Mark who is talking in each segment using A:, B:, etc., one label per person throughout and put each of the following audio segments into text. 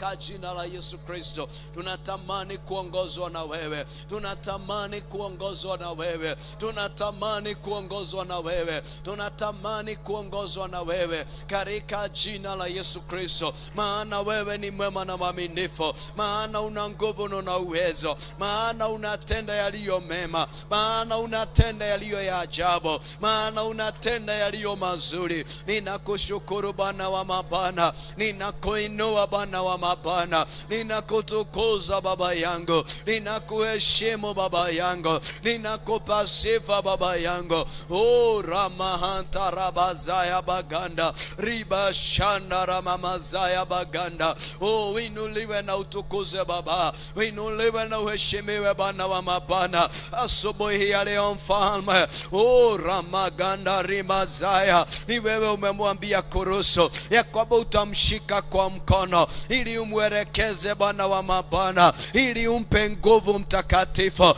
A: katika jina la Yesu Kristo. Tunatamani kuongozwa na wewe, tunatamani kuongozwa na wewe, tunatamani kuongozwa na wewe, tunatamani kuongozwa na wewe katika jina la Yesu Kristo. Maana wewe ni mwema na mwaminifu, maana una nguvu na una uwezo, maana unatenda yaliyo mema, maana unatenda yaliyo ya ajabu, maana unatenda yaliyo mazuri. Ninakushukuru Bwana wa mabwana, ninakuinua Bwana wa mabwana, ninakutukuza Baba yangu, ninakuheshimu Baba yangu, ninakupa sifa Baba yangu. O ramahanta rabazaya baganda, riba shanda ramamazaya baganda. O winuliwe na utukuze Baba, winuliwe na uheshimiwe Bwana wa mabwana asubuhi ya leo Mfalme. O ramaganda rimazaya, ni wewe umemwambia Kurusu ya kwamba utamshika kwa mkono ili umwelekeze Bwana wa mabwana, ili umpe nguvu mtakatifu.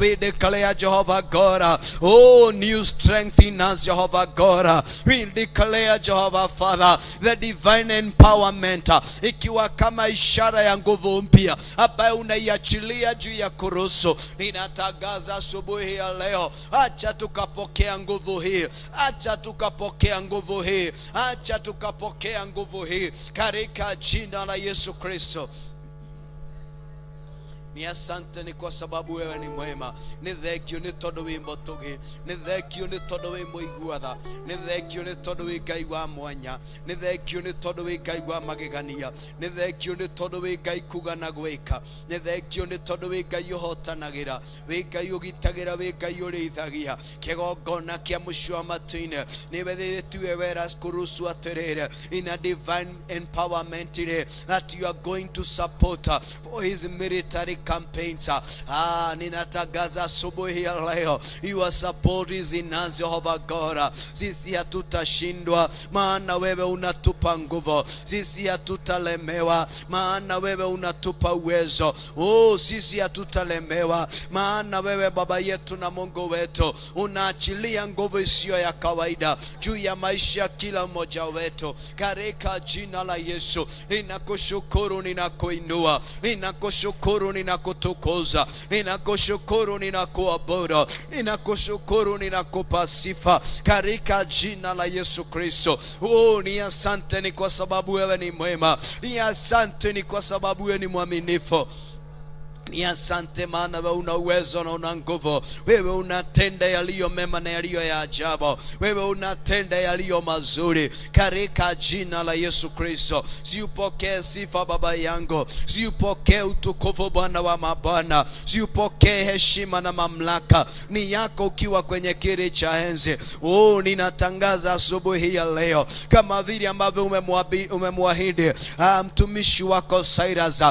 A: We declare Jehovah God, oh, new strength in us Jehovah God. We declare Jehovah Father the divine empowerment, ikiwa kama ishara ya nguvu mpya ambayo unaiachilia juu ya Kurusu. Ninatangaza asubuhi ya leo, acha tukapokea nguvu hii, acha tukapokea nguvu hii, acha tukapokea nguvu hii katika jina la Yesu Kristo. Ni asante ni kwa sababu wewe ni mwema. Ni thank you ni todo wimbo tugi, ni thank you ni todo wimbo iguatha, ni thank you ni todo wikaigwa mwanya, ni thank you ni todo wikaigwa magegania, ni thank you ni todo wikaikuga na gwika, ni thank you ni todo wikayuhotanagira, wikayugitagira, wikayurithagia kigongona kia mushwa matuine. Ni wewe tuwe weras Kurusu aterere in a divine empowerment that you are going to support for his military campaigns. Ninatagaza asubuhi ya leo, your support is in us Jehovah God. Sisi hatutashindwa maana wewe unatupa nguvu, sisi hatutalemewa maana wewe unatupa uwezo. Oh, sisi hatutalemewa maana wewe Baba yetu na Mungu wetu unaachilia nguvu isiyo ya kawaida juu ya maisha kila mmoja wetu katika jina la Yesu. Ninakushukuru, ninakuinua, ninakushukuru, ninakutukuza, ninakushukuru, ninakuabudu, ninakushukuru, ninakupa sifa katika jina la Yesu Kristo. Oh, ni asante ni kwa sababu wewe ni mwema, ni asante ni kwa sababu wewe ni mwaminifu. Ni asante maana wewe una uwezo na una nguvu. Wewe unatenda yaliyo mema na yaliyo ya ajabu. Wewe unatenda yaliyo mazuri katika jina la Yesu Kristo. Siupokee sifa Baba yangu, siupokee utukufu Bwana wa mabwana, siupokee heshima na mamlaka ni yako ukiwa kwenye kiti cha enzi. Oh, ninatangaza asubuhi ya leo kama vile ambavyo umemwahidi mtumishi wako Cyrus,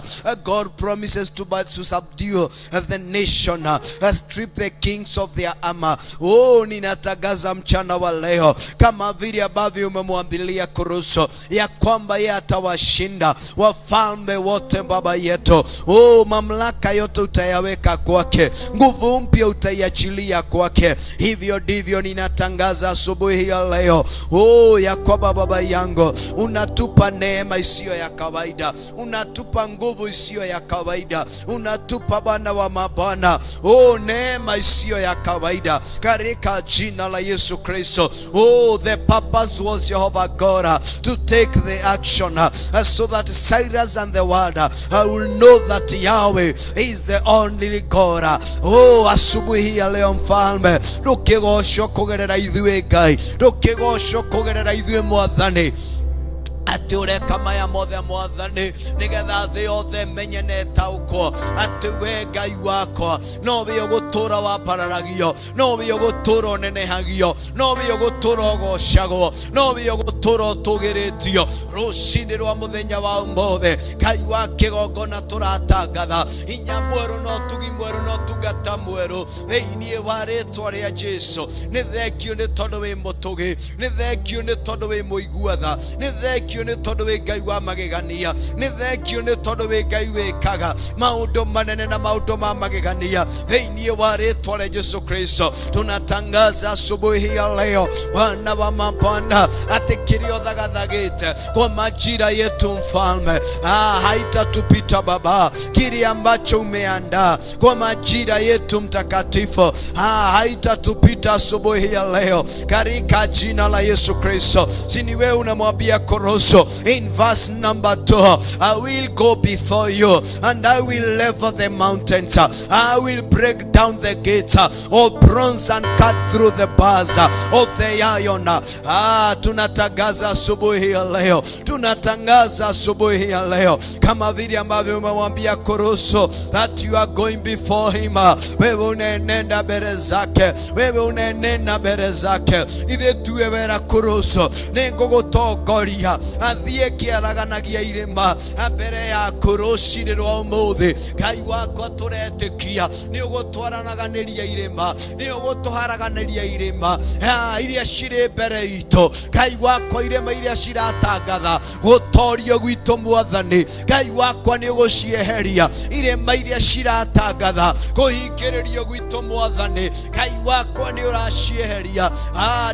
A: God promises to subdue the nation, strip the kings of their armor. Oh, ninatagaza mchana wa leo kama vile ambavyo umemwambilia Kurusu ya kwamba yeye atawashinda wafalme wote Baba yetu. Oh, mamlaka yote utayaweka kwake, nguvu mpya utaiachilia kwake. Hivyo ndivyo ninatangaza asubuhi ya leo, oh, ya kwamba Baba yangu unatupa neema isiyo ya kawaida, unatupa nguvu isiyo ya kawaida, unatupa Bwana wa mabwana, oh, neema isiyo ya kawaida katika jina la Yesu Kristo. Oh, the purpose was Jehovah God to take the action so that Cyrus and the world will know that Yahweh is the only God. Oh, asubuhi ya leo Mfalme, tukigosho kugerera ithuĩ Ngai, tukigosho kugerera ithuĩ Mwathani, ati ure kama ya mothe Mwathani, nigetha thĩ yothe menye na ĩtaũkwo ati we Ngai wakwa nowe ũgũtũra wambararagio, nowe ũgũtũra ũnenehagio, nowe ũgũtũra ũgocagwo, nowe ũgũtũra ũtũgĩrĩtio. Rũcinĩ rwa mũthenya wa ũmũthĩ Ngai wa kĩgongona tũratangatha hinya mwerũ na ũtugi mwerũ na ũtungata ũtungata mwerũ thĩinĩ wa rĩĩtwa rĩa Jesũ. Nĩ thengio nĩ tondũ wĩ mũtũgĩ, nĩ thengio nĩ tondũ wĩ mũiguatha, nĩ thengio nĩ tondũ wĩ Ngai wa magegania, nĩ thengio nĩ tondũ wĩ Ngai wĩkaga maũndũ manene na maũndũ ma magegania thĩinĩ wa rĩĩtwa rĩa Yesu Kristo. Tunatangaza asubuhi ya leo, wana wa mabwana, ati kilio thagathagite kwa majira yetu mfalme haitatupita Baba. Kile ambacho umeandaa kwa majira yetu mtakatifu haitatupita asubuhi ya leo katika jina la Yesu Kristo. Sini wewe unamwambia Koroso in verse number 2, I will go before you and I will level the mountains, I will break down the gates of bronze and cut through the bars of the iron. Tunatangaza asubuhi ya leo, tunatangaza asubuhi ya leo kama vile ambavyo umemwambia Koroso that you are going before him. Wewe unaenenda mbele zake, wewe unaenenda mbele zake. Ithe tuwe wera Koroso nĩngũgũtongoria athiĩ kĩaraganagia irĩma mbere ya kũrũcinĩ rwa ũmũthĩ. Ngai wakwa tũretĩkia nĩ ũgũtwaranaganĩria irĩma, nĩ ũgũtũharaganĩria irĩma iria cirĩ mbere itũ. Ngai wakwa irĩma iria ciratangatha gũtorio gwitũ Mwathani, Ngai wakwa nĩ ũgũcieheria irĩma iria ciratangatha kũhingĩrĩrio gwitũ Mwathani. Ngai wakwa nĩ ũracieheria.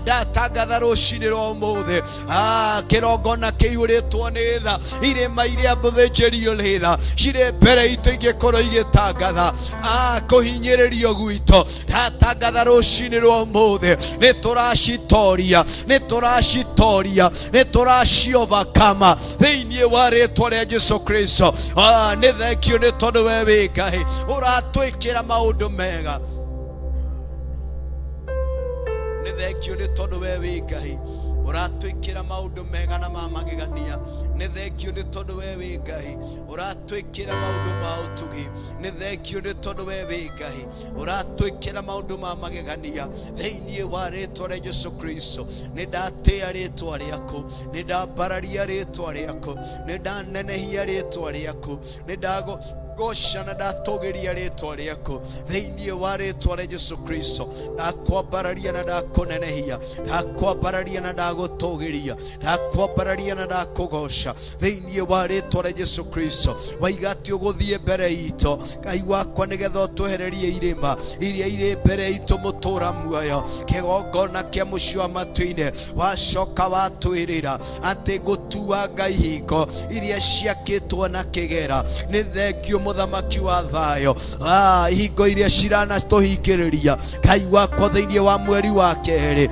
A: Ndatangatha rũcinĩ rwa ũmũthĩ kĩrongona kĩihũrĩtwo nĩ tha, irĩma iria mũthĩnjĩri nĩ tha cirĩ mbere itũ ingĩkorwo igĩtangatha kũhinyĩrĩrio gwitũ. Ndatangatha rũcinĩ rwa ũmũthĩ nĩ tũracitoria, nĩ tũracitoria, nĩ tũraciovakama thĩinĩ wa rĩĩtwa rĩa Jesũ Kristo. Nĩ thengio nĩ tondũ we wĩ Ngai ũratwĩkĩra maũndũ mega. Nĩ thengio nĩ tondũ we wĩ Ngai ũratwĩkĩra maũndũ mega na ma magegania. Nĩ thengio nĩ tondũ we wĩ Ngai ũratwĩkĩra maũndũ ma ũtugi. Nĩ thengio nĩ tondũ we wĩ Ngai ũratwĩkĩra maũndũ ma magegania thĩinĩ wa rĩĩtwa rĩa Jesũ Kristo. Nĩ ndatĩa rĩĩtwa rĩaku, nĩ ndambararia rĩĩtwa rĩaku, nĩ ndanenehia rĩĩtwa rĩaku, nĩ ndagũgoca na ndatũgĩria rĩĩtwa rĩaku thĩinĩ wa rĩĩtwa rĩa Jesũ Kristo. Ndakwambararia na ndakũnenehia, ndakwambararia na ndagũtũgĩria, ndakwambararia na ndakũgoca thĩinĩ wa rĩĩtwa rĩa Jesũ Kristo. Waiga atĩ ũgũthiĩ mbere itũ Ngai wakwa nĩgetha ũtwehererie irĩma iria irĩ mbere itũ mũtũra muoyo. Kĩgongona kĩa mũciĩ wa matu-inĩ wacoka watwĩrĩra atĩ ngũtua Ngai hingo iria ciakĩtwo na kĩgera. Nĩ thengio mũthamaki wa thayũ, hingo iria ciranatũhingĩrĩria Ngai wakwa thĩinĩ wa mweri wa kerĩ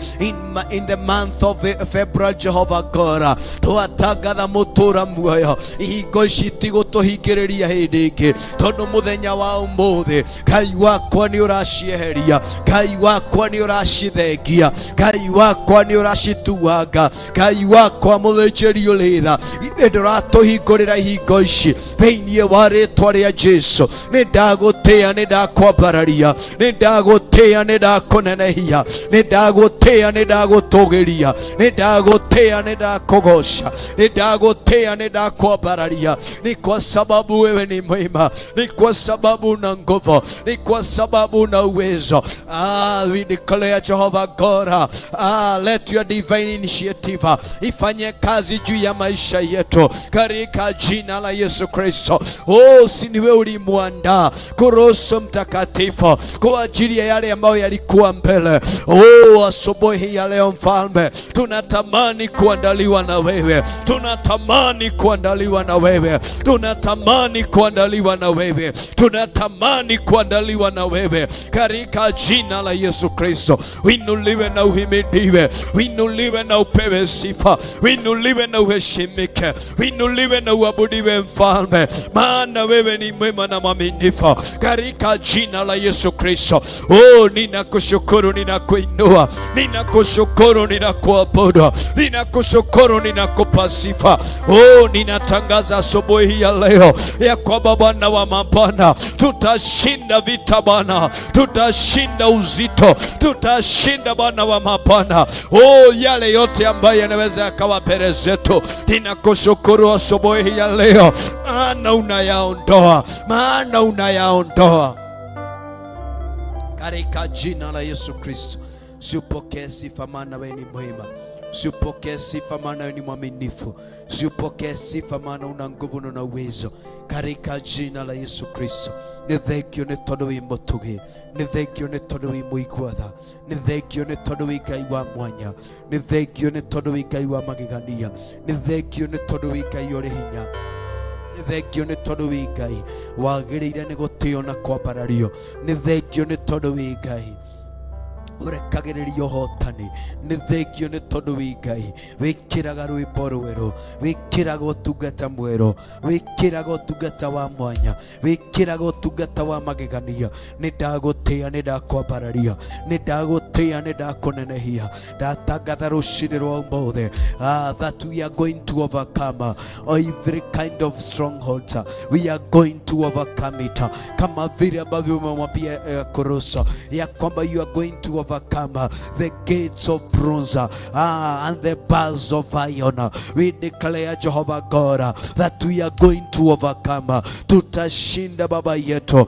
A: in the month of February. Jehovah God, twatangatha mũtũra muoyo hingo ici tigũtũhingĩrĩria hĩndĩ ĩngĩ tondũ mũthenya wa ũmũthĩ Ngai wakwa nĩ ũracieheria, Ngai wakwa nĩ ũracithengia, Ngai wakwa nĩ ũracituanga, Ngai wakwa mũthĩnjĩri ũrĩ tha. Ithe ndũratũhingũrĩra hingo ici thĩinĩ wa rĩĩtwa rĩa Jesũ. Nĩ ndagũtĩa, nĩ ndakwambararia, nĩ ndagũtĩa, nĩ ndakũnenehia, nĩ ndagũtĩa, nĩ ndagũtũgĩria, nĩ ndagũtĩa, nĩ ndakũgoca, nĩ ndagũtĩa, nĩ ndakwambararia. Ni kwa sababu wewe ni mwema, ni kwa sababu una nguvu, ni kwa sababu una uwezo. We declare Jehovah God, let your divine initiative ifanye kazi juu ya maisha yetu katika jina la Yesu Kristo. Si ni wewe ulimwandaa Koroso mtakatifu kwa ajili ya yale ambayo yalikuwa mbele. Asubuhi ya leo mfalme, tunatamani kuandaliwa na wewe, tunatamani kuandaliwa na wewe, tunatamani kuandaliwa na wewe, tunatamani kuandaliwa na wewe katika jina la Yesu Kristo. Winuliwe na uhimidiwe, winuliwe na upewe sifa, winuliwe na uheshimike, winuliwe na uabudiwe mfalme, maana wewe ni mwema na mwaminifu katika jina la Yesu Kristo. Ninakushukuru, ninakuinua, ninakushukuru, ninakuabudu, ninakushukuru, ninakupa sifa. Ninatangaza asubuhi ya leo ya kwamba Bwana wa mabwana, tutashinda vita Bwana, tutashinda uzito, tutashinda Bwana wa mabwana. Yale yote ambayo yanaweza yakawa mbele zetu, ninakushukuru asubuhi ya leo, maana unayaondoa, maana unayaondoa. katika jina la Yesu Kristo. Usipokee sifa, maana wewe ni mwema. Usipokee sifa, maana wewe ni mwaminifu. Usipokee sifa, maana una nguvu na uwezo, katika jina la Yesu Kristo. Ni thengio ni tondu wi mutugi, ni thengio ni tondu wi muiguatha, ni thengio ni tondu wi Ngai wa mwanya, ni thengio ni tondu wi Ngai wa magegania, ni thengio ni tondu wi Ngai uri hinya, ni thengio ni tondu wi Ngai wagiriire ni gutio na kwambarario, ni thengio ni tondu wi Ngai urekagiriria hotani, ni thengio ni tondu wi Ngai wikiraga rwimbo rweru, wikiraga utungata mweru, wikiraga utungata wa mwanya, wikiraga utungata wa magegania. Ni ndagutia, ni ndakwambararia, ni ndagutia, ni ndakunenehia. Ndatangatha rucini rwa umuthi that we are going to overcome every kind of strongholds. We are going to overcome it, kama vile ambavyo umemwambia Kuruso ya kwamba you are going to overcome the gates of bronze and the bars of iron. We declare, Jehovah God, that we are going to overcome. Tutashinda baba yetu.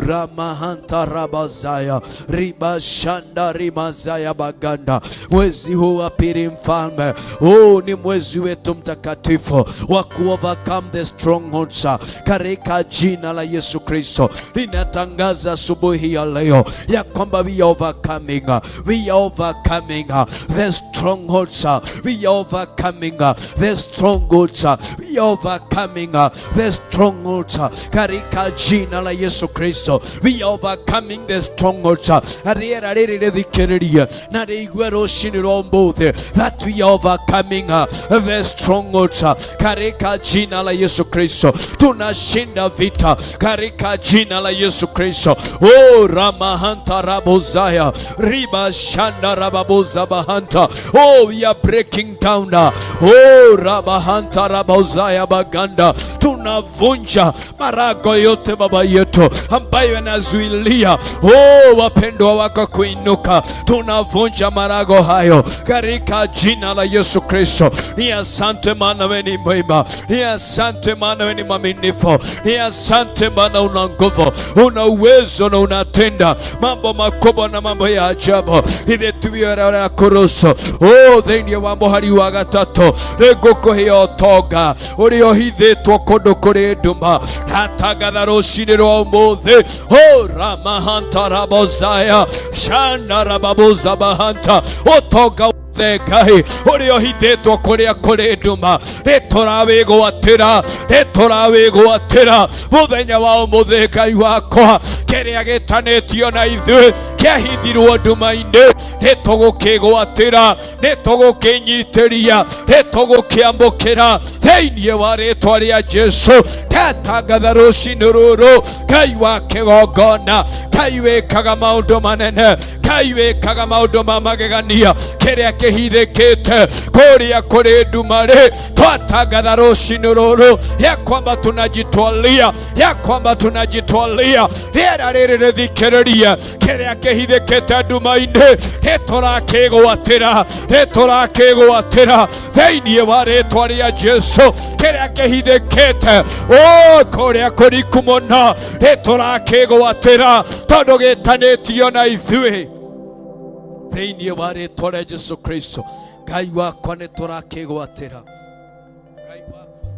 A: Ramahanta rabazaya ribashanda rimazaya baganda. Mwezi huu wa pili mfalme, ni mwezi wetu mtakatifu wa ku overcome the strongholds, katika jina la Yesu Kristo. Ninatangaza asubuhi ya leo ya kwamba we are overcoming the strongholds, we are overcoming the strongholds, we are overcoming the strongholds, katika jina la Yesu Kristo. We are overcoming the strongholds. Ariera riri rithikiririe na riigwe rucini rwa umuthi that we are overcoming the strongholds, katika jina la Yesu Kristo. Tunashinda vita katika jina la Yesu Kristo. Ramahanta rabozaya riba shanda rababoza bahanta. We are breaking down. Rabahanta rabozaya baganda. Tunavunja marago yote baba yetu ambayo yanazuilia wapendwa wako kuinuka. Tunavunja marago hayo katika jina la Yesu Kristo. Ni asante maana wewe ni mwema, ni asante maana wewe ni mwaminifu, ni asante maana una nguvu, una uwezo na unatenda mambo makubwa na mambo ya ajabu. Ile tuwira Kuruso thĩinĩ wa mũhari wa gatatu nĩngũkũhe ũtonga ũrĩa ũhithĩtwo kũndũ kũrĩ nduma. Ndatangatha rũcinĩ rwa ũmũthĩ ramahanta rabozaya shanda rababoza bahanta ũtonga Ngai ũrĩa ũhithĩtwo kũrĩa kũrĩ nduma. Nĩtũrawĩgwatĩra mũthenya wa ũmũthĩ Ngai wakwa. Kĩrĩa gĩtanĩtio na ithuĩ kĩahithirwo nduma-inĩ nĩtũgũkĩgwatĩra, nĩtũgũkĩnyitĩria, nĩtũgũkĩamũkĩra thĩinĩ wa rĩĩtwa rĩa Jesũ. Ndatangatha rũcinĩ rũrũ Ngai wa kĩgongona, Ngai wĩkaga maũndũ manene, Ngai wĩkaga maũndũ ma magegania. Kĩrĩa kĩhithĩkĩte kũrĩa kũrĩ nduma-rĩ, twatangatha rũcinĩ rũrũ ya kwamba tunajitwalia, ya kwamba tunajitwalia. Rĩera rĩrĩ rĩthikĩrĩrie, kĩrĩa kĩhithĩkĩte nduma-inĩ nĩtũrakĩgwatĩra, nĩtũrakĩgwatĩra thĩinĩ wa rĩĩtwa rĩa Jesũ. Kĩrĩa kĩhithĩkĩte kũrĩa kũriku mũno nĩtũrakĩgwatĩra tondũ gĩtanĩtio na ithuĩ thĩinĩ wa rĩĩtwa rĩa Jesũ Kristo. Ngai wakwa nĩtũrakĩgwatĩra, Ngai wakwa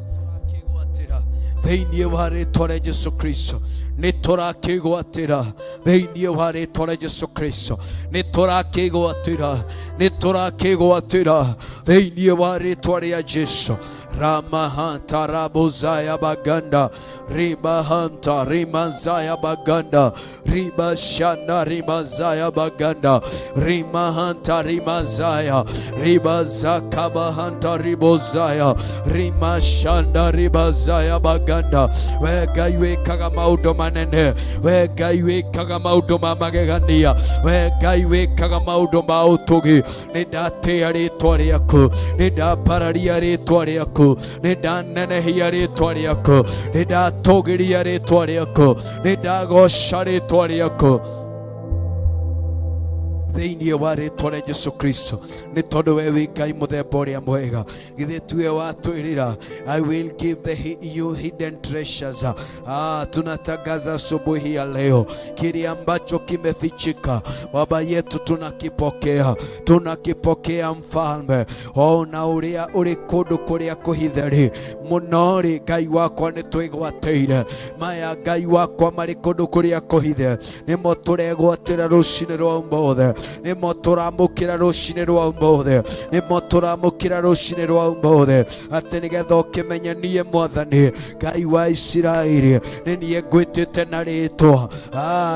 A: nĩtũrakĩgwatĩra thĩinĩ wa rĩĩtwa rĩa Jesũ Kristo. Nĩtũrakĩgwatĩra thĩinĩ wa rĩĩtwa rĩa Jesũ Kristo. Nĩtũrakĩgwatĩra, nĩtũrakĩgwatĩra thĩinĩ wa rĩĩtwa rĩa Jesũ. Ramahanta rabozaya baganda ribahanta rimazaya baganda ribashana rimazaya baganda rimahanta rimazaya ribazaka bahanta ribozaya rimashanda ribazaya baganda. We Ngai wĩkaga maũndũ manene, we Ngai wĩkaga maũndũ ma magegania, we Ngai wĩkaga maũndũ ma ũtugi. Nĩndatĩa rĩĩtwa rĩaku, nĩndambararia rĩĩtwa rĩaku, nĩndanenehia rĩĩtwa rĩaku, nĩndatũgĩria rĩĩtwa rĩaku, nĩndagoca rĩĩtwa rĩaku thĩinĩ wa rĩtwa rĩa Jesu Kristo, nĩ tondũ we wĩ Ngai mũthemba ũrĩa mwega. Githĩ tiwe watwĩrĩra, I will give you hidden treasures. Tunatangaza asubuhi ya leo kile ambacho kimefichika, Baba yetu tunakipokea Mfalme. Na ũrĩa ũrĩ kũndũ kũrĩa kũhithe mũno rĩ, Ngai wakwa nĩ twĩgwateire maya, Ngai wakwa marĩ kũndũ kũrĩa kũhithe, nĩmo tũregwatĩra rũcinĩ rwa ũmũthĩ, nĩmo tũramũkĩra rũcinĩ rwa ũmũthĩ, nĩmo tũramũkĩra rũcinĩ rwa ũmũthĩ, atĩ nĩgetha ũkĩmenye niĩ Mwathani Ngai wa Isiraeli nĩ niĩ ngwĩtĩte na rĩtwa.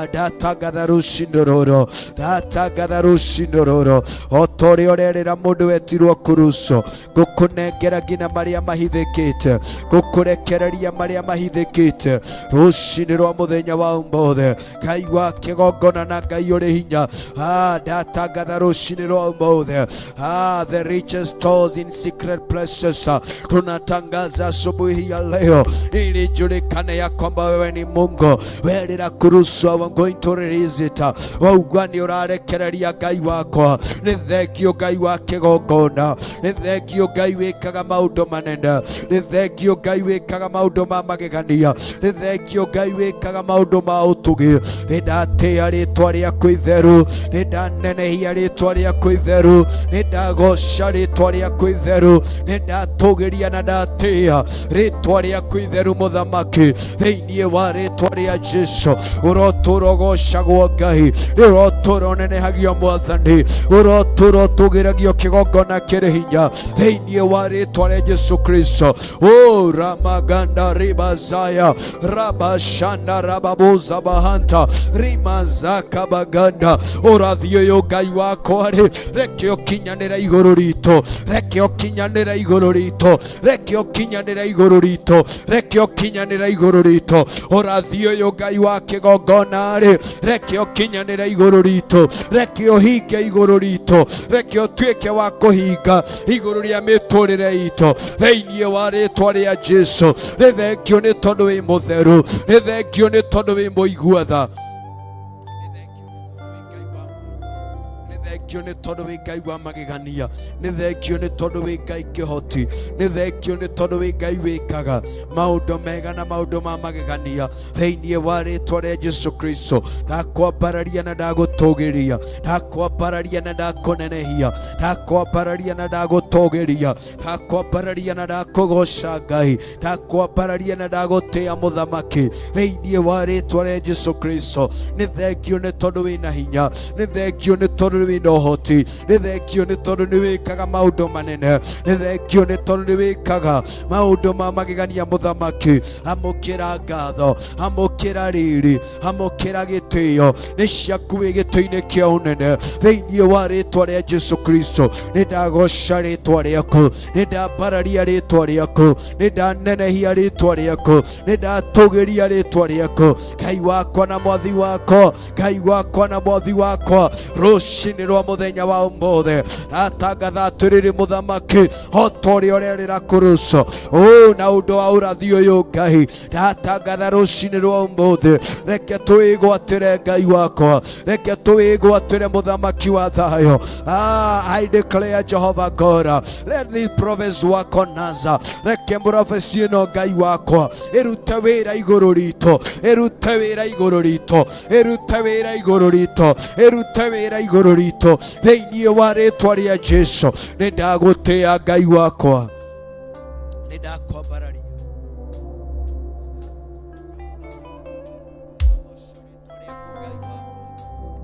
A: Ndatangatha rũcinĩ rũrũ, ndatangatha rũcinĩ rũrũ, o ta ũrĩa ũrerĩra mũndũ wetirwo Kuruso, ngũkũnengera nginya marĩa mahithĩkĩte, ngũkũrekereria marĩa mahithĩkĩte rũcinĩ rwa mũthenya wa ũmũthĩ. Ngai wa kĩgongona na Ngai ũrĩ hinya, ndatangatha rũcinĩ rwa ũmũthĩ, the richest stores in secret places. Tunatangaza asubuhi ya leo ili julikane ya kwamba wewe ni Mungu. Werĩra Kuruso, I'm going to release it. Waugua nĩ ũrarekereria Ngai wakwa. Nĩ thengio Ngai wa kĩgongona, nĩ thengio Ngai wĩkaga maũndũ manene, nĩ thengio Ngai wĩkaga maũndũ ma magegania, nĩ thengio Ngai wĩkaga maũndũ ma ũtugi. Nĩ ndatĩĩa rĩtwa rĩaku itheru, nĩ ndanenehia rĩtwa rĩaku itheru, nĩ ndagoca rĩtwa rĩaku itheru, nĩ ndatũgĩria na ndatĩĩa rĩtwa rĩaku itheru Mũthamaki. Thĩinĩ wa rĩtwa rĩa Jesu ũrotũũra ũgocagwo Ngai, ũrotũũra ũnenehagio Mwathani, ũrotũũra ũtũgĩragio kĩgongona kĩrĩ hinya thĩinĩ wa rĩtwa rĩa Jesu Kristo. Ramaganda ribazaya rabashanda rababuza bahanta rimazaka baganda. Ũrathi ũyũ Ngai wakwa rĩ, reke ũkinyanĩra igũrũ ritũ, reke ũkinyanĩra igũrũ ritũ, reke ũkinyanĩra igũrũ ritũ, reke ũkinyanĩra igũrũ ritũ. Ũrathi ũyũ Ngai wa kĩgongona rĩ, reke ũkinyanĩra igũrũ ritũ, reke ũhinge igũrũ ritũ, reke ũtuĩke wa kũhinga igũrũ rĩa mĩtũrĩre itũ thĩinĩ wa rĩtwa rĩa Jesu. Nĩ thengio nĩ tondũ wĩ mũtheru, nĩ thengio nĩ tondũ wĩ mũigua tha, nĩ tondũ wĩ Ngai wa magegania, nĩ thengio nĩ tondũ wĩ Ngai kĩhoti, nĩ thengio nĩ tondũ wĩ Ngai wĩkaga maũndũ mega na maũndũ ma magegania thĩinĩ wa rĩtwa rĩa Jesu Kristo. Ndakwambararia na ndagũtũgĩria, ndakwambararia na ndakũnenehia, ndakwambararia na ndagũtũgĩria, ndakwambararia na ndakũgoca Ngai, ndakwambararia na ndagũtĩĩa Mũthamaki thĩinĩ wa rĩtwa rĩa Jesu Kristo. Nĩ thengio nĩ tondũ wĩna hinya, nĩ thengio nĩ tondũ wĩna ũhoti, nĩ thengio nĩ tondũ nĩ wĩkaga maũndũ manene, nĩ thengio nĩ tondũ nĩ wĩkaga maũndũ ma magegania Mũthamaki. Amũkĩra ngatho, amũkĩra riri, amũkĩra gĩtĩo, nĩ ciaku wĩ gĩtĩ-inĩ kĩa ũnene thĩinĩ wa rĩtwa rĩa Jesu Kristo. Nĩ ndagoca rĩtwa rĩaku, nĩ ndambararia rĩtwa rĩaku, nĩ ndanenehia rĩtwa rĩaku, nĩ ndatũgĩria rĩtwa rĩaku. Ngai wakwa na Mwathi wakwa, Ngai wakwa na Mwathi wakwa, rũcinĩ rwa mũthenya wa ũmũthĩ ndatangatha atĩrĩrĩ Mũthamaki, o ta ũrĩa ũrerĩra Kuruso, na ũndũ wa ũrathi ũyũ Ngai, ndatangatha rũcinĩ rwa ũmũthĩ, reke twĩgwatĩre Ngai wakwa, reke twĩgwatĩre Mũthamaki wa thayũ. I declare Jehovah God, let this prophets work on us. Reke prophecy ĩno Ngai wakwa ĩrute wĩra igũrũ ritũ, ĩrute wĩra igũrũ ritũ, ĩrute wĩra igũrũ ritũ, ĩrute wĩra igũrũ ritũ thĩinĩ wa rĩtwa rĩa Jesu. Nĩ ndagũtĩĩa Ngai wakwa, nĩ ndakwambararia,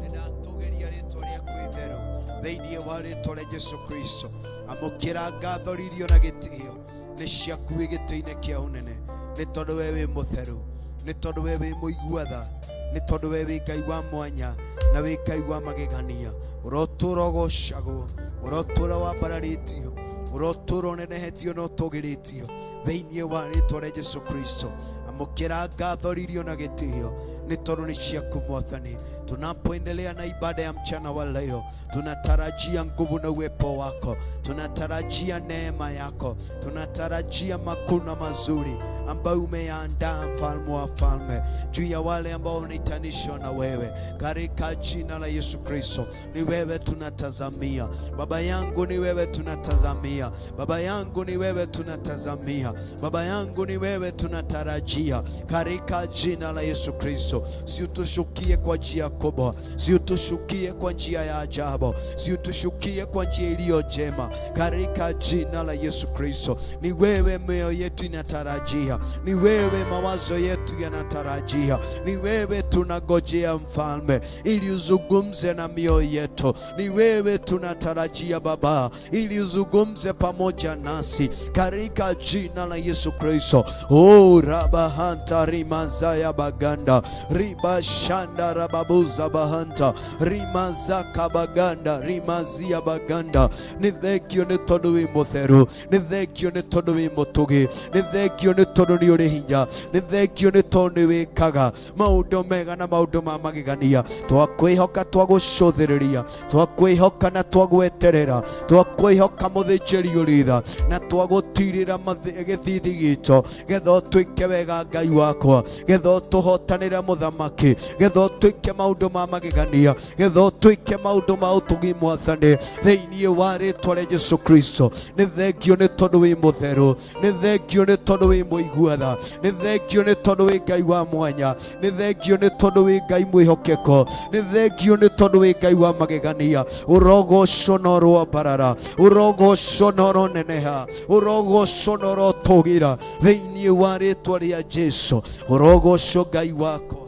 A: nĩ ndatũgĩria rĩtwa rĩaku itheru thĩinĩ wa rĩtwa rĩa Jesu Kristo. Amũkĩra ngatho ririo na gĩtĩo, nĩ ciaku wĩ gĩtĩ-inĩ kĩa ũnene, nĩ tondũ we wĩ mũtheru, nĩ tondũ we wĩ mũigua tha, nĩ tondũ we wĩ Ngai wa mwanya na wĩ Ngai wa magegania. Ũrotũũra ũgocagwo, ũrotũũra wambararĩtio, ũrotũũra ũnenehetio na ũtũgĩrĩtio thĩinĩ wa rĩtwa rĩa Jesu Kristo. Amũkĩra ngatho ririo na gĩtĩo, nĩ tondũ nĩ ciaku Mwathani, Tunapoendelea na ibada ya mchana wa leo, tunatarajia nguvu na uwepo wako, tunatarajia neema yako, tunatarajia makuna mazuri ambayo umeyaandaa, mfalme wa falme, juu ya wale ambao wanaitanishwa na wewe, katika jina la Yesu Kristo. Ni wewe tunatazamia Baba yangu, ni wewe tunatazamia Baba yangu, ni wewe tunatazamia Baba yangu, ni wewe tunatarajia, katika jina la Yesu Kristo. Si utushukie kwa njia kubwa, si utushukie kwa njia ya ajabu, si utushukie kwa njia iliyo njema, katika jina la Yesu Kristo. Ni wewe mioyo yetu inatarajia, ni wewe mawazo yetu yanatarajia, ni wewe tunagojea mfalme, ili uzungumze na mioyo yetu. Ni wewe tunatarajia Baba, ili uzungumze pamoja nasi, katika jina la Yesu Kristo. Oh rabahanta rimazaya baganda riba shanda rababuza bahanta rimazaka baganda rimazia baganda. Ni thengio ni tondu wi mutheru, ni thengio ni tondu wi mutugi, ni thengio ni tondu ni uri hinya, ni thengio ni tondu wikaga maundu mega na maundu ma magegania. Twakwihoka twagucuthiriria, twakwihoka na twagweterera, twakwihoka muthinjiri uritha na twagutirira githithi gitu, getho twike wega Ngai wakwa, getho tuhotanire muthamaki, getho twike maundu ma magegania, getho twike maundu ma utugi mwathani thiini wa ritwa ria Yesu Kristo. Ni thengio ni tondu wi mutheru, ni thengio ni tondu wi muiguatha, ni thengio ni tondu wi Ngai wa mwanya, ni thengio ni tondu wi Ngai mwihokeko, ni thengio ni tondu wi Ngai wa magegania. Urogocwo no rwambarara, urogocwo no runeneha, urogocwo no rotugira thiini wa ritwa ria Jesu. Urogocwo Ngai wakwa.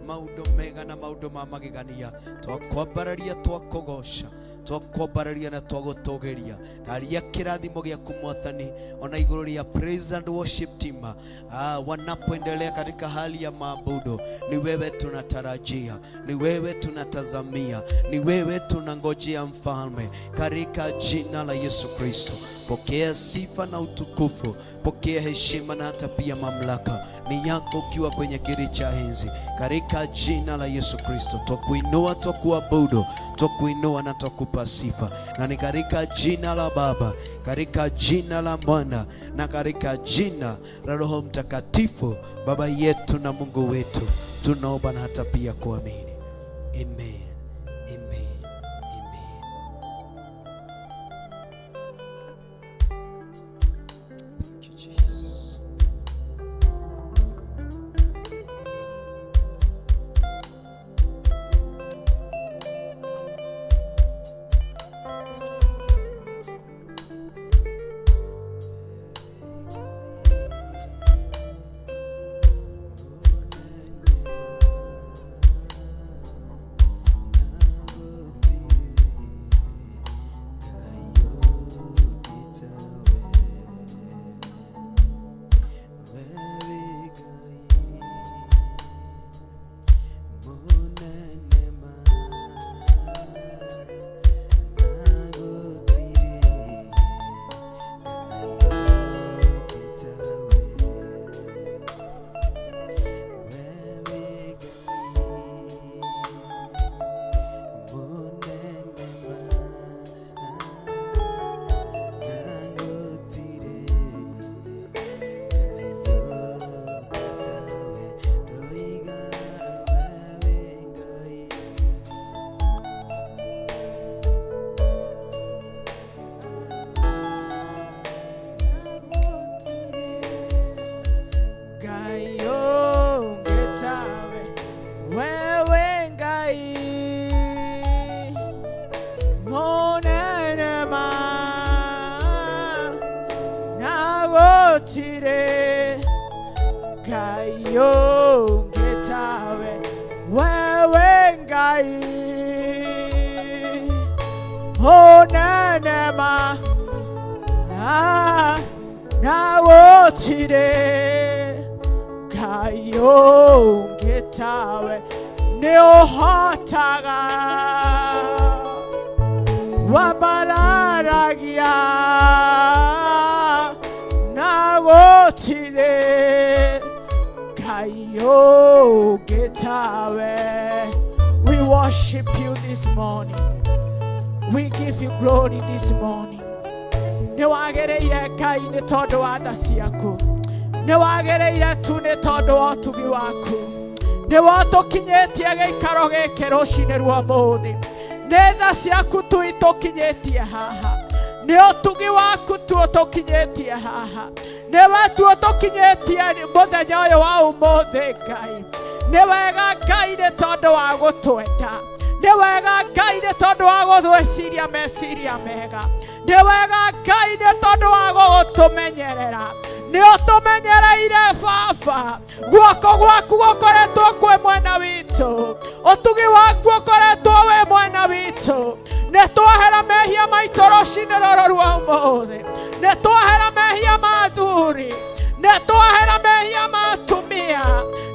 A: Maundu mega na maundu ma magegania, twakwambararia twakugosha, twakwambararia na twagutugiria. Naria kirathimo giaku mwathani ona iguru ria praise and worship team wanapoendelea katika hali ya maabudu. Ni wewe tunatarajia, ni wewe tunatazamia, ni wewe tunangojea mfalme, katika jina la Yesu Kristo. Pokea sifa na utukufu, pokea heshima na hata pia mamlaka ni yako, ukiwa kwenye kiti cha enzi, katika jina la Yesu Kristo. Twakuinua, twakuabudu, twakuinua na twakupa sifa, na ni katika jina la Baba, katika jina la Mwana na katika jina la Roho Mtakatifu, Baba yetu na Mungu wetu, tunaomba na hata pia kuamini. Amen. Onenema nawotire kayo ngetawe
B: Neohotaga Wabararagia Nagotire Kayo Getawe. We worship you this morning. We give you glory this morning. Newagereire Kai ne todo wa dasi yaku. Newagereire tu ne todo wa tugi waku. Newatokinyetie geikaro geke rũcinĩ rwa mũthĩ. Nĩ tha ciaku tu itũkinyĩtie haha. Nĩ ũtugi waku tu ũtũkinyĩtie haha. Nĩwe tu ũtũkinyĩtie mũthenya ũyũ wa ũmũthĩ Ngai. Nĩ wega Ngai nĩ tondũ wa gũtwenda. Nĩ wega Ngai nĩ tondũ wa gũtwĩciria meciria mega. Nĩ wega Ngai nĩ tondũ wa gũtũmenyerera. Nĩ ũtũmenyereire Baba. Guoko gwaku gũkoretwo kwĩ mwena witũ. Ũtugi waku ũkoretwo wĩ mwena witũ. Nĩ twahera mehia maitũ rũcinĩ rũrũ rwa ũmũthĩ. Nĩ twahera mehia ma athuri. Nĩ twahera mehia ma atumia.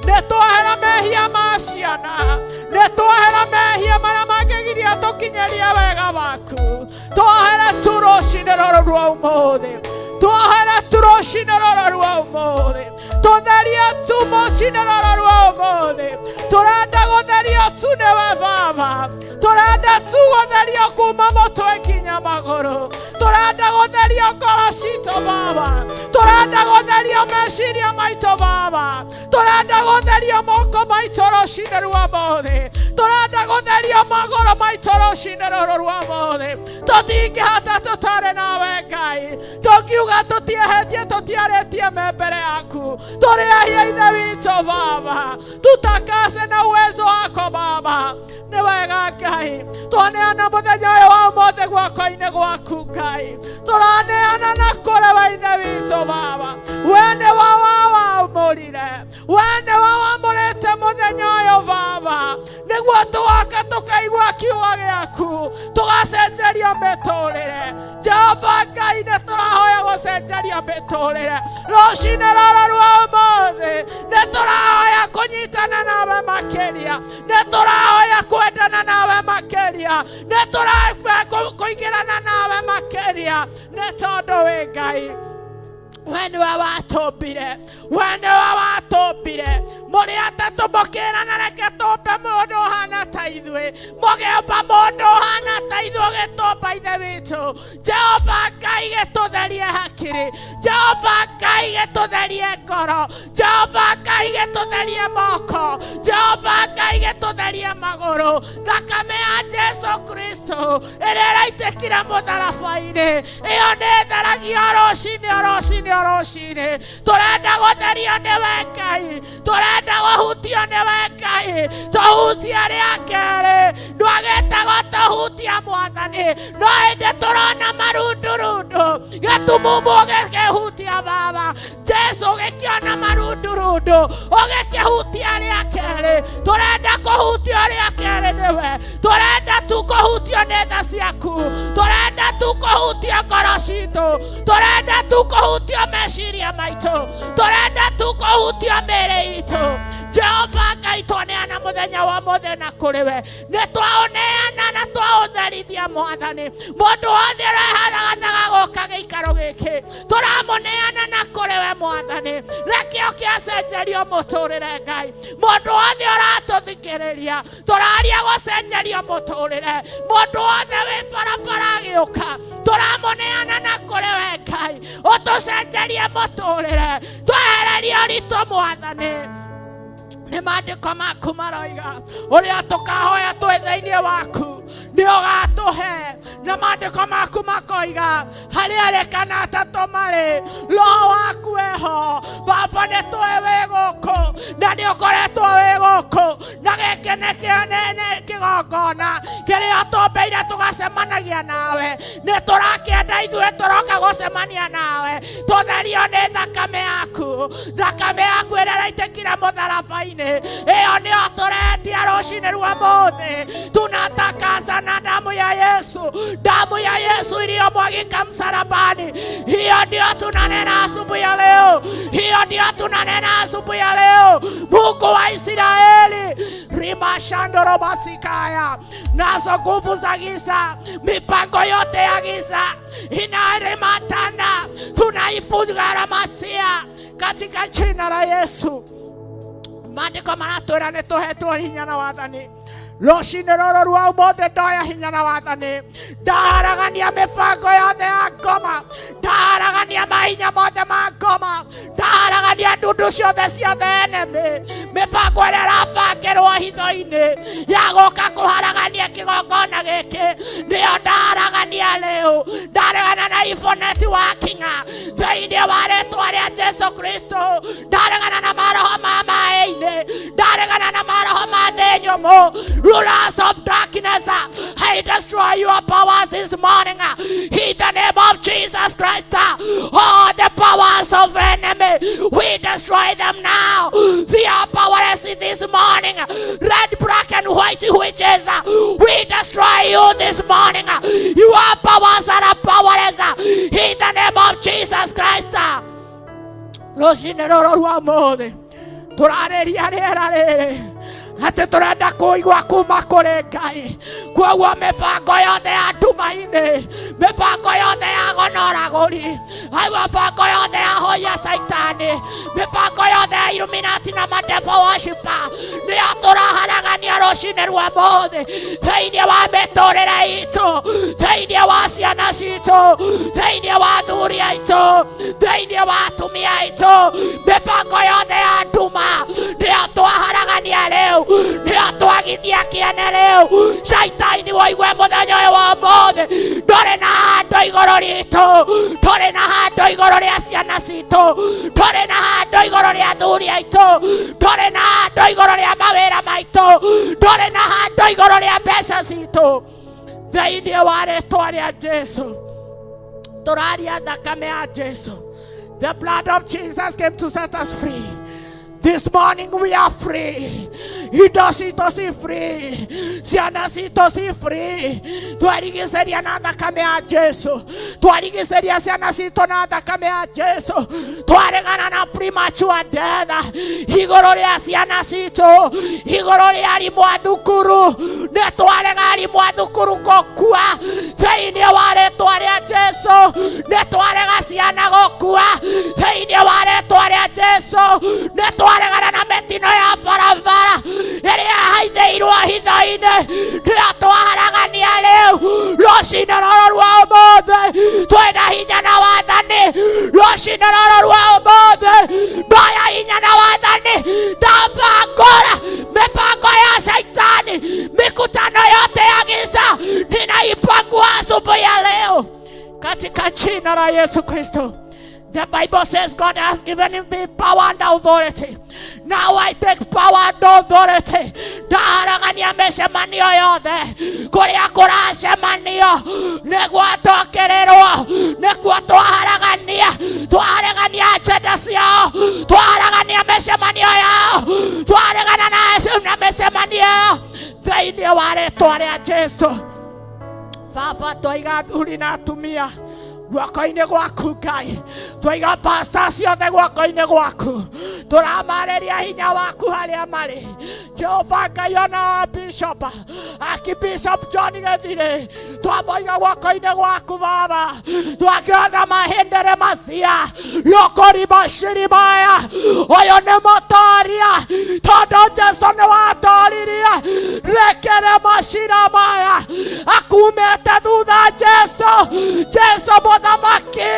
B: Nĩ twahera mehia ma ciana. Nĩ twahera mehia marĩa mangĩgiria tũkinyerie wega waku. Twahera tu rũcinĩ rũrũ rwa ũmũthĩ. Twahera tu rũcinĩ rũrũ rwa ũmũthĩ. Tũtheria tu mũcinĩ rũrũ rwa ũmũthĩ. Tũrenda gũtherio tu nĩwe Baba. Tũrenda tu gũtherio kuma mũtwe nginya magũrũ. Tũrenda gũtherio ngoro citũ Baba. Tũrenda gũtherio meciria maitũ Baba. Tũrenda gũtherio moko maitũ rũcinĩ rwa ũmũthĩ. Tũrenda gũtherio magũrũ maitũ rũcinĩ rũrũ rwa ũmũthĩ. Tũtingĩhota tũtarĩ nawe Ngai. Tũngiuga tũtiehetie tũtiarĩtie mbere yaku. Tũrĩ ahia Ithe witũ Baba. Tutakase na uwezo wako Baba. Nĩ wega Ngai. Twaneana mũthenya ũyũ wa ũmũthĩ guoko-inĩ gwaku Ngai. Tũraneana na kũrĩ we Ithe witũ Baba. We nĩwe wamũrire. We nĩwe wamũrĩte mũthenya ũyũ Baba. Nĩguo tũgoka tũkaigua kiugo gĩaku. Tũgacenjerio mĩtũrĩre. Jehova Ngai nĩ tũrahoya gũcenjeria mĩtũrĩre. Rũcinĩ rũrũ rwa ũmũthĩ nĩ tũrahoya kũnyitana nawe makĩria. Nĩ tũrahoya kwendana nawe makĩria. Nĩ tũrahoya kũingĩrana nawe makĩria. Nĩ tondũ wĩ Ngai. We nĩwe watũmbire. We nĩwe watũmbire. Mũrĩ atatũ mũkĩrana reke tũmbe mũndũ ũhana ta ithuĩ. Mũgĩũmba mũndũ ũhana ta ithuĩ ũgĩtũmba Ithe witũ. Jehova Ngai gĩtũtherie hakiri. Jehova Ngai gĩtũtherie ngoro. Jehova Ngai gĩtũtherie moko. Jehova Ngai gĩtũtherie magũrũ. Thakame ya Jesu Kristo ĩrĩa ĩraitĩkire mũtharaba-inĩ. Ĩyo nĩ theragia rũcinĩ rũcinĩ rũcinĩ. Tũrenda gũtherio nĩwe Ngai. Tũrenda gũhutio nĩwe Ngai. Tũhutie rĩa kerĩ. Ndwagĩtagwo tũhutia Mwathani. No hĩndĩ tũrona marundurundu. Gĩtumumu ũgĩkĩhutia Baba. Jesu ũgĩkĩona marundurundu. Ũgĩkĩhutia rĩa kerĩ. Tũrenda kũhutio rĩa kerĩ nĩwe. Tũrenda tu kũhutio nĩ tha ciaku. Tũrenda tu kũhutio ngoro citũ. Tũrenda tu kũhutio meciria maitũ. Tũrenda tu kũhutio mĩĩrĩ itũ. Jehova Ngai twaneana mũthenya wa mũthĩ na kũrĩ we. Nĩ twaũneana na twaũtherithia Mwathani. Mũndũ wothe ũrehathagathaga gũka gĩikaro gĩkĩ. Tũramũneana na kũrĩ we Mwathani. Reke oke acenjerio mũtũrĩre Ngai. Mũndũ wothe ũratũthikĩrĩria. Tũraria gũcenjerio mũtũrĩre. Mũndũ wothe wĩ barabara agĩũka. Tũramũneana na kũrĩ we Ngai. Ũtũcenjerie mũtũrĩre. Twehererie ũritũ Mwathani. Nĩ maandĩko maku maroiga ũrĩa tũkahoya twĩ thĩinĩ waku nĩ ũgatũhe. Na maandĩko maku makoiga harĩa arĩ kana atatũ marĩ Roho waku eho. Baba nĩ tũĩ wĩ gũkũ na nĩ ũkoretwo wĩ gũkũ. Na gĩkĩ nĩ kĩgongona kĩrĩa tũmbĩire tũgacemanagia nawe. Nĩ tũrakĩenda ithuĩ tũroka gũcemania nawe. Tũtherio nĩ thakame yaku. Thakame yaku ĩrĩa ĩraitĩkire mũtharaba-inĩ. Ĩyo nĩyo tũretia rũcinĩ rwa mũthĩ. Tunatakasa na damu damu ya Yesu, damu ya Yesu iliyomwagika msalabani. Hiyo ndio tunanena asubuhi ya leo, hiyo ndio tunanena asubuhi ya leo. Mungu wa Israeli, rimashandoro basikaya, nazo nguvu za giza, mipango yote ya giza inarematana, tunaifunga masia katika jina la Yesu. Maandiko maratwĩra nĩ tũhetwo hinya na wathani. Rũcinĩ rũrũ rwa ũmũthĩ ndoya hinya na wathani, ndaharagania mĩbango yothe ya ngoma, ndaharagania mahinya mothe ma ngoma, ndaharagania ndundu ciothe cia enemy, mĩbango ĩrĩa ĩrabangĩrwo hitho-inĩ ya gũka kũharagania kĩgongona gĩkĩ, nĩyo ndaharagania rĩu. Ndaregana na evil networking thĩinĩ wa rĩĩtwa rĩa Jesu Kristo. Ndaregana na maroho ma maĩ-inĩ, ndaregana na maroho ma thĩ nyũmũ. Rulers of darkness, I destroy your power this morning in the name of Jesus Christ. All the powers of enemy, we destroy them now. They are powerless this morning. Red, black and white witches, we destroy you this morning. Your powers are powerless in the name of Jesus Christ. Rũcinĩ rũrũ rwa ũmũthĩ tũrarĩria rĩera rĩrĩ ati turenda kuigua kuma kuri Ngai. Kwoguo mibango yothe ya nduma-inĩ, mibango yothe ya gonoragũri, mibango yothe ya hoya saitani, mibango yothe ya Illuminati na devil worshiper, nĩyo tũraharagania rũcinĩ rwa ũmũthĩ thĩinĩ wa mĩtũrĩre itũ, thĩinĩ wa ciana citũ, thĩinĩ wa athuri aitũ, thĩinĩ wa atumia aitũ. Mibango yothe ya nduma nĩyo twaharagania rĩu, nĩyo twagithia kĩene rĩu. Shaitani woigue mũthenya ũyũ wa ũmũthĩ, ndũrĩ na handũ igũrũ ritũ, ndũrĩ na handũ igũrũ rĩa ciana citũ, ndũrĩ na handũ igũrũ rĩa athuri aitũ, ndũrĩ na handũ igũrũ rĩa mawĩra maitũ, ndũrĩ na handũ igũrũ rĩa mbeca citũ. Thĩinĩ wa rĩĩtwa rĩa Jesu tũraria thakame ya Jesu. The blood of Jesus came to set us free. This morning we are free. Idosito si free. Cianacito si free. Twarigiceria na thakame ya Jesu. Twarigiceria cianacito na thakame ya Jesu. Twaregana na premature death. Igũrũ rĩa cianacito, igũrũ rĩa arimũ a thukuru, nĩ twarega arimũ a thukuru gũkua thĩinĩ wa rĩĩtwa rĩa Jesu. Nĩ twarega ciana gũkua thĩinĩ wa rĩĩtwa rĩa Jesu. Nĩ twaregana na mĩtino ya barabara ĩrĩa haithĩirwo hitho-inĩ, nĩyo twaharagania rĩu. Rũcinĩ rũrũ rwa ũmũthĩ twĩna hinya na wathani. Rũcinĩ rũrũ rwa ũmũthĩ ndoya hinya na wathani, ndabangũra mĩbango ya shaitani, mikutano yote ya giza ninaipangua asubuhi ya leo katika jina la Yesu Kristo. The Bible says God has given him power and authority. Now I take power and authority. Ndaharagania mĩcemanio yothe kũrĩa kũracemanio nĩguo tũkĩrĩrwo, nĩguo twaharagania, twaharagania agenda ciao, twaharagania mĩcemanio yao, twaregana na mĩcemanio yao thĩinĩ wa rĩĩtwa rĩa Jesu. Baba, twaiga athuri na atumia guoko-inĩ gwaku Ngai, twaiga pastors ciothe guoko-inĩ gwaku, tũramarĩria hinya waku harĩa marĩ. Jehova Ngai, ona bishop Archbishop John Gĩthirĩ twamũiga guoko-inĩ gwaku Baba, twakĩona mahĩndĩre macia lokori bashiri maya. Ũyũ nĩ mũtoria tondũ Jesu nĩ watoririe, rekere macira maya akumĩte thutha Jesu mũthamaki,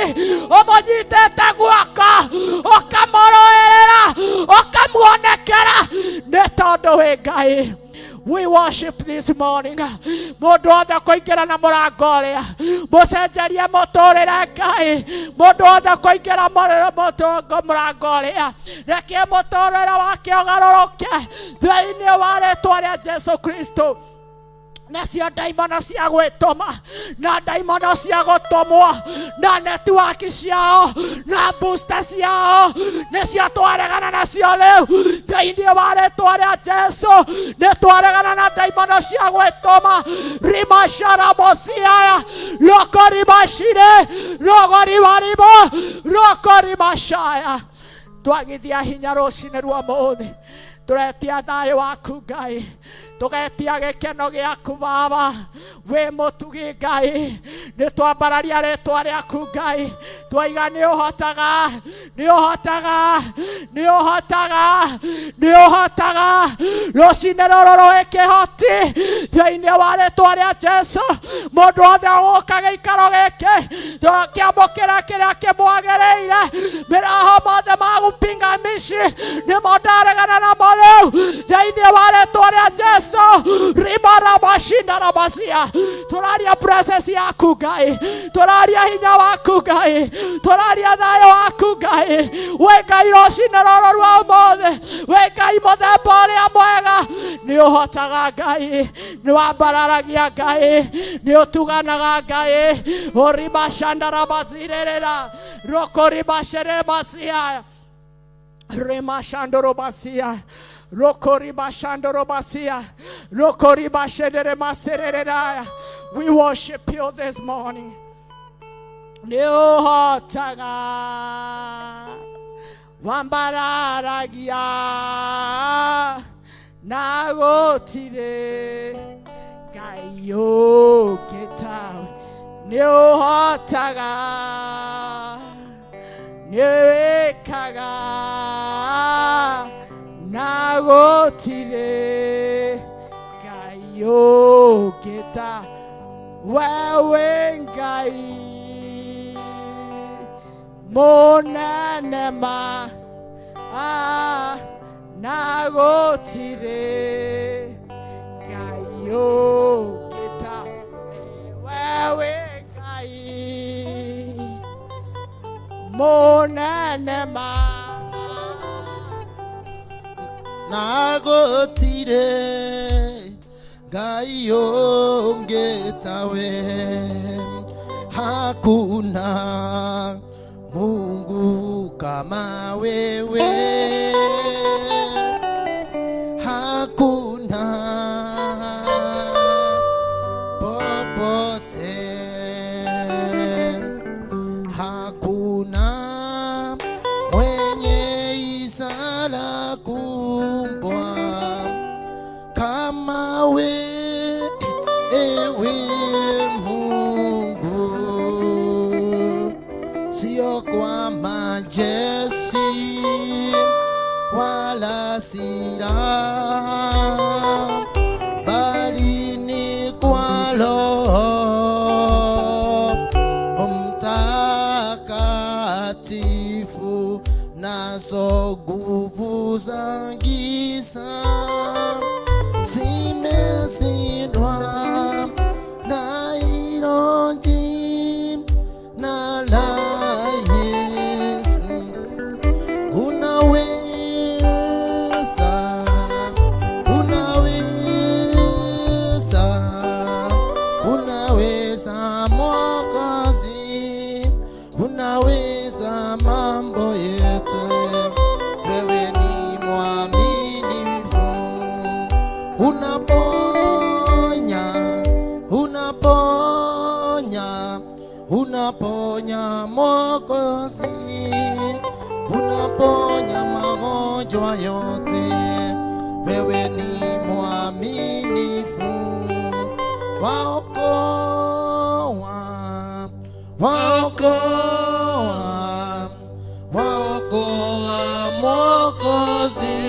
B: ũmũnyitĩte guoko ũkamũrũĩrĩra ũkamuonekera nĩ tondũ wĩ Ngai. We worship this morning. Mũndũ wothe kũingĩra na mũrango ũrĩa mũcenjerie mũtũrĩre Ngai. Mũndũ wothe kũingĩra mũrango ũrĩa reke mũtũrĩre wake ũgarũrũke thĩinĩ wa rĩĩtwa rĩa Jesu Kristo. nacio ndaimono cia gwĩtũma na ndaimono cia gũtũmwo na netiwaki ciao na booster ciao nĩcio twaregana nacio rĩu thĩinĩ wa rĩĩtwa rĩa Jesũ. Nĩ twaregana na ndaimono cia gwĩtũma rimacarabocia lokoribacire rogoribaribo rokoribacaya. Twagithia hinya rũcinĩ rwa mũthĩ, tũretia thayũ waku Ngai, tugetia gĩkeno gĩaku Baba, we mũtugi Ngai. Nĩ twambararia rĩĩtwa rĩaku Ngai, twaiga nĩ ũhotaga, nĩ ũhotaga, nĩ ũhotaga, nĩ ũhotaga. Rũcinĩ rũrũ rwĩ kĩhoti thĩinĩ wa rĩĩtwa rĩa Jesũ. Mũndũ wothe ũgũka gĩikaro gĩkĩ kĩamũkĩra kĩrĩa kĩmwagĩrĩire, mĩraho mothe ma gũpingamici nĩmo ndaregana namo rĩu thĩinĩ wa rĩĩtwa rĩa Jesũ. Rimara bashinda na basia. Turaria presence yaku Ngai, turaria hinya waku Ngai, turaria thayũ waku Ngai. We Ngai rũcinĩ rũrũ rwa ũmũthĩ, we Ngai mũthemba ũrĩa mwega. Nĩ ũhotaga Ngai, nĩ wambararagia Ngai, nĩ ũtuganaga Ngai. Oribashandara basirerera rokoribaşere basia remashandoro basia rokoribashandoro basia rokoribashere masererera. We worship you this morning. Nĩ ũhotaga wambararagia na gũtirĩ Ngai ũngĩ tawe. Nĩ ũhotaga, nĩ wĩkaga na gũtirĩ Ngai ũngĩ tawe. Wewe Ngai mũnene ma na gũtirĩ Ngai ũngĩ tawe. Wewe Ngai mũnene ma
C: na gũtirĩ Ngai ũngĩ tawe. Hakuna Mungu kama wewe, hakuna popote, hakuna mwenye isala kumbwa kama wewe, ewe Mungu. Sio kwa majeshi wala silaha, bali ni kwa Roho Mtakatifu, nazo nguvu za giza zimezindwa na hilo jina la Yesu. Unaweza, unaweza, unaweza Mwokozi, unaweza mambo yetu. Wewe ni mwaminifu, unaponya, unaponya, unaponya Mwokozi, unaponya magonjwa yote. Wewe ni mwaminifu, waokoa, waokoa, waokoa Mwokozi,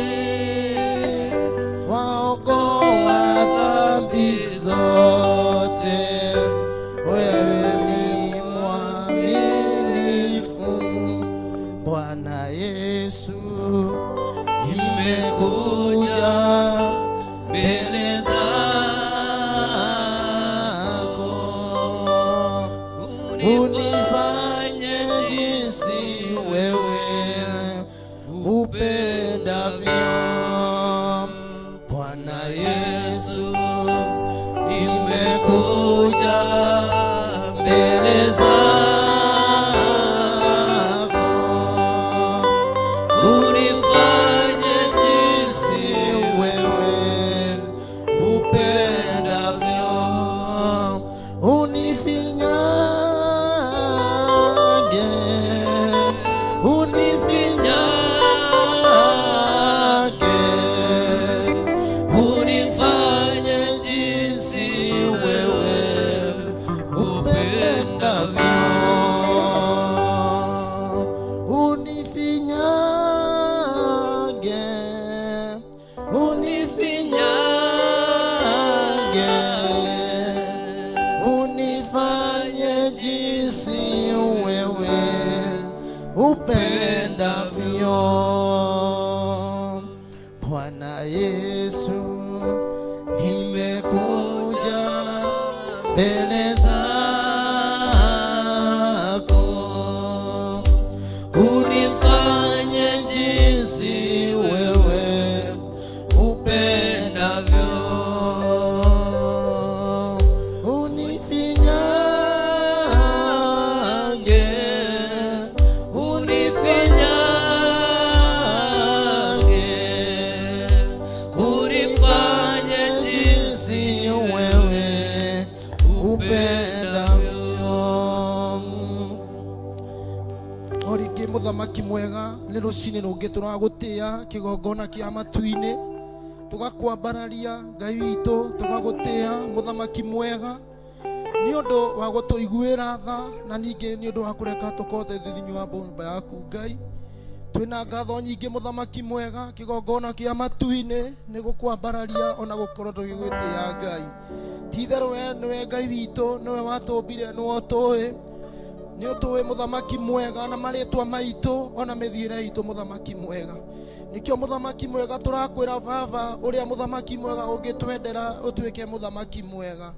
C: waokoa dhambi zote. Wewe ni mwaminifu Bwana Yesu. Nimekuja mbele zako mbele zako, unifanye jinsi wewe upendavyo, unifinyage, unifinyage, unifanye jinsi wewe upendavyo, unifinyage, unifinyage, unifanye jinsi wewe upendavyo. Bwana Yesu, nimekuja mbele zako, unifanye jinsi wewe upendavyo, unifinyage, unifinyage, unifanye jinsi wewe upendavyo. Oringi muthamaki mwega, ni rucini rungi turagutia kigongona kia matu-ini, tugakwambararia Ngai witu, tugagutia muthamaki mwega ni undu wa gutuiguira tha, na ningi ni undu wa kureka tukothe thithini wa nyumba yaku Ngai. Twina ngatho nyingi muthamaki mwega, kigongona kia matu-ini ni gukwambararia ona gukorwo tugigwitia Ngai. Titherũ we niwe Ngai witu, niwe watumbire, niwe utui, ni utui muthamaki mwega na maritwa maitu ona mithiire itu muthamaki mwega. Nikio muthamaki mwega turakwira Baba, uria muthamaki mwega ungitwendera utwike muthamaki mwega.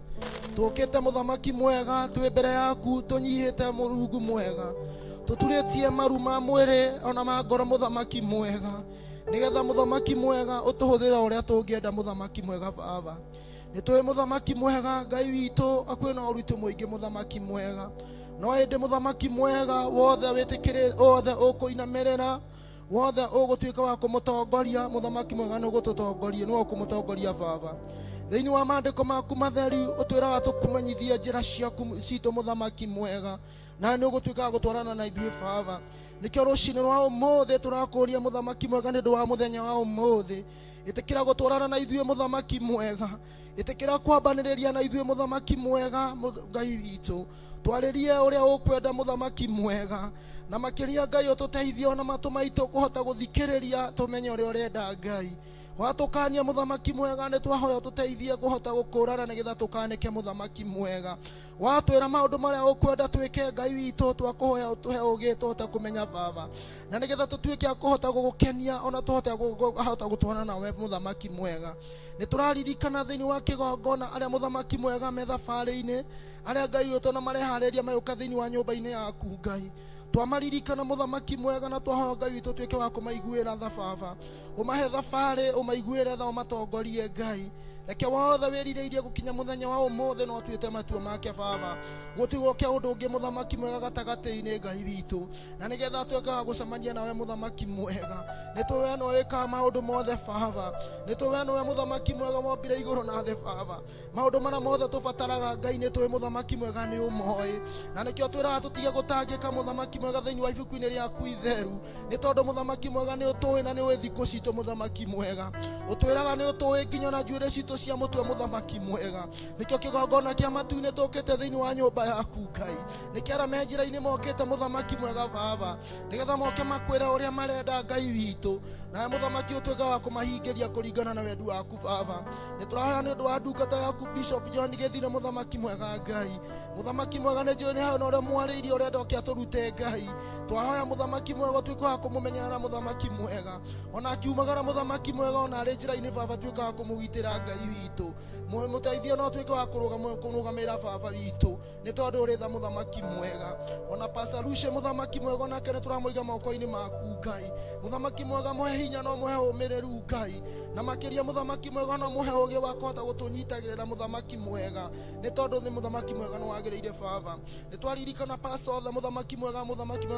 C: Tukite muthamaki mwega, twi mbere yaku tunyihite Murungu mwega, tuturitie maru ma mwiri ona ma ngoro muthamaki mwega, nigetha muthamaki mwega utuhuthira uria tungienda muthamaki mwega Baba. Nitwe muthamaki mwega Ngai witu, akwina uritu muingi muthamaki mwega, no indi muthamaki mwega wothe witikire wothe ukuinamirira, wothe ugutwika wa kumutongoria muthamaki mwega ni gututongoria, ni ukumutongoria Baba. Thiini wa maandiko maku matheri utwiraga tukumenyithia njira ciaku citu muthamaki mwega, na ni ugutwika gutwarana na ithuĩ Baba. Nikio rucini rwa umuthi turakuria muthamaki mwega ni ndu wa muthenya wa umuthi, itikira gutwarana na ithuĩ muthamaki mwega, itikira kwambanĩrĩria na ithuĩ muthamaki mwega Ngai witu, twaririe uria ukwenda muthamaki mwega, na makiria Ngai ututeithie ona matu maitu kuhota guthikiriria tumenye uria urenda Ngai. Watukania muthamaki mwega ni twahoya tuteithie kuhota gukurana nigetha tukanike muthamaki mwega. Watwira maundu maria ukwenda twike Ngai witu, twakuhoya utuhe ugi tuhota kumenya Baba, na nigetha tutwike kuhota gugukenia ona tuhota gutwarana nawe muthamaki mwega. Ni turaririkana thiini wa kigongona aria muthamaki mwega me thabari-ini, aria Ngai witu na marehariria mayuka thiini wa nyumba-ini yaku Ngai. Twamaririkana muthamaki mwega na twahoya Ngai witu twike wa kumaiguira tha Baba, umahe thabari, umaiguire tha, umatongorie Ngai. Reke wothe wirirĩirie gukinya muthenya wa umuthi no tuite matua make Baba, gutigoke undu ungi muthamaki mwega gatagati-ini Ngai witu, na nigetha tweka gucemania nawe muthamaki mwega. Ni tuwe no wika maundu mothe Baba, ni tuwe no muthamaki mwega wombire iguru na thi Baba. Maundu mara mothe tubataraga Ngai ni tuwe muthamaki mwega ni umoi, na nikio twiraga tutige gutangika muthamaki mwega thiini wa ibuku-ini riaku itheru, ni tondu muthamaki mwega ni utuwi na ni we thiku citu muthamaki mwega. Utwiraga ni utuwi nginya na njuire citu cia mutwe muthamaki mwega. Nikio kigongona kia matu-ini tukite thiini wa nyumba yaku Ngai, nikio ara me njira-ini mokite muthamaki mwega Baba, nigetha moke makwira uria marenda Ngai witu, na muthamaki utwika wa kumahingiria kuringana na wendu waku Baba. Ni turahoya ni undu wa ndungata yaku Bishop John Githire muthamaki mwega Ngai. Muthamaki mwega ni njui ni hau na uria mwariirie uria ndoke aturute Ngai. Twahoya muthamaki mwega twika wa kumumenyera muthamaki mwega, ona akiumagara muthamaki mwega ona ari njira-ini Baba twika wa kumugitira Ngai witũ mũteithie no twĩke wa kũrũgamĩrĩra baba witũ nĩ tondũ ũrĩ tha mũthamaki mwega ona Pastor Lucia mũthamaki mwega nake nĩ tũramũiga moko-inĩ maku Ngai mũthamaki mwega mũhe hinya no mũhe ũmĩrĩru Ngai na makĩria mũthamaki mwega no mũhe ũgĩ wa kũhota gũtũnyitagĩrĩra mũthamaki mwega nĩ tondũ nĩ mũthamaki mwega nĩ wagĩrĩire baba nĩ twaririkana pastor othe mũthamaki mwega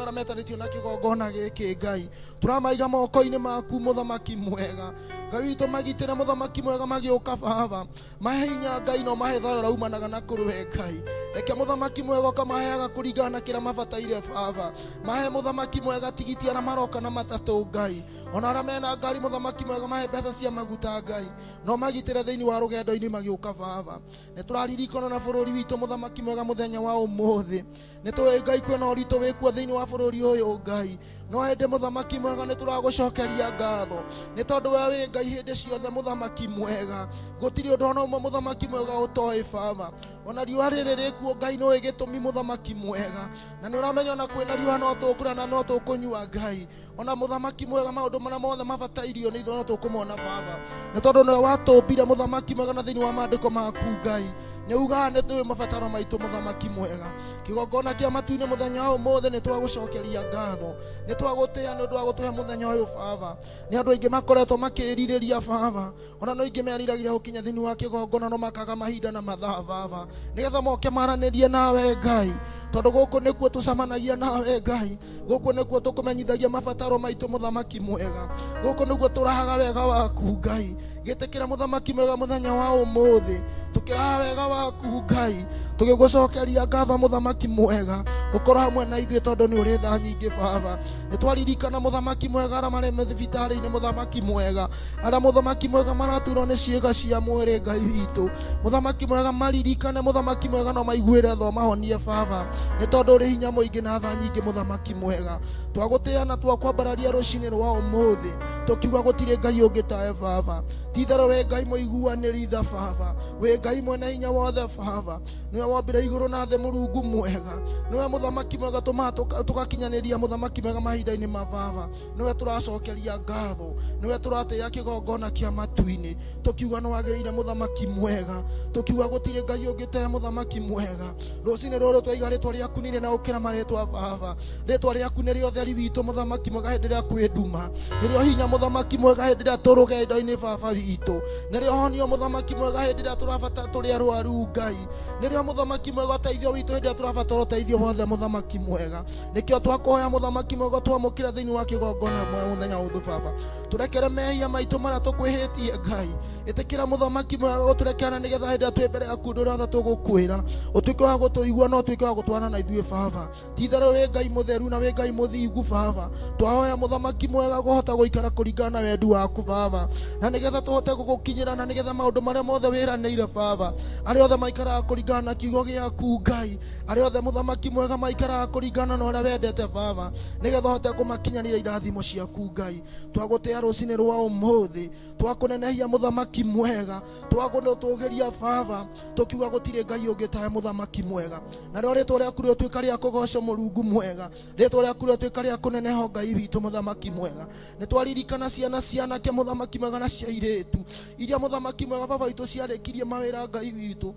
C: na metanĩtio na kĩgongona gĩkĩ Ngai tũramaiga moko-inĩ maku mũthamaki mwega Ngai witũ magitĩre mũthamaki mwega magĩũka baba mahe hinya Ngai no mahe thayũ raumanaga na kũrũwe Ngai reke mũthamaki mwega ũkamaheaga kũringana na kĩrĩa mabataire baba mahe mũthamaki mwega tigitia na maroka na matatũ Ngai ona arĩa mena ngari mũthamaki mwega mahe mbeca cia maguta Ngai no magitĩre thĩinĩ wa rũgendo-inĩ magĩũka baba nĩ tũraririkana na bũrũri witũ mũthamaki mwega mũthenya wa ũmũthĩ nĩ tũĩ Ngai kwĩna ũritũ wĩkuo thĩinĩ wa bũrũri ũyũ Ngai no hĩndĩ mũthamaki mwega nĩ tũragũcokeria ngatho nĩ tondũ we wĩ Ngai hĩndĩ ciothe mũthamaki mwega gũtirĩ ũndũ ona ũmwe mũthamaki mwega ũtoĩ baba ona riũa rĩrĩ rĩkuo Ngai nĩũĩ gĩtũmi mũthamaki mwega na nĩ ũramenya ona kwĩna riũa no tũkũrĩa na no tũkũnyua Ngai ona mũthamaki mwega maũndũ marĩa mothe mabatairio nĩ ithuĩ no tũkũmona baba nĩ tondũ nĩwe watũmbire mũthamaki mwega na thĩinĩ wa maandĩko maku Ngai nĩ ugaga nĩ tũĩ mabataro maitũ mũthamaki mwega kĩgongona kĩa matu-inĩ mũthenya wa ũmũthĩ nĩ twagũcokeria ngatho nĩ twagũtĩĩa nĩ ũndũ wa gũtũhe mũthenya ũyũ baba nĩ andũ aingĩ makoretwo makĩĩrirĩria baba ona no aingĩ meriragĩria gũkinya thĩinĩ wa kĩgongona no makaga mahinda na mathaa baba nĩgetha moke maranĩrie nawe Ngai tondũ gũkũ nĩkuo tũcamanagia nawe Ngai gũkũ nĩkuo tũkũmenyithagia mabataro maitũ mũthamaki mwega gũkũ nĩguo tũrahaga wega waku Ngai gĩtĩkĩra mũthamaki mwega mũthenya wa ũmũthĩ tũkĩraha wega waku Ngai tũgĩgũcokeria ngatho mũthamaki mwega ũkorwo hamwe na ithuĩ tondũ nĩ ũrĩ tha nyingĩ baba nĩ twaririkana mũthamaki mwega arĩa marĩ thibitarĩ-inĩ mũthamaki mwega arĩa mũthamaki mwega maraturwo nĩ ciĩga cia mwĩrĩ Ngai witũ mũthamaki mwega maririkane mũthamaki mwega no maiguĩre tho mahonie baba nĩ tondũ ũrĩ hinya mũingĩ na tha nyingĩ mũthamaki mwega twagũtĩĩa na twakwambararia rũcinĩ rwa ũmũthĩ tũkiuga gũtirĩ Ngai ũngĩ tawe baba ti-itherũ wĩ Ngai mũiguanĩri tha baba wĩ Ngai mwene hinya wothe baba nĩwe wombire igũrũ na thĩ Mũrungu mwega nĩwe mũthamaki mwega tũgakinyanĩria mũthamaki mwega mahinda-inĩ ma baba nĩwe tũracokeria ngatho nĩwe tũratĩĩa kĩgongona kĩa matu-inĩ tũkiuga nĩ wagĩrĩire mũthamaki mwega tũkiuga gũtirĩ Ngai ũngĩ tawe mũthamaki mwega rũcinĩ rũrũ twaiga rĩtwa rĩaku nĩ na gũkĩra marĩtwa baba rĩtwa rĩaku nĩrĩo ũtheri witũ mũthamaki mwega hĩndĩ ĩrĩa kwĩ nduma nĩrĩo hinya mũthamaki mwega hĩndĩ ĩrĩa tũrũgendo-inĩ baba witũ nĩrĩo honio mũthamaki mwega hĩndĩ ĩrĩa tũrabatara tũrĩ arwaru Ngai nĩrĩo mũthamaki mwega ũteithio witũ hĩndĩ ĩrĩa tũrabatara ũteithio wothe mũthamaki mwega nĩkĩo twakũhoya mũthamaki mwega twamũkĩra thĩinĩ wa kĩgongona mũthenya ũyũ baba tũrekere mehia maitũ marĩa tũkwĩhĩtie Ngai ĩtĩkĩra mũthamaki mwega gũtũrekerana nĩgetha hĩndĩ ĩrĩa twĩ mbere yaku ũndũ ũrĩa tũgũkwĩra ũtuĩke wa gũtũigua no ũtuĩke wa gũtwarana na ithuĩ baba ti-itherũ wĩ Ngai mũtheru na wĩ Ngai mũthingu baba twahoya mũthamaki mwega kũhota gũikara kũringana na wendi waku baba na nĩgetha tũhote gũgũkinyĩra na nĩgetha maũndũ marĩa mothe wĩranĩire baba arĩa othe maikaraga kũringana na kiugo gĩaku Ngai arĩa othe mũthamaki mwega maikaraga kũringana na ũrĩa wendete baba nĩgetha ũhote kũmakinyanĩra irathimo ciaku Ngai twagũtĩĩa rũcinĩ rwa ũmũthĩ twakũnenehia mũthamaki mwega twagũtũgĩria baba tũkiuga gũtirĩ Ngai ũngĩ tawe mũthamaki mwega na rĩo rĩtwa rĩaku rĩtuĩka rĩa kũgocwo Mũrungu mwega rĩtwa rĩaku rĩtuĩka rĩa kũneneho Ngai witũ mũthamaki mwega nĩ twaririkana cianake mũthamaki mwega na cia airĩtu iria mũthamaki mwega baba witũ ciarĩkirie mawĩra Ngai witũ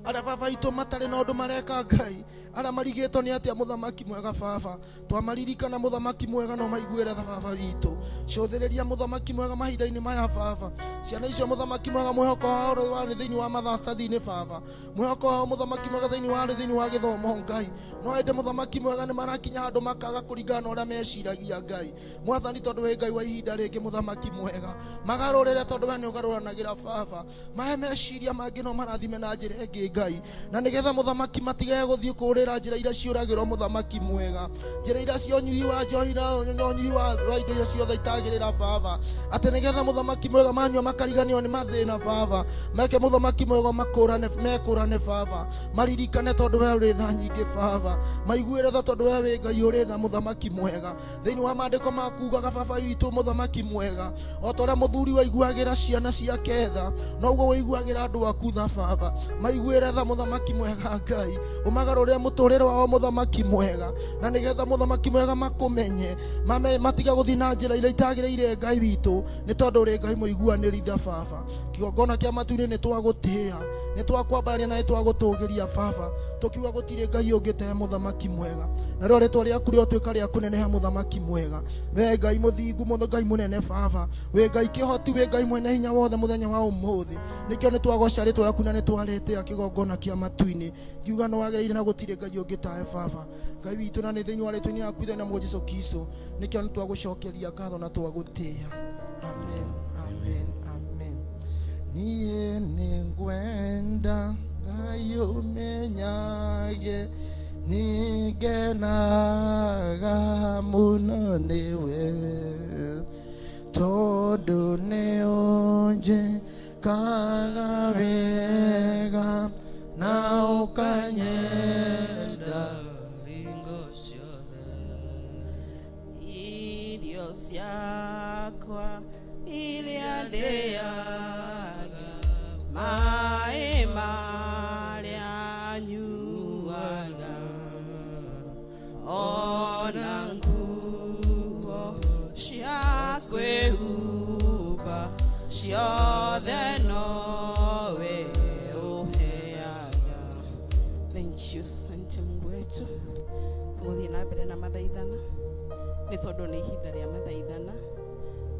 C: arĩa baba witũ matarĩ na ũndũ mareka Ngai arĩa marigĩtwo nĩ atĩa mũthamaki mwega baba twamaririkana mũthamaki mwega no maiguĩre tha baba witũ cũthĩrĩria mũthamaki mwega mahinda-inĩ maya baba ciana icio mũthamaki mwega mwĩhoko wao warĩ thĩinĩ wa mathastathi-inĩ baba mwĩhoko wao mũthamaki mwega thĩinĩ wa gĩthomo Ngai no hĩndĩ mũthamaki mwega nĩ marakinya handũ makaga kũringana na ũrĩa meciragia Ngai mwathani tondũ wĩ Ngai wa ihinda rĩngĩ mũthamaki mwega magarũrĩre tondũ we nĩ ũgarũranagĩra baba mahe meciria mangĩ no marathime na njĩra ĩngĩ Ngai na nĩgetha mũthamaki matigage gũthiĩ kũũrĩra njĩra iria ciũragĩrwo mũthamaki mwega njĩra iria cia ũnyui wa njohi na ũnyui wa indo iria ciothe itagĩrĩra baba atĩ nĩgetha mũthamaki mwega manyua makariganĩrwo nĩ mathĩna baba meke mũthamaki mwega mekũrane baba maririkane tondũ we ũrĩ tha nyingĩ baba maiguĩre tha tondũ we wĩ Ngai ũrĩ tha mũthamaki mwega thĩinĩ wa maandĩko makugaga baba witũ mũthamaki mwega o ta ũrĩa mũthuri waiguagĩra ciana ciake tha noguo waiguagĩra andũ aku tha baba maiguĩre tha mũthamaki mwega Ngai ũmagarũrĩre mũtũrĩre wao mũthamaki mwega na nĩgetha mũthamaki mwega makũmenye matiga gũthiĩ na njĩra iria itagĩrĩire Ngai witũ nĩ tondũ ũrĩ Ngai mũiguanĩrithia Baba. Kĩgongona kĩa matu-inĩ nĩ twagũtĩĩa, nĩ twakwambararia na nĩ twagũtũũgĩria Baba, tũkiuga gũtirĩ Ngai ũngĩ ta mũthamaki mwega. Na rĩo rĩtwa rĩaku rĩotuĩka rĩa kũneneha mũthamaki mwega. We Ngai mũthingu, Ngai mũnene Baba, we Ngai kĩhoti, we Ngai mwene hinya wothe mũthenya wa ũmũthĩ. Nĩkĩo nĩ twagoca rĩtwa rĩaku na nĩ twarĩtĩĩa kĩgongona kĩa matu-inĩ. Ngiuga nĩ wagĩrĩire na gũtirĩ Ngai ũngĩ tawe Baba. Ngai witũ na nĩ thĩinĩ wa rĩtwa-inĩ rĩaku ithe na mũndũ Jesũ Kristo, nĩkĩo nĩ twagũcokeria ngatho na twagũtĩĩa. Amen, amen, amen. Niĩ nĩ ngwenda Ngai ũmenyage, nĩngenaga mũno nĩwe, tondũ nĩũnjĩkaga wega na ũkanyenda hingo ciothe. Irio ciakwa iria ndĩaga, maĩ marĩa nyuaga, ona nguo cia kwĩhumba ciothe nowe ũheaga. Thank you, Asante Mungu wetu. Gũthiĩ na mbere na mathaithana nĩ tondũ nĩ ihinda rĩa mathaithana.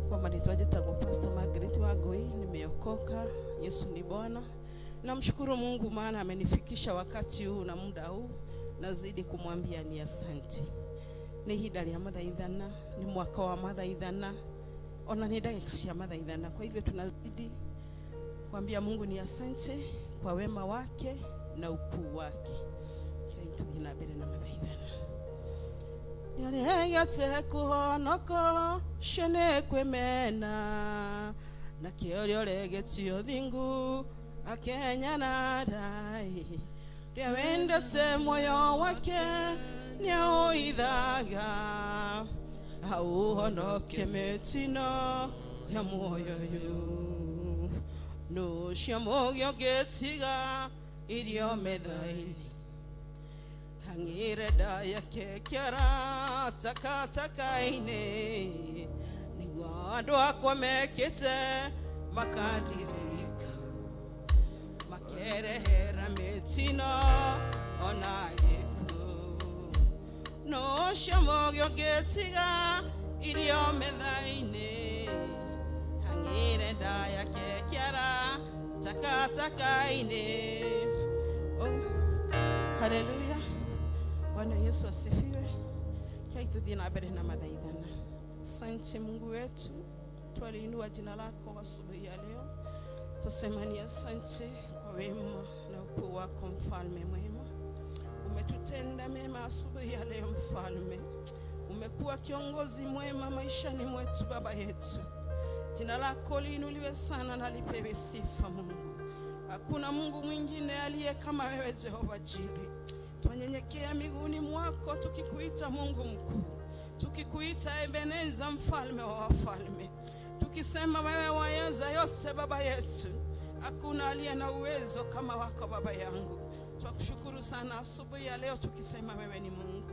C: Kwa marĩtwa njĩtagwo Pastor Margaret Wangui, nimeokoka. Yesu ni Bwana. Namshukuru Mungu maana amenifikisha wakati huu na muda huu, nazidi kumwambia ni asante. Ni ihinda rĩa mathaithana, ni mwaka wa mathaithana, ona ni dakika cia mathaithana. Kwa hivyo tunazidi kuambia Mungu ni asante kwa wema wake na ukuu wake. Tuthiĩ na mbere na mathaithana. Nĩarĩgete kũhonoka ciene kwĩmena, na kĩorio rĩgetio thingu akenya na rai, rĩa wendete muoyo wake nĩaũithaga, auhonokie mĩtino ya muoyo ũyũ. Nũcio mũgĩ ũngĩtiga irio metha-inĩ, hang'ire nda yake kĩara takataka-inĩ, nĩguo andũ akwa mekĩte makandirika, makerehera mĩtino ona gĩkuũ. Nũcio mũgĩ ũngĩtiga irio metha-inĩ, hang'ire nda yake kĩara takataka-inĩ. Oh, haleluya. Bwana Yesu asifiwe. Tuthiĩ na mbere na mathaithana. Asante Mungu wetu, twaliinua jina lako asubuhi ya leo. Tusema ni asante kwa wema na ukuu wako, mfalme mwema. Umetutenda mema asubuhi ya leo mfalme. Umekuwa kiongozi mwema maishani mwetu baba yetu. Jina lako liinuliwe sana na lipewe sifa Mungu. Hakuna Mungu mwingine aliye kama wewe Jehova Jireh. Tunyenyekea miguuni mwako tukikuita Mungu mkuu, tukikuita Ebeneza, mfalme wa wafalme, tukisema wewe waweza yote baba yetu. Hakuna aliye na uwezo kama wako baba yangu. Tukushukuru sana asubuhi ya leo tukisema wewe ni Mungu.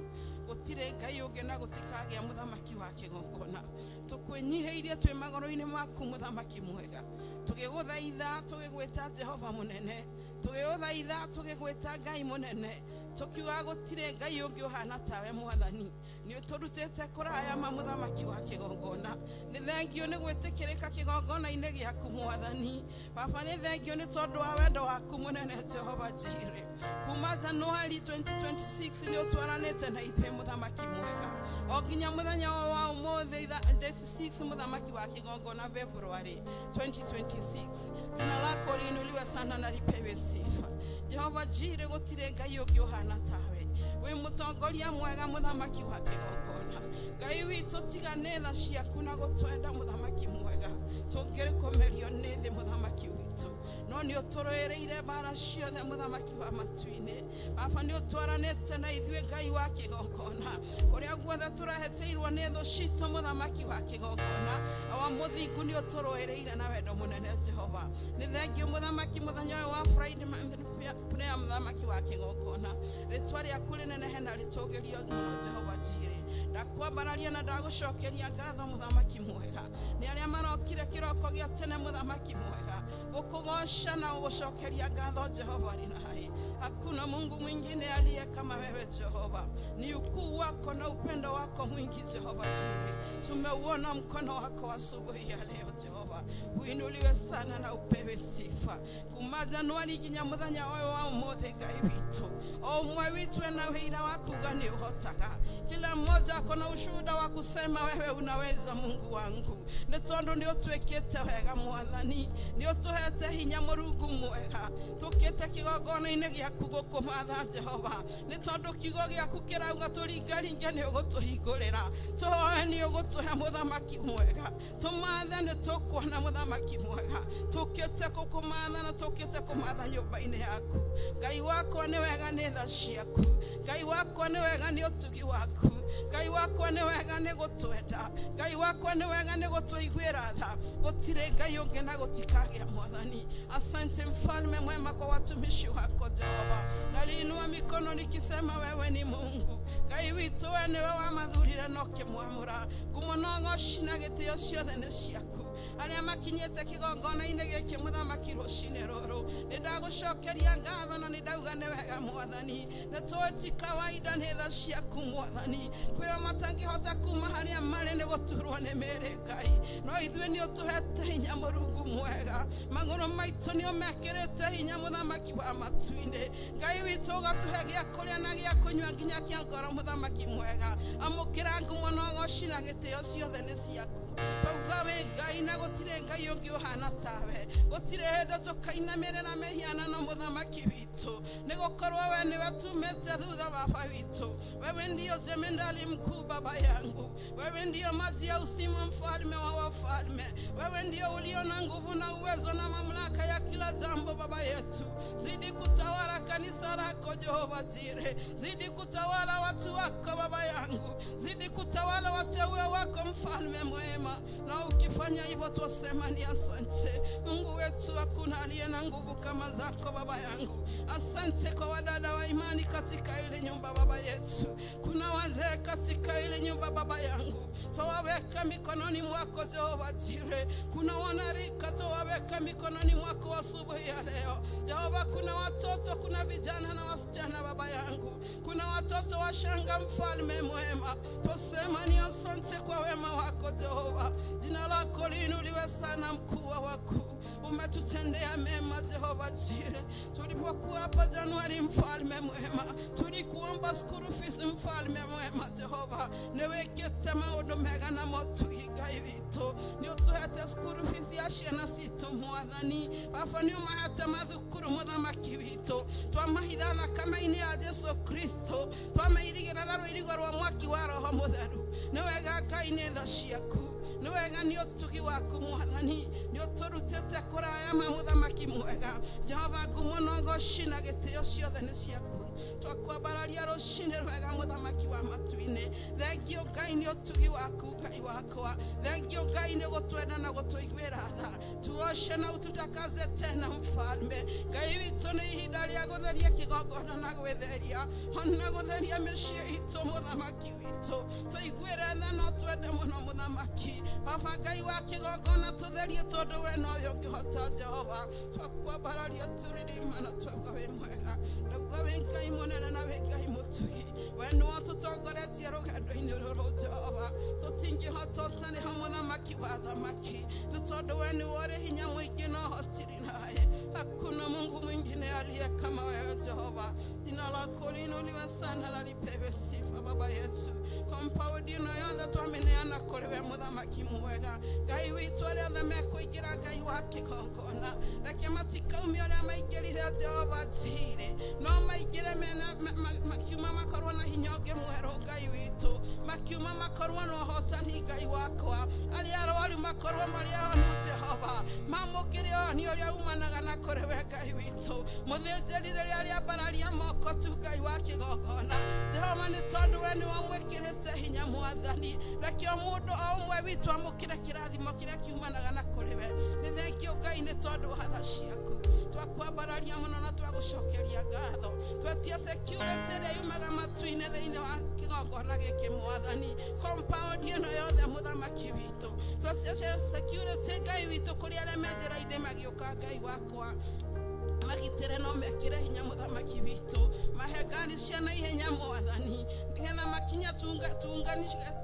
C: Gutire Ngai ũngĩ na gũtikagĩa mũthamaki wa kĩgongona. Tũkwĩnyihĩirie twĩ magũrũ-inĩ maku mũthamaki mwega. Tũgĩgũthaitha tũgĩgwĩta Jehova mũnene, tũgĩgũthaitha tũgĩgwĩta Ngai mũnene, tũkiuga gũtirĩ Ngai ũngĩ ũhana tawe mwathani. Nĩ ũtũrutĩte kũraya mũthamaki wa kĩgongona. Nĩ thengio nĩ gwĩtĩkĩrĩka kĩgongona-inĩ gĩaku mwathani. Baba nĩ thengio nĩ tondũ wa wendo waku mũnene Jehova Jireh. Kuma Januari 2026 nĩ ũtwaranĩte na ithuĩ mũthamaki mwega. O nginya mũthenya wa ũmũthĩ date 6 mũthamaki wa kĩgongona February 2026. Jina lako liinuliwe sana na lipewe sifa. Jehova Jireh, gũtirĩ Ngai ũngĩ ũhana tawe. Wĩ mũtongoria mwega mũthamaki wa kĩgongona. Ngai witũ tigane tha ciaku na gũtwenda mũthamaki mwega. Tũngĩrĩkomerio nĩ thĩ mũthamaki witũ. No nĩ ũtũrũĩrĩire mbara ciothe mũthamaki wa matu-inĩ. Baba nĩ ũtwaranĩte na ithuĩ Ngai wa kĩgongona. Kũrĩa guothe tũreheteirwo nĩ thũ citũ mũthamaki wa kĩgongona. Awa mũthingu nĩ ũtũrũĩrĩire na wendo mũnene Jehova. Nĩ thengio mũthamaki mũthenya wa Friday
D: pia mthamaki wa kigongona ritwa rĩaku rĩnenehe na rĩtũgĩrio mũno Jehova Jireh ndakwambararia na ndagucokeria ngatho mũthamaki mwega nĩ arĩa marokire kĩroko gĩa tene mũthamaki mwega gũkũgoca na gũcokeria ngatho Jehova rinahi. Hakuna Mungu mwingine aliye kama wewe Jehova, ni ukuu wako na upendo wako mwingi Jehova Jireh. Tumeuona mkono wako asubuhi ya leo Jehova, uinuliwe sana na upewe sifa. Kumaza nwali ginya muthanya wa umothe Ngai witu o mwe witu na wira waku gani uhotaga. Kila mmoja akona ushuhuda wa kusema wewe unaweza Mungu wangu. Nĩ tondũ nĩ ũtwĩkĩte wega Mwathani, nĩ ũtũhete hinya Mũrungu mwega. Tũkĩte kĩgongona-inĩ gĩaku gũkũmatha Jehova, nĩ tondũ kiugo gĩaku kĩrauga tũringaringe nĩ ũgũtũhingũrĩra. Tũhoe nĩ ũgũtũhe mũthamaki mwega, tũmathe nĩ tũkuona mũthamaki mwega. Tũkĩte gũkũmatha na tũkĩte kũmatha nyũmba-inĩ yaku. Ngai wakwa nĩ wega nĩ tha ciaku, Ngai wakwa nĩ wega nĩ ũtugi waku, Ngai wakwa nĩ wega nĩ gũtwenda, Ngai wakwa nĩ wega nĩ gũtũiguĩra tha. Gũtirĩ Ngai ũngĩ na gũtikagĩa Mwathani. Asante Mfalme mwema kwa watumishi wako Jehova. Naliinua mikono nikisema wewe ni Mungu. Ngai witu wewe niwe wamathurire na ũkĩmwamũra. Ngumo na ũgooci na gĩtĩo ciothe nĩ ciaku. Arĩa makinyĩte kĩgongona-inĩ gĩkĩ mũthamaki rũcinĩ rũrũ, nĩ ndagũcokeria ngatho na nĩ ndauga nĩ wega Mwathani. Nĩ tũĩ ti kawaida nĩ tha ciaku Mwathani, kwĩo matangĩhota kuma harĩa marĩ nĩ gũturwo nĩ mĩĩrĩ Ngai, no ithuĩ nĩ ũtũhete hinya Mũrungu mwega. Magũrũ maitũ nĩ ũmekĩrĩte hinya mũthamaki wa matu-inĩ. Ngai witũ ũgatũhe gĩa kũrĩa na gĩa kũnyua nginya kĩa ngoro mũthamaki mwega. Amũkĩra ngumo na ũgooci na gĩtĩo ciothe nĩ ciaku. Twauga we Ngai na gũtirĩ Ngai ũngĩ ũhana tawe, gũtirĩ hĩndĩ tũkainamĩrĩra mĩhianano mũthamaki witũ, nĩ gũkorwo we nĩwe tumĩte thutha baba witũ. Wewe ndio jemedari mkuu baba yangu, wewe ndio maji ya uzima mfalme wa wafalme, wewe ndio ulio na nguvu na uwezo na mamlaka ya kila jambo baba yetu. Zidi kutawala kanisa lako Jehova Jireh, zidi kutawala watu wako baba yangu, zidi kutawala wateule wako mfalme mwema. Na ukifanya hivyo twasema ni asante Mungu wetu. Hakuna aliye na nguvu kama zako baba yangu. Asante kwa wadada wa imani katika ile nyumba baba yetu. Kuna wazee katika ile nyumba baba yangu, twawaweka mikononi mwako Jehova Jireh. Kuna wanarika twawaweka mikononi mwako asubuhi ya leo Jehova. Kuna watoto, kuna vijana na wasichana baba yangu, kuna watoto washanga mfalme mwema. Twasema ni asante kwa wema wako Jehova. Jina lako liinuliwe sana mkuu wa wakuu. Umetutendea mema Jehova Jireh. Tulipokuwa hapa Januari mfalme mwema, tulikuomba school fees mfalme mwema Jehova. Niwekete maundu mega na motugi Ngai witũ, nĩ ũtũhete school fees ya ciana citũ Mwathani. Baba nĩ ũmahete mathukuru mũthamaki witũ, twamahitha thakame-inĩ ya Jesu Kristo, twamairigĩra na rũirigo rwa mwaki wa Roho Mũtheru. Nĩ wega Ngai nĩ tha ciaku, nĩ wega nĩ ũtugi waku Mwathani, nĩ ũtũrutĩte kũraya mũthamaki mwega Jehova. Ngumo na ũgooci na gĩtĩo ciothe nĩ ciaku. Twakwambararia rũcinĩ rwega mũthamaki wa matu-inĩ. Thengio Ngai nĩ ũtugi waku Ngai wakwa, thengio Ngai nĩ gũtwenda na gũtũiguĩra tha. Tuoshe na ututakaze tena mfalme. Ngai witũ nĩ ihinda rĩa gũtheria kĩgongona na gwĩtheria, ona gũtheria mĩciĩ itũ mũthamaki witũ. Tũiguĩre tha no twende mũno mũthamaki. Baba Ngai wa kĩgongona tũtherie tondũ we nowe ũngĩhota Jehova. Twakwambararia tũririma na twauga wĩ mwega, twauga wĩ Ngai mũnene na wĩ Ngai mũtugi. We nĩ watũtongoretie rũgendo-inĩ rũrũ Jehova, tũtingĩhota ũtarĩ ho mũthamaki wa thamaki, nĩ tondũ we nĩ ũrĩ hinya mũingĩ na ũhotiri naye. Hakuna Mungu mwingine aliye kama wewe Jehova. Jina lako liinuliwe sana na lipewe sifa baba yetu. Compound ino yothe twameneana kũrĩ we mũthamaki mwega. Ngai witũ arĩa othe mekũingĩra Ngai wa kĩgongona, reke matikaumie ũrĩa maingĩrire Jehova Jireh, no maingĩre makiuma makorwo na hinya ũngĩ mwerũ Ngai witũ. makiuma makorwa no hotani ngai wakwa ali arwaru makorwa maria onu Jehova mamukire oni uria umanaga na kurewe ngai witu muthenjeri ria ria bararia moko tu ngai wa kigongona Jehova ni tondu we ni wamwikirite hinya mwathani rekio mundu o umwe witu amukire kirathimo kiria kiumanaga na kurewe ni thengio ngai ni tondu hatha ciaku twakwambararia muno na twagucokeria ngatho twetia security ria yumaga matu-ini thiini wa kigongona giki mwathani compound ino yothe muthamaki witu twacia security ngai witu kuri aria menjera-ini magiuka ngai wakwa magitire no mekire hinya muthamaki witu mahegani ciana ihenya mwathani ngetha makinya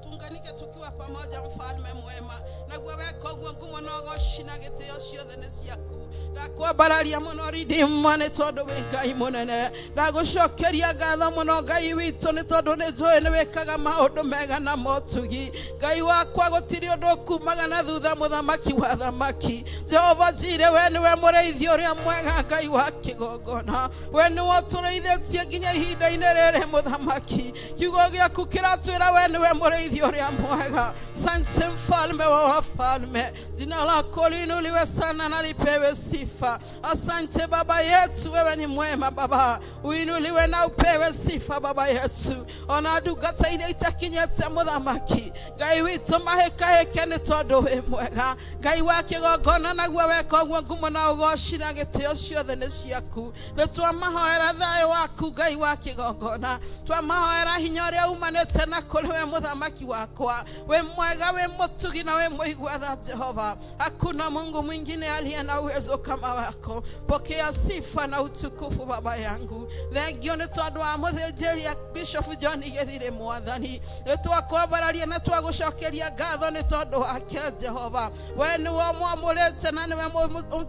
D: tunganike tukiwa pamoja mfalme mwema naguo weka uguo ngumo no gocina gitio ciothe ni ciaku ndakwambararia muno ridima ni tondu wi ngai munene ndagucokeria ngatho muno ngai witu ni tondu ni njui ni wikaga maundu mega na motugi ngai wakwa gutiri undu kumaga na thutha muthamaki wa thamaki Jehova Jire we niwe muriithia uria mwega ngai wa kigongona we niwe turiithĩtie nginya ihinda-inĩ rĩrĩ muthamaki kiugo gĩaku kĩratwĩra we niwe muriithia uria mwega asante mfalme wa wafalme jina lako liinuliwe sana na lipewe sifa asante baba yetu wewe ni mwema baba uinuliwe na upewe sifa baba yetu ona ndungata iria itakinyĩte muthamaki ngai witũ mahĩkahĩke nĩ tondũ wĩ mwega ngai wa kĩgongona naguo weka ũguo ngumo na ũgoci na gĩtĩo ciothe nĩ ciaku nĩ twamahoera thayũ waku ngai wa kĩgongona twamahoera hinya ũrĩa umanĩte na kũrĩ we muthamaki wakwa we mwega we mũtugi na we mũigua Jehova hakuna Mungu mwingine aliye na uwezo kama wako pokea sifa na utukufu baba yangu thengio nĩ tondũ wa mũthĩnjĩri Bishop John Gĩthirĩ mwathani nĩ twakwambararia na twagucokeria ngatho nĩ tondũ wake Jehova we nĩwe mwamũrĩte na nĩwe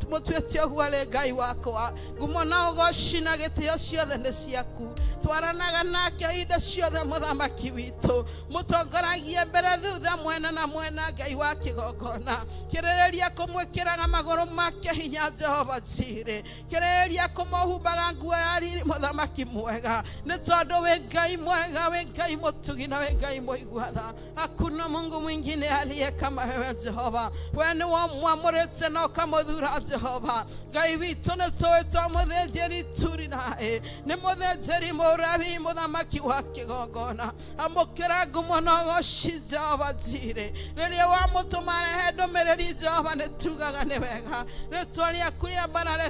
D: mũtuĩte ũguo arĩ ngai wakwa ngumo na ũgoci na gĩtĩo ciothe nĩ ciaku twaranaga nake indo ciothe muthamaki witũ mũtongoragie mbere thutha mwena na mwena ngai wa kĩgongona kĩrĩrĩria kũmwĩkĩraga magũrũ make hinya Jehova Jire kĩrĩrĩria kũmũhumbaga nguo ya riri muthamaki mwega nĩ tondũ wĩ ngai mwega wĩ ngai mũtugi na wĩ ngai mũigua tha hakuna Mungu mwingine aliye kama wewe Jehova we nĩwe mwamũrĩte na ũkamũthura Jehova ngai witũ nĩ tũwĩtwo mũthĩnjĩri turi naĩ nĩ mũthĩnjĩri mũrabi muthamaki wa kĩgongona amũkĩra ngumo na ũgoci Jehova Jire rĩrĩa wamũtũma rehe ndũmĩrĩri Jehova nĩ tugaga nĩ wega rĩtwa rĩaku rĩambarare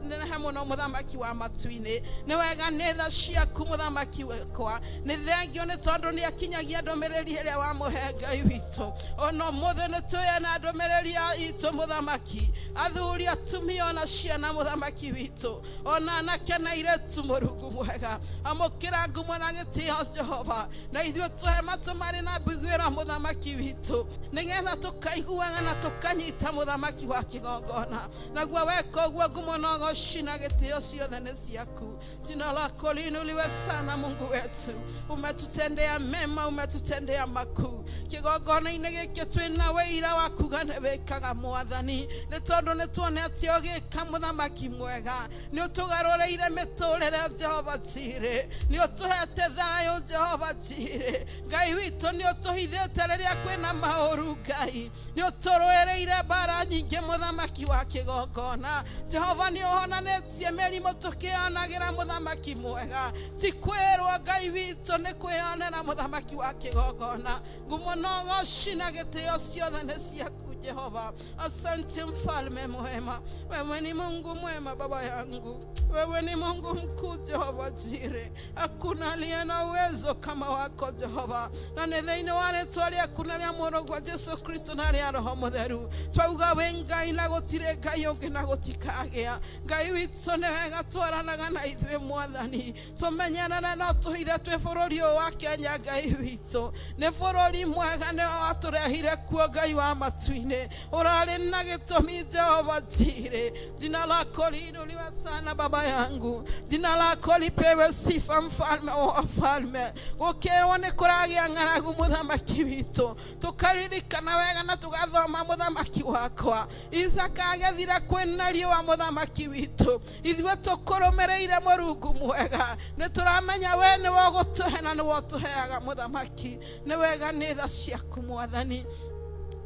D: na he mũno muthamaki wa matu-inĩ nĩ wega nĩ tha ciaku muthamaki wakwa nĩ thengio nĩ tondũ nĩ akinyagia ndũmĩrĩri ĩrĩa wamũhe ngai witũ ona ũmũthĩ nĩ tũĩ na ndũmĩrĩri itũ muthamaki athuri atumia ona ciana muthamaki witũ ona anake na airĩtu Mũrungu mwega amũkĩra ngumo na gĩtĩo Jehova na ithuĩ tũhe matũ marĩ na mbiguĩra muthamaki witũ nĩgetha tũkaiguaga na tũkanyita muthamaki wa kĩgongona naguo weka ũguo ngumo na ũgoci na gĩtĩo ciothe nĩ ciaku jina lako liinuliwe sana Mungu wetu umetutendea mema umetutendea makuu kĩgongona-inĩ gĩkĩ twĩna wĩira wa kuga nĩ wĩkaga mwathani nĩ tondũ nĩ tuonete ũgĩka muthamaki mwega nĩ ũtũgarũrĩire mĩtũrĩre Jehova Jire nĩ ũtũhete thayũ Jehova Jire ngai witũ nĩ ũtũhithĩte rĩrĩa kwĩna maũru ngai nĩ ũtũrũĩrĩire mbara nyingĩ muthamaki wa kĩgongona Jehova nĩ ũhonanĩtie mĩrimũ tũkĩonagĩra muthamaki mwega ti kwĩrwo ngai witũ nĩ kwĩonera muthamaki wa kĩgongona ngumo na ũgoci na gĩtĩo ciothe nĩ ciaku Jehova asante mfalme mwema wewe ni Mungu mwema baba yangu wewe ni Mungu mkuu Jehova Jire hakuna aliye na uwezo kama wako Jehova na nĩ thĩinĩ wa rĩtwa rĩaku na rĩa mũrũ wa Jesu Kristo na rĩa Roho Mũtheru twauga we ngai na gũtirĩ ngai ũngĩ na gũtikagĩa ngai witũ nĩ wega twaranaga na ithuĩ mwathani tũmenyana no tũhithe twĩ bũrũri ũyũ wa Kenya ngai witũ nĩ bũrũri mwega nĩwe watũrehire kuo ngai wa matu-inĩ urari na gĩtũmi Jehova Jire jina lako liinuliwe sana baba baba yangu. Jina lako lipewe sifa, mfalme wa wafalme. Ukione kuragia ng'aragu muthamaki witu, tukaririkana wega na tugathoma muthamaki wakwa. Isaka agathira kwena riũa muthamaki witu, ithuĩ tũkũrũmĩrĩire Mũrungu mwega. Nĩtũramenya we nĩ wa gũtũhe na nĩ wa ũtũheaga muthamaki. Nĩ wega nĩ tha ciaku Mwathani.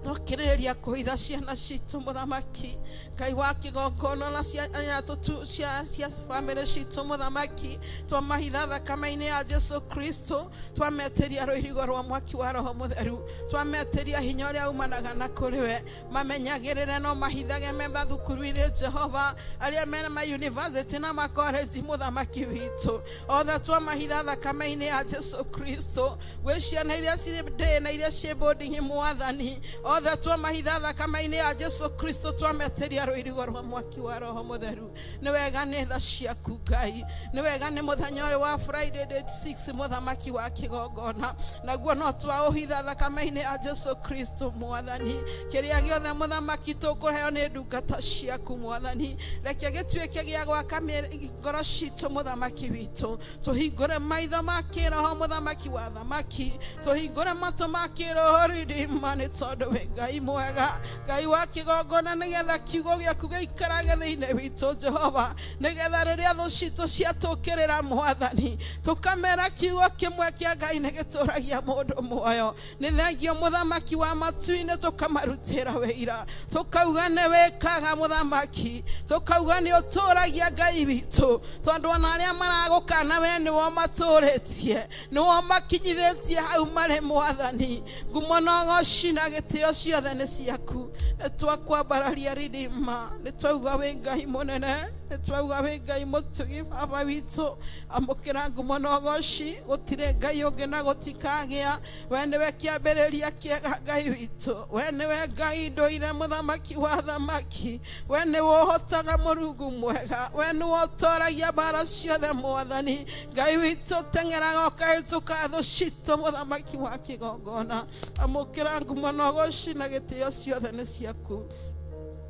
D: Tũkĩrĩrĩria kũhitha ciana citũ muthamaki. Ngai wa kĩgongona na cia family citũ muthamaki. Twamahitha thakame-inĩ ya Jesu Kristo. Twametĩria rũirigo rwa mwaki wa Roho Mũtheru. Twametĩria hinya ũrĩa umanaga na kũrĩ we. Mamenyagĩrĩre no mahithage memba thukuru-inĩ Jehova. Arĩa mena ma university na ma college muthamaki witũ. Othe twamahitha thakame-inĩ ya Jesu Kristo. Gwĩ ciana iria cirĩ day na iria ciĩ boarding Mwathani. Othe twamahitha thakame-inĩ ya Jesu Kristo. Twametĩria rũirigo rwa mwaki wa Roho Mũtheru. Nĩ wega nĩ tha ciaku Ngai. Nĩ wega nĩ mũthenya ũyũ wa Friday date 6 muthamaki wa kĩgongona. Naguo no twaũhitha thakame-inĩ ya Jesu Kristo Mwathani. Kĩrĩa gĩothe muthamaki tũkũheo nĩ ndungata ciaku Mwathani. Reke gĩtuĩke gĩa gwaka ngoro citũ muthamaki witũ. Tũhingũre maitho ma kĩroho muthamaki wa thamaki. Tũhingũre matũ ma kĩroho ridima nĩ tondũ we Ngai mwega. Ngai wa kĩgongona nĩgetha kiugo gĩaku gĩikarage thĩinĩ witũ Jehova. Nĩgetha rĩrĩa thũ citũ ciatũkĩrĩra Mwathani, tũkamera kiugo kĩmwe kĩa Ngai nĩ gĩtũragia mũndũ muoyo. Nĩ thengio muthamaki wa matu-inĩ tũkamarutĩra wĩira. Tũkauga nĩ wĩkaga muthamaki. Tũkauga nĩ ũtũragia Ngai witũ. Tondũ ona arĩa maragũkana we nĩwo matũrĩtie. Nĩwo makinyithĩtie hau marĩ Mwathani. Ngumo na ũgooci na gĩtĩo ciothe nĩ ciaku. Nĩtwakwambararia ridima. Nĩtwauga wĩ Ngai mũnene. Nĩtwauga wĩ Ngai mũtugi baba witũ. Amũkĩra ngumo na ũgooci. Gũtirĩ Ngai ũngĩ na gũtikagĩa. We nĩwe kĩambĩrĩria kĩega Ngai witũ. We nĩwe Ngai ndũire muthamaki wa thamaki. We nĩwe ũhotaga Mũrungu mwega. We nĩwe ũtoragia mbara ciothe Mwathani. Ngai witũ teng'eraga ũkahĩtũka thũ citũ muthamaki wa kĩgongona. Amũkĩra ngumo na ũgooci na gĩtĩo ciothe nĩ ciaku.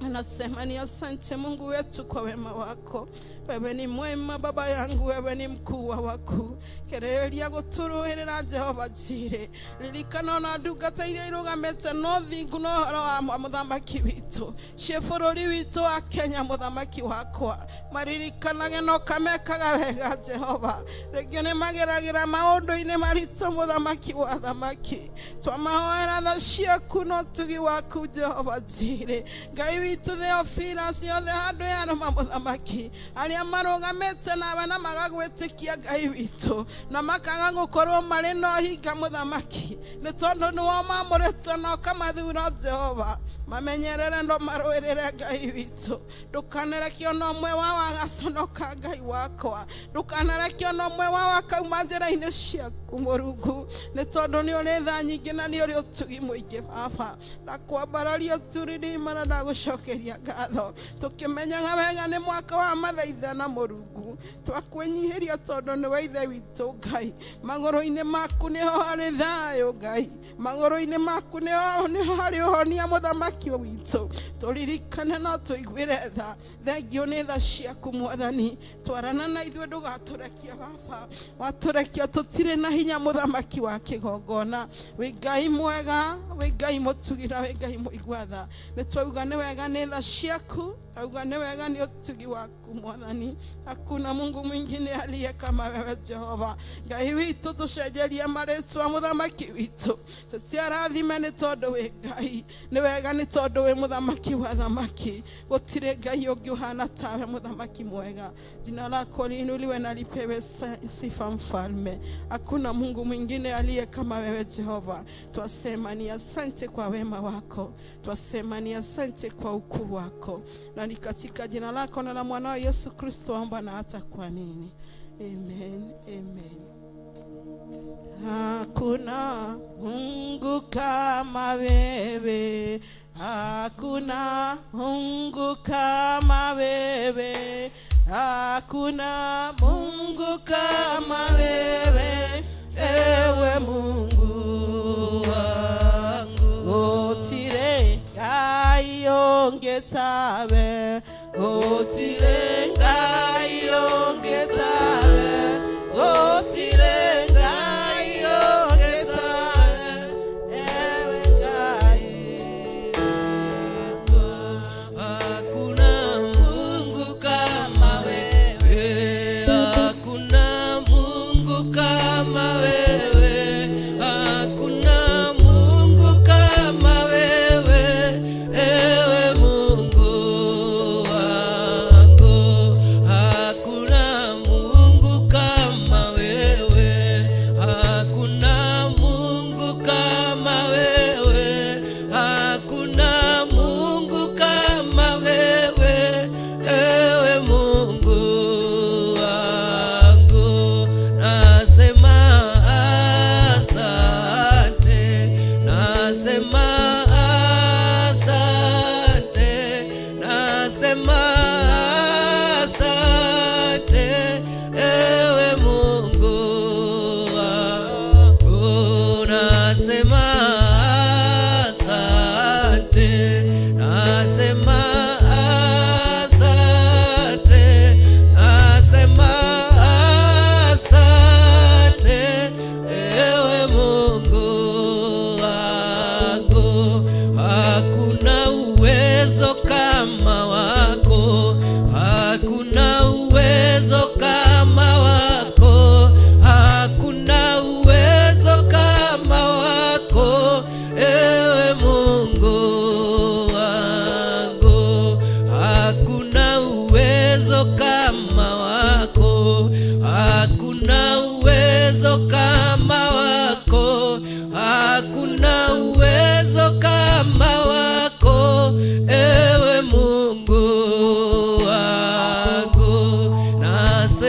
D: Anasema ni asante Mungu wetu kwa wema wako. Wewe ni mwema baba yangu, wewe ni mkuu wa wakuu. Kereria guturuhirira Jehova Jire. Ririkana na ndungata iria irugamite no thingu no horo wa muthamaki witu. Cie bũrũri witu wa Kenya muthamaki wakwa. Maririkanage no kamekaga wega Jehova. Rĩngĩ nĩ mageragira maũndũ-inĩ maritũ muthamaki wa thamaki. Twamahoera tha ciaku no tugi waku Jehova Jire. Ngai to the office of the hardware no muthamaki. Arĩa marũgamĩte nawe na magagwĩtĩkia Ngai witũ. Na makaga gũkorwo marĩ no hinga muthamaki. Nĩ tondũ nĩwe mamũrĩte na ũkamathura Jehova. Mamenyerere ndo marũĩrĩre Ngai witũ. Ndũkanareke ona ũmwe wao agaconoka Ngai wakwa. Ndũkanareke ona ũmwe wao akauma njĩra-inĩ ciaku Mũrungu. Nĩ tondũ nĩ ũrĩ tha nyingĩ na nĩ ũrĩ ũtugi mũingĩ baba. Ndakwambararia turidima na ndagũcokeria ngatho. Tũkĩmenyaga wega nĩ mwaka wa mathaithana Mũrungu. Twakwĩnyihĩria tondũ nĩ we ithe witũ Ngai. Magũrũ-inĩ maku nĩho harĩ thayũ Ngai. Magũrũ-inĩ maku nĩho harĩ ũhonia muthamaki witũ. Tũririkane no tũiguĩre tha. Thengio nĩ tha ciaku Mwathani. Twarana na ithuĩ ndũgatũrekia baba. Watũrekia tũtirĩ na hinya muthamaki wa kĩgongona. Wĩ Ngai mwega, wĩ Ngai mũtugira, wĩ Ngai mũigua tha. Nĩtwauga nĩ wega nĩ tha ciaku. Auga nĩ wega nĩ ũtugi waku Mwathani. Hakuna Mungu mwingine aliye kama wewe Jehova. Ngai witũ tũcenjeria marĩtwa muthamaki witũ. Tũtiarathime nĩ tondũ wĩ Ngai. Nĩ wega nĩ tondũ wĩ muthamaki wa thamaki. Gũtirĩ Ngai ũngĩ ũhana tawe muthamaki mwega. Jina lako liinuliwe na lipewe sifa mfalme. Hakuna Mungu mwingine aliye kama wewe Jehova. Twasema ni asante kwa wema wako. Twasema ni asante kwa ukuu wako. Na ni katika jina lako na la mwanao Yesu Kristo omba na hata kwa nini. Amen. Amen. Hakuna Mungu kama wewe. Hakuna Mungu kama wewe. Hakuna Mungu kama wewe. Ewe Mungu wangu. Otire Ngai onge tawe. Otire Ngai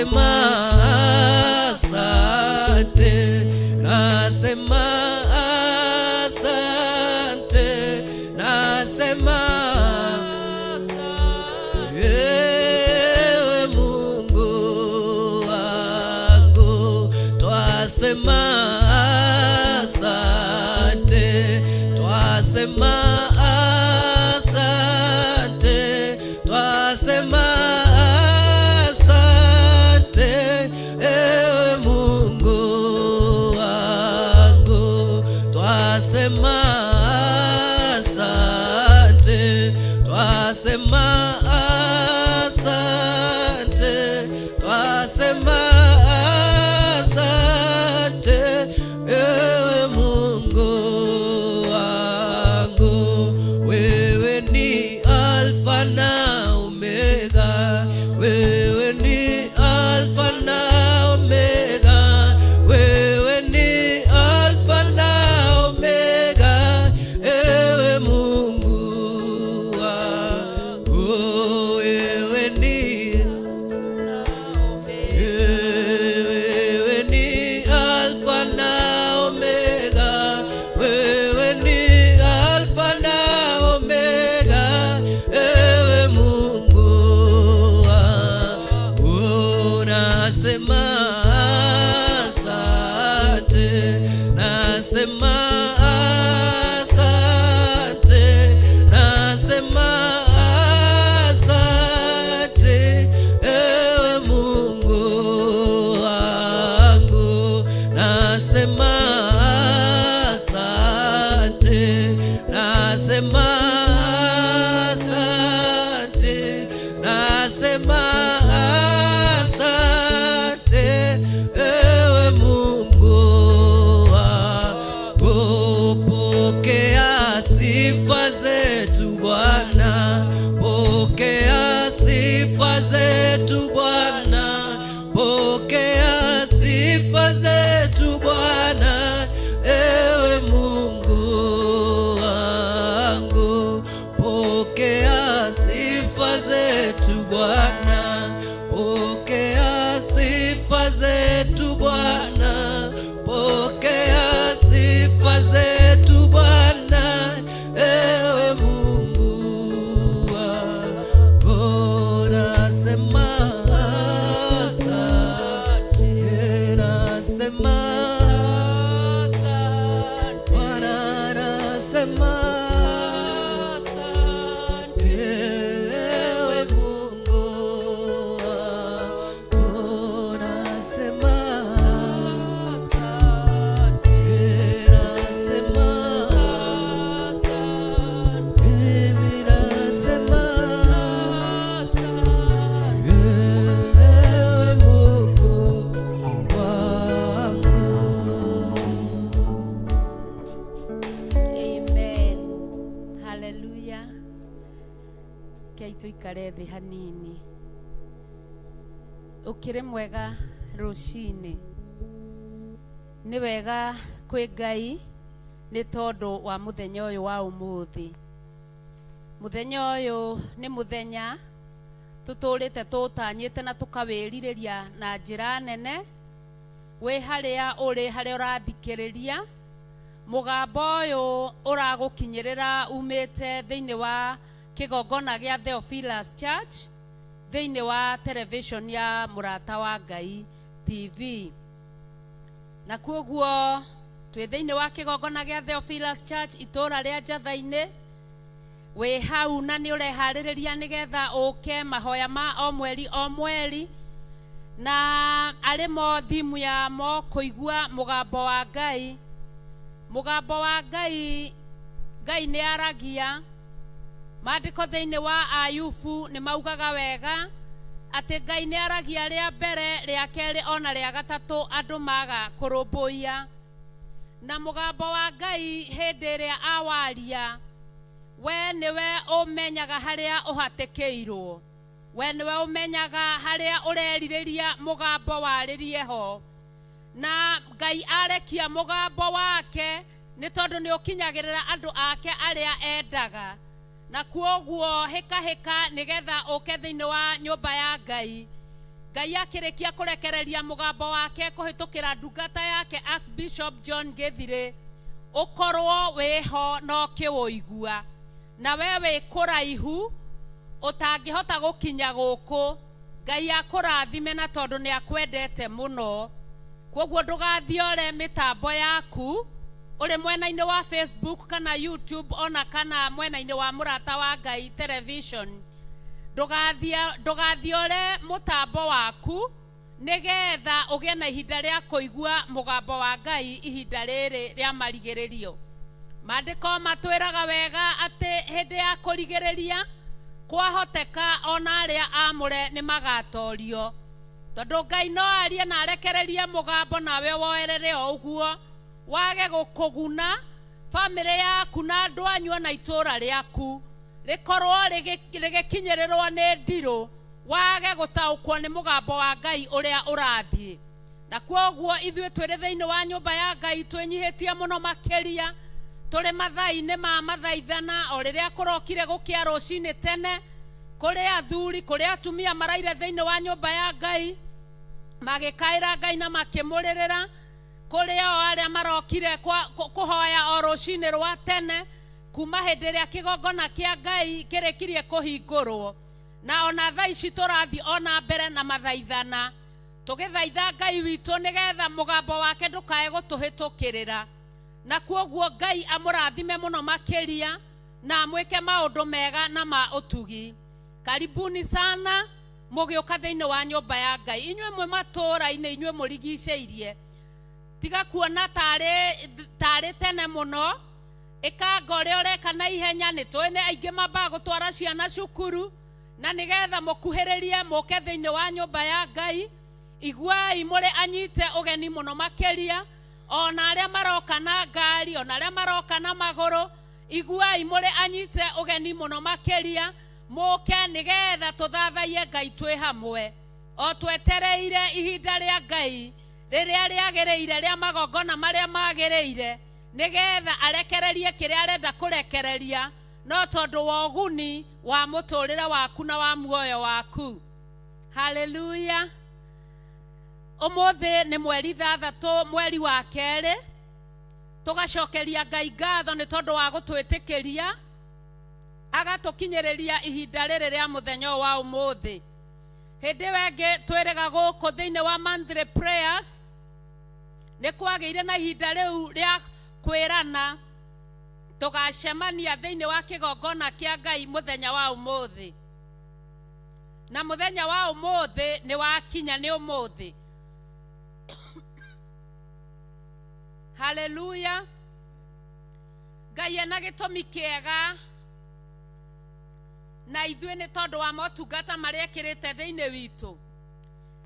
A: nasema asante, nasema asante, nasema ewe Mungu wangu, twasema asante, twasema asante, twasema asante, ewe Mungu wangu, twasema asante, twasema asante, twasema asante, ewe Mungu wangu. Wewe ni Alfa na Omega, wewe ni Alfa na Omega, wewe ni Alfa na Omega, ewe Mungu wangu. Wewe ni Alfa na Omega, wewe ni Alfa na Omega, ewe Mungu wangu. Nasema asante, nasema asante, nasema asante, ewe Mungu wangu. Nasema asante, nasema asante, nasema asante, ewe Mungu wangu. Pokea sifa zetu Bwana, pokea sifa zetu Bwana, pokea sifa zetu Bwana, ewe Mungu wangu. Pokea sifa zetu Bwana, pokea sifa zetu Bwana, pokea sifa zetu Bwana, ewe Mungu wangu. Nasema asante, nasema Bwana, nasema ewe Mungu wangu. Nasema nasema mimi nasema ewe Mungu wangu.
E: Amen. Hallelujah. Kei tuikare thĩ hanini. Ũkĩrĩ mwega rũcinĩ. Nĩ wega kwĩ Ngai nĩ tondũ wa mũthenya ũyũ wa ũmũthĩ. Mũthenya ũyũ nĩ mũthenya tũtũrĩte tũtanyĩte na tũkawĩrirĩria na njĩra nene. Wĩ harĩa ũrĩ, harĩa ũrathikĩrĩria, mũgambo ũyũ ũragũkinyĩrĩra umĩte thĩinĩ wa kĩgongona gĩa Theophilus Church, thĩinĩ wa television ya Mũrata wa Ngai TV. Na kuoguo twĩ thĩinĩ wa kĩgongona gĩa Theophilus Church itũũra rĩa Njatha-inĩ. Wĩ hau na nĩ ũreharĩrĩria nĩgetha ũke mahoya ma o mweri, na arĩ mo thimu ya mo kũigua mũgambo wa Ngai. Mũgambo wa Ngai, Ngai nĩ aragia. Maandĩko thĩinĩ wa Ayubu nĩ maugaga wega atĩ Ngai nĩ aragia rĩa mbere, rĩa kerĩ ona rĩa gatatũ andũ maga kũrũmbũiya. Na mũgambo wa Ngai hĩndĩ ĩrĩa awaria, we nĩwe ũmenyaga harĩa ũhatĩkĩirwo, we nĩwe ũmenyaga harĩa ũrerirĩria mũgambo warĩrie ho. Na Ngai arekia mũgambo wake nĩ tondũ nĩ ũkinyagĩrĩra andũ ake arĩa endaga. Na kuoguo hĩka nĩgetha ũke thĩinĩ wa nyũmba ya Ngai, Ngai akirikia kurekereria mugambo wake kuhitukira ndungata yake Archbishop John Githire, ukorwo weho no kiwoigua na wewe kuraihu utangihota gukinya guku. Ngai akurathime na tondu ni akwendete muno. Koguo ndugathiore mitambo yaku uri mwena-ini wa Facebook kana YouTube ona kana mwena-ini wa Murata wa Ngai television. Ndugathiore mutambo waku nigetha ugie na ihinda ria kuigua mugambo wa Ngai ihinda riri ria marigiririo. Maandiko matwiraga wega ati hindi ya kurigiriria kwahoteka ona aria amure ni magatorio, tondu Ngai no arie na arekererie mugambo nawe woerere uguo wage gukuguna family yaku na andu anyu na itura riaku rikorwo rigikinyirirwo ni ndiru wage gutaukwo ni mugambo wa Ngai uria urathie. Na kwoguo ithuĩ twĩrĩ thĩinĩ wa nyũmba ya Ngai twĩnyihitie muno makiria, tũrĩ mathaa-inĩ ma mathaithana o rĩrĩa kũrokire gũkĩa rũcinĩ tene, kũrĩ athuri kũrĩ atumia maraire thĩinĩ wa nyũmba ya Ngai magĩkaĩra Ngai na makĩmũrĩrĩra, kũrĩ o arĩa marokire kũhoya o rũcinĩ rwa tene kuma hĩndĩ ĩrĩa kĩgongona kĩa Ngai kĩrĩkirie kũhingũrwo, na ona thaa ici tũrathi ona mbere na mathaithana tũgĩthaitha Ngai witũ nĩgetha mũgambo wake ndũkae gũtũhĩtũkĩrĩra. Na kwoguo Ngai amũrathime muno makiria na amwĩke maũndũ mega na ma ũtugi. Karibuni sana mũgĩũka thĩinĩ wa nyũmba ya Ngai. Inyuĩ mwe matũũra-inĩ, inyuĩ mũrigicĩirie, tiga kuona tarĩ tene mũno, ĩkanga ũrĩa ũreka na ihenya. Nĩ tũĩ nĩ aingĩ mambaga gũtwara ciana cukuru, na nĩgetha mũkuhĩrĩrie mũke thĩinĩ wa nyũmba ya Ngai. Iguai mũrĩ anyite ũgeni muno makiria, ona arĩa maroka na ngari, ona arĩa maroka na magũrũ, iguai mũrĩ anyite ũgeni muno makiria, mũke nĩgetha tũthathaie Ngai twĩ hamwe, o twetereire ihinda rĩa Ngai rĩrĩa rĩagĩrĩire rĩa magongona marĩa magĩrĩire, nĩgetha arekererie kĩrĩa arenda kũrekereria, no tondũ wa ũguni wa mũtũrĩre waku na wa muoyo waku. Hallelujah. Ũmũthĩ nĩ mweri 3 mweri wa 2, tugacokeria Ngai ngatho nĩ tondũ wa gũtwĩtĩkĩria agatukinyĩrĩria ihinda rĩrĩ rĩa mũthenya wa ũmũthĩ. Hĩndĩ wengĩ twĩrĩga gũkũ thĩinĩ wa monthly prayers nĩ kwagĩire na ihinda rĩu rĩa kwĩrana tũgacemania thĩinĩ wa kĩgongona kĩa Ngai mũthenya wa ũmũthĩ, na mũthenya wa ũmũthĩ nĩ wakinya, nĩ ũmũthĩ. Hallelujah. Ngai ena gĩtũmi kĩega na ithuĩ nĩ tondũ wa motungata marĩa ekĩrĩte thĩinĩ witũ,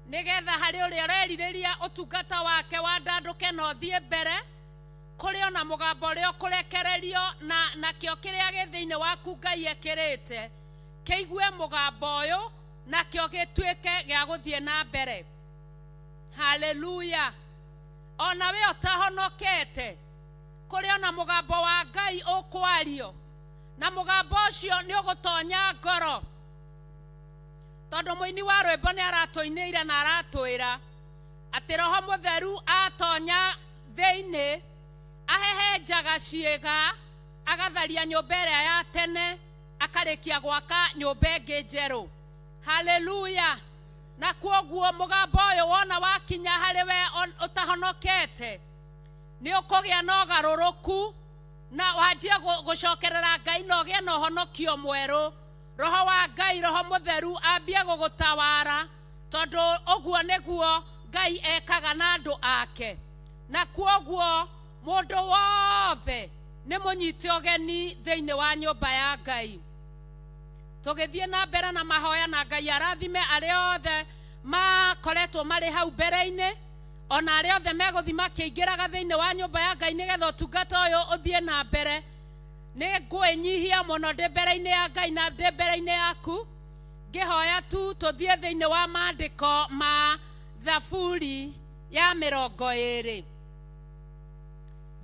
E: nĩgetha harĩ ũrĩa ũrerirĩria ũtungata wake wandandũke na ũthiĩ mbere, kũrĩ ona mũgambo ũrĩa ũkũrekererio na kĩo kĩrĩa gĩ thĩinĩ waku Ngai ekĩrĩte kĩigue mũgambo ũyũ na kĩo gĩtuĩke gĩa gũthiĩ na mbere. Hallelujah. Ona we ũtahonokete, kũrĩ ona mũgambo wa Ngai ũkwario, na mũgambo ũcio nĩ ũgũtonya ngoro, tondũ mũini wa rwĩmbo nĩ aratũinĩire na aratwĩra atĩ Roho Mũtheru atonya thĩinĩ ahehenjaga ciĩga, agatharia nyũmba ĩrĩa ya tene, akarĩkia gwaka nyũmba ĩngĩ njerũ. Hallelujah. Na kwoguo mũgambo ũyũ wona wakinya harĩ we ũtahonokete, nĩ ũkũgĩa na ũgarũrũku na wanjie gũcokerera Ngai na ũgĩe na ũhonokio mwerũ. Roho wa Ngai, Roho Mũtheru ambie gũgũtawara, tondũ ũguo nĩguo Ngai ekaga na andũ ake. Na kwoguo mũndũ wothe nĩ mũnyite ũgeni thĩinĩ wa nyũmba ya Ngai. Tũgĩthiĩ na mbere na mahoya, na Ngai arathime arĩa othe makoretwo marĩ hau mbere-inĩ, ona arĩa othe megũthi makĩingĩraga thĩinĩ wa nyũmba ya Ngai nĩgetha ũtungata ũyũ ũthiĩ na mbere. Nĩ ngwĩnyihia mũno ndĩ mbere-inĩ ya Ngai na ndĩ mbere-inĩ yaku, ngĩhoya tu tũthiĩ thĩinĩ wa maandĩko ma Thaburi ya 20.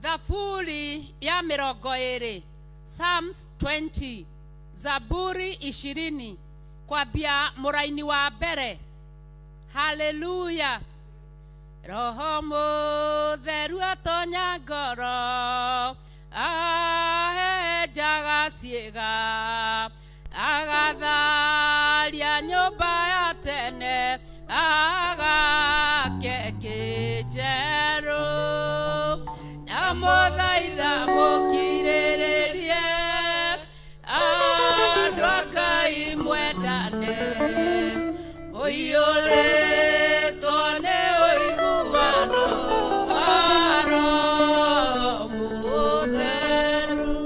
E: Thaburi ya 20, Psalms 20, Zaburi 20, kwambia mũraini wa mbere. Hallelujah. Roho Mũtheru atonya ngoro, ahejaga ciĩga, agatharia nyũmba ya tene, agake njerũ, na mũthaitha mũkirĩrĩrie, andũ a Ngai mwendane, mũiyũrĩtwo nĩ ũiguano wa Roho Mũtheru.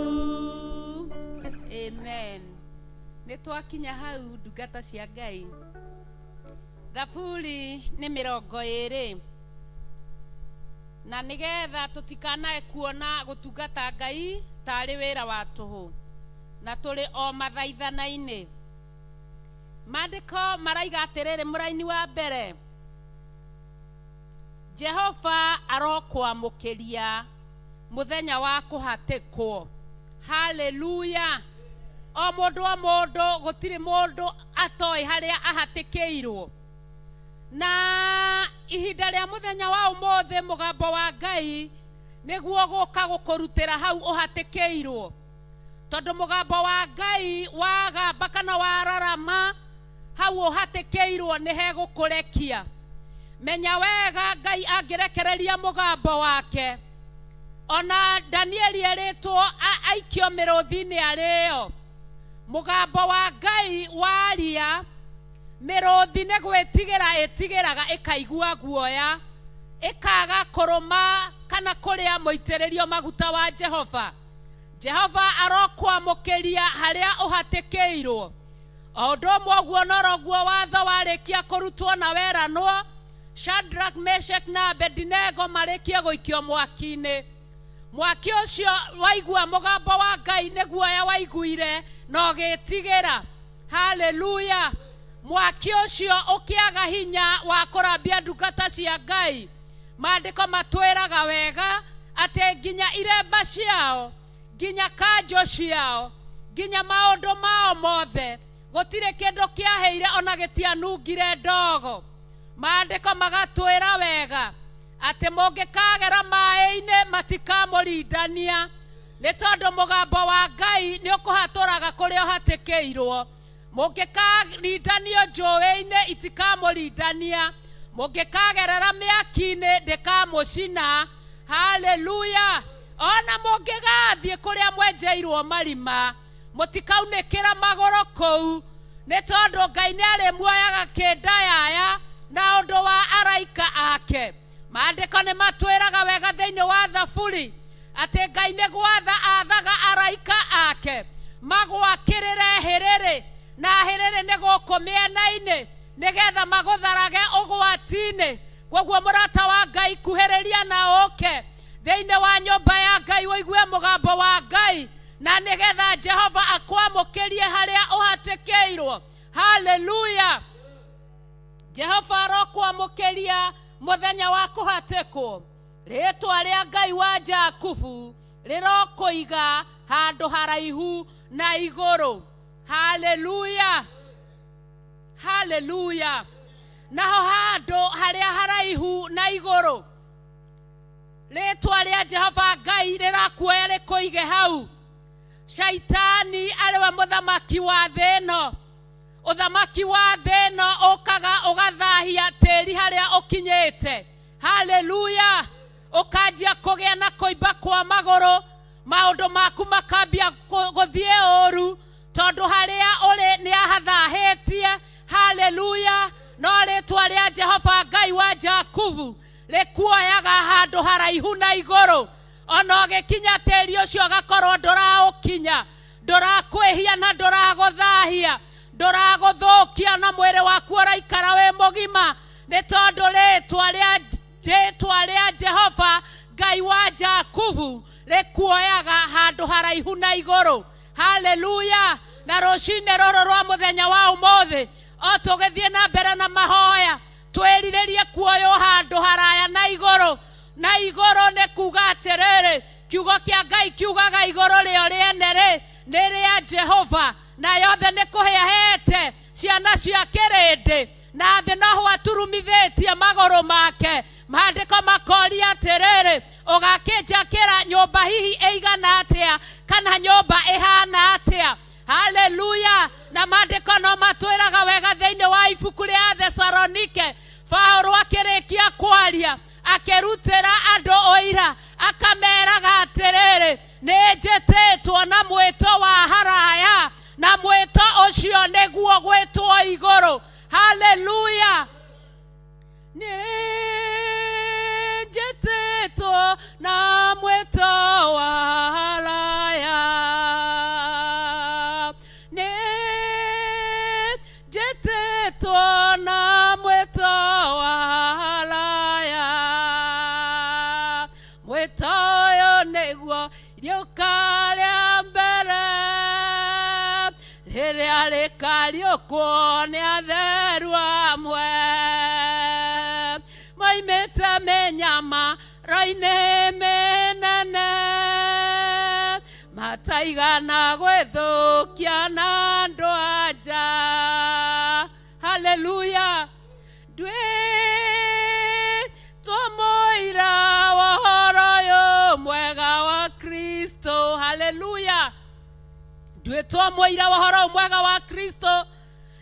E: Amen. Nĩtwakinya hau ndungata cia Ngai. Thaburi nĩ 20 na nĩgetha tũtikanae kuona gũtungata Ngai tarĩ wĩra wa tũhũ na tũrĩ o mathaithana-inĩ. Maandĩko maraiga atĩrĩrĩ mũraini wa mbere, Jehova arokwamũkĩria mũthenya wa kũhatĩkwo. Hallelujah. O mũndũ gũtirĩ mũndũ atoĩ harĩa ahatĩkĩirwo. Na ihinda rĩa mũthenya wa ũmũthĩ mũgambo wa Ngai nĩguo gũka gũkũrutĩra hau ũhatĩkĩirwo. Tondũ mũgambo wa Ngai wagamba kana wararama hau ũhatĩkĩirwo nĩ hegũkũrekia. Menya wega Ngai angĩrekereria mũgambo wake, ona Danieli erĩtwo aikio mĩrũthi-inĩ arĩo. Mũgambo wa Ngai waria, mĩrũthi nĩ gwĩtigĩra ĩtigĩraga ĩkaigua guoya, ĩkaga kũrũma kana kũrĩa mũitĩrĩrio maguta wa Jehova. Jehova arokwamũkĩria harĩa ũhatĩkĩirwo. O ũndũ ũmwe ũguo noroguo watho warĩkia kũrutwo na weranwo, Shadrach, Meshach na Abednego marĩkie gũikio mwaki-inĩ. Mwaki ũcio waigua mũgambo wa Ngai nĩ guoya waiguire na ũgĩtigĩra. Hallelujah. Mwaki ũcio ũkĩaga hinya wa kũrambia ndungata cia Ngai. Maandĩko matwĩraga wega atĩ nginya iremba ciao, nginya kanjũ ciao, nginya maũndũ mao mothe, gũtirĩ kĩndũ kĩaheire ona gĩtianungire ndogo. Maandĩko magatwĩra wega atĩ mũngĩkagera maĩ-inĩ matikamũrindania, nĩ tondũ mũgambo wa Ngai nĩ ũkũhatũraga kũrĩa ũhatĩkĩirwo. Mũngĩkarindanio njũĩ-inĩ itikamũrindania, mũngĩkagerera mĩaki-inĩ ndĩkamũcina. Hallelujah. Ona mũngĩgathiĩ kũrĩa mwenjeirwo marima, mũtikaunĩkĩra magũrũ kũu, nĩ tondũ Ngai nĩ arĩmuoyaga kĩndayaya na ũndũ wa araika ake. Maandĩko nĩ matwĩraga wega thĩinĩ wa Thaburi atĩ Ngai nĩ gwatha athaga araika ake magwakĩrĩre hĩrĩrĩ, na hĩrĩrĩ nĩ gũkũ mĩena-inĩ, nĩgetha magũtharage ũgwati-inĩ. Koguo mũrata wa Ngai kuhĩrĩria na ũke thĩinĩ wa nyũmba ya Ngai wĩigue mũgambo wa Ngai, na nĩgetha Jehova akwamũkĩrie harĩa ũhatĩkĩirwo. Hallelujah. Jehova arokwamũkĩria mũthenya wa kũhatĩkwo. Rĩĩtwa rĩa Ngai wa Jakubu rĩrokũiga handũ haraihu na igũrũ. Hallelujah. Hallelujah. Naho handũ harĩa haraihu na igũrũ, rĩĩtwa rĩa Jehova Ngai rĩrakuoya rĩkũige hau. Shaitani arĩwe mũthamaki wa thĩ ĩno. Ũthamaki wa thĩ ĩno ũkaga ũgathahia tĩri harĩa ũkinyĩte. Hallelujah. Ũkanjia kũgĩa na kũimba kwa magũrũ, maũndũ maku makambia gũthiĩ ũru, tondũ harĩa ũrĩ nĩ ahathahĩtie. Hallelujah. No rĩĩtwa rĩa Jehova Ngai wa Jakubu rĩkuoyaga handũ haraihu na igũrũ. Ona ũgĩkinya tĩri ũcio agakorwo ndũraũkinya, ndũrakwĩhia na ndũragũthahia, ndũragũthũkia na mwĩrĩ waku ũraikara wĩ mũgima, nĩ tondũ rĩĩtwa rĩa Jehova Ngai wa Jakubu rĩkuoyaga handũ haraihu na igũrũ. Hallelujah. Na rũcinĩ rũrũ rwa mũthenya wa ũmũthĩ, o tũgĩthiĩ na mbere na mahoya, twĩrirĩrie kuoywo handũ haraya na igũrũ. Na igũrũ nĩ kuga atĩrĩrĩ, kiugo kĩa Ngai kiugaga igũrũ rĩo rĩene nĩ rĩa Jehova, na yothe nĩ kũhehete ciana cia kĩrĩndĩ na thĩ noho aturumithĩtie magũrũ make. Maandĩko makoria atĩrĩrĩ, ũgakĩnjakĩra nyũmba hihi ĩigana atĩa, kana nyũmba ĩhana atĩa. Haleluya. Na maandĩko no matwĩraga wega thĩinĩ wa ibuku rĩa Thesalonike, Paulo akĩrĩkia kwaria akĩrutĩra andũ ũira akameraga atĩrĩrĩ, nĩnjĩtĩtwo na mwĩto wa haraya, na mwĩto ũcio nĩguo gwĩtwo igũrũ. Haleluya. Nĩnjĩtĩtwo na mwĩto wa haraya, nĩnjĩtĩtwo na mwĩto wa haraya. Mwĩto ũyũ nĩguo rĩũka rĩa mbere rĩrĩa rĩkariũkwo nĩ atheru amwe moimĩte mĩnyamaro-inĩ mĩnene mataigana gwĩthũkia na andũ-a-nja. Haleluya. Twĩtũmũira wa ũhoro ũyũ mwega wa Kristo. Haleluya. Twĩtwo mũira wa ũhoro mwega wa Kristo,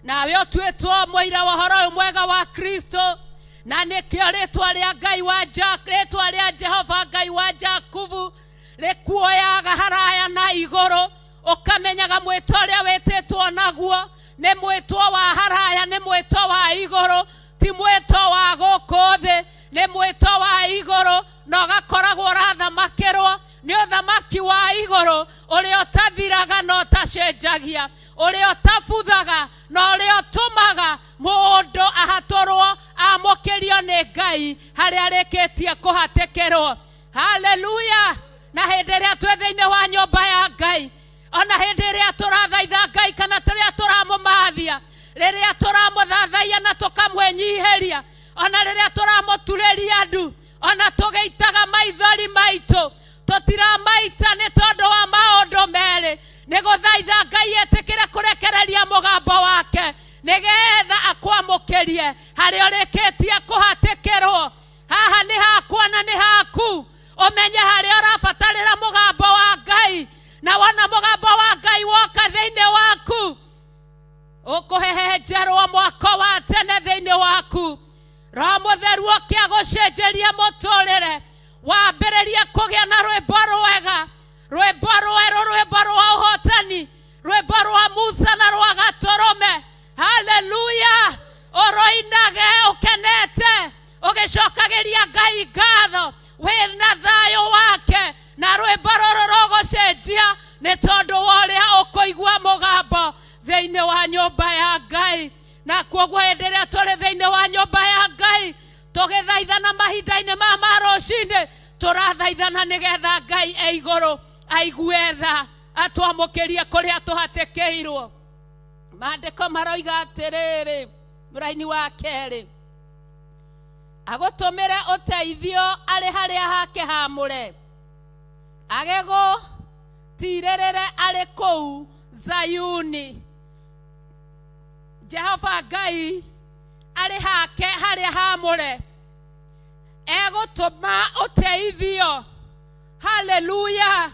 E: nawe ũtuĩtwo mũira wa ũhoro mwega wa Kristo, na nĩkĩo rĩtwa rĩa Ngai wa rĩtwa rĩa Jehova Ngai wa Jakubu rĩkuoyaga haraya na igũrũ. Ũkamenyaga mwĩto ũrĩa wĩtĩtwo naguo nĩ mwĩto wa haraya, nĩ mwĩto wa igũrũ, ti mwĩto wa gũkũ thĩ, nĩ mwĩto wa igũrũ, na ũgakoragwo ũrathamakĩrwo nĩ ũthamaki wa igũrũ ũrĩa ũtathiraga na ũtacenjagia, ũrĩa ũtabuthaga na ũrĩa ũtũmaga mũndũ ahatũrwo amũkĩrio nĩ Ngai harĩa arĩkĩtie kũhatĩkĩrwo. Haleluya. Na hĩndĩ ĩrĩa twĩ thĩinĩ wa nyũmba ya Ngai, ona hĩndĩ ĩrĩa tũrathaitha Ngai kana rĩrĩa tũramũmathia, rĩrĩa tũramũthathaiya na tũkamwenyihĩria, ona rĩrĩa tũramũturĩria ndu, ona tũgĩitaga maithori maitũ, tũtiramaita nĩ tondũ wa maũndũ merĩ, nĩ gũthaitha Ngai etĩkĩre kũrekereria mũgambo wake nĩgetha akwamũkĩrie harĩa ũrĩkĩtie kũhatĩkĩrwo. Haha nĩ hakwa na nĩ haku. Ũmenye harĩa ũrabatarĩra mũgambo wa Ngai, na wona mũgambo wa Ngai woka thĩinĩ waku, ũkũhehenjerwo mwako wa tene thĩinĩ waku. Roho Mũtheru ũkĩa gũcenjeria mũtũrĩre, wambĩrĩrie kũgĩa na rwĩmbo rwega, rwĩmbo rwerũ, rwĩmbo rwa ũhotani, rwĩmbo rwa Musa na rwa Gatũrũme. Haleluya. Ũroinage ũkenete ũgĩcokagĩria Ngai ngatho wĩna thayũ wake, na rwĩmbo rũrũ rũgũcenjia nĩ tondũ wa ũrĩa ũkũigua mũgambo thĩinĩ wa nyũmba ya Ngai. Na kuoguo hĩndĩ ĩrĩa tũrĩ thĩinĩ wa nyũmba ya Ngai tũgĩthaithana mahinda-inĩ ma rũcinĩ, tũrathaithana nĩgetha Ngai e igũrũ aigue tha, atwamũkĩrie kũrĩa tũhatĩkĩirwo. Maandĩko maroiga atĩrĩrĩ, mũraini wa kerĩ, agũtũmĩre ũteithio arĩ harĩa hake haamũre, agĩgũtirĩrĩre arĩ kũu Zayuni. Jehova Ngai arĩ hake harĩa haamũre, egũtũma ũteithio. Haleluya.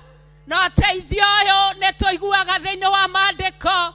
E: Na ũteithio ũyũ nĩ tũiguaga thĩinĩ wa maandĩko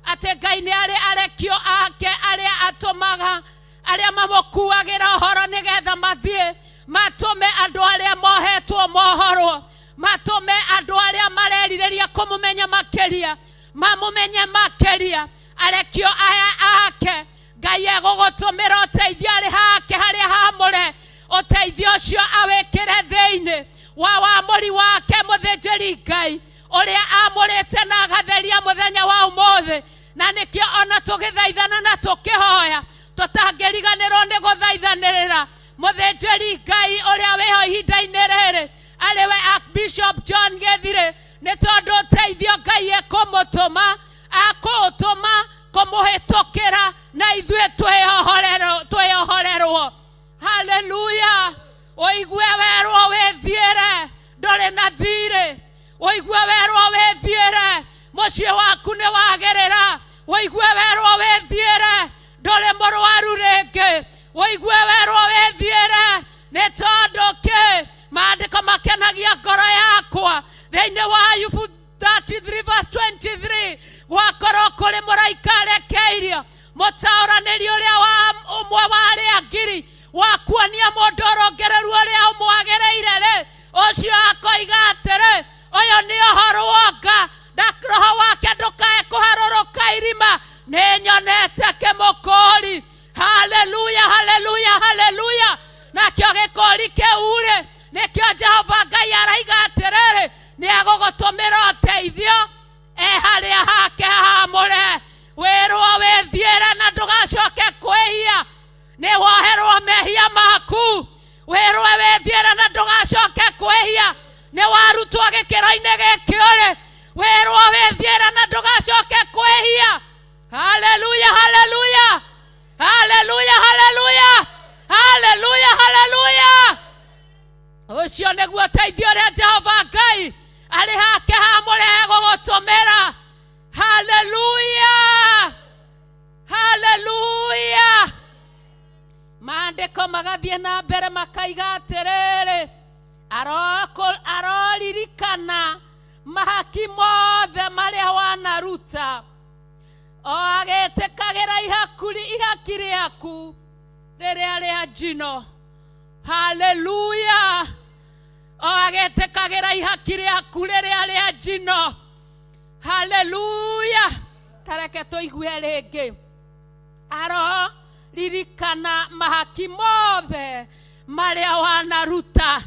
E: atĩ Ngai nĩ arĩ arekio ake arĩa atũmaga, arĩa mamũkuagĩra ũhoro nĩgetha mathiĩ matũme andũ arĩa mohetwo mohorwo, matũme andũ arĩa marerirĩria kũmũmenya makĩria mamũmenye makĩria. Arekio aya ake Ngai egũgũtũmĩra ũteithio arĩ hake harĩa haamũre. Ũteithio ũcio awĩkĩre thĩinĩ wa wamũri wake mũthĩnjĩri Ngai ũrĩa amũrĩte na agatheria mũthenya wa ũmũthĩ. Na nĩkĩo ona tũgĩthaithana na tũkĩhoya tũtangĩriganĩrwo nĩ gũthaithanĩrĩra mũthĩnjĩri Ngai ũrĩa wĩho ihinda-inĩ rĩrĩ, arĩwe Archbishop John Gĩthirĩ, nĩ tondũ ũteithio Ngai ekũmũtũma, akũũtũma kũmũhĩtũkĩra na ithuĩ twĩohorerwo. Haleluya. Ũigue werwo wĩthiĩre ndũrĩ na thirĩ, ũigue werwo wĩthiĩre mũciĩ waku nĩ wagĩrĩra, ũigue werwo wĩthiĩre ndore mũrwaru rĩngĩ woigue werwo wĩthiĩre nĩ tondũ kĩ maandĩko makenagia ngoro yakwa thĩinĩ wa Ayubu 33 verse 23 gwakorwo kũrĩ mũraika arekeirio mũtaũranĩri ũrĩa wa ũmwe wa arĩa ngiri wa kuonia mũndũ ũrongereru ũrĩa ũmwagĩrĩire rĩ ũcio akoiga atĩrĩ ũyũ nĩ ũhoro wonga roho wake ndũkae kũharũrũka irima nĩ nyonete kĩmũkũri. Haleluya, haleluya, haleluya. Nakĩo gĩkũri kĩu rĩ nĩkĩo Jehova Ngai araiga atĩrĩrĩ nĩ agũgũtũmĩra ũteithio harĩa hake haamũre. Wĩrwo wĩthiĩre na ndũgacoke kwĩhia, nĩ woherwo mehia maku. Wĩrwo wĩthiĩre na ndũgacoke kwĩhia, nĩ warutwo gĩkĩro-inĩ gĩkĩ ũrĩ. Wĩrwo wĩthiĩre na ndũgacoke kwĩhia. Haleluya, haleluya, haleluya, haleluya, haleluya, haleluya. Ũcio nĩguo ũteithio ũrĩa Jehova Ngai arĩ hake haamũre gũgũtũmĩra. Haleluya, haleluya. Maandĩko magathiĩ na mbere makaiga atĩrĩrĩ aroririkana mahaki mothe marĩa wanaruta o agĩtĩkagĩra ihaki rĩaku rĩrĩa rĩa njino. Haleluya, o agĩtĩkagĩra ihaki rĩaku rĩrĩa rĩa njino. Haleluya. Tareke tũigue rĩngĩ. Aroririkana mahaki mothe marĩa wanaruta.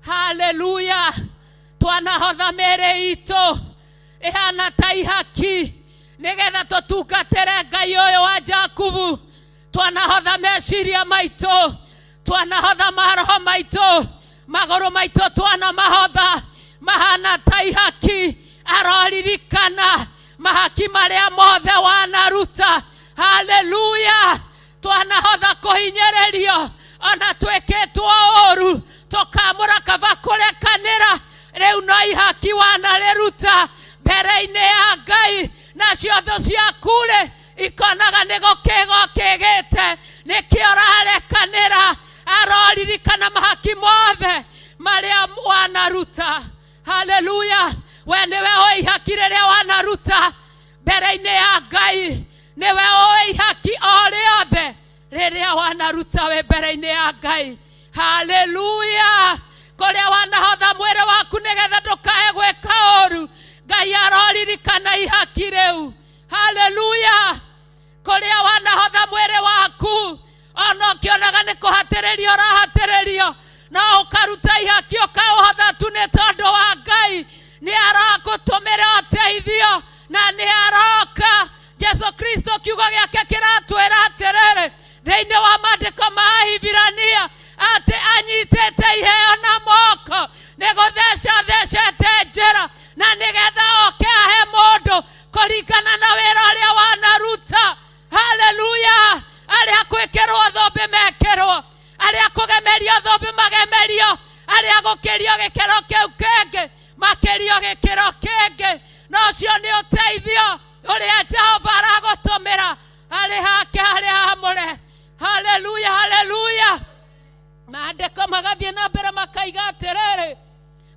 E: Haleluya. Twanahotha mĩĩrĩ itũ ĩhana ta ihaki nĩgetha tũtungatĩre Ngai ũyũ wa Jakubu. Twanahotha meciria maitũ, twanahotha maroho maitũ, magũrũ maitũ twanamahotha mahana ta ihaki. Aroririkana mahaki marĩa mothe wanaruta. Haleluya. Twanahotha kũhinyĩrĩrio ona twĩkĩtwo ũũru tũkamũra kaba kũrekanĩra. Rĩu no ihaki wanarĩruta mbere-inĩ ya Ngai, nacio thũ ciaku rĩ ikonaga nĩ gũkĩgwo kĩgĩte nĩkĩo ũrarekanĩra. Aroririkana mahaki mothe marĩa wanaruta. Haleluya. We nĩwe ũĩ ihaki rĩrĩa wanaruta mbere-inĩ ya Ngai. Nĩwe ũĩ ihaki o rĩothe rĩrĩa wanaruta we mbere-inĩ ya Ngai. Haleluya. Kũrĩa wanahotha mwĩrĩ waku nĩgetha ndũkae gwĩka ũũru, Ngai aroririkana ihaki rĩu. Haleluya. Kũrĩa wanahotha mwĩrĩ waku ona ũkĩonaga nĩ kũhatĩrĩrio ũrahatĩrĩrio, no ũkaruta ihaki ũkaũhotha tu nĩ tondũ wa Ngai. Nĩ aragũtũmĩra ũteithio na nĩ aroka. Jesu Kristo kiugo gĩake kĩratwĩra atĩrĩrĩ thĩinĩ wa maandĩko ma Ahibirania atĩ anyitĩte iheo na moko nĩ gũtheca thecete njĩra na nĩgetha oke ahe mũndũ kũringana na wĩra ũrĩa wanaruta. Haleluya. Arĩa kwĩkĩrwo thũmbĩ mekĩrwo, arĩa kũgemerio thũmbĩ magemerio, arĩa gũkĩrio gĩkĩro kĩu kĩngĩ makĩrio gĩkĩro kĩngĩ. No ũcio nĩ ũteithio ũrĩa Jehova aragũtũmĩra arĩ hake harĩa haamũre. Haleluya, haleluya. Maandĩko magathiĩ na mbere makaiga atĩrĩrĩ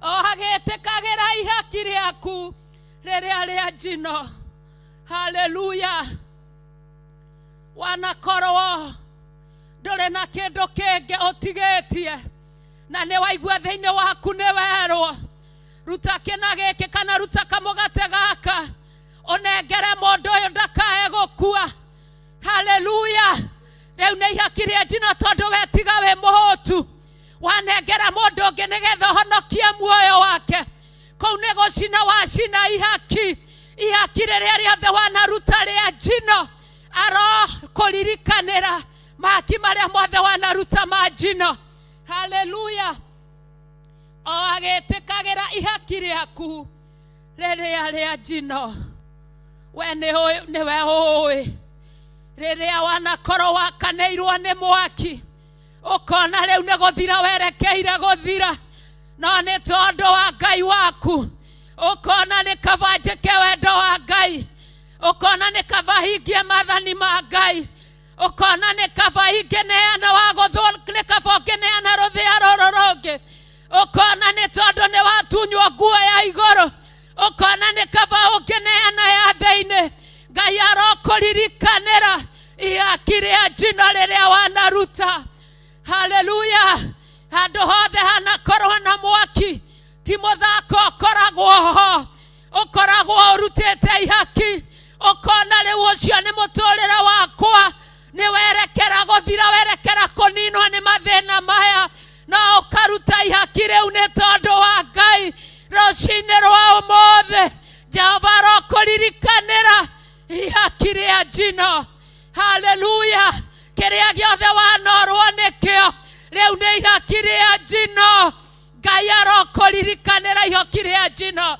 E: o agĩtĩkagĩra ihaki rĩaku rĩrĩa rĩa njino. Haleluya. Wanakorwo ndũrĩ na kĩndũ kĩngĩ ũtigĩtie na nĩ waigua thĩinĩ waku nĩ werwo ruta kĩna gĩkĩ kana ruta kamũgate gaka ũnengere mũndũ ũyũ ndakae gũkua. Haleluya. Rĩu nĩ ihaki rĩa njino tondũ wetiga wĩ mũhũtu wanengera mũndũ ũngĩ nĩgetha ũhonokie muoyo wake. Kũu nĩ gũcina wacina ihaki. Ihaki rĩrĩa rĩothe wanaruta rĩa njino arokũririkanĩra mahaki marĩa mothe wanaruta ma njino. Haleluya. O agĩtĩkagĩra ihaki rĩaku rĩrĩa rĩa njino. We nĩwe ũĩ rĩrĩa wanakorwo wakanĩirwo nĩ mwaki ũkona rĩu nĩ gũthira werekeire gũthira, no nĩ tondũ wa Ngai waku ũkona nĩ kaba njĩke wendo wa Ngai, ũkona nĩ kaba hingie maathani ma Ngai. ukona nĩ kaba ingĩneana wagothwo nĩ kaba ũngĩneana rũthĩa rũrũ rũngĩ, ukona nĩ tondũ nĩ watunywo nguo ya igũrũ, ukona nĩ kaba ũngĩneana ya thĩinĩ. Ngai arokũririkanĩra ihaki rĩa njino rĩrĩa wanaruta. Haleluya. Handũ hothe hanakorwo na mwaki, ti mũthako ũkoragwo ho, ũkoragwo ũrutĩte ihaki, ũkona rĩu ũcio nĩ mũtũrĩre wakwa, nĩ werekera gũthira, werekera kũninwo nĩ mathĩna maya, na ũkaruta ihaki rĩu nĩ tondũ wa Ngai. Rũcinĩ rwa ũmũthĩ Jehova arokũririkanĩra ihaki rĩa njino. Haleluya. Kĩrĩa gĩothe wanorwo nĩkĩo rĩu nĩ ihaki rĩa njino. Ngai arokũririkanĩra ihaki rĩa njino.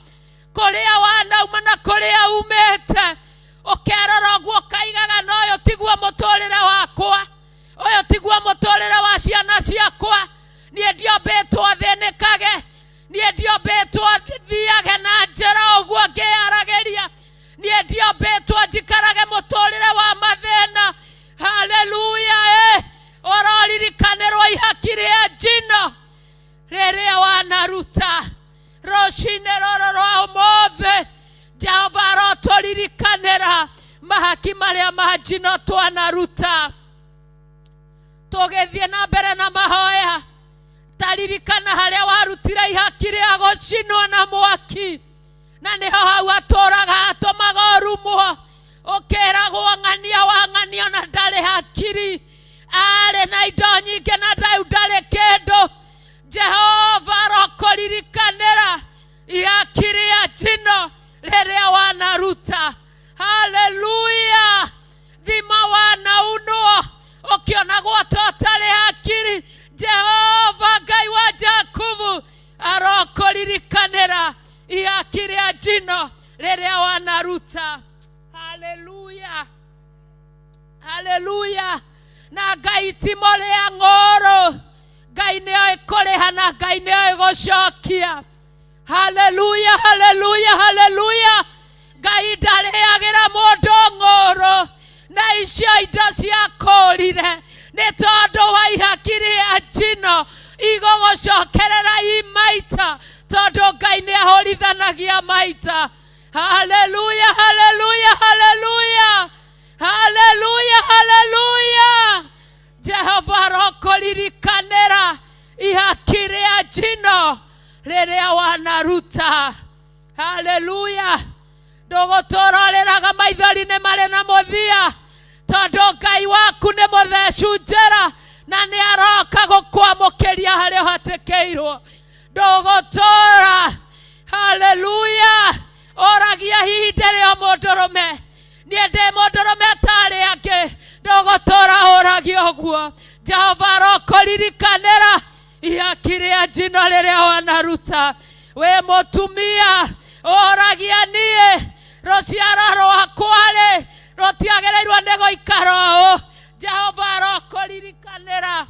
E: Kũrĩa wanauma na kũrĩa umĩte, ũkerora ũguo ũkaigaga na ũyũ tiguo mũtũrĩre wakwa, ũyũ tiguo mũtũrĩre wa ciana ciakwa. Niĩ ndiombĩtwo thĩnĩkage, niĩ ndiombĩtwo thiage na njĩra ũguo ngĩaragĩria, niĩ ndiombĩtwo njikarage mũtũrĩre wa mathĩna. Haleluya. Ũroririkanĩrwo ihaki rĩa njino rĩrĩa wanaruta. Rũcinĩ rũrũ rwa ũmũthĩ Jehova arotũririkanĩra mahaki marĩa ma njino twanaruta. Tũgĩthiĩ na mbere na mahoya, taririkana harĩa warutire ihaki rĩa gũcinwo na mwaki, na nĩho hau atũraga atũmaga ũrumwo. Ũkĩragwo ng'ania wa ng'ania na ndarĩ hakiri, arĩ na indo nyingĩ na ndarĩ kĩndũ. Jehova arokũririkanĩra ihaki rĩa njino rĩrĩa wanaruta. Haleluya. Thima wanaunwo ũkĩonagwo ta ũtarĩ hakiri, Jehova Ngai wa Jakubu arokũririkanĩra ihaki rĩa njino rĩrĩa wanaruta. Haleluya. Haleluya. Na Ngai ti mũrĩa ng'ũrũ, Ngai nĩoĩ kũrĩha na Ngai nĩoĩ gũcokia. Haleluya. Haleluya. Haleluya. Ngai ndarĩagĩra mũndũ ng'ũrũ, na icio indo cia kũrire nĩ tondũ wa ihaki rĩa njino igũgũcokerera maita, tondũ Ngai nĩahũrithanagia maita. Haleluya. Haleluya. Haleluya. Haleluya. Haleluya. Jehova arokũririkanĩra ihaki rĩa njino rĩrĩa wanaruta. Haleluya. Ndũgũtũroreraga maithori-inĩ marĩ na mũthia, tondũ Ngai waku nĩ mũthecu njĩra na nĩ aroka gũkwamũkĩria harĩa ũhatĩkĩirwo. Ndũgũtũra. Haleluya. Oragia hihi ndĩrĩ o mũndũrũme, niĩ ndĩ mũndũrũme tarĩ angĩ, ndũgũtũra ũragia ũguo. Jehova arokũririkanĩra ihaki rĩa njino rĩrĩa wanaruta. We mũtumia ũragia niĩ rũciaro rwakwa-rĩ rũtiagĩrĩirwo nĩ gũikara ũũ. Jehova arokũririkanĩra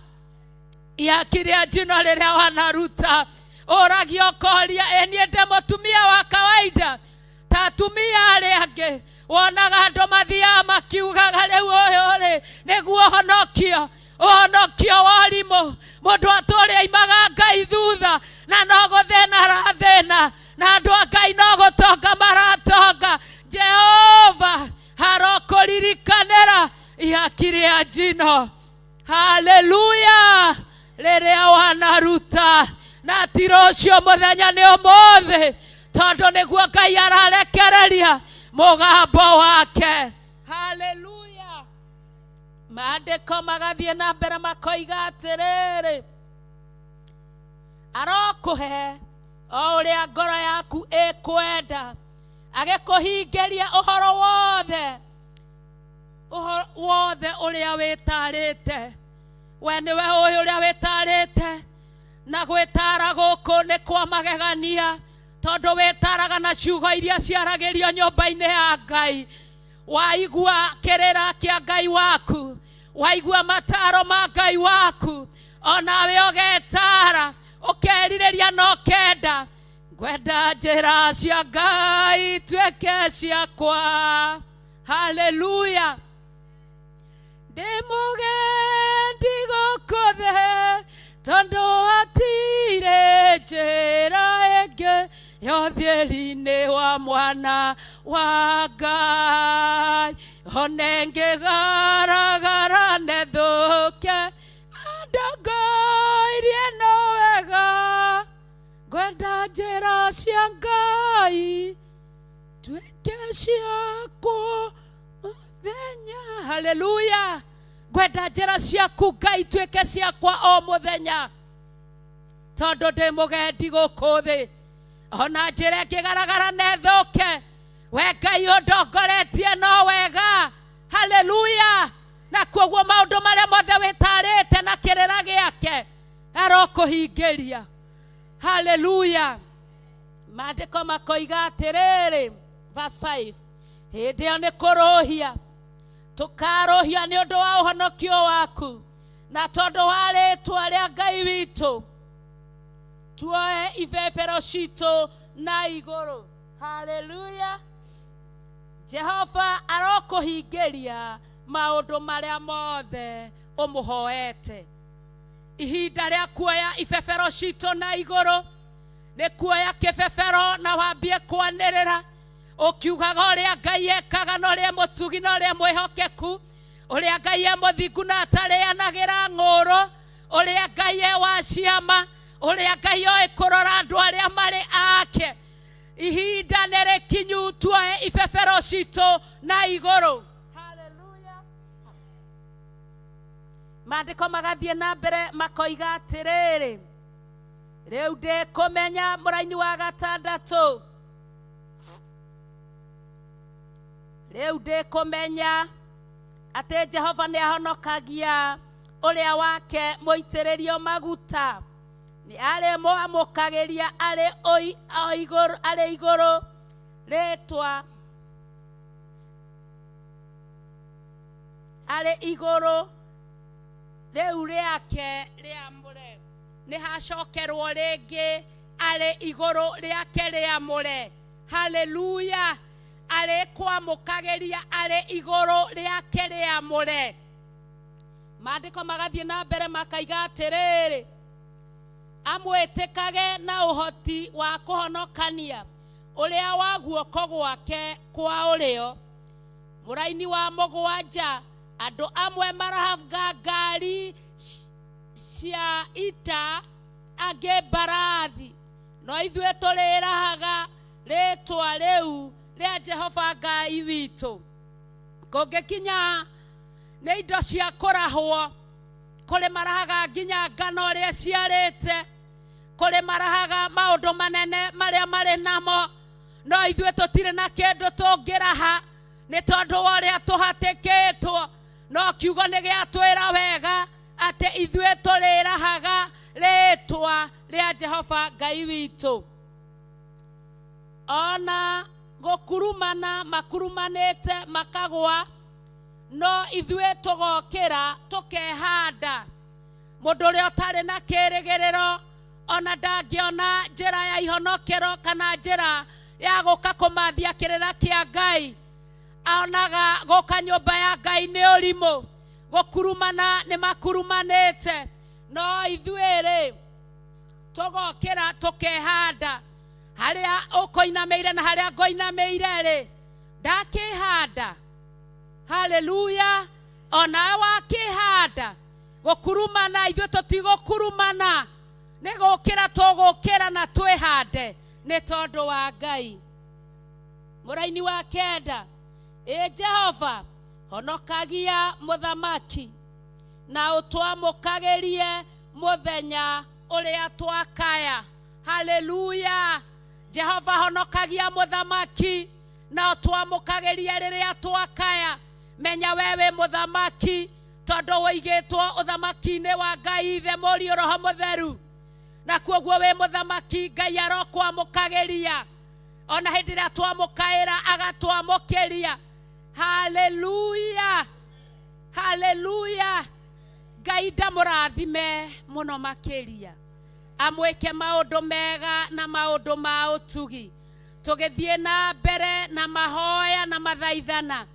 E: ihaki rĩa njino rĩrĩa wanaruta. Ũragia ũkoria, niĩ ndĩ mũtumia wa kawaida ta atumia arĩa angĩ. Wonaga andũ mathiaga makiugaga rĩu ũyũ-rĩ nĩguo honokio, ũhonokio wa ũrimũ, mũndũ atũrĩa aimaga Ngai thutha, na no gũthĩna arathĩna, na andũ a Ngai no gũtonga maratonga. Jehova arokũririkanĩra ihaki rĩa njino. Haleluya. Rĩrĩa wanaruta, na ti rũciũ mũthenya nĩ ũmũthĩ, tondũ nĩguo Ngai ararekereria mũgambo wake. Haleluya. Maandĩko magathiĩ na mbere makoiga atĩrĩrĩ, arokũhe o ũrĩa ngoro yaku ĩkwenda, agĩkũhingĩria ũhoro wothe ũrĩa wĩtarĩte. We nĩwe ũĩ ũrĩa wĩtarĩte, na gwĩtara gũkũ nĩ kwa magegania, tondũ wĩtaraga na ciugo iria ciaragĩrio nyũmba-inĩ ya Ngai. Waigua kĩrĩra kĩa Ngai waku, waigua mataro ma Ngai waku, onawe ũgetara ũkerirĩria na ũkenda, ngwenda njĩra cia Ngai tuĩke ciakwa. Haleluya. Ndĩmũgendi gũkũ thĩ tondũ hatirĩ njĩra ĩngĩ ya ũthiĩri-inĩ wa mwana wa Ngai. Ona ngĩgaragara nethũke ndongoirie no wega ngwenda njĩra cia Ngai tuĩke ciakwo mũthenya. Haleluya. Ngwenda njĩra ciaku Ngai tuĩke ciakwa o mũthenya tondũ ndĩ mũgendi gũkũ thĩ. Ona njĩra ĩngĩgaragara nethũke we Ngai ũndongoretie no wega. Haleluya. Na koguo maũndũ marĩa mothe wĩtarĩte na kĩrĩra gĩake arokũhingĩria. Haleluya. Maandĩko makoiga atĩrĩrĩ, verse 5, hĩndĩ ĩyo nĩ kũrũhia tũkarũhia nĩ ũndũ wa ũhonokio waku na tondũ wa rĩĩtwa rĩa Ngai witũ tuoe ibebero citũ na igũrũ. Haleluya. Jehova arokũhingĩria maũndũ marĩa mothe ũmũhoete. Ihinda rĩa kuoya ibebero citũ na igũrũ nĩ kuoya kĩbebero na wambie kwanĩrĩra ũkiugaga ũrĩa Ngai ekaga na ũrĩa mũtugi na ũrĩa mwĩhokeku, ũrĩa Ngai e mũthingu na atarĩanagĩra ng'ũrũ, ũrĩa Ngai e wa ciama, ũrĩa Ngai oĩ kũrora andũ arĩa marĩ ake. Ihinda nĩ rĩkinyu tuoe ibebero citũ na igũrũ. Haleluya. Maandĩko magathiĩ na mbere makoiga atĩrĩrĩ, rĩu ndĩkũmenya mũraini wa gatandatũ, rĩu ndĩkũmenya atĩ Jehova nĩ ahonokagia ũrĩa wake mũitĩrĩrio maguta, nĩ arĩ mũamũkagĩria arĩ igũrũ rĩtwa, arĩ igũrũ rĩu rĩake rĩamũre. Nĩ hacokerwo rĩngĩ arĩ igũrũ rĩake rĩamũre. Haleluya. Arĩ kwamũkagĩria arĩ igũrũ rĩake rĩamũre. Maandĩko magathiĩ na mbere makaiga atĩrĩrĩ, amwĩtĩkage na ũhoti wa kũhonokania ũrĩa wa guoko gwake kwa ũrĩo. Mũraini wa mũgwanja, andũ amwe marahabga ngari cia ita, angĩ mbarathi, no ithuĩ tũrĩrahaga rĩtwa rĩu rĩa Jehova Ngai witũ. Kũngĩkinya nĩ indo cia kũrahwo, kũrĩ marahaga nginya ngano ũrĩa ciarĩte, kũrĩ marahaga maũndũ manene marĩa marĩ namo, no ithuĩ tũtirĩ na kĩndũ tũngĩraha nĩ tondũ wa ũrĩa tũhatĩkĩtwo. No kiugo nĩ gĩatwĩra wega atĩ ithuĩ tũrĩrahaga rĩtwa rĩa Jehova Ngai witũ. Ona gũkurumana makurumanĩte makagwa, no ithuĩ tũgokĩra tũkehanda. Mũndũ ũrĩa ũtarĩ na kĩĩrĩgĩrĩro ona ndangĩona njĩra ya ihonokero kana njĩra ya gũka kũmathia kĩrĩra kĩa Ngai. Onaga gũka nyũmba ya Ngai nĩ ũrimũ, gũkurumana nĩ makurumanĩte, no ithuĩ-rĩ tũgokĩra tũkehanda. Harĩa ũkoinamĩire na harĩa ngoinamĩire-rĩ ndakĩhanda. Haleluya. Ona wakĩhanda gũkurumana, ithuĩ tũtigũkurumana, nĩ gũkĩra tũgũkĩra na twĩhande nĩ tondũ wa Ngai. Mũraini wa kenda, Jehova honokagia mũthamaki na ũtwamũkagĩrie mũthenya ũrĩa twakaya. Haleluya. Jehova honokagia mũthamaki na ũtwamũkagĩrie rĩrĩa twakaya. Menya wewe mũthamaki tondũ woigĩtwo ũthamaki-inĩ wa Ngai Ithe Mũriũ Roho Mũtheru, na kuoguo we mũthamaki Ngai arokwamũkagĩria. Ona hĩndĩ ĩrĩa twamũkaĩra agatwamũkĩria. Haleluya. Haleluya. Ngai ndamũrathime mũno makĩria, amwĩke maũndũ mega na maũndũ ma ũtugi. Tũgĩthiĩ na mbere na mahoya na mathaithana,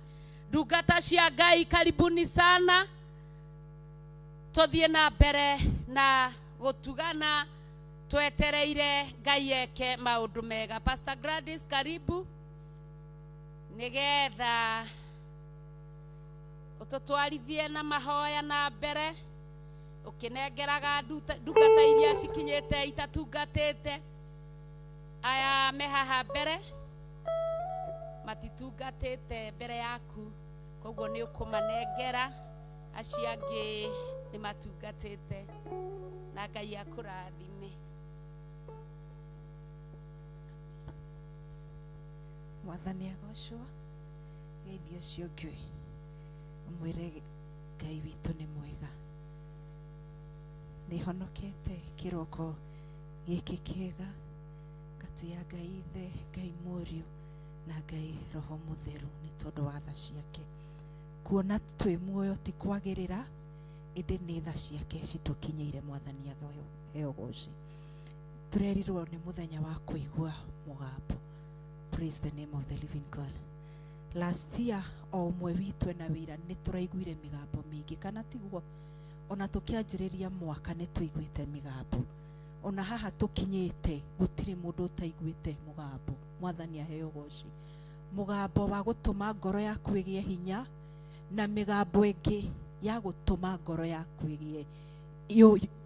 E: ndungata cia Ngai karibuni sana tuthie na mbere na gutugana twetereire Ngai eke maundu mega. Pastor Gladys, karibu nigetha ututwarithie na mahoya na mbere ukinengeraga ndungata iria cikinyite itatungatite aya mehaha mbere matitungatite mbere yaku, koguo ni ukumanengera acio angi ni matungatite na Ngai akurathime.
F: Mwathani agocwo geithia cio ngui mwire Ngai witu ni mwega, ni honokete kiroko giki kiega kati ya Ngai Ithe, Ngai Mũriũ na Ngai Roho Mutheru, ni tondu wa tha ciake. Kuona twi muoyo ti kwagirira, indi ni tha ciake citukinyeire. Mwathani agaheo goci. Turerirwo ni muthenya wa kuigua mugambo. Praise the name of the living God. Last year o umwe witu na wira ni turaiguire migambo mingi, kana tiguo? Ona tukianjiriria mwaka ni tuiguite migambo. Ona haha tukinyite gutiri mundu utaiguite mugambo. Mwathani aheo goci. Mugambo wa gutuma ngoro yaku igie hinya, na migambo ingi ya gutuma ngoro yaku igie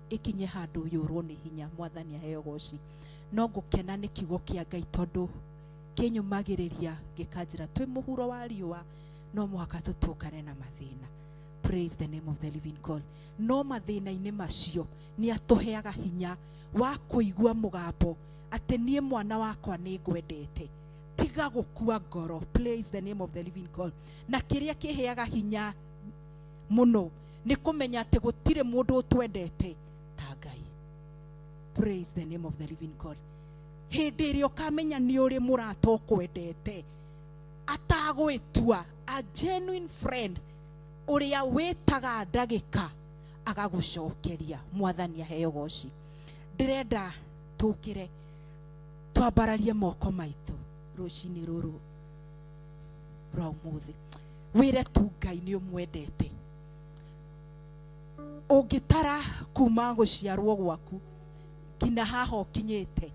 F: ikinye handu yurwo ni hinya. Mwathani aheo goci. No ngukena ni kiugo kia Ngai tondu kinyumagiriria gikanjira twi muhuro wa riua no muhaka tutukane na mathina. Praise the name of the living God. No mathina-ini macio ni atuheaga hinya wa kuigua mugambo ati nie mwana wakwa ni ngwendete, tiga gukua ngoro. Praise the name of the living God. Na kiria kiheaga hinya muno ni kumenya ati gutire mundu utwendete ta Ngai. Praise the name of the living God. Hindi iria ukamenya ni uri murata ukwendete atagwitua a genuine friend uria witaga ndagika agagucokeria. Mwathani aheo goci. Ndirenda tukire twambararie moko maitu rucini ruru rwa umuthi, wire tu Ngai ni umwendete. Ungitara kuma guciarwo gwaku ngina haha ukinyite,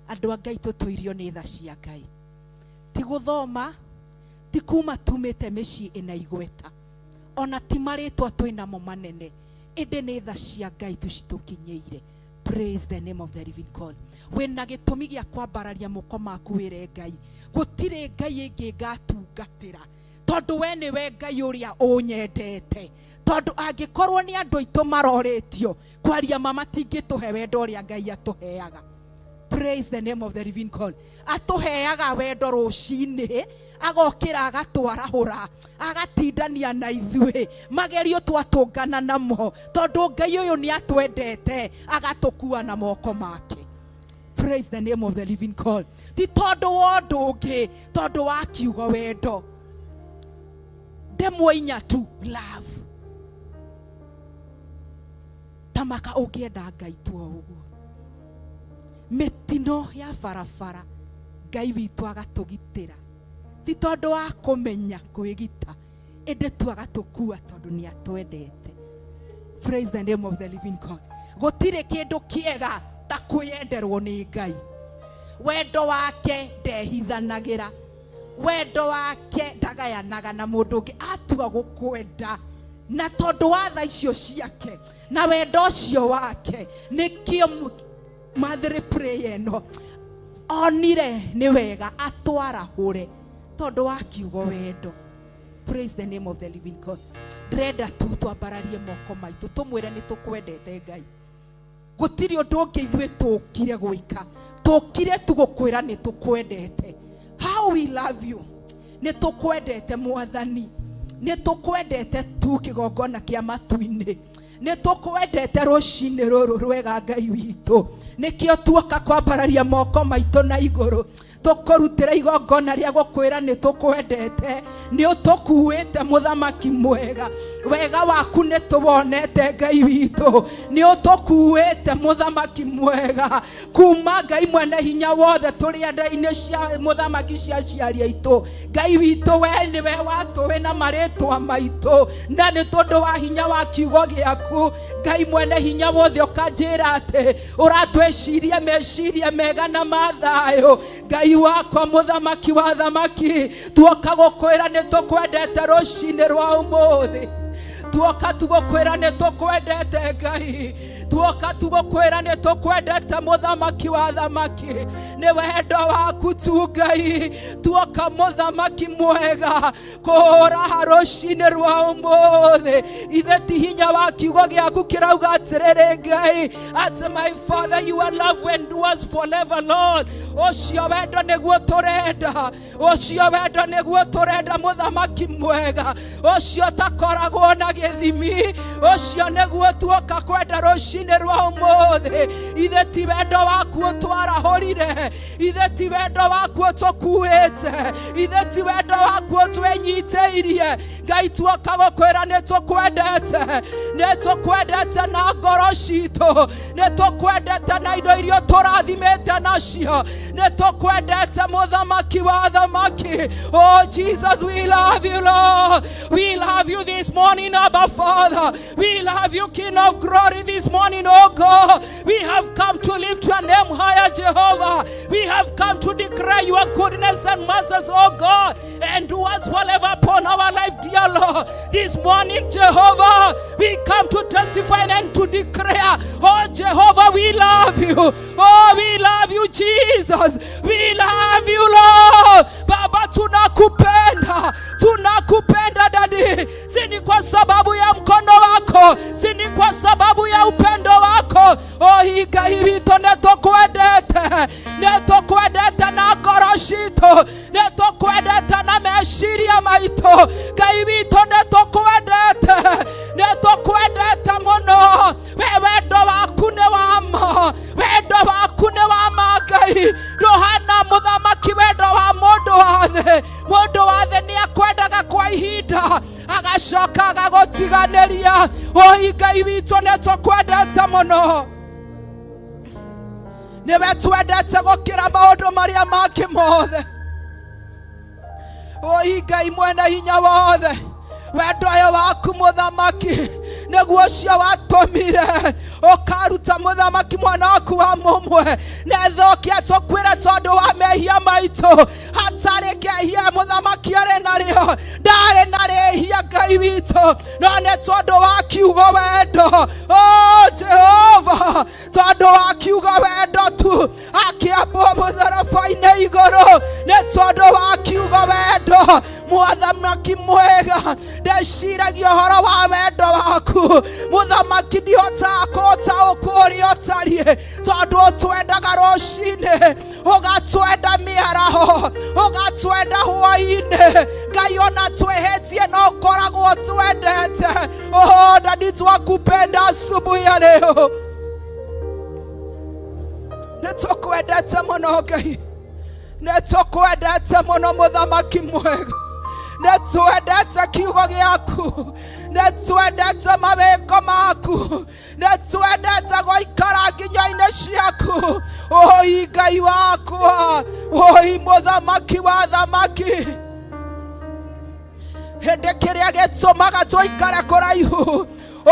F: andu a Ngai tutuirio ni tha cia Ngai, ti guthoma, ti kuma tumite micii ina igweta, ona ti maritwa twinamo manene, indi ni tha cia Ngai tucitukinyeire. Praise the name of the living God. Wena gitumi gia kwambararia moko maku wire Ngai, gutire Ngai ingi ngatungatira tondu we ni we Ngai uria unyendete. Tondu angikorwo ni andu aitu maroretio kwaria matingituhe wendo uria Ngai atuheaga. Praise the name of the living God. Atuheaga wendo rucini, agokira agatwarahura, agatindania na ithuĩ magerio twatũngana namo, tondu Ngai uyu ni atwendete agatukua na moko make. Praise the name of the living God. Ti tondu wa ũndũ ũngĩ, tondu wa kiugo wendo. Ndemwa inya tu love. Tamaka ũngĩenda Ngai tu ũguo. Mitino ya farafara Ngai witu agatugitira, ti tondu wa kumenya kwigita, indi tu agatukua tondu ni atwendete. Praise the name of the living God. Gutire kindu kiega ta kuyenderwo ni Ngai. Wendo wake ndehithanagira, wendo wake ndagayanaga na mundu ungi, atua gukwenda na tondu wa tha icio ciake na wendo ucio wake nikio Mother pray no onire ni wega atwarahure tondu wa kiugo wendo. Praise the name of the living God. Ndrenda tu twambararie moko maitu tumwire ni tukwendete Ngai. Gutiri undu ungi ithuĩ tukire gwika, tukire tugukwira ni tukwendete. How we love you. Ni tukwendete Mwathani, ni tukwendete tu kigongona kia matu-ini, ni tukwendete rucini ruru rwega Ngai witu. Nikio tuoka kwambararia moko maitu na iguru
B: tukurutira igongona ria gukwira ni tukwendete ni utukuite muthamaki mwega wega waku ni tubonete Ngai witu ni utukuite muthamaki mwega kuma Ngai mwene hinya wothe turi anda-ini cia muthamaki cia ciari aitu Ngai witu we ni we watuwe na maritwa maitu na ni tondu wa hinya wa kiugo giaku Ngai mwene hinya wothe ukanjira ati uratweciria meciria mega na mathayo Ngai wakwa muthamaki wa thamaki tuoka gukwira ni tukwendete rucini rwa umuthi tuoka tugukwira ni tukwendete Ngai tuoka tugukwira ni tukwendete muthamaki wa thamaki ni wendo waku tu Ngai tuoka muthamaki mwega kura rucini rwa umuthi ithe ti hinya wa kiugo giaku kirauga atiriri Ngai ati my Father you are love endures forever Lord ucio wendo niguo turenda ucio wendo niguo turenda muthamaki mwega ucio takoragwo na githimi ucio niguo tuoka kwenda rucini rwa umuthi ithe ti wendo waku twarahorire ithe ti wendo waku tukuite ithe ti wendo waku twenyiteirie Ngai tuoka gukwira ni tukwendete na ngoro citu ni tukwendete na indo irio turathimete nacio ni tukwendete muthamaki wa thamaki oh Jesus we love you Lord we love you this morning Abba Father we love you King of glory this morning oh God we have come to lift your name higher Jehovah we have come to declare your goodness and mercy oh God and do us forever upon our life dear Lord this morning Jehovah we come to testify and to declare oh Jehovah we love you oh we love you Jesus we love you Lord Baba tunakupenda daddy sini kwa sababu ya mkono wako sini kwa sababu ya upendo wako oh higa hivi netokwendete na koroshito netokwendete na meshiria maito gaivito netokwendete mono wendo waku ne wama Ngai Yohana muthamaki wendo wa mundu wathe ni akwendaga kwa ihinda agacoka agagutiganiria o Ngai witu netokwendete muno niwe twendete gukira maundu maria mangĩ mothe o Ngai mwene hinya wothe wendo ũyũ waku muthamaki niguo cio watumire ukaruta muthamaki mwana waku wa mumwe nethokia tukwire tondu wa mehia maitu hatari kehia muthamaki ari nario ndari narihia Ngai witu no ne tondu wa kiugo wendo oh Jehova tondu wa kiugo wendo tu akiambo mutharabai-ini iguru ne tondu wa kiugo wendo muthamaki mwega ndeciragia uhoro wa wendo waku muthamaki ndihota kũũta ũkũũria ũtarie tondu ũtwendaga rũcinĩ ũgatwenda mĩaraho ũgatwenda hwaĩ-inĩ Ngai ona twĩhĩtie no ũkoragwo twendete oh ndani twakupenda asubuhi ya leo nĩtũkwendete mũno Ngai nĩtũkwendete mũno muthamaki mwega netwendete kiugo giaku netwendete mawĩko maku netwendete gũikara nginya-inĩ ciaku oi Ngai wakwa oi muthamaki wa thamaki hĩndĩ kĩrĩa gĩtũmaga tũikare kũraihu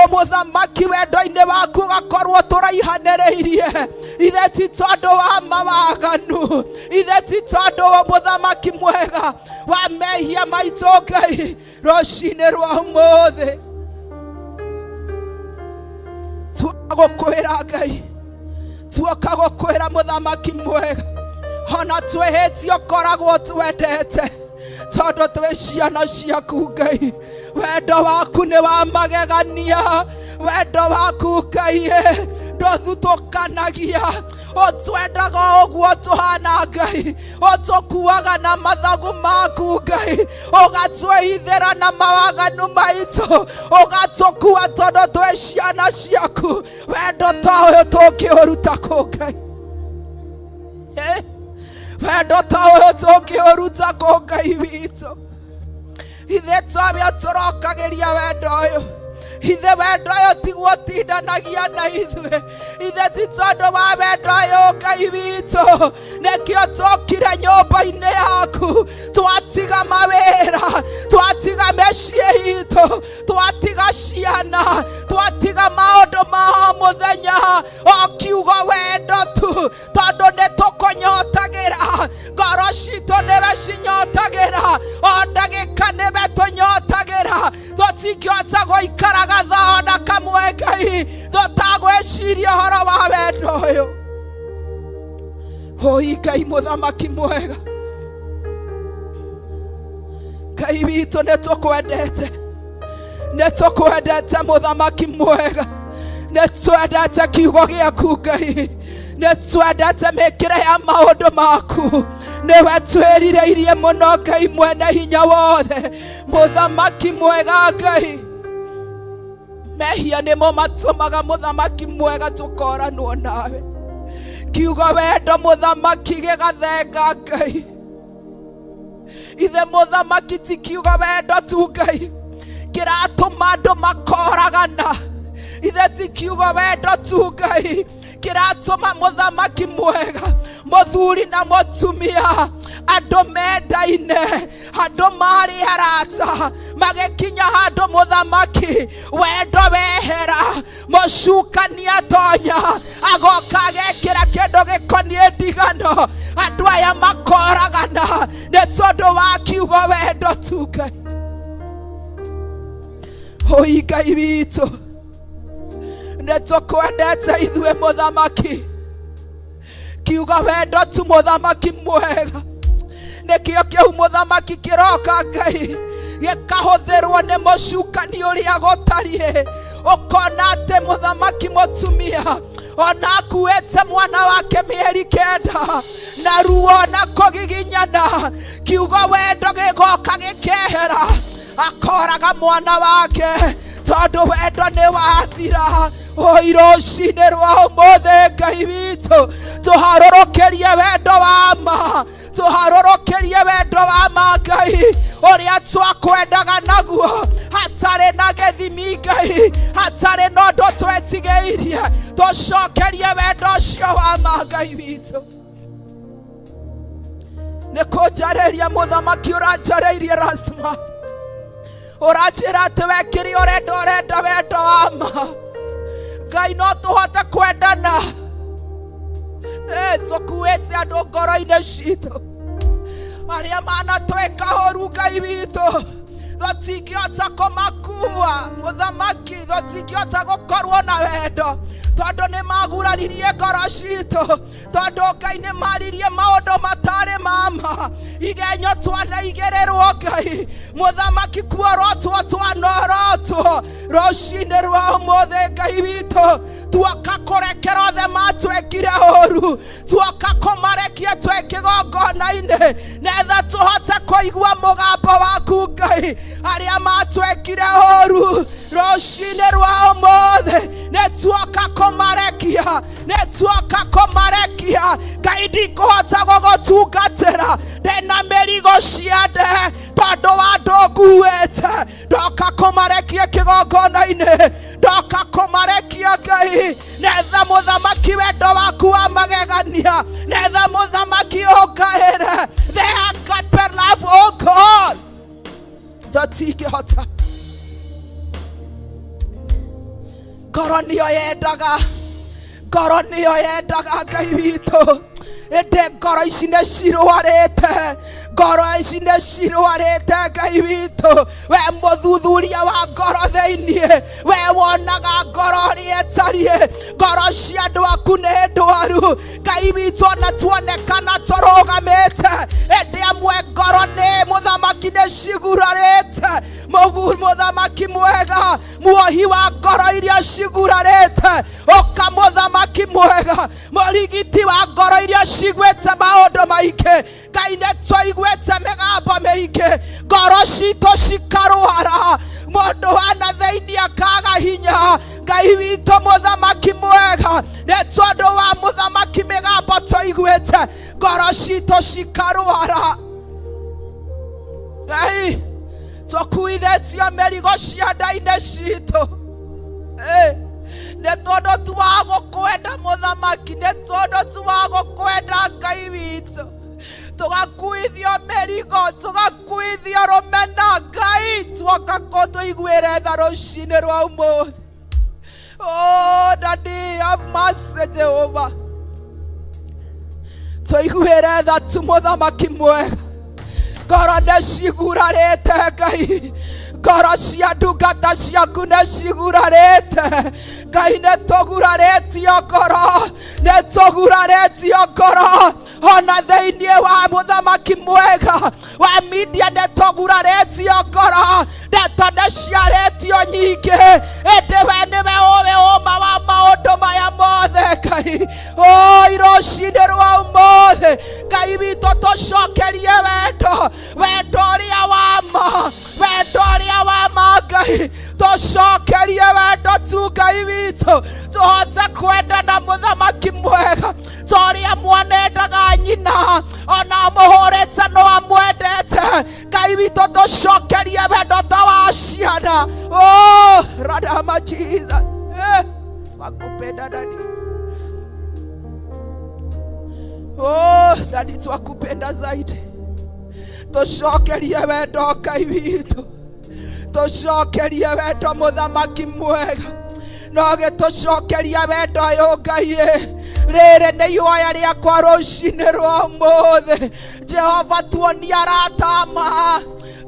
B: umuthamaki wendo-inĩ waku gakorwo tũraihanĩrĩirie ithe ti tondu wa mawaganu ithe ti tondu wa muthamaki mwega wa mehia maitũ Ngai rũcinĩ rwa ũmũthĩ tuagukwĩra Ngai tuoka gukwĩra muthamaki mwega ona twĩhĩtie ũkoragwo twendete tondu twĩ ciana ciaku Ngai wendo waku nĩ wa magegania wendo waku Ngai ndũthutũkanagia ũtwendaga ũguo tũhana Ngai ũtũkuaga na mathagu maku Ngai ũgatwĩhithĩra na mawaganu maitũ ũgatũkua tondu twĩ ciana ciaku wendo ta ũyũ tũngĩũruta kũ Ngai wendo ta ũyũ tũngĩũruta kũ Ngai witũ? Ithe twabia tũrokagĩria wendo ũyũ. Ithe wendo ũyũ tiguo tindanagia na ithuĩ. Ithe ti tondũ wa wendo ũyũ Ngai witũ nĩkĩo tũkire nyũmba-inĩ yaku, twatiga mawĩra, twatiga mĩciĩ itũ, twatiga ciana, twatiga maũndũ ma mũthenya, o kiugo wendo tu, tondũ nĩtũkũnyotagĩra. Ngoro citũ nĩwe cinyotagĩra, o ndagĩka nĩwe tũnyotagĩra. Tũtingĩhota gũikaraga thona kamwe Ngai tũtagwĩciria ũhoro wa wendo ũyũ. Oi Ngai mũthamaki mwega, Ngai witũ nĩtũkwendete, nĩtũkwendete mũthamaki mwega, nĩtwendete kiugo gĩaku Ngai, nĩtwendete mĩkĩre ya maũndũ maku. Nĩwe twĩrirĩirie mũno Ngai mwene hinya wothe, mũthamaki mwega Ngai. Mehia nĩmo matũmaga mũthamaki mwega tũkoranwo nawe. Kiugo wendo mũthamaki gĩgathenga Ngai. Ithe mũthamaki ti kiugo wendo tu Ngai kĩratũma andũ makoragana. Ithe ti kiugo wendo tu Ngai kĩratũma mũthamaki mwega mũthuri na mũtumia andũ mendaine, andũ marĩ arata, magĩkinya handũ mũthamaki wendo wehera, mũcukania tonya agoka agekĩra kĩndũ gĩkoniĩ ndigano, andũ aya makoragana nĩ tondũ wa kiugo wendo tu Ngai. Oi Ngai witũ nĩtũkwendete ithuĩ mũthamaki, kiugo wendo tu mũthamaki mwega, nĩkĩo kĩu mũthamaki kĩroka Ngai gĩkahũthĩrwo nĩ mũcukani ũrĩa gũtariĩ. Ũkona atĩ mũthamaki mũtumia ona akuĩte mwana wake mĩeri 9 na ruo na kũgiginyana, kiugo wendo gĩgoka gĩkehera, akoraga mwana wake tondũ wendo nĩ wathira. Oi rũcinĩ rwa ũmũthĩ Ngai witũ tũharũrũkĩrie wendo wa ma, tũharũrũkĩrie wendo wa ma Ngai ũrĩa twakwendaga naguo hatarĩ na gĩthimi Ngai, hatarĩ na ũndũ twetigĩirie. Tũcokerie wendo ũcio wa ma Ngai witũ. Nĩ kũnjarĩria mũthamaki ũranjarĩirie Rasma, ũranjĩra atĩ wekĩre ũrenda wendo wa ma Ngai, no tũhote kwendana. Tũkuĩte andũ ngoro-inĩ citũ arĩa manatwĩka ũru Ngai witũ, tũtingĩhota kũmakua mũthamaki, tũtingĩhota gũkorwo na wendo tondũ nĩ maguraririe ngoro citũ, tondũ Ngai nĩ maririe maũndũ matarĩ mama. Igenyo twanaigĩrĩrwo Ngai, mũthamaki kuorotwo twanorotwo rũcinĩ rwa ũmũthĩ Ngai witũ, tuoka kũrekera othe matwĩkire ũru, tuoka kũmarekia twĩ kĩgongona-inĩ netha tũhote kũigua mũgambo waku Ngai. Arĩa matwĩkire ũru rũcinĩ rwa ũmũthĩ nĩtuoka kũmarekia, nĩtuoka kũmarekia Ngai. Ndikũhota gũgũtungatĩra ndĩna mĩrigo ciande tondũ wa andũ nguĩte. Ndoka kũmarekia kĩgongona-inĩ, ndoka kũmarekia Ngai, netha mũthamaki wendo waku wa magegania, netha mũthamaki ũngaĩre the agape love oh God. Tũtingĩhota, ngoro nĩyo yendaga, ngoro nĩyo yendaga Ngai witũ. Ĩndĩ ngoro ici nĩ cirwarĩte, ngoro ici nĩ cirwarĩte Ngai witũ. We mũthuthuria wa ngoro thĩinĩ, we wonaga ngoro ũrĩa ĩtariĩ, ngoro cia andũ aku nĩ ndwaru Ngai witũ. Ona tuonekana tũrũgamĩte, ĩndĩ amwe ngoro nĩ mũthamaki nĩ cigurarĩte. Mũthamaki mwega, muohi wa ngoro iria cigurarĩte, ũka mũthamaki mwega, mũrigiti wa ngoro iria cigwĩte maũndũ maingĩ. Ngai nĩ tũiguĩte mĩgambo mĩingĩ, ngoro citũ cikarwara, mũndũ wana thĩinĩ akaga hinya. Ngai witũ mũthamaki mwega, nĩ tondũ wa mũthamaki mĩgambo tũiguĩte, ngoro citũ cikarwara. Ngai tũkuithĩtio mĩrigo cia nda-inĩ citũ nĩ tondũ tu wa gũkwenda Mũthamaki, nĩ tondũ tu wa gũkwenda Ngai witũ. Tugakuithio mĩrigo, tugakuithio rũmena. Ngai tuoka kũ tũiguĩre tha rũcinĩ rwa ũmũthĩ. Oh, Daddy, have mercy, Jehovah. Tũiguĩre tha tu Mũthamaki mwega. Ngoro nĩ cigurarĩte Ngai, ngoro cia ndungata ciaku nĩ cigurarĩte Ngai. Nĩ tũgurarĩtio ngoro, nĩ tũgurarĩtio ngoro. Ona thĩinĩ wa Mũthamaki mwega wa media nĩ tũgurarĩtio ngoro. Ndeto nĩ ciarĩtio nyingĩ, ĩndĩ we nĩwe ũĩ ũma wa maũndũ maya mothe Ngai. Oi rũcinĩ rwa ũmũthĩ Ngai witũ tũcokerie wendo, wendo ũrĩa wa ma, wendo ũrĩa wa ma Ngai. Tũcokerie wendo tu Ngai witũ, tũhote kwenda na Mũthamaki mwega ta ũrĩa mwana endaga nyina, ona mũhũrĩte no amwendete. Ngai witũ tũcokerie wendo ta wa ciana. Oh, Radama Jesus, twakupenda Daddy. Oh, Daddy twakupenda zaidi. Tũcokerie wendo Ngai witũ, tũcokerie wendo Mũthamaki mwega, no gĩtũcokerie wendo ũyũ Ngai. Rĩrĩ nĩ ihoya rĩakwa rũcinĩ rwa ũmũthĩ. Jehova tuonie aratama,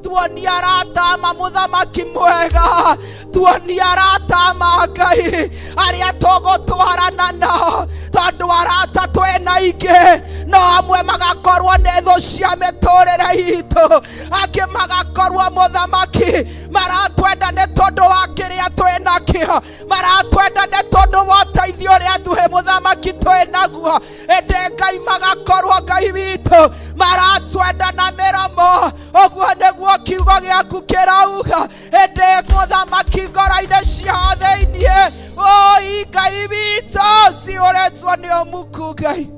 B: tuonie aratama Mũthamaki mwega, tuonie aratama Ngai arĩa tũgũtwarana nao, tondũ arata twĩna aingĩ, no amwe magakorwo nĩ thũ cia mĩtũrĩre itũ, angĩ magakorwo Mũthamaki maratwenda nĩ tondũ wa kĩrĩa twĩnakĩo, maratwenda nĩ tondũ wa ũteithio ũrĩa tũhe Mũthamaki twĩnaguo. Ĩndĩ Ngai magakorwo Ngai witũ maratwenda na mĩromo. Ũguo nĩguo kiugo gĩaku kĩrauga. Ĩndĩ Mũthamaki ngoro-inĩ ciao thĩinĩ, oi Ngai witũ ciũrĩtwo nĩ ũmuku Ngai.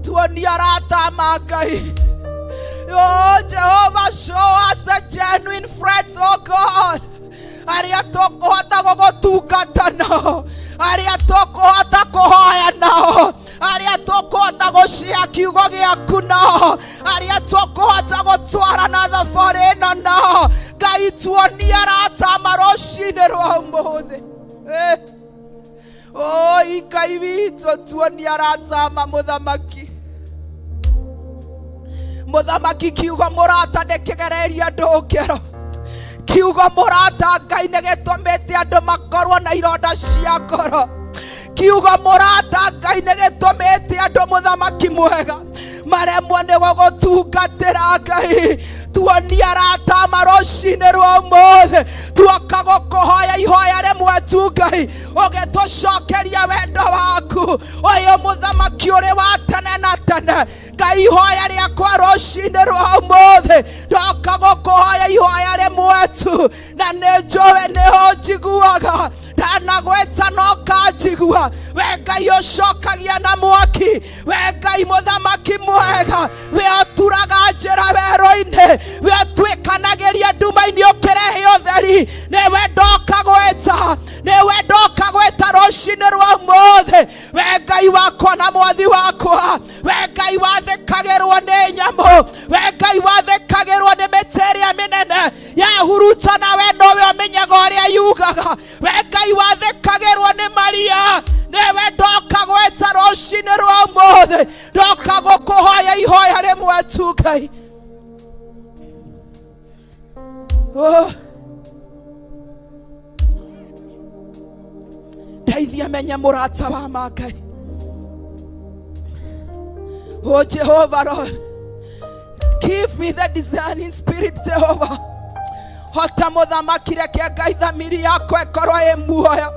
B: Tuonie aratama Ngai. Oh, Jehovah, show us the genuine friends, oh God. Arĩa tũkũhota gũgũtungata nao, arĩa tũkũhota kũhoya nao, arĩa tũkũhota gũcia kiugo gĩaku nao, arĩa tũkũhota gũtwarana thabarĩ ĩno nao. Ngai tuonie aratama rũcinĩ rwa ũmũthĩ. Oi Ngai witũ tuonie aratama Mũthamaki. Mũthamaki kiugo mũrata ndĩkĩgereria andũ ngero. Kiugo mũrata Ngai nĩ gĩtũmĩte andũ makorwo na ironda cia ngoro. Kiugo mũrata Ngai nĩ gĩtũmĩte andũ Mũthamaki mwega maremwo nĩ gũgũtungatĩra Ngai. Tuonie aratama rũcinĩ rwa ũmũthĩ, tuoka gũkũhoya ihoya rĩmwe tu Ngai, ũgĩtũcokeria wendo waku ũyũ Mũthamaki ũrĩ wa tene na tene. Ngai ihoya rĩakwa rũcinĩ rwa ũmũthĩ, ndoka gũkũhoya ihoya rĩmwe tu, na nĩ njũĩ nĩho njiguaga, ndanagwĩta no kanjigua. We Ngai ũcokagia na mwaki, we Ngai Mũthamaki mwega, we ũturaga njĩra werũ-inĩ, we ũtuĩkanagĩria nduma-inĩ ũkĩrehe ũtheri. Nĩwe ndoka gwĩta, nĩwe ndoka gwĩta rũcinĩ rwa ũmũthĩ. We Ngai wakwa na mwathi wakwa, we Ngai wathĩkagĩrwo nĩ nyamũ, we Ngai wathĩkagĩrwo nĩ mĩtĩ ĩrĩa mĩnene yahurutana, we nowe ũmenyaga ũrĩa yugaga. We Ngai wathĩkagĩrwo nĩ maria, nĩwe ndoka gwĩta rũcinĩ rwa ũmũthĩ, ndoka gũkũhoya ihoya rĩmwe tu Ngai. Ndeithia menye mũrata wa ma Ngai. Oh Jehovah Lord, give me the discerning spirit Jehovah. Hota Mũthamaki reke Ngai thamiri yakwa ĩkorwo ĩ muoyo,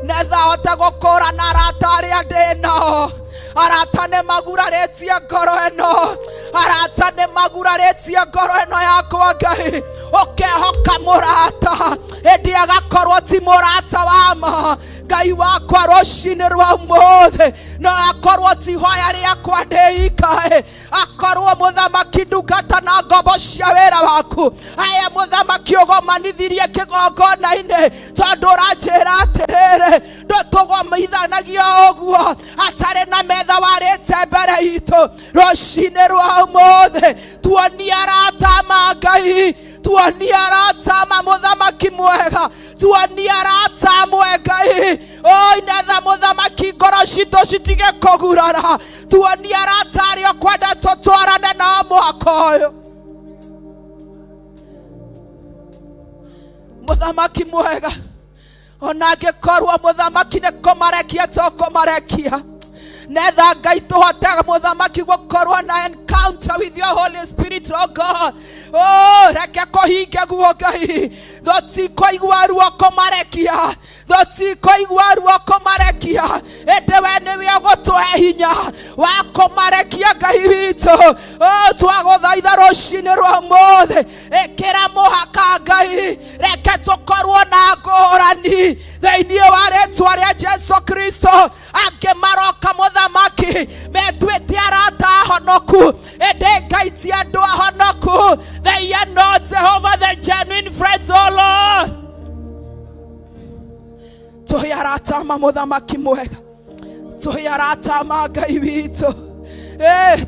B: netha hota gũkũrana arata arĩa ndĩ nao. Arata nĩ magurarĩtie ngoro ĩno, arata nĩ magurarĩtie ngoro ĩno yakwa Ngai. Ũkehoka mũrata, ĩndĩ agakorwo ti mũrata wa ma. Ngai wakwa rũcinĩ rwa ũmũthĩ no akorwo ti ihoya rĩakwa ndĩikaĩ, akorwo mũthamaki ndungata na ngombo cia wĩra waku. Aya mũthamaki ũgomanithirie kĩgongona-inĩ tondũ ũranjĩra atĩrĩrĩ ndũtũgomithanagia ũguo atarĩ na metha warĩte mbere itũ. Rũcinĩ rwa ũmũthĩ tuonia arata ma Ngai, tuonia arata ma mũthamaki mwega, tuonia arata mwe Ngai. Inetha mũthamaki ngoro citũ citige kũgurara, tuonia arata arĩa ũkwenda tũtwarane nao mwaka ũyũ. Mũthamaki mwega, ona angĩkorwo mũthamaki nĩ kũmarekia tũkũmarekia, netha Ngai tũhote mũthamaki gũkorwo na encounter with your Holy Spirit, oh God. Reke kũhinge guo Ngai, tũtikũigua ruo kũmarekia, tũtikũigua ruo kũmarekia, ĩndĩ we nĩwe ũgũtũhe hinya wa kũmarekia Ngai witũ. Twagũthaitha rũcinĩ rwa ũmũthĩ, ĩkĩra mũhaka Ngai, reke tũkorwo na ngũrani thĩinĩ wa rĩĩtwa rĩa Jesu Kristo. Angĩ maroka mũthamaki metuĩte arata ahonoku, ĩndĩ Ngai ti andũ ahonoku. They are not, Jehovah, the genuine friends, oh Lord. Tũhe arata ma mũthamaki mwega, tũhe arata ma Ngai witũ.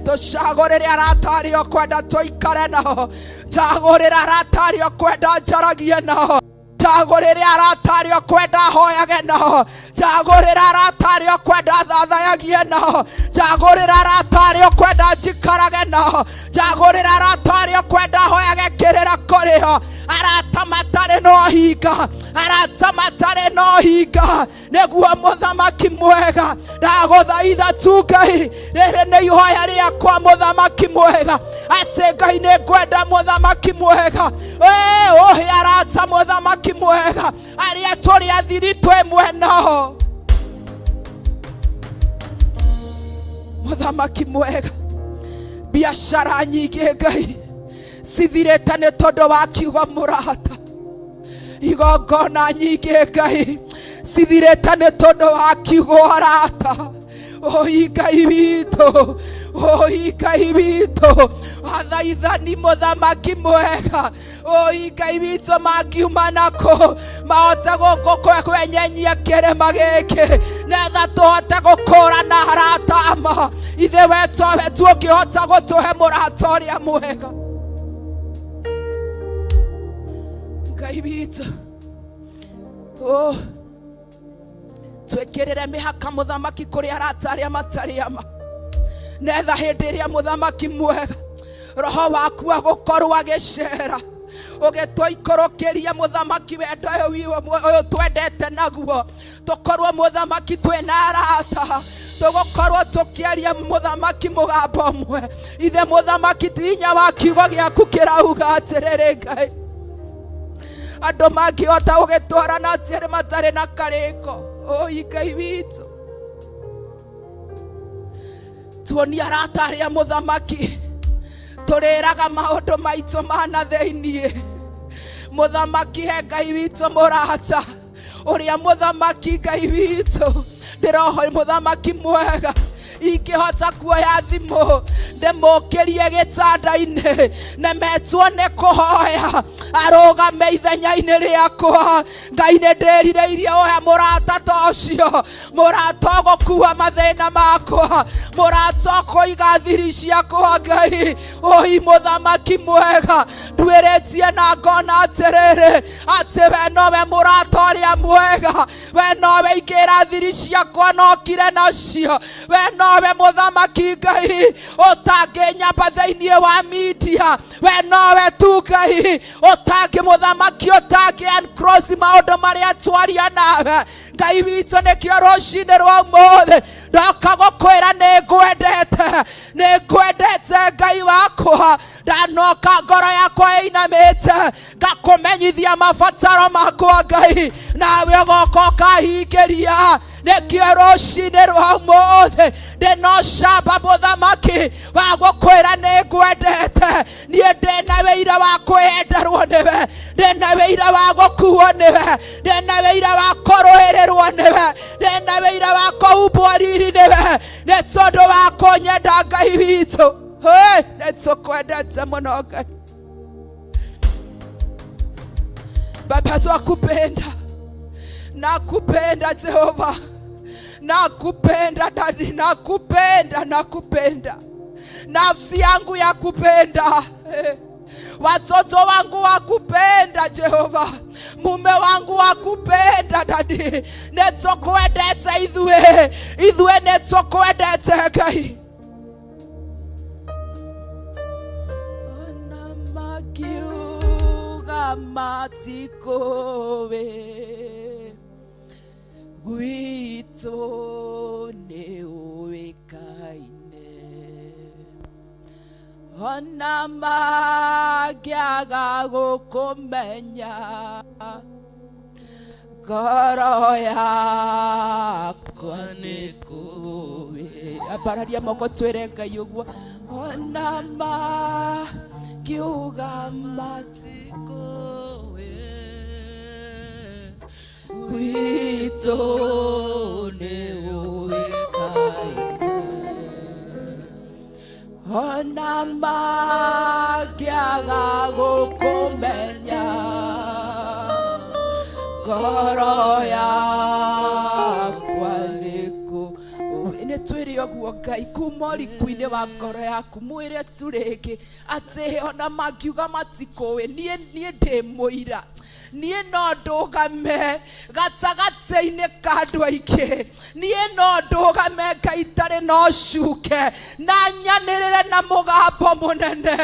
B: Tũcagũrĩre arata arĩa ũkwenda tũikare nao, cagũrĩra arata arĩa ũkwenda njaragie nao, cagũrĩre arata arĩa ũkwenda hoyage nao, cagũrĩra arata arĩa ũkwenda thathayagie nao, cagũrĩra arata arĩa ũkwenda njikarage nao, cagũrĩra arata arĩa ũkwenda hoyage kĩrĩra kũrĩho. Arata matarĩ no hinga, arata matarĩ no hinga, nĩguo mũthamaki mwega. Ndagũthaitha tu Ngai, rĩrĩ nĩ ihoya rĩakwa mũthamaki mwega, atĩ Ngai nĩ ngwenda mũthamaki mwega. Ũhe arata mũthamaki mwega arĩa tũrĩ athiri twĩmwe nao. Mũthamaki mwega, biacara nyingĩ Ngai cithirĩte nĩ tondũ wa kiugo mũrata. Igongona nyingĩ Ngai cithirĩte nĩ tondũ wa kiugo arata. Ngai witũ, Ngai witũ, athaithani mũthamaki mwega. Ngai witũ mangiuma nakũ mahote gũkũ kwenyenyia kĩrĩma gĩkĩ, netha tũhote gũkũrana arata ama. Ithe wetũ ũngĩhota gũtũhe mũrata ũrĩa mwega. Ngai witũ, twĩkĩrĩre mĩhaka mũthamaki kũrĩ arata arĩa matarĩ ama. Netha hĩndĩ ĩrĩa mũthamaki mwega roho waku agũkorwo agĩcera, ũgĩtũikũrũkĩria mũthamaki wendo ũyũ twendete naguo. Tũkorwo mũthamaki twĩna arata, tũgũkorwo tũkĩaria mũthamaki mũgambo ũmwe. Ithe mũthamaki ti hinya wa kiugo gĩaku kĩrauga atĩrĩrĩ Ngai, andũ mangĩhota gũgĩtwarana atĩrĩ matarĩ na karĩko. Ngai witũ, tuonia arata arĩa mũthamaki tũrĩraga maũndũ maitũ mana thĩiniĩ. Mũthamaki he Ngai witũ mũrata ũrĩa mũthamaki Ngai witũ. Ndĩroho mũthamaki mwega, ingĩhota kuoya thimũ ndĩmũkĩrie gĩtanda-inĩ nemetwo nĩ kũhoya arũgame ithenya-inĩ rĩakwa. Ngai nĩ ndĩrirĩirie ũhe mũrata ta ũcio, mũrata ũgũkua mathĩna makwa, mũrata ũkũiga thiri ciakwa Ngai. Mũthamaki mwega, nduĩrĩtie na ngona atĩrĩrĩ atĩ we nowe mũrata ũrĩa mwega, we nowe ingĩra thiri ciakwa nokire nacio, we nowe mũthamaki Ngai ũtangĩnyamba thĩinĩ wa media, we nowe tu Ngai ũtangĩ mũthamaki ũtangĩ uncross maũndũ marĩa twaria nawe. Ngai witũ nĩkĩo rũcinĩ rwa ũmũthĩ ndoka gũkwĩra nĩ ngwendete Ngai wakwa. Ndanoka ngoro yakwa ĩinamĩte ngakũmenyithia mabataro makwa Ngai, nawe ũgoka ũkahingĩria nekio rũcinĩ rwa ũmũthĩ ndĩnocamba mũthamaki wa gũkwĩra nĩ ngwendete. Niĩ ndĩna wĩira wa kwĩyenderwo nĩwe, ndĩna wĩira wa gũkuo nĩwe, ndĩna wĩira wa kũrũĩrĩrwo nĩwe, ndĩna wĩira wa kũhumbwo riri nĩwe, nĩ tondũ wa kũnyenda Ngai witũ. Nĩ tũkwendete mũno Ngai. Baba, twakupenda, nakupenda Jehova, nakupenda Dadi, nakupenda, nafsi yangu ya kupenda, watoto wangu wakupenda Jehova, mume wangu wakupenda Dadi. Nĩtũkwendete ithuĩ nĩtũkwendete Ngai. Ona makiuga matikowe gwitũ nĩ ũĩkaine, ona mangĩaga gũkũmenya ngoro yakwa nĩ kũĩ. Ambararia moko twĩre Ngai ũguo. Ona mangiuga matikowe gwitũ nĩ ũĩkaine, ona mangĩaga gũkũmenya ngoro yakwa nĩ kũĩ. Nĩ twĩre ũguo Ngai kuma ũriku-inĩ wa ngoro yaku, mwĩre tu rĩngĩ atĩ ona mangiuga matikũĩ, niĩ ndĩ mũira, niĩ no ndũgame gatagatĩ-inĩ ka andũ aingĩ, niĩ no ndũgame Ngai itarĩ na ũcuke, na nyanĩrĩre na mũgambo mũnene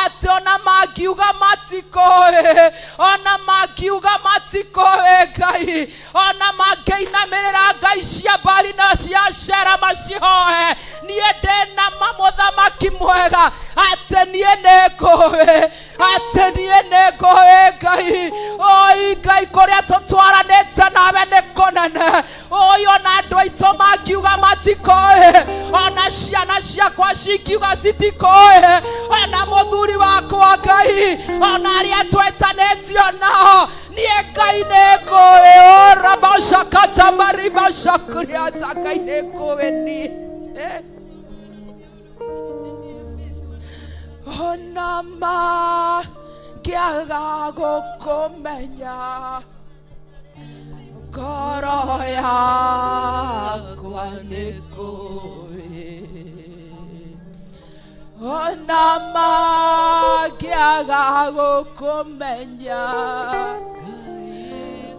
B: atĩ ona mangiuga matikũĩ, ona mangiuga matikũĩ Ngai, ona mangĩinamĩrĩra ngai cia Baali na cia Ashera macihoe, niĩ ndĩna mũthamaki mwega atĩ niĩ nĩngũĩ, atĩ niĩ nĩngũĩ Ngai. Oi Ngai, kũrĩa tũtwaranĩte nawe nĩ kũnene. Oi ona andũ aitũ mangiuga matikũĩ, ona ciana ciakwa cingiuga citikũĩ, ona mũthuri wakwa Ngai, ona arĩa twĩtanĩtio nao, niĩ Ngai nĩngũĩ. Rabashakata maribashakuriata, Ngai nĩngũĩ niĩ. Ona mangĩaga gũkũmenya ngoro yakwa nĩ kũĩ, ona mangĩaga gũkũmenya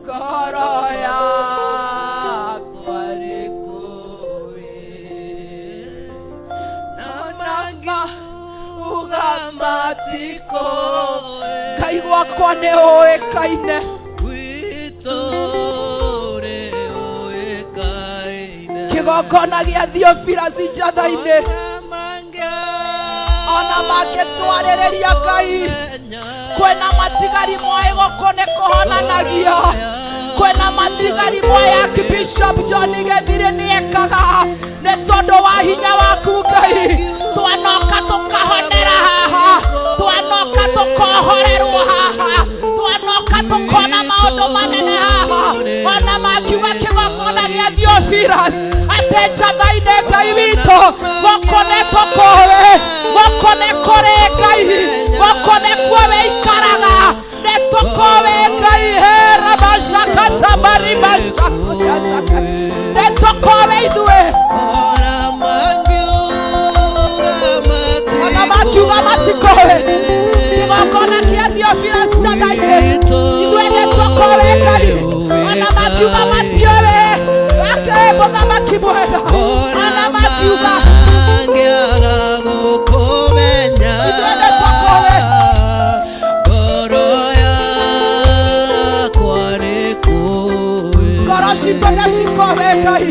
B: ngoro yakwa nĩ kũĩ, uga matikowe Ngai wakwa nĩ ũĩkaine, gwitũ nĩ ũĩkaine. Kĩgongona gĩa Theophilus njatha-inĩ, ona mangĩtwarĩrĩria Ngai, kwĩna matigari moĩ gũkũ nĩ kũhonanagia, kwĩna matigari moĩ Archbishop John Gĩthiri nĩekaga, nĩ tondũ wa hinya waku Ngai. Twanoka tũkahonera haha, twanoka tũkohorerwo haha, twanoka tũkona maũndũ manene haha. Ona mangiuga kĩgongona gĩa Theophilus atĩ njatha-inĩ Ngai witũ, gũkũ nĩ tũkũĩ, gũkũ nĩ kũrĩ Ngai, gũkũ nĩkuo wĩikaraga, nĩ tũkũĩ Ngai. Rabashakata maribashakuriata, nĩ tũkũĩ ithuĩ. Ona mangiuga matikũĩ, kĩgongona kĩa Theophilus njatha-inĩ, ithuĩ nĩ tũkũĩ Ngai. Ona mangiuga matiũĩ, ake mũthamaki mwega, ona mangiuga gũkũmenya, ithuĩ nĩ tũkũĩ. Ngoro yakwa nĩ kũĩ, ngoro citũ nĩ cikũĩ Ngai.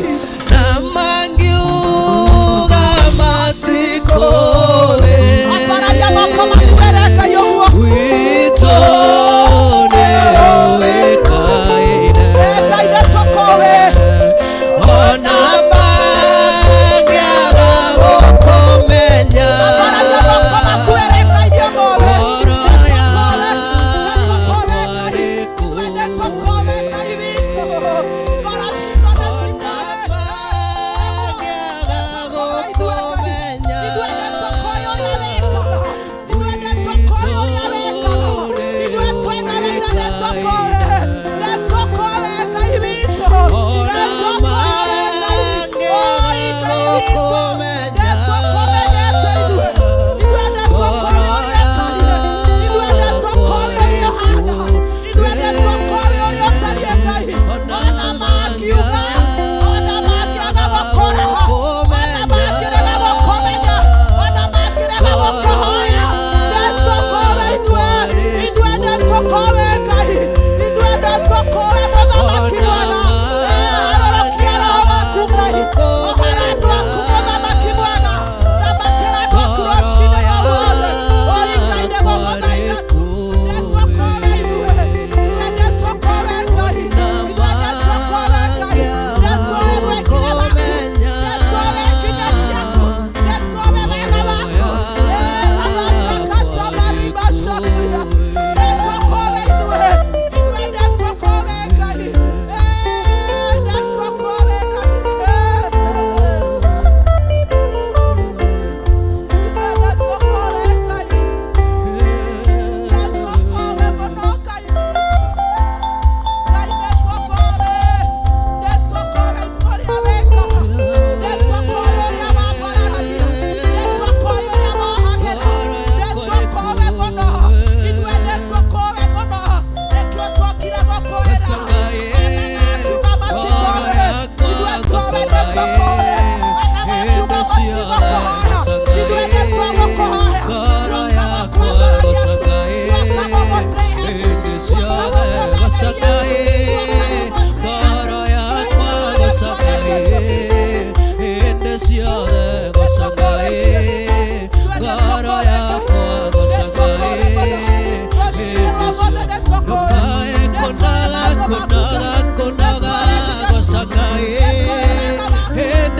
B: Na mangiuga matikũĩ, ambararia moko makwĩre Ngai ũguo. Gwitũ nĩ ũĩkaine, Ngai nĩ tũkũĩ.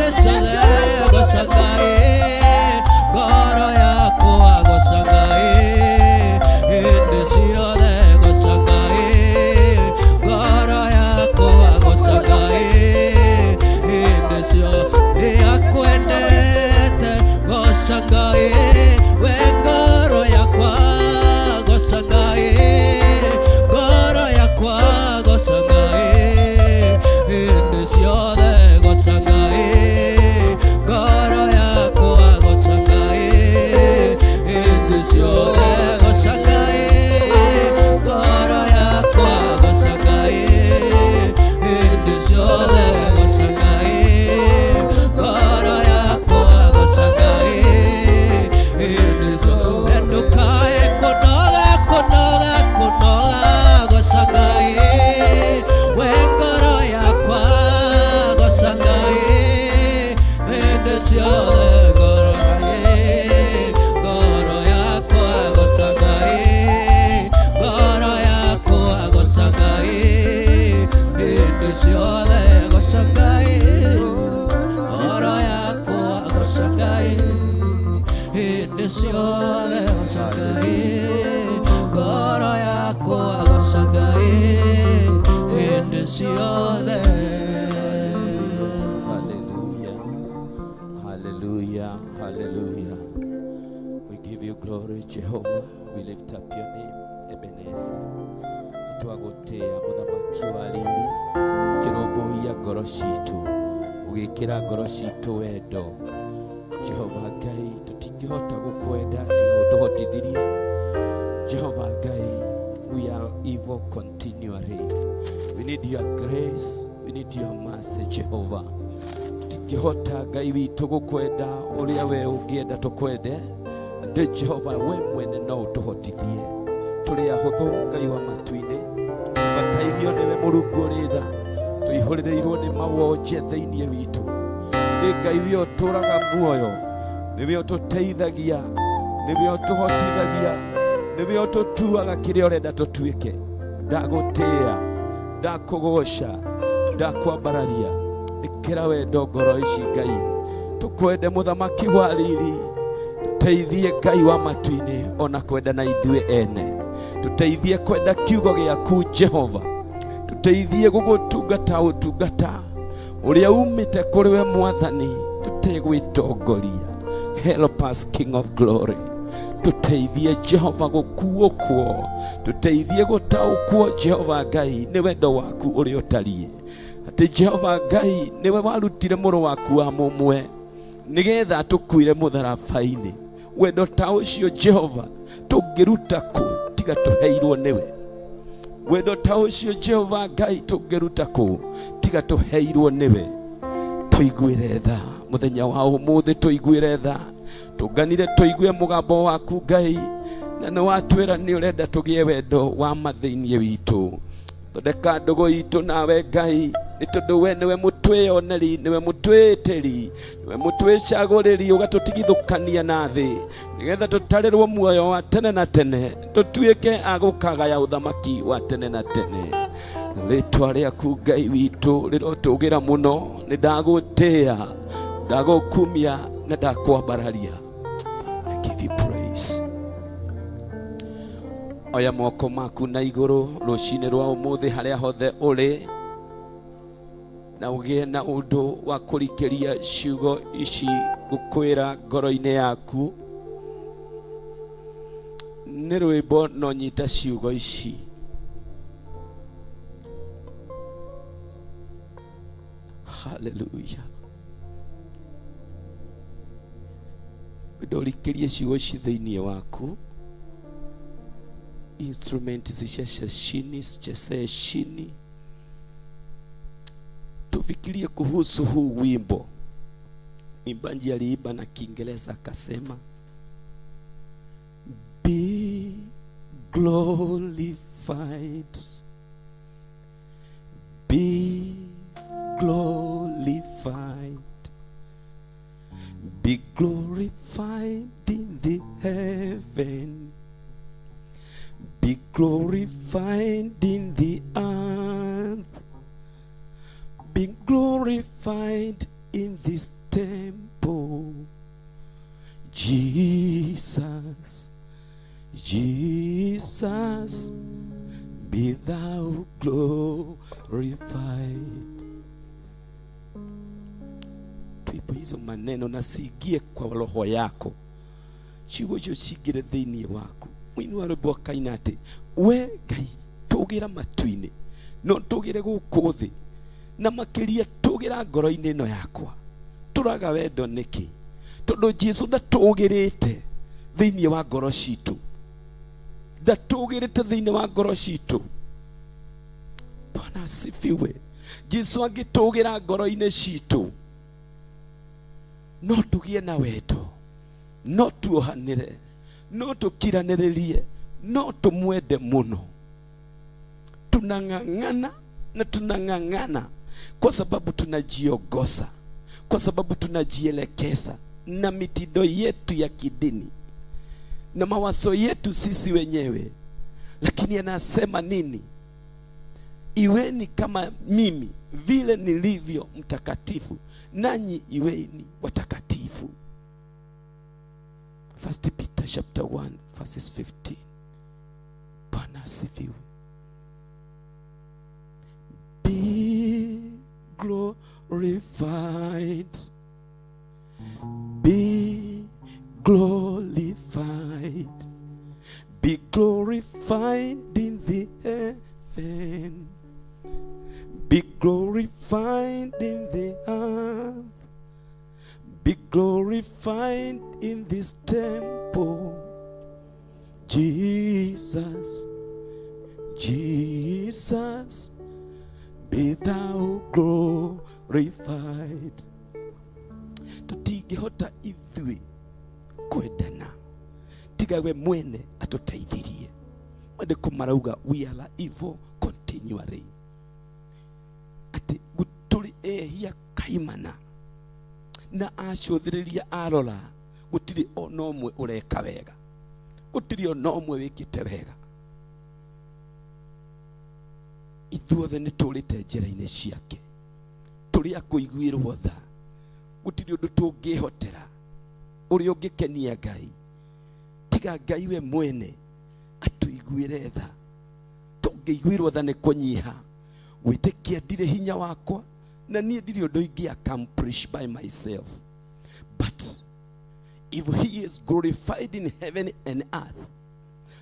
A: hĩndĩ ciothe goca Ngai, ngoro yakwa goca Ngai, hĩndĩ ciothe goca Ngai, ngoro yakwa goca Ngai, hĩndĩ ciothe nĩakwendete goca Ngai, we ngoro yakwa goca Ngai, ngoro yakwa goca Ngai, hĩndĩ ciothe goca Ngai, ngoro yakwa goca Ngai, hĩndĩ ciothe goca Ngai, ngoro yakwa goca Ngai, hĩndĩ ciothe goca Ngai, ngoro yakwa goca Ngai, hĩndĩ ciothe ndukae kunoga kunoga kunoga goca Ngai, we ngoro yakwa goca Ngai, hĩndĩ ciothe ngoro Ngai, ngoro yakwa goca Ngai, ngoro yakwa goca Ngai, hĩndĩ ciothe goca Ngai, ngoro yakwa goca Ngai, hĩndĩ ciothe goca Ngai, ngoro yakwa goca Ngai, hĩndĩ ciothe.
G: Hallelujah. Hallelujah. Hallelujah. We give you glory, Jehovah. We lift up your name, Ebenezer. Nitwagutia muthamaki wa riri, kirumbuia ngoro citu, ugikira ngoro citu wendo. Jehovah Ngai, tutingihota gukwenda tiga utuhotithirie. Jehovah Ngai, we are evil continually. We need your grace, we need your mercy, Jehovah. Tutingihota Ngai witu gukwenda uria we ungienda tukwende. Ndi Jehovah, we mwene no utuhotithie. Turi ahuthu Ngai wa matu-ini, tubatairio niwe Mũrungu ũrĩ tha, tuihũrĩrĩirwo nĩ mawonje thĩinĩ witũ. Ndi Ngai we ũtũraga muoyo, niwe ũtũteithagia, niwe ũtũhotithagia, niwe ũtũtuaga kĩrĩa ũrenda tũtuĩke. Ndagũtĩĩa, ndakũgoca, ndakwambararia, ĩkĩra wendo ngoro ici Ngai. Tũkwende mũthamaki wa riri, tuteithie Ngai wa matu-ini, ona kwenda na ithuĩ ene. Tuteithie kwenda kiugo gĩaku Jehova, tuteithie gũgũtungata ũtungata ũrĩa umĩte kũrĩ we Mwathani, tutegwĩtongoria. Help us, King of Glory. Tuteithie Jehova gũkuũkwo, tuteithie gũtaũkwo Jehova Ngai nĩ wendo waku ũrĩa ũtariĩ. Atĩ Jehova Ngai nĩwe warutire mũrũ waku wa mũmwe nĩgetha tũkuire mũtharaba-inĩ. Wendo ta ũcio Jehova tũngĩruta kũ tiga tũheirwo nĩwe? Wendo ta ũcio Jehova Ngai tũngĩruta kũ tiga tũheirwo nĩwe? Tũiguĩre tha mũthenya wa ũmũthĩ, tũiguĩre tha, tũnganire tũigue mũgambo waku Ngai, na nĩ watwĩra nĩ ũrenda tũgĩe wendo wa mathĩinĩ witũ. Thondeka ndogo itũ nawe Ngai, nĩ tondũ we nĩwe mũtwĩoneri, nĩwe mũtwĩtĩri, nĩwe mũtwĩcagũrĩri, ũgatũtigithũkania na thĩ nĩgetha tũtarĩrwo muoyo wa tene na tene, tũtuĩke a gũkagaya ũthamaki wa tene na tene. Rĩĩtwa rĩaku Ngai witũ rĩrotũgĩra mũno. Nĩ ndagũtĩĩa, ndagũkumia na ndakwambararia. I give you praise. Oya moko maku na igũrũ rũcinĩ rwa ũmũthĩ harĩa hothe ũrĩ, na ũgĩe na ũndũ wa kũrikĩria ciugo ici ngũkwĩra ngoro-inĩ yaku. Nĩ rwĩmbo no nyita ciugo ici. Hallelujah. Ndũrikĩrie ciugo ici thĩinĩ waku. Instrument zicheze chini, tufikirie kuhusu huu wimbo. Mwimbaji aliimba na Kiingereza akasema, be glorified, be glorified, be glorified in the heaven, be glorified in the earth, be glorified in this temple. Jesus, Jesus, be thou glorified. Tuipo hizo maneno na sigie kwa roho yako. Chigo jo sigire thini wako. Mwinu arebo kainate. We Ngai tugira matuine. No tugire guku thi. Na makiria tugira ngoro-ini no yakwa. Turaga wendo niki. Tondu Jesu ndatugirite thini wa ngoro citu. Ndatugirite thini wa ngoro citu. Bwana asifiwe. Jesu agitugira ngoro-ini citu. No tugie na wendo. No tuohanire. No tukiraniririe. No tumwende muno. Tunang'ang'ana na tunang'ang'ana kwa sababu tunajiogosa, kwa sababu tunajielekeza na mitindo yetu ya kidini na mawazo yetu sisi wenyewe. Lakini anasema nini? Iweni kama mimi vile nilivyo mtakatifu, nanyi iweni watakatifu. 1 Peter chapter 1 verses 15. Bwana asifiwe. Be glorified. Be glorified. Be glorified in the heaven. Be glorified in the earth. Be glorified in this temple. Jesus, Jesus, be thou glorified. Tutingihota ithui kwendana tiga we mwene atuteithirie. Maandiko marauga we are evil continually. Ati guturi ehia kaimana na acũthĩrĩria arora gutiri ono ũmwe ureka wega, gutiri ono ũmwe wikite wega. Ithuothe nĩ tũrĩte njĩra-inĩ ciake, tũrĩ akũiguĩrwo tha. Gutiri ũndũ tũngĩhotera ũrĩa ũngĩkenia Ngai tiga Ngai we mwene atuiguĩre tha. Tũngĩiguĩrwo tha nĩ kũnyiha gwĩtĩkia ndirĩ hinya wakwa na niĩ ndirĩ ũndũ ingĩ accomplish by myself. But if he is glorified in heaven and earth,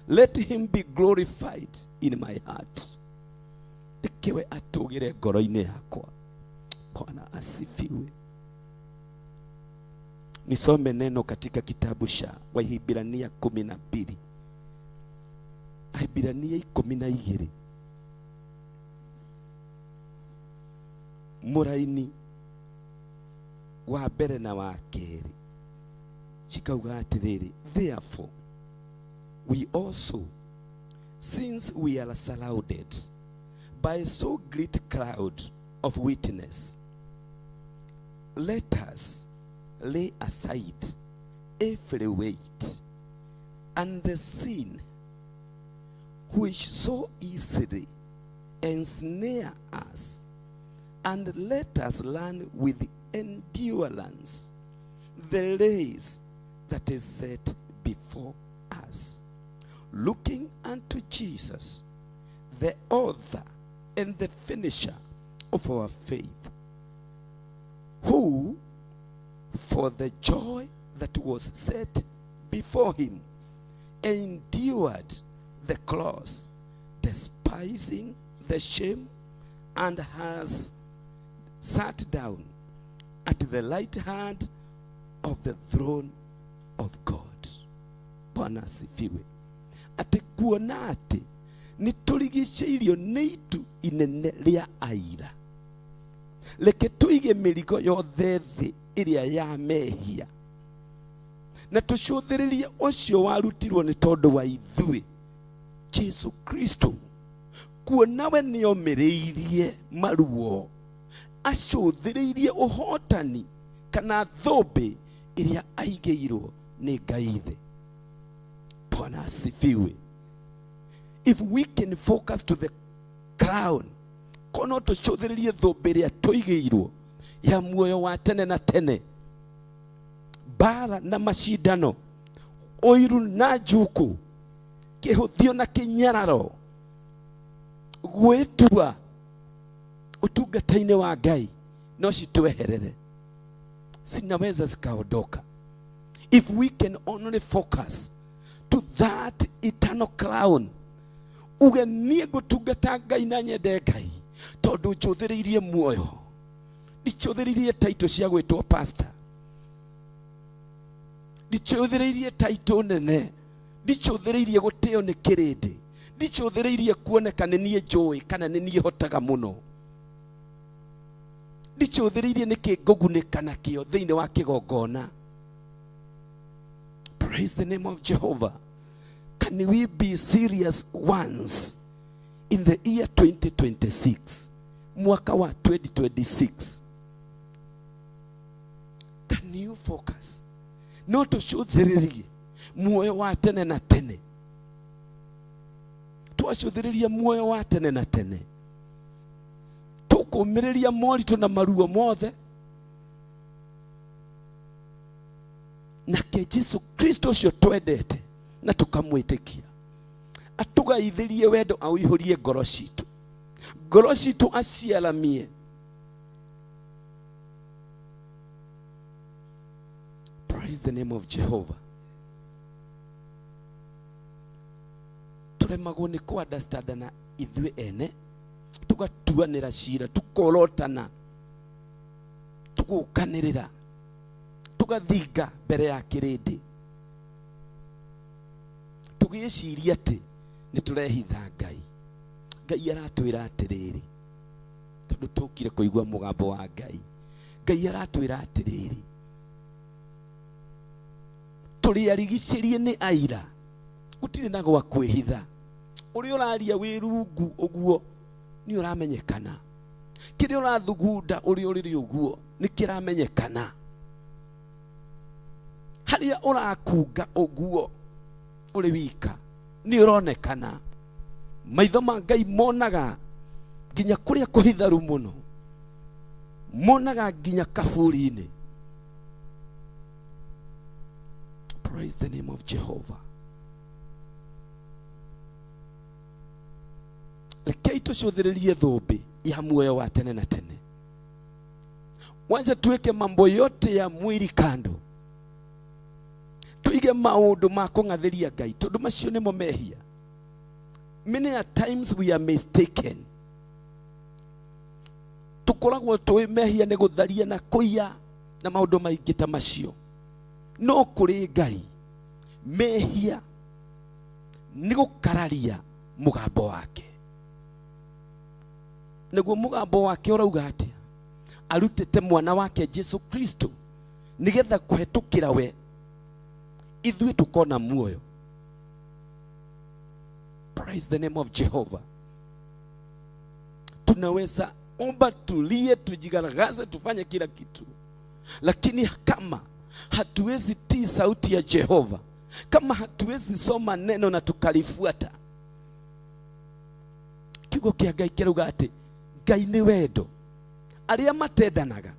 G: let him be glorified in my heart. Ikiwe atugire ngoro-inĩ yakwa. Bwana asifiwe. Nisome neno katika kitabu cha Waebrania 12. Waebrania 12. Muraini wa mbere na wa keri cikauga atiriri, therefore we also, since we are surrounded by so great cloud of witness, let us lay aside every weight and the sin which so easily ensnare us, and let us learn with endurance the race that is set before us, looking unto Jesus, the author and the finisher of our faith, who for the joy that was set before him endured the cross, despising the shame, and has sat down at the right hand of the throne of God. Bwana asifiwe. Ati kuona ati niturigicĩirio nĩ itu inene rĩa aira. Reke tuige mĩrigo yothe thĩ ĩrĩa ya mehia, na tũcũthĩrĩrie ũcio warutirwo nĩ tondũ wa ithuĩ, Jesu Kristo. Kuona we nĩomĩrĩirie maruo, acũthĩrĩirie ũhotani kana thũmbĩ ĩrĩa aigĩirwo nĩ Ngai thĩ. Bwana asifiwe. If we can focus to the crown, kono tũcũthĩrĩrie thũmbĩ ĩrĩa tũigĩirwo, ya muoyo wa tene na tene, bara na mashindano, oiru na njuku, kihuthio na kinyararo, gwitua utungata-ini wa Ngai no citweherere, sinaweza zikaondoka. If we can only focus to that eternal crown, uge nie gutungata Ngai na nyende Ngai tondu njuthiriirie muoyo, ndichuthiriirie title cia gwitwo pastor, ndichuthiriirie title nene, ndichuthiriirie guteo ni kirindi, ndichuthiriirie kuoneka ni nie njui kana ni nie hotaga muno, ndichuthiriirie ni kingugunika nakio thiini wa kigongona. Praise the name of Jehovah. Can we be serious once in the year 2026, mwaka wa 2026? Can you focus not to show thiriririe muoyo wa tene na tene, twacũthĩrĩria muoyo wa tene na tene, tũkũmĩrĩria moritũ na maruo mothe, nake Jesu Kristo ũcio twendete na tũkamwĩtĩkia atũgaithĩrie wendo aũihũrie ngoro citũ aciaramie. Praise the name of Jehovah. Turemagwo nĩ ku understand na ithuĩ ene, tugatuanĩra cira, tukorotana, tugukanĩrĩra, tugathinga mbere ya kĩrĩndĩ, tugĩciria atĩ nĩ tũrehitha Ngai. Ngai aratwĩra atĩrĩrĩ, tondũ tũkire kũigua mũgambo wa Ngai, Ngai aratwĩra atĩrĩrĩ, tũrĩarigicĩrie nĩ aira, gũtirĩ na gwa kwĩhitha. Ũrĩa ũraria wĩ rungu ũguo nĩ ũramenyekana, kĩrĩa ũrathugunda ũrĩa ũrĩ ũguo nĩ kĩramenyekana, harĩa ũrakunga ũguo ũrĩ wika nĩ ũronekana. Maitho ma Ngai monaga nginya kũrĩa kũhitharu mũno, monaga nginya kaburi-inĩ. Praise the name of Jehovah. Rekei tũcũthĩrĩrie thũmbĩ ya muoyo wa tene na tene. Wacha tuweke mambo yote ya mwili kando, tuige maũndũ ma kũng'athĩria Ngai, tondũ macio nĩmo mehia. Many a times we are mistaken. Tukoragwo tũĩ mehia nĩ gũtharia na kũiya na maũndũ maingĩ ta macio. No kũrĩ Ngai mehia nĩ gũkararia mũgambo wake. Naguo mũgambo wake ũrauga atĩa? Arutĩte mwana wake Jesu Kristo nĩgetha kũhetũkĩra we ithuĩ tũkona muoyo. Praise the name of Jehovah. Tunaweza omba, tulie, tujigaragaze, tufanye kila kitu, lakini kama hatuwezi tii sauti ya Jehova, kama hatuwezi soma neno na tukalifuata, kiugo kĩa Ngai kĩrauga atĩ Ngai nĩ wendo, arĩa matendanaga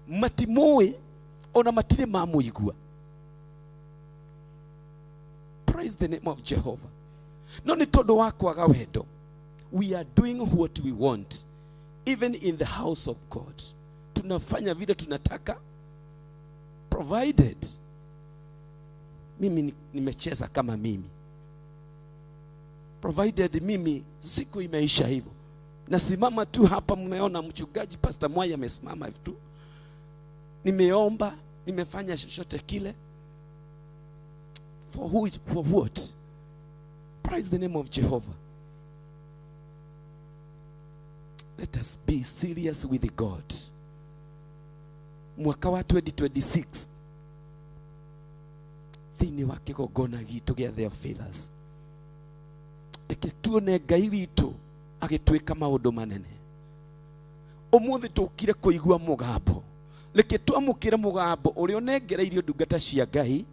G: matimũĩ ona matirĩ mamũigua. Praise the name of Jehovah. No nĩ tondũ wa kwaga wendo, we are doing what we want, even in the house of God. Tunafanya vile tunataka, provided mimi nimecheza kama mimi, provided mimi siku imeisha hivyo. Nasimama tu hapa, mmeona mchungaji Pastor Mwai amesimama hivi tu, nimeomba, nimefanya chochote kile, for who, for what? Praise the name of Jehovah. Let us be serious with God. Mwaka wa 2026 thĩinĩ wa kĩgongona gitũ gĩa Theophilus, reke tuone Ngai witũ agĩtwĩka maũndũ manene. Ũmũthĩ tũkire kũigua mũgambo, reke twamũkĩre mũgambo ũrĩa ũnengereirio ndungata cia Ngai,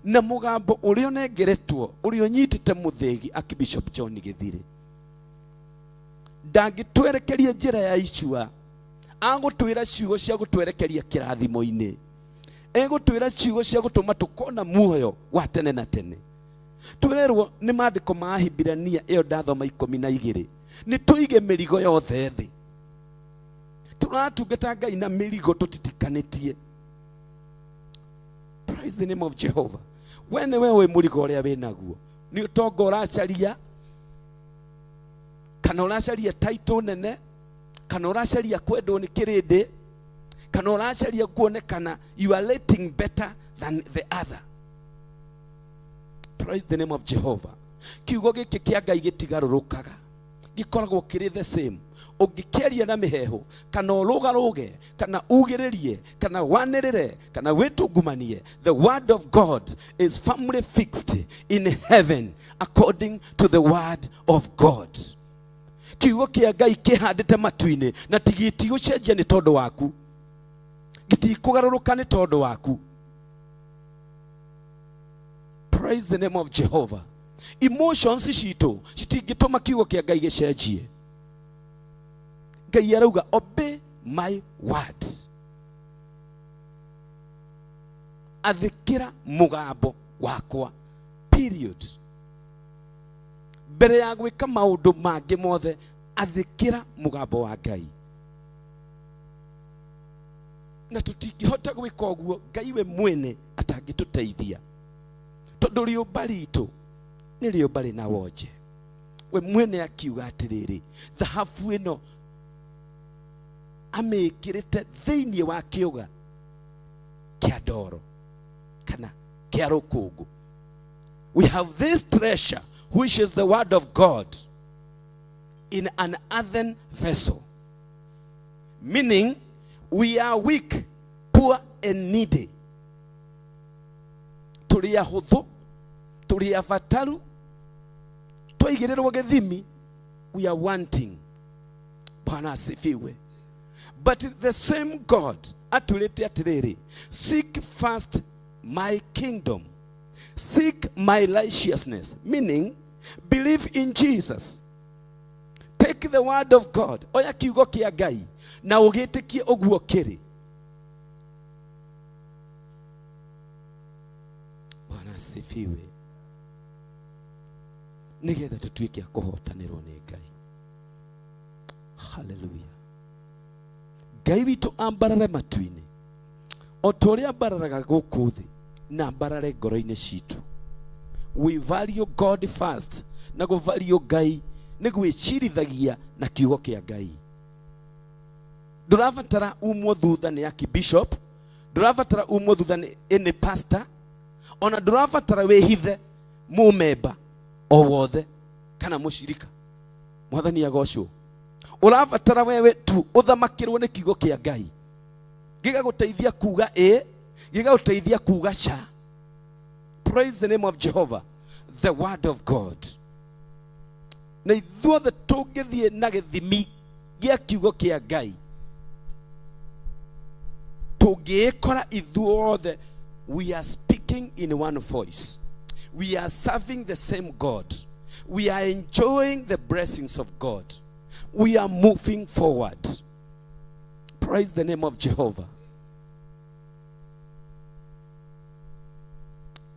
G: na mũgambo ũrĩa ũnengeretwo ũrĩa ũnyitĩte mũthĩgi Archbishop John Gĩthirĩ. Ndangĩtwerekeria njĩra ya icua agutwira ciugo cia gutwerekeria kirathimo-ini, egutwira ciugo cia gutuma tukona muoyo wa tene na tene. Twirerwo ni maandiko ma Hibirania iyo ndathoma 12 ni tuige mirigo yothe thi. Turatungata Ngai na mirigo tutitikanĩtie. Praise the name of Jehovah. Wene wewe murigo uria winaguo ni utongo uracaria, kana uracaria title nene, kana uracaria kwendwo ni kirindi, kana uracaria kuonekana you are rating better than the other. Praise the name of Jehovah. Kiugo giki kia Ngai gitigarurukaga, gikoragwo kiri the same. Ungikeria na miheho, kana urugaruge, kana ugiririe, kana wanirire, kana witungumanie, the word of God is firmly fixed in heaven according to the word of God. Kiugo kia Ngai kihandite matu-ini na tigiti gucenjia ni tondu waku, gitikugaruruka ni tondu waku. Praise the name of Jehovah. Emotions citu citingituma kiugo kia Ngai gicenjie. Ngai arauga obey my word. Athikira mugambo wakwa, period. Mbere ya gwika maundu mangi mothe athikira mugambo wa Ngai. Na tutingihota gwika uguo Ngai we mwene atangituteithia, tondu riumba ritu ni riumba rina wonje. We mwene akiuga atiriri, thahabu ino amekirite thiini wa kiuga kia ndoro kana kia rukungu. We have this treasure which is the word of God in an earthen vessel, meaning we are weak, poor and needy. Turi ahuthu, turi avataru, twaigirerwo githimi, we are wanting. Bwana asifiwe. But the same God atulete atiriri, seek first my kingdom, seek my righteousness, meaning believe in Jesus, take the word of God, oya kiugo kia Ngai na ugitikie uguo kiri. Bwana asifiwe. Nigetha tutuike a kuhotanirwo ni Ngai. Hallelujah. Ngai witu ambarare matu-ini o toria ambararaga guku thi na ambarare ngoro-ini citu. We value God first, na go value Ngai ni gwicirithagia na kiugo kia Ngai. Nduravatara umwo thutha ni aki bishop, nduravatara umwo thutha ni pastor, ona nduravatara wihithe mumemba o wothe kana mushirika. Mwathani agocwo. Uravatara wewe tu uthamakirwo ni kiugo kia Ngai, gigaguteithia kuga gigaguteithia kuga cha. Praise the name of Jehovah, the word of God. Na ithuothe tungithie na githimi gia kiugo kia Ngai, tungikora ithuothe we are speaking in one voice, we are serving the same God, we are enjoying the blessings of God, we are moving forward. Praise the name of Jehovah.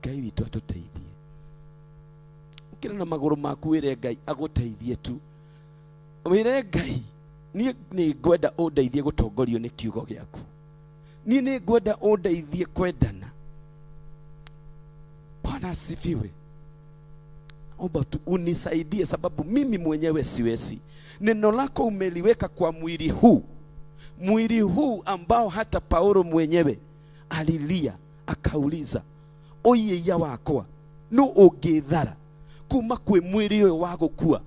G: Ngai witu atuteithie. Ukira na maguru maku wire Ngai aguteithie tu. Wire Ngai, ni ngwenda undeithie gutongorio ni kiugo giaku. Ni ngwenda undeithie kwendana. Bwana asifiwe. Omba tu unisaidie, sababu mimi mwenyewe siwezi. Neno lako umeliweka kwa mwili huu ambao hata Paulo mwenyewe alilia akauliza, oye ya wakwa no ungithara kuma kwe mwili uyu wa gukua.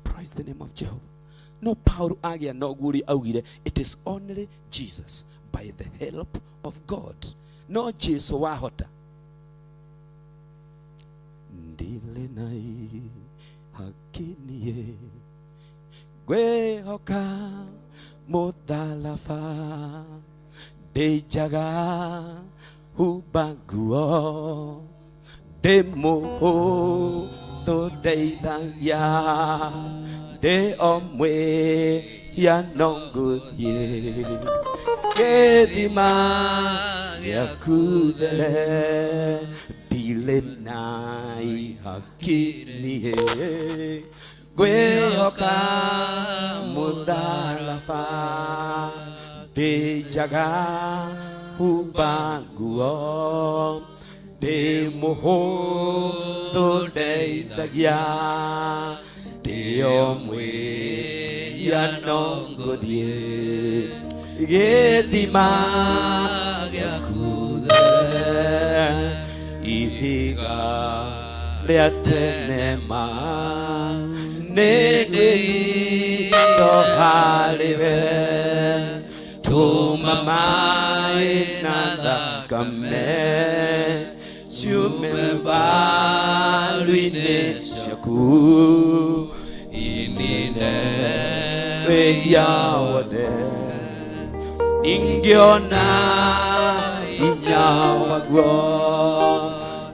G: Praise the name of Jehovah. No Paulo agia no guri augire, it is only Jesus by the help of God. No Jesu wahota. Ndile nai hakinie gwe hoka mudalafa dejaga hubaguo ndĩmũhũthũ ndeithagia ndĩ o mwĩhiano ngũthiĩ gĩthima gĩaku there ndirĩ na ihaki niĩ ngwĩhoka mũtharaba ndĩnjaga humba nguo ndĩmũhũthũ ndeithagia ndĩ o mwĩhiano ngũthiĩ gĩthima gĩaku there ihiga rĩa tene ma nĩ rĩitho harĩwe tũma maĩ na thakame ciume mbaru-inĩ ciaku inine wĩia wothe ingĩona hinya waguo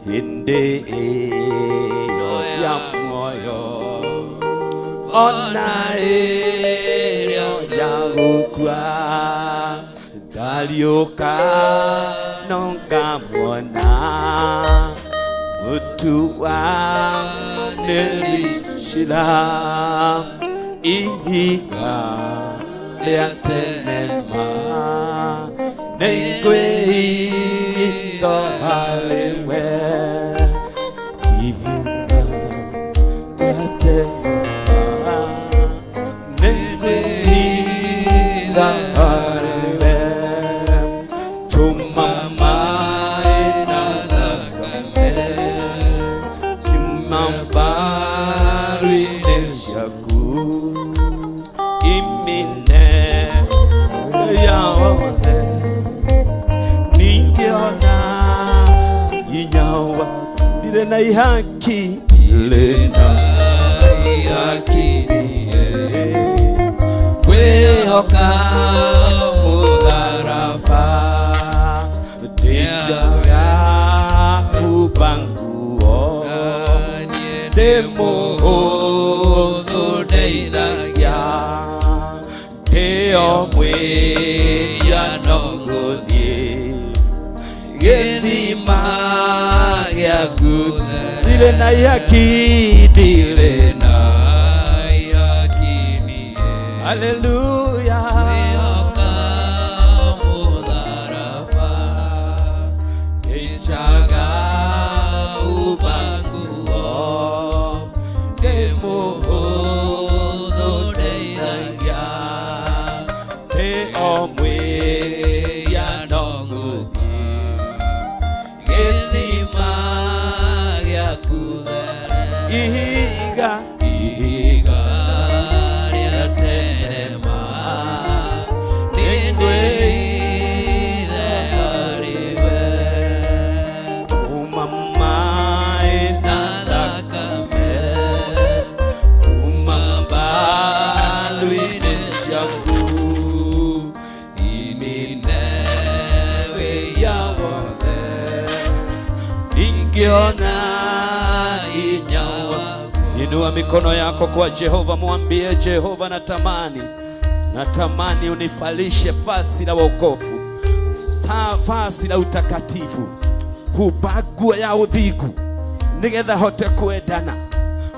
G: hĩndĩ ĩyo ya muoyo ona ĩrĩa ya gũkua ngariũka no ngamwona mũtuanĩri cira ihiga rĩa tene ma nĩ ngwĩhitho harĩwe ihiga rĩa tene ma nĩ ngwĩhitho harĩwe tũma maĩ na thakame ciuma mbaru-inĩ ciaku imine yawothe ningĩona hinya wa ndirĩ na ihaki ndirĩ na ihaki kwĩhoka mũtharaba ndĩnjaga humba nguo ndĩmũhũthũ ndeithagia ndĩ o mwĩhiano ngũthiĩ gĩthima gĩaku ndirĩ na ihaki ndirĩ na ihaki niĩ haleluya kwĩhoka mũtharaba ndĩnjaga humba nguo ndĩmũhũthũ ndeithagia ndĩ o mwĩhiano ngũthiĩ gĩthima gĩaku there ihiga rĩa tene ma nĩ ngwĩhithe harĩwe tũma maĩ na thakame tũma mbaru-inĩ ciaku inine wĩia wothe ingĩona hinya waku. Inua mikono yako kwa Jehova, mwambie Jehova, natamani unifalishe vazi la wokovu, vazi la utakatifu, humba nguo ya ũthingu nĩgetha hote kwendana,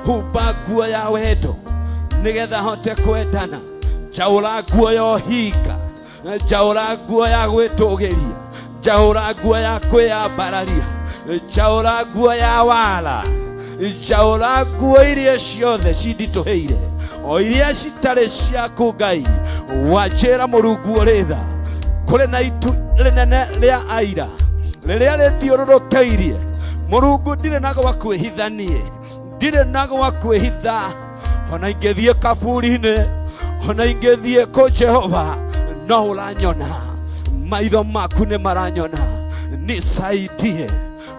G: humba nguo ya wendo nĩgetha hote kwendana, njaũra nguo ya ũhinga, njaũra nguo ya gwĩtũgĩria, njaũra nguo ya kwĩyambararia, njaũra nguo ya wala, njaũra nguo iria ciothe cinditũhĩire, o iria citarĩ ciaku Ngai. Wanjĩra Mũrungu ũrĩ tha, kũrĩ na itu rĩnene rĩa aira rĩrĩa rĩthiũrũrũkĩirie. Mũrungu, ndirĩ na gwa kwĩhithanie, ndirĩ na gwa kwĩhitha. Ona ingĩthiĩ kaburi-inĩ, ona ingĩthiĩ kũ Jehova, no ũranyona, maitho maku nĩ maranyona. Nisaidie,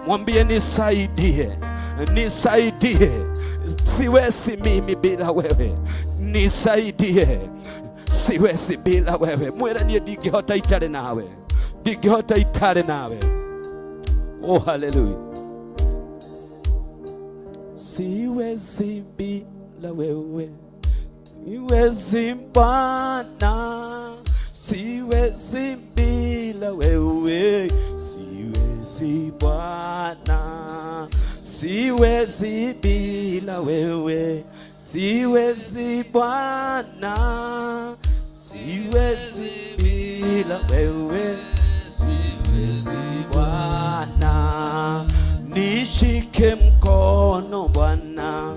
G: mwambie nisaidie, nisaidie, siwezi mimi bila wewe, nisaidie, siwezi bila wewe. Mwĩre niĩ ndingĩhota itarĩ nawe, ndingĩhota itarĩ nawe. Oh, hallelujah. siwezi bila wewe, siwezi Bwana, siwezi bila wewe, siwezi Bwana, siwezi bila wewe, siwezi Bwana, siwezi bila wewe, siwezi Bwana. Nishike mkono Bwana,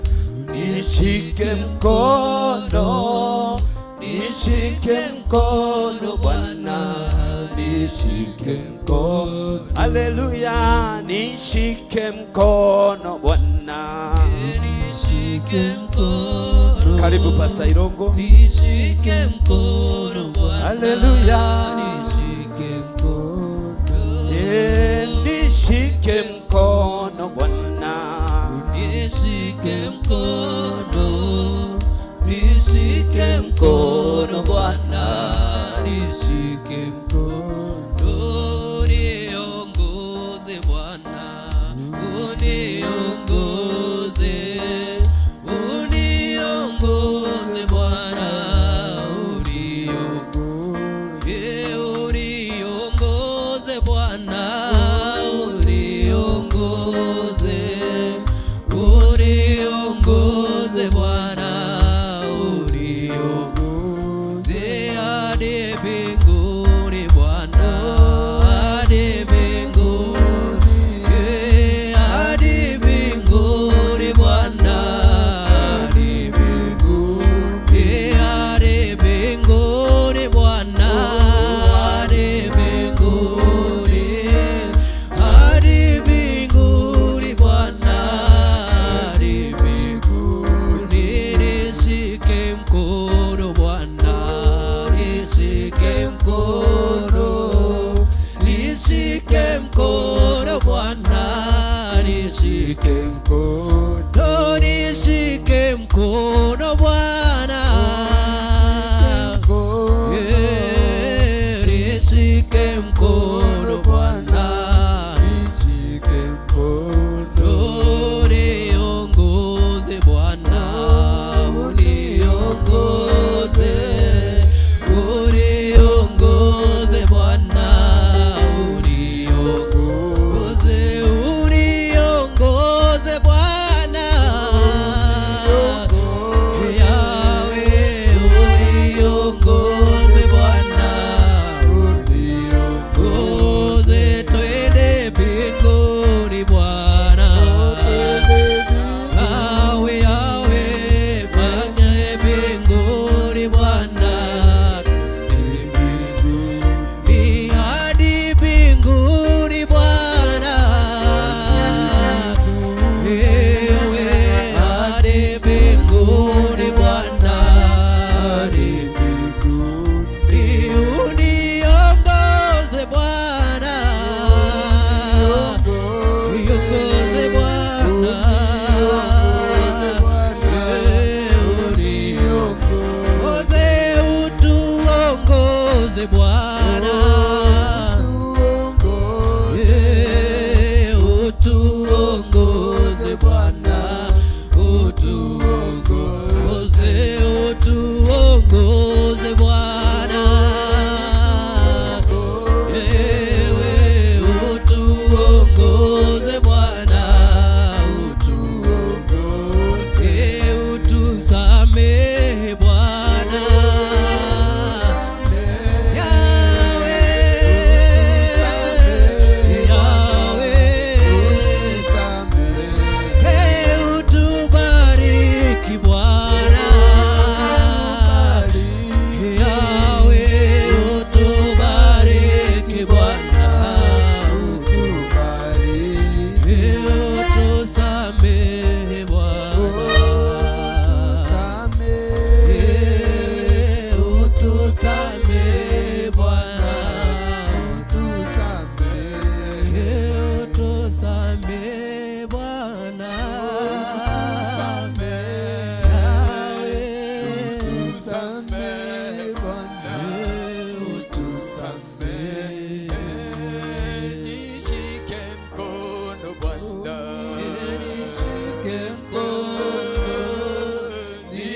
G: nishike mkono, nishike mkono Bwana, nishike mkono. Haleluya, nishike mkono Bwana, nishike mkono. Karibu Pastor Irongo. Nishike mkono Bwana, haleluya, nishike mkono. Nishike mkono Bwana, nishike mkono, nishike mkono Bwana, nishike mkono, uniongoze Bwana, uniongoze, uniongoze Bwana, uniongoze, uniongoze Bwana, uniongoze, uniongoze Bwana, uniongoze hadi mbinguni Bwana, hadi mbinguni, hadi mbinguni Bwana, hadi mbinguni, hadi mbinguni Bwana, hadi mbinguni, hadi mbinguni Bwana, hadi mbinguni. Nishike mkono Bwana, nishike mkono, nishike mkono Bwana, nishike mkono, nishike mkono Bwana, nishike mkono Bwana, nishike mkono, uniongoze Bwana, uniongoze, uniongoze Bwana, uniongoze, uniongoze Bwana, Yahweh, uniongoze Bwana, uniongoze,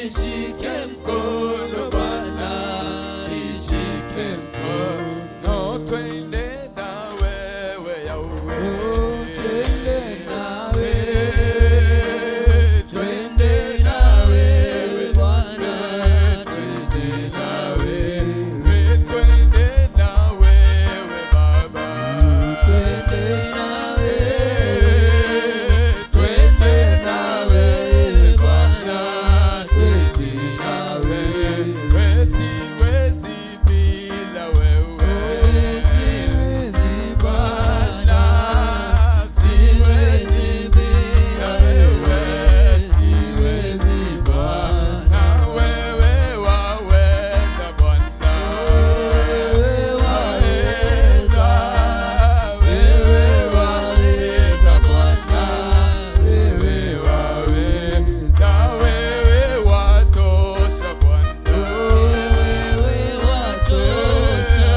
G: nishike mkono Bwana, nishike mkono, twende na wewe Yahweh, twende na wewe, twende na wewe Bwana, twende na wewe, twende na wewe Baba, twende na wewe, twende na wewe Bwana, twende na wewe, siwezi bila wewe, siwezi Bwana, siwezi bila wewe, siwezi Bwana, wewe waweza Bwana, wewe waweza, wewe waweza Bwana, wewe waweza, wewe watosha Bwana, wewe watosha,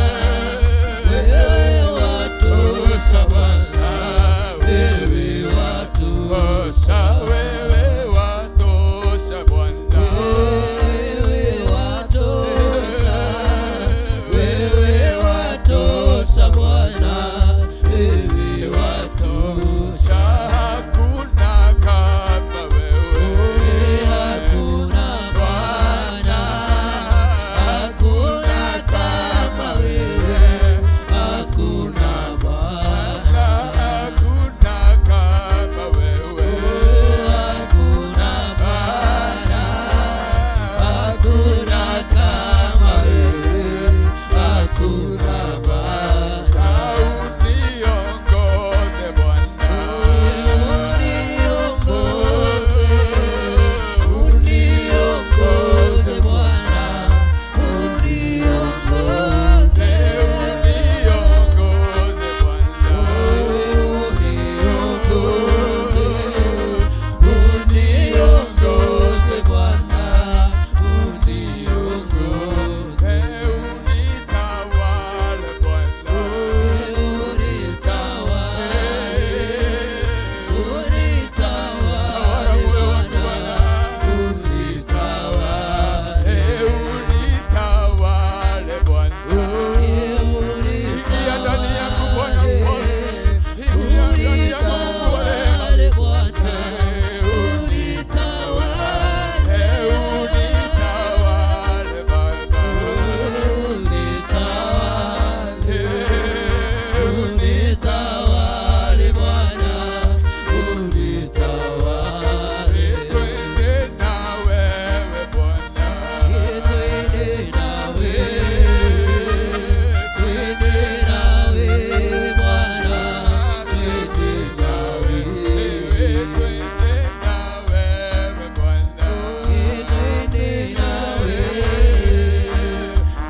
G: wewe watosha Bwana, wewe watosha, wewe watosha Bwana, wewe watosha, wewe watosha Bwana, wewe watosha, hakuna kama wewe, hakuna Bwana, hakuna kama wewe, hakuna Bwana, hakuna kama wewe, hakuna Bwana, hakuna kama wewe, hakuna Bwana, uniongoze Bwana, uniongoze Bwana, uniongoze, uniongoze Bwana, uniongoze, uniongoze Bwana, uniongoze, unitawale Bwana, unitawale, unitawale Bwana, ingia ndani yako Bwana mfalme, ingia ndani yako Mungu wa rehema, unitawale, unitawale Baba, unitawale, unitawale Bwana, unitawale, twende na wewe Bwana, twende na wewe, twende na wewe Bwana, twende na wewe, twende na wewe Bwana, twende na wewe,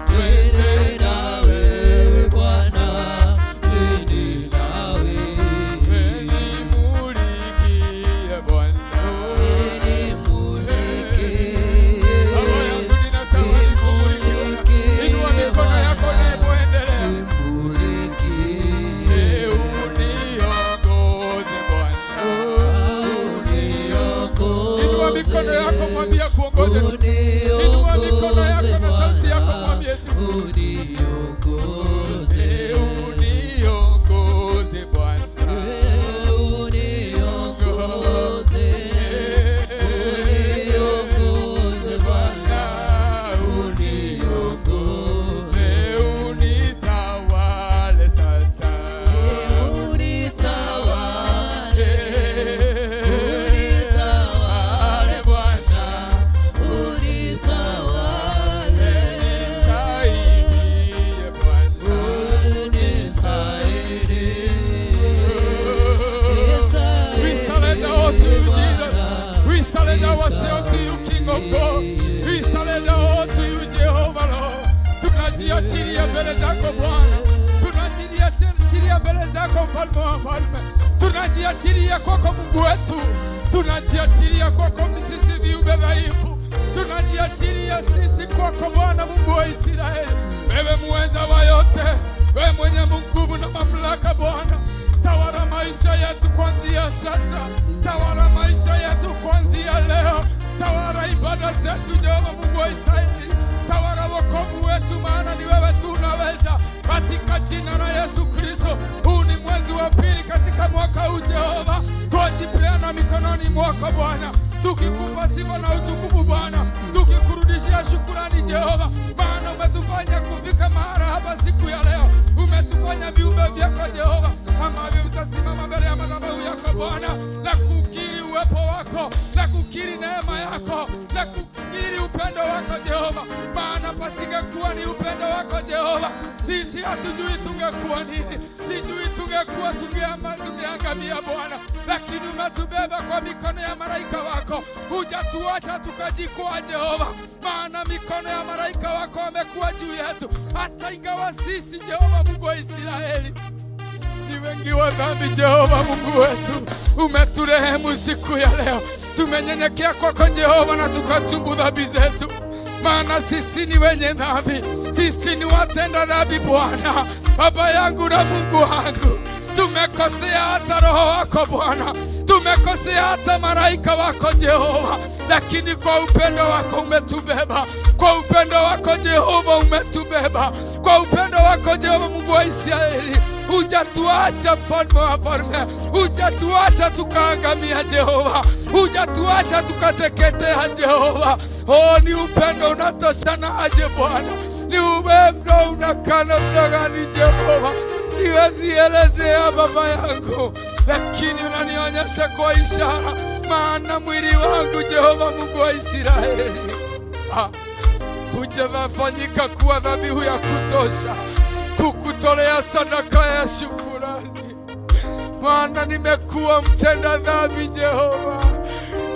G: twende na wewe Bwana, twende na wewe, nimulikie Bwana, nimulikie, roho yangu ninatamani kumulikia, inua mikono yako nimuendelee, nimulikie, uniongoze Bwana, uniongoze, inua mikono yako mwambie kuongoze, inua mikono yako na sauti yako mwambie uniongoze, uniongoze Bwana, uniongoze, uniongoze Bwana, uniongoze, unitawale sasa, unitawale, unitawale Bwana, unitawale, nisaidie Bwana, nisaidie. We surrender all to you, Jesus. We surrender ourselves to you, King of God. We surrender all to you, Jehovah Lord. Tunajiachilia mbele zako Bwana, tunajiachilia mbele zako Mfalme wa falme, tunajiachilia kwako Mungu wetu, tunajiachilia kwako sisi viumbe dhaifu, tunajiachilia sisi kwako Bwana Mungu wa Israeli. Wewe muweza wa yote, wewe mwenye nguvu na mamlaka Bwana, tawala maisha yetu kuanzia sasa, tawala maisha yetu kuanzia leo.
H: Tawala ibada zetu Jehova Mungu wa Israeli, tawala wokovu wetu, maana ni wewe tu unaweza, katika jina la Yesu Kristo. Huu ni mwezi wa pili katika mwaka huu Jehova, tujipeana mikononi mwako Bwana, tukikupa sifa na utukufu Bwana, tukikurudishia shukrani Jehova, maana umetufanya kufika mahali hapa siku ya leo. Umetufanya viumbe vyako Jehova, ambavyo utasimama mbele ya madhabahu yako Bwana, na kukiri uwepo wako, na kukiri neema yako, na kukiri upendo wako Jehova, maana pasingekuwa ni upendo wako Jehova, sisi hatujui tungekuwa nini, sijui tungekuwa tumeangamia Bwana, lakini umetubeba kwa mikono ya malaika wako, hujatuacha tukajikwaa Jehova, maana mikono ya malaika wako wamekuwa juu yetu, hata ingawa sisi Jehova Mungu wa Israeli ni wengi wa dhambi Jehova Mungu wetu, umeturehemu siku ya leo. Tumenyenyekea kwako Jehova na tukatubu dhambi zetu, maana sisi ni wenye dhambi, sisi ni watenda dhambi Bwana. Baba yangu na Mungu wangu, tumekosea hata roho wako Bwana, tumekosea hata malaika wako Jehova, lakini kwa upendo wako umetubeba, kwa upendo wako Jehova umetubeba, kwa upendo wako Jehova Mungu wa Israeli, hujatuacha mfalme wa falme, hujatuacha tukaangamia Jehova, hujatuacha tukateketea Jehova. Oh, ni upendo unatoshanaje Bwana, ni upendo unakana muda gani Jehova, siwezi elezea Baba yangu, lakini unanionyesha kwa ishara, maana mwili wangu Jehova Mungu wa Israeli hujafanyika kuwa dhabihu ya kutosha kukutolea sadaka ya shukrani, maana nimekuwa mtenda dhambi Jehova,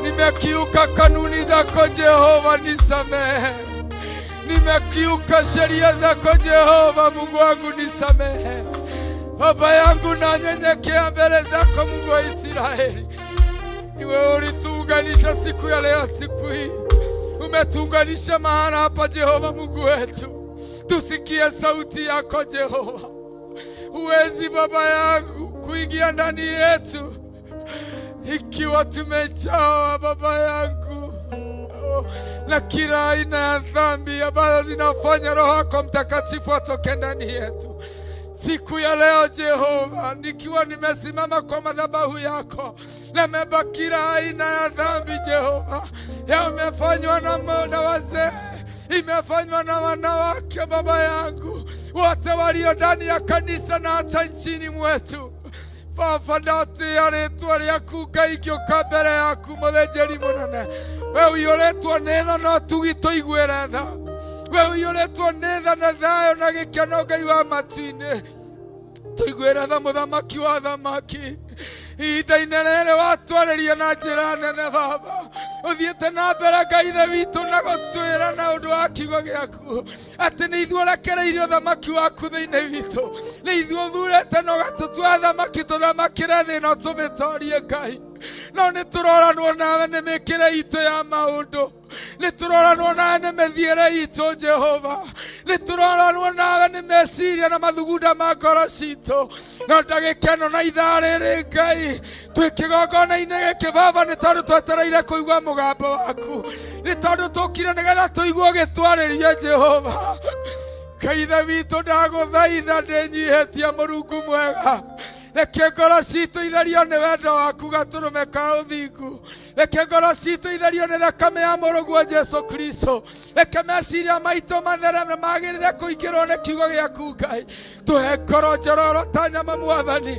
H: nimekiuka kanuni zako Jehova, nisamehe, nimekiuka sheria zako Jehova Mungu wangu, nisamehe. Baba yangu, nanyenyekea mbele zako Mungu wa Israeli, ni wewe ulituunganisha siku ya leo, siku hii umetuunganisha mahali hapa Jehova Mungu wetu, tusikie sauti yako Jehova. Huwezi Baba yangu kuingia ndani yetu ikiwa tumejawa Baba yangu na kila aina ya dhambi ambazo zinafanya Roho yako Mtakatifu atoke ndani yetu. Siku ya leo Jehova, nikiwa nimesimama kwa madhabahu yako, nimebeba kila aina ya dhambi Jehova, yamefanywa na wazee, imefanywa na wanawake Baba yangu, wote walio ndani ya kanisa na hata nchini mwetu. Baba, ndatia rĩtwa rĩaku ngaikĩũka mbere yaku mũthĩnjĩri mũnene, we ũiyũrĩtwo nĩ tha no tũgĩtũiguĩre tha, we ũiyũrĩtwo nĩ tha na thayũ na gĩkeno Ngai wa matu-inĩ, tũiguĩre tha mũthamaki wa thamaki. Ihinda-inĩ rĩrĩ watwarĩria na njĩra nene Baba, ũthiĩte na mbere Ngai ithe witũ na gũtwĩra na ũndũ wa kiugo gĩaku atĩ nĩ ithuĩ ũrekereirie ũthamaki waku thĩinĩ witũ, nĩ ithuĩ ũthurĩte na ũgatũtua athamaki tũthamakĩre thĩ ĩno tũmĩtoorie Ngai. No nĩ tũroranwo nawe nĩ mĩkĩre itũ ya maũndũ, nĩ tũroranwo nawe nĩ mĩthiĩre itũ Jehova, nĩ tũroranwo nawe nĩ meciria na mathugunda ma ngoro citũ. No ndagĩkeno na ithaa rĩrĩ Ngai, twĩ kĩgongona-inĩ gĩkĩ Baba, nĩ tondũ twetereire kũigua mũgambo waku, nĩ tondũ tũkire nĩgetha tũigue ũgĩtwarĩria Jehova. Ngai ithe witũ, ndagũthaitha ndĩnyihĩtie Mũrungu mwega, reke ngoro citũ itherio nĩ wendo waku gatũrũme ka ũthingu, reke ngoro citũ itherio nĩ thakame ya mũrũguo Jesu Kristo, reke meciria maitũ mathereme magĩrĩre kũingĩrwo nĩ kiugo gĩaku Ngai, tũhe ngoro njororo ta nyama Mwathani,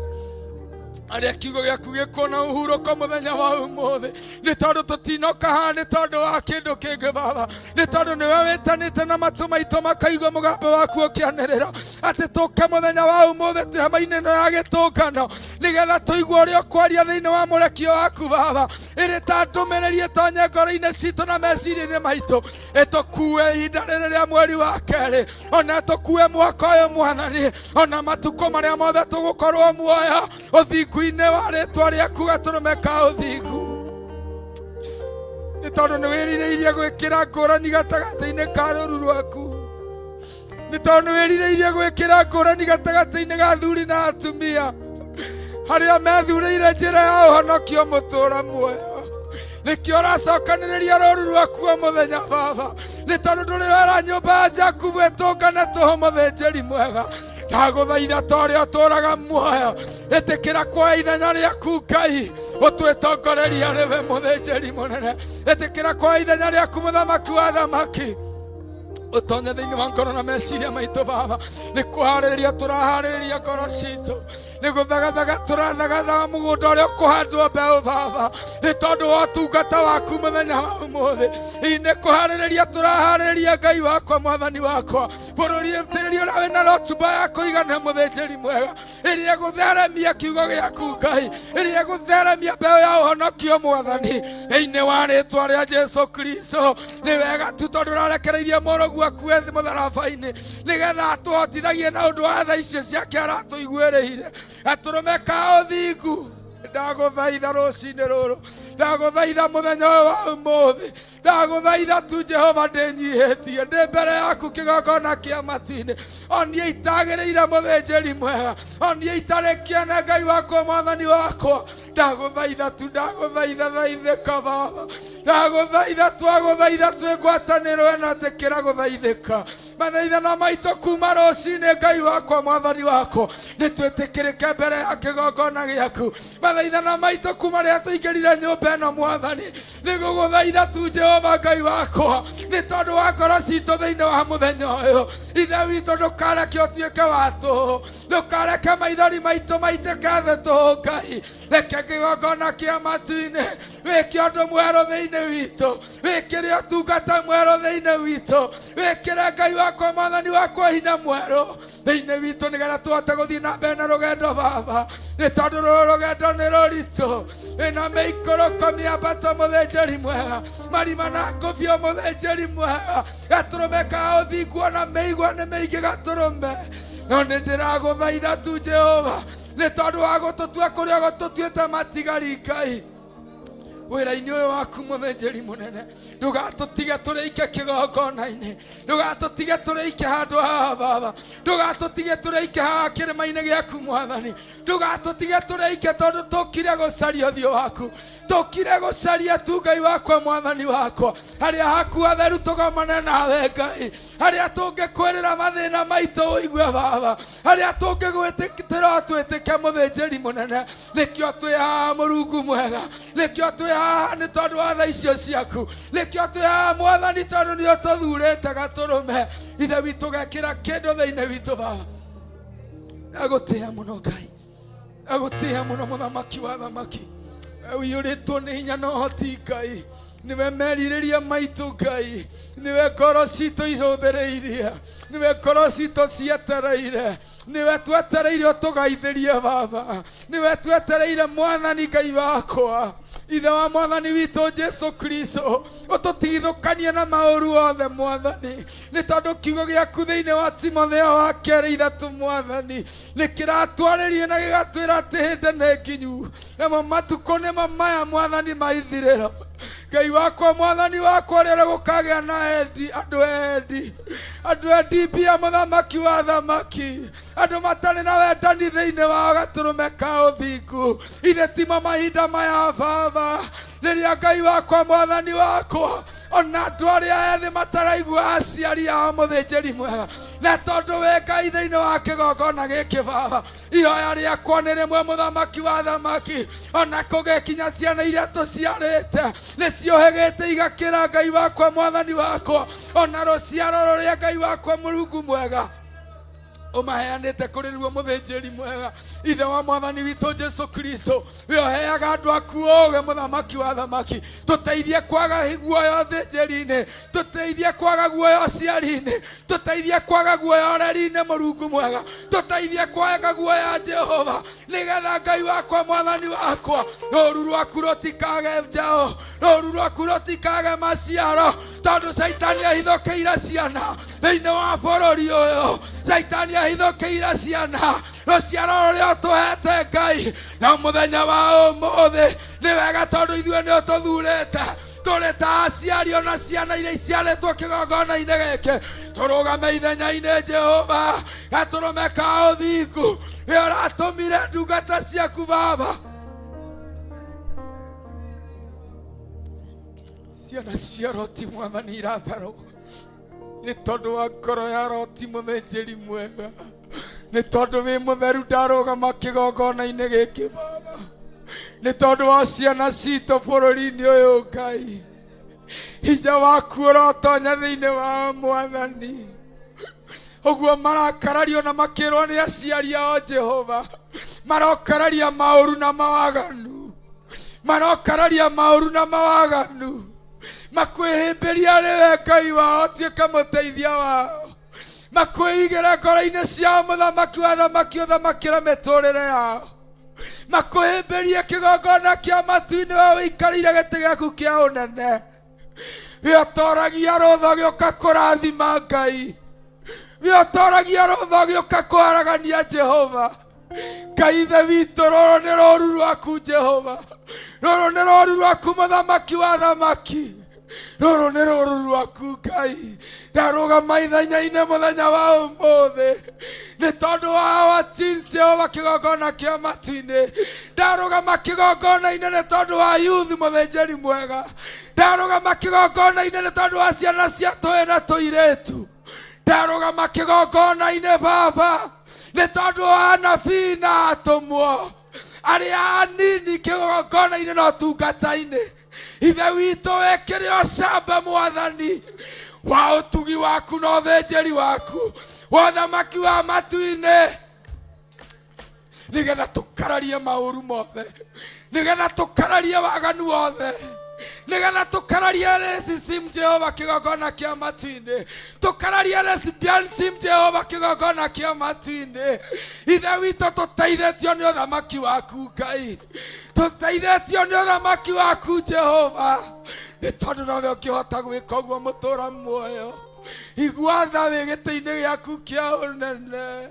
H: arĩa kiugo gĩaku gĩkuona ũhurũko mũthenya wa ũmũthĩ, nĩ tondũ tũtinoka haha nĩ tondũ wa kĩndũ kĩngĩ Baba, nĩ tondũ nĩwe wĩtanĩte na matũ maitũ makaigua mũgambo waku ũkĩanĩrĩra atĩ tũke mũthenya wa ũmũthĩ hema-inĩ ĩno ya gĩtũngano, nĩgetha tũigue ũrĩa ũkwaria thĩinĩ wa mũrekio waku Baba, ĩrĩ ta ndũmĩrĩri ĩtonye ngoro-inĩ citũ na meciria-inĩ maitũ, ĩtũkue ihinda rĩrĩ rĩa mweri wa kerĩ, ona ĩtũkue mwaka ũyũ Mwathani, ona matukũ marĩa mothe tũgũkorwo muoyo ũthingu-inĩ wa rĩtwa rĩaku gatũrũme ka ũthingu, nĩ tondũ nĩ wĩrirĩirie gwĩkĩra ngũrani gatagatĩ-inĩ ka rũũru rwaku, nĩ tondũ nĩ wĩrirĩirie gwĩkĩra ngũrani gatagatĩ-inĩ ga athuri na atumia arĩa methurĩire njĩra ya ũhonokio mũtũũra muoyo, nikio racokanĩrĩria rũũru rwaku o mũthenya baba nĩ tondũ ndũrĩwera nyũmba ya Jakubu ĩtũngane tũhũ mũthĩnjĩri mwega ndagũthaitha ta ũrĩa ũtũũraga muoyo ĩtĩkĩra kuoya ithenya rĩaku Ngai ũtwĩtongoreria rĩwe mũthĩnjĩri mũnene ĩtĩkĩra kuoya ithenya rĩaku mũthamaki wa thamaki utonye thĩinĩ wa ngoro na meciria maitũ baba nĩ kũharĩrĩria tũraharĩrĩria ngoro citũ nĩ gũthagathaga tũrathagathaga mũgũnda ũrĩa ũkũhandwo mbeũ baba nĩ tondũ wa ũtungata waku mũthenya wa ũmũthĩ nĩ kũharĩrĩria tũraharĩrĩria Ngai wakwa mwathani wakwa bũrũri tĩri ũrĩa wĩna rotuba ya kũigana mũthĩnjĩri mwega ĩrĩa gũtheremia kiugo gĩaku Ngai ĩrĩa gũtheremia mbeũ ya ũhonokio mwathani thĩinĩ wa rĩĩtwa rĩa Jesũ Kristo nĩ wega tu tondũ ũrarekereirie mũrũgu akuwe thĩ mũtharaba-inĩ nĩgetha atũhotithagie na ũndũ wa tha icio ciake aratũiguĩrĩire atũrũme ka ũthingu ndagũthaitha rũcinĩ rũrũ ndagũthaitha mũthenya ũyũ wa ũmũthĩ ndagũthaitha tu Jehova ndĩnyihĩtie ndĩ mbere yaku kĩgongona kĩa matu-inĩ onie itagĩrĩire mũthĩnjĩri mwega onie itarĩ kĩene Ngai wakwa mwathani wakwa ndagũthaitha tu ndagũthaitha thaithĩka baba ndagũthaitha twagũthaitha twĩ ngwatanĩro ĩno tĩkĩra gũthaithĩka mathaithana maitũ kuma rũcinĩ Ngai wakwa mwathani wakwa nĩ twĩtĩkĩrĩke mbere ya kĩgongona gĩaku mathaithana maitũ kuma rĩrĩa tũingĩrire nyũmba ĩno mwathani nĩ gũgũthaitha tu Jehova Ngai wakwa nĩ tondũ wa ngoro citũ thĩinĩ wa mũthenya ũyũ ithe witũ ndũkareke ũtuĩke wa tũhũ ndũkareke maithori maitũ maitĩke thĩ tũhũ Ngai reke kĩgongona kĩa matu-inĩ wĩke ũndũ mwerũ thĩinĩ witũ wĩkĩre ũtungata mwerũ thĩinĩ witũ wĩkĩre Ngai wakwa mwathani wakwa hinya mwerũ thĩinĩ witũ nĩgetha tũhote gũthiĩ na mbere na rũgendo baba nĩ tondũ rũrũ rũgendo nĩ rũritũ ĩna mĩikũrũko mĩambato mũthĩnjĩri mwega marima na ngũbio mũthĩnjĩri mwega gatũrũme ka ũthingu ona mĩigua nĩ mĩingĩ gatũrũme no nĩ ndĩragũthaitha tu Jehova nĩ tondũ wa gũtũtua kũrĩa gũtũtuĩte matigari Ngai wĩra-inĩ ũyũ waku mũthĩnjĩri mũnene ndũgatũtige tũrĩike kĩgongona-inĩ ndũgatũtige tũrĩike handũ haha baba ndũgatũtige tũrĩike haha kĩrĩma-inĩ gĩaku mwathani ndũgatũtige tũrĩike tondũ tũkire gũcaria ũthiũ waku tũkire gũcaria tu Ngai wakwa mwathani wakwa harĩa haku hatheru tũgomane nawe Ngai harĩa tũngĩkwĩrĩra mathĩna maitũ ũigue baba harĩa tũngĩgwĩtĩkĩra twĩtĩke mũthĩnjĩri mũnene nĩkĩo twĩ haha Mũrungu mwega nĩkĩo twĩ haha nĩ tondũ wa tha icio ciaku nĩkĩo twĩ haha mwathani tondũ nĩ ũtũthurĩte gatũrũme ithe witũ gekĩra kĩndũ thĩinĩ witũ baba agũtĩĩa mũno Ngai agũtĩĩa mũno mũthamaki wa thamaki ũiyũrĩtwo nĩ hinya na ũhoti Ngai niwe merirĩria maitũ Ngai niwe ngoro citũ ihũthĩrĩirie niwe ngoro citũ cietereire niwe twetereire ũtũgaithĩrie baba niwe twetereire mwathani Ngai wakwa ithe wa mwathani witũ Jesũ Kristo ũtũtigithũkanie na maũru othe mwathani nĩ tondũ kiugo gĩaku thĩinĩ wa Timotheo wa kerĩ ithatũ mwathani nĩ kĩratwarĩria na gĩgatwĩra atĩ hĩndĩ nĩ nginyu namo matukũ nĩmo maya mwathani ma ithirĩro Ngai wakwa mwathani wakwa rĩrĩa gũkagĩa na andũ endi mbia mũthamaki wa thamaki andũ matarĩ na wendani thĩinĩ wao gatũrũme ka ũthingu ithe timo mahinda maya baba rĩrĩa Ngai wakwa mwathani wakwa ona andũ arĩa ethĩ mataraigua aciari ao mũthĩnjĩri mwega na tondũ wĩ Ngai thĩinĩ wa kĩgongona gĩkĩ baba ihoya rĩakwa nĩ rĩmwe mũthamaki wa thamaki ona kũgĩkinya ciana iria tũciarĩte nĩ ciohĩgĩte igakĩra Ngai wakwa mwathani wakwa ona rũciaro rũrĩa Ngai wakwa Mũrungu mwega umaheanĩte kũrĩ ruo mũthĩnjĩri mwega ithe wa mwathani witũ Jesũ Kristo we ũheaga andũ aku ũũgĩ mũthamaki wa thamaki tũteithie kwaga guoya thĩnjĩri-inĩ tũteithie kwaga guoya ũciari-inĩ tũteithie kwaga guoya ũreri-inĩ Mũrungu mwega tũteithie kwaga guoya Jehova nĩgetha Ngai wakwa mwathani wakwa rũũru rwaku rũtikage njaũ rũũru rwaku rũtikage maciaro tondũ Saitani ahithũkĩire ciana thĩinĩ wa bũrũri ũyũ Saitani ahithũkĩire ciana rũciaro rũrĩa ũtũhete Ngai na mũthenya wa ũmũthĩ nĩ wega tondũ ithuĩ nĩ ũtũthurĩte tũrĩ ta aciari ona ciana iria iciarĩtwo kĩgongona-inĩ gĩkĩ tũrũgame ithenya-inĩ Jehova gatũrũme ka ũthingu we ũratũmire ndungata ciaku baba ciana cia Loti Mwathani iratharwo nĩ tondũ wa ngoro ya Loti mũthĩnjĩri mwega, nĩ tondũ wĩ mũtheru ndarũgama kĩgongona-inĩ gĩkĩ Baba, nĩ tondũ wa ciana citũ bũrũri-inĩ ũyũ Ngai. Hinya waku ũrotonya thĩinĩ wa Mwathani, ũguo marakarario na makĩrwo nĩ aciari ao Jehova, marokararia maũru na mawaganu, marokararia maũru na mawaganu, makwĩhĩmbĩria rĩwe Ngai wao tuĩke mũteithia wao, makwĩigĩre ngoro-inĩ ciao mũthamaki wa thamaki ũthamakĩre mĩtũrĩre yao, makwĩhĩmbĩrie kĩgongona kĩa matu-inĩ wa wĩikarĩire gĩtĩ gĩaku kĩa ũnene, wĩotoragia rũtho gĩũka kũrathima Ngai, wĩotoragia rũtho gĩũka kwaragania Jehova. Ngai ithe witũ, rũrũ nĩ rũru rwaku Jehova, rũrũ nĩ rũru rwaku mũthamaki wa thamaki, rũrũ nĩ rũru rwaku Ngai. Ndarũgama ithenya-inĩ mũthenya wa ũmũthĩ nĩ tondũ wa our teens Jehova kĩgongona kĩa matu-inĩ, ndarũgama kĩgongona-inĩ nĩ tondũ wa youth mũthĩnjĩri mwega, ndarũgama kĩgongona-inĩ nĩ tondũ wa ciana cia tũĩ na tũirĩtu, ndarũgama kĩgongona-inĩ Baba nĩ tondũ wa anabii na atũmwo arĩa anini kĩgongona-inĩ na ũtungata-inĩ. Ithe witũ wĩkĩre ũcamba Mwathani wa ũtugi waku na ũthĩnjĩri waku wa ũthamaki wa matu-inĩ, nĩgetha tũkararie maũru mothe, nĩgetha tũkararie waganu wothe, nĩgetha tũkararie racism Jehova kĩgongona kĩa matu-inĩ, tũkararie lesbianism Jehova kĩgongona kĩa matu-inĩ. Ithe witũ tũteithĩtio nĩ ũthamaki waku Ngai, tũteithĩtio nĩ ũthamaki waku Jehova, nĩ tondũ nawe ũngĩhota gwĩka ũguo mũtũra muoyo. Igua tha wĩ gĩtĩ-inĩ gĩaku kĩa ũnene,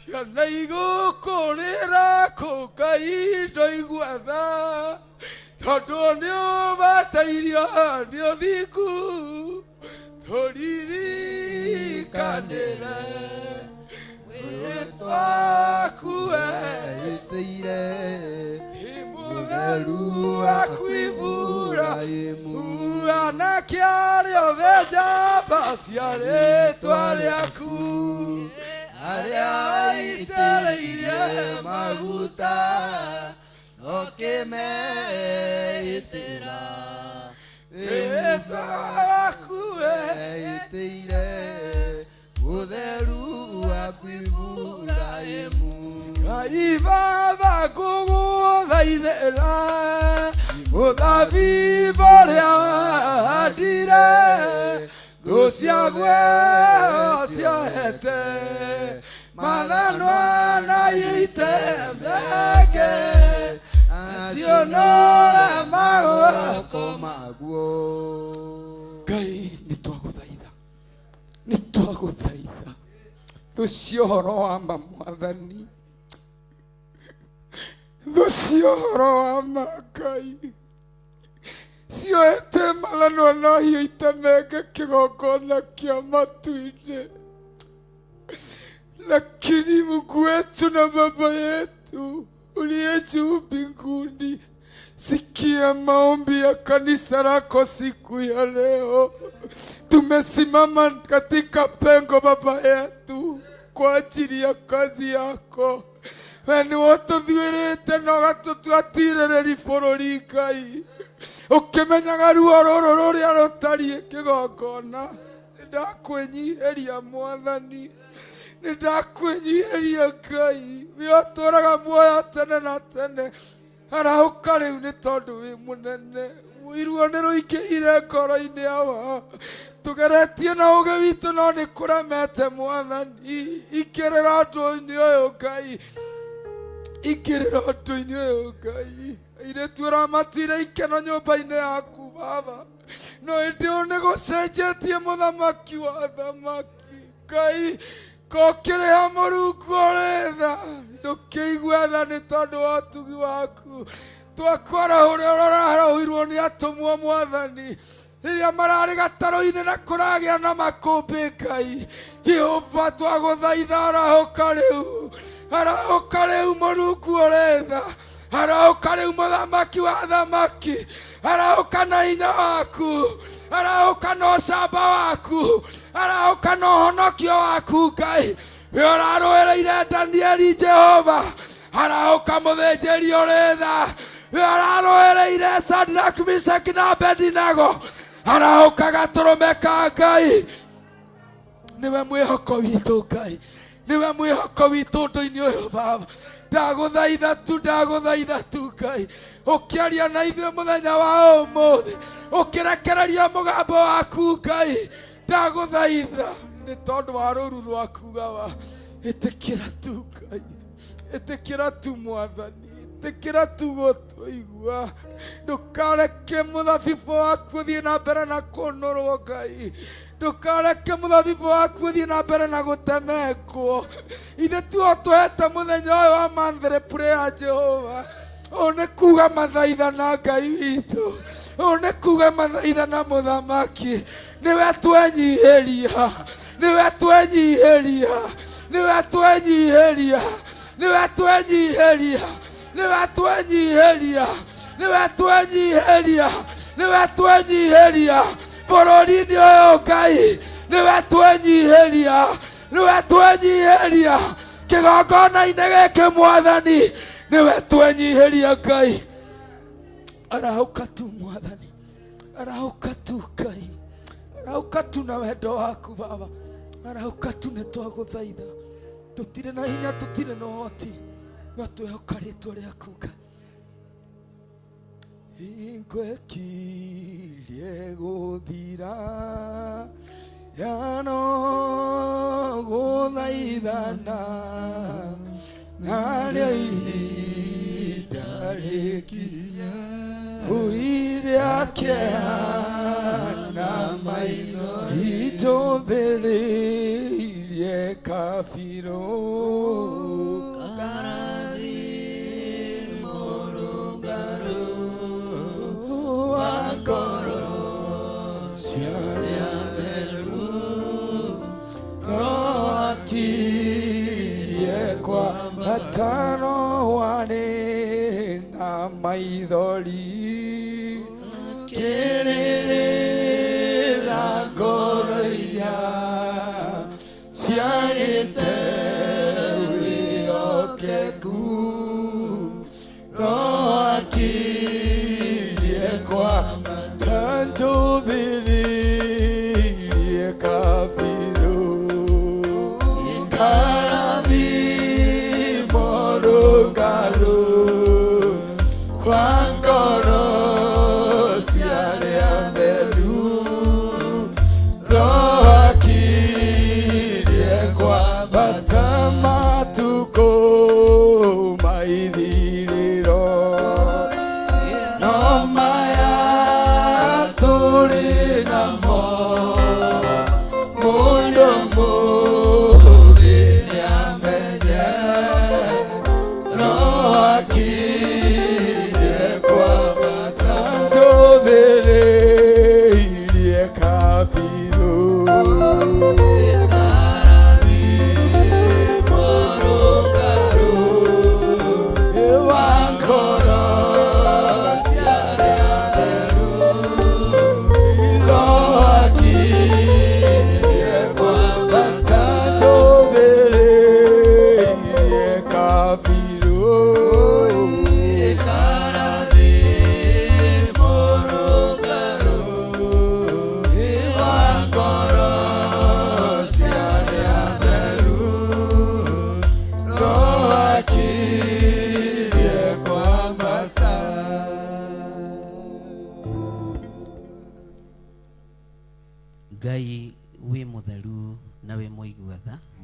H: ciana igũkũrĩra kũ Ngai ndoigua tha, tondũ nĩ ũbatairio nĩ ũthingu, tũririkanĩre rĩĩtwa rĩaku wĩtĩire, mũtheru waku Iburahĩmu, anake arĩa othe njamba cia rĩĩtwa rĩaku, arĩa aitĩrĩirie maguta ũkĩmeitĩra, rĩĩtwa rĩaku wĩtĩire, mũtheru waku Iburahĩmu. Ngai Baba ngũgũthaithĩra, mũthabibũ ũrĩa wahandire, thũ ciaguo ciohete, mathanwa na itemenge, acio nora magwako maguo. Ngai nĩtwagũthaitha, nĩtwagũthaitha thũcia ũhoro wa ma Mwathani, thũcia ũhoro wa ma Ngai, cioete mathanwa na hiũ itemenge kĩgongona kĩa matu-inĩ, lakini Mungu wetu na Baba yetu uliye juu mbinguni, sikia maombi ya kanisa lako siku ya leo. Tumesimama katika pengo Baba yetu kwa ajili ya kazi yako, wenu watũthuĩrĩte na ũgatũtuatĩrĩrĩria bũrũri Ngai, ũkĩmenyaga ruo rũrũ rũrĩa rũtariĩ kĩgongona. Nĩndakwĩnyihĩria Mwathani, nĩndakwĩnyihĩria Ngai, wĩ ũtũũraga muoyo tene na tene, arahũka rĩu nĩ tondũ wĩ mũnene. Iruo nĩ rũingĩhire ngoro-inĩ yawa, tũgeretie na ũũgĩ witũ no nĩ kũremete Mwathani. Ingĩrĩra ũndũ-inĩ ũyũ Ngai, ingĩrĩra ũndũ-inĩ ũyũ Ngai, airĩtu ũramatuire ikeno nyũmba-inĩ yaku Baba, no hĩndĩ ũyũ nĩ gũcenjetie mũthamaki wa thamaki Ngai, kokĩrĩha Mũrungu ũrĩ tha, ndũkĩigue tha nĩ tondũ wa ũtugi waku. Twakwarahũrĩra ũrarahũirwo nĩ atũmwo Mwathani, rĩrĩa mararĩ gatarũ-inĩ na kũragĩa na makũmbĩ Ngai. Jehova twagũthaitha, arahũka rĩu, arahũka rĩu Mũrungu ũrĩ tha, arahũka rĩu mũthamaki wa thamaki, arauka na hinya waku, arauka na ũcamba waku, arauka na ũhonokio waku Ngai. We ũrarũĩrĩire Danieli Jehova, arauka mũthĩnjĩri ũrĩ tha. We ũrarũĩrĩire Shadrach, Meshach na Abednego, arauka gatũrũme ka Ngai. Niwe mwĩhoko witũ Ngai, niwe mwĩhoko witũ ũndũ-inĩ ũyũ Baba. Ndagũthaitha tu Ngai, ũkĩaria na ithuĩ mũthenya wa ũmũthĩ, ũkĩrekereria mũgambo waku Ngai. Ndagũthaitha nĩ tondũ wa rũũru rwaku Baba. Ĩtĩkĩra tu Ngai, ĩtĩkĩra tu Mwathani, ĩtĩkĩra tu gũtũigua. Ndũkareke mũthabibũ waku ũthiĩ na mbere na kũnũrwo Ngai. Ndũkareke mũthabibũ waku ũthiĩ na mbere na gũtemekwo. Ithe tuo tũhete mũthenya ũyũ wa monthly prayer Jehova. Ũũ nĩ kuuga mathaithana Ngai witũ, ũũ nĩ kuuga mathaithana mũthamaki. Niwe twenyihĩria, niwe twenyihĩria, niwe twenyihĩria, niwe twenyihĩria, niwe twenyihĩria, niwe twenyihĩria, niwe twenyihĩria bũrũri-inĩ ũyũ Ngai. Niwe twenyihĩria, niwe twenyihĩria kĩgongona-inĩ gĩkĩ Mwathani. Niwe twenyihĩria Ngai. Arauka tu Mwathani, arauka tu Ngai, arauka tu na wendo waku Baba. Arauka tu nĩ twagũthaitha, tũtirĩ na hinya, tũtirĩ na ũhoti, no twĩhoka rĩĩtwa rĩaku Ngai. Hingo ĩkirie gũthira, yano gũthaithana, narĩo ihinda rĩkinya, ũiria kĩeha na maitho itũthĩrĩirie kabirũ. Matano wane na maithori, kererera ngoro-iria ciagĩte wĩhokeku. No akirie kwambata njũthĩrĩirie kabirũ.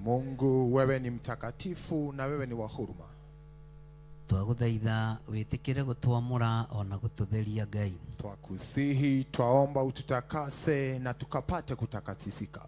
C: Mungu, wewe ni mtakatifu na wewe ni wa huruma.
I: Twaguthaitha witikire gutwamura ona gututheria Ngai.
C: Twakusihi, twaomba ututakase na tukapate kutakasisika.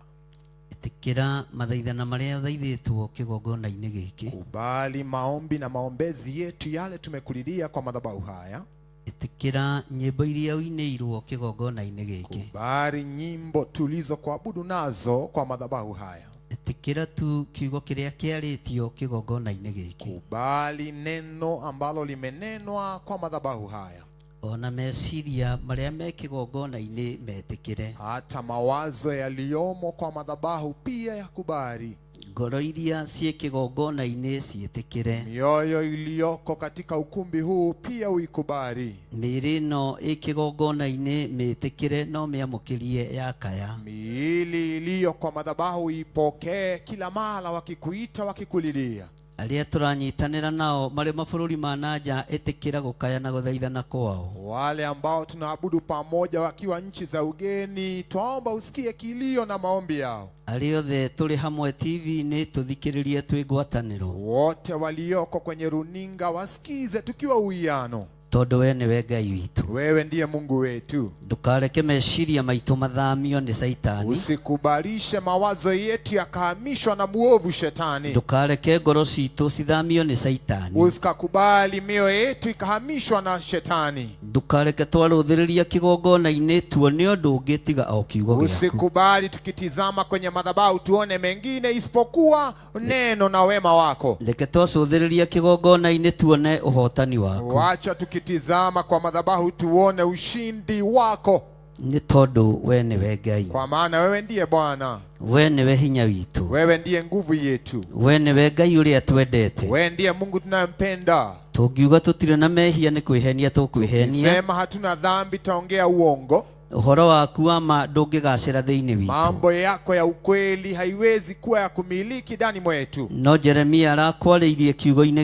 I: Itikira mathaithana maria thaithĩtwo kĩgongona-inĩ gĩkĩ.
C: Kubali maombi na maombezi yetu yale tumekulilia kwa madhabahu haya.
I: Itikira nyimbo iria uinĩirwo kĩgongona-inĩ gĩkĩ.
C: Kubali nyimbo tulizo kuabudu nazo kwa madhabahu haya.
I: Itikira tu kiugo kĩrĩa kĩarĩtio kĩgongona-inĩ gĩkĩ.
C: Kubali neno ambalo limenenwa kwa madhabahu haya.
I: ona meciria maria me kigongona-inĩ metĩkĩre,
J: hata mawazo yaliyomo kwa madhabahu pia yakubali.
I: ngoro iria ciĩ kĩgongona-inĩ ciĩtĩkĩre,
J: Mioyo iliyoko katika ukumbi huu pia uikubali.
I: mĩĩrĩ ĩno ĩ kĩgongona-inĩ mĩĩtĩkĩre no mĩamũkĩrie yakaya,
J: Miili iliyo kwa madhabahu ipokee kila mara wakikuita wakikulilia.
I: arĩa tũranyitanĩra nao marĩ mabũrũri ma nanja ĩtĩkĩra gũkaya na gũthaithana kwao,
J: Wale ambao tunaabudu pamoja wakiwa nchi za ugeni, twaomba usikie kilio na maombi yao.
I: arĩa othe tũrĩ hamwe TV-inĩ tũthikĩrĩrie twĩ ngwatanĩro,
J: Wote walioko kwenye runinga wasikize tukiwa uwiano.
I: tondũ we nĩwe Ngai witũ.
J: Wewe ndiye Mungu wetu.
I: Ndũkareke meciria maitũ mathamio nĩ Saitani,
J: Usikubalishe mawazo yetu yakahamishwa na muovu shetani.
I: ndũkareke ngoro citũ cithamio nĩ Saitani,
J: Usikakubali mioyo yetu ikahamishwa na shetani.
I: ndũkareke twarũthĩrĩria kĩgongona-inĩ tuone ũndũ ũngĩ tiga o kiugo gĩaku.
J: Usikubali tukitizama kwenye madhabahu tuone mengine isipokuwa neno na wema wako.
I: Reke twacũthĩrĩria kĩgongona-inĩ tuone ũhotani waku,
J: Wacha tukitizama kwa madhabahu tuone ushindi wako,
I: nĩ tondũ we nĩwe Ngai,
J: kwa maana wewe ndiye Bwana.
I: we nĩwe hinya witũ,
J: Wewe ndiye nguvu yetu.
I: we nĩwe Ngai ũrĩa twendete.
J: Wewe ndiye Mungu tunayempenda.
I: Tũngiuga tũtirĩ na mehia nĩ kwĩhenia tũkwĩhenia,
J: Sema hatuna dhambi, taongea uongo.
I: ũhoro waku wa ma ndũngĩgacĩra thĩinĩ witũ.
J: Mambo yako ya ukweli haiwezi kuwa ya kumiliki ndani mwetu.
I: No Jeremia arakwarĩirie kiugo-inĩ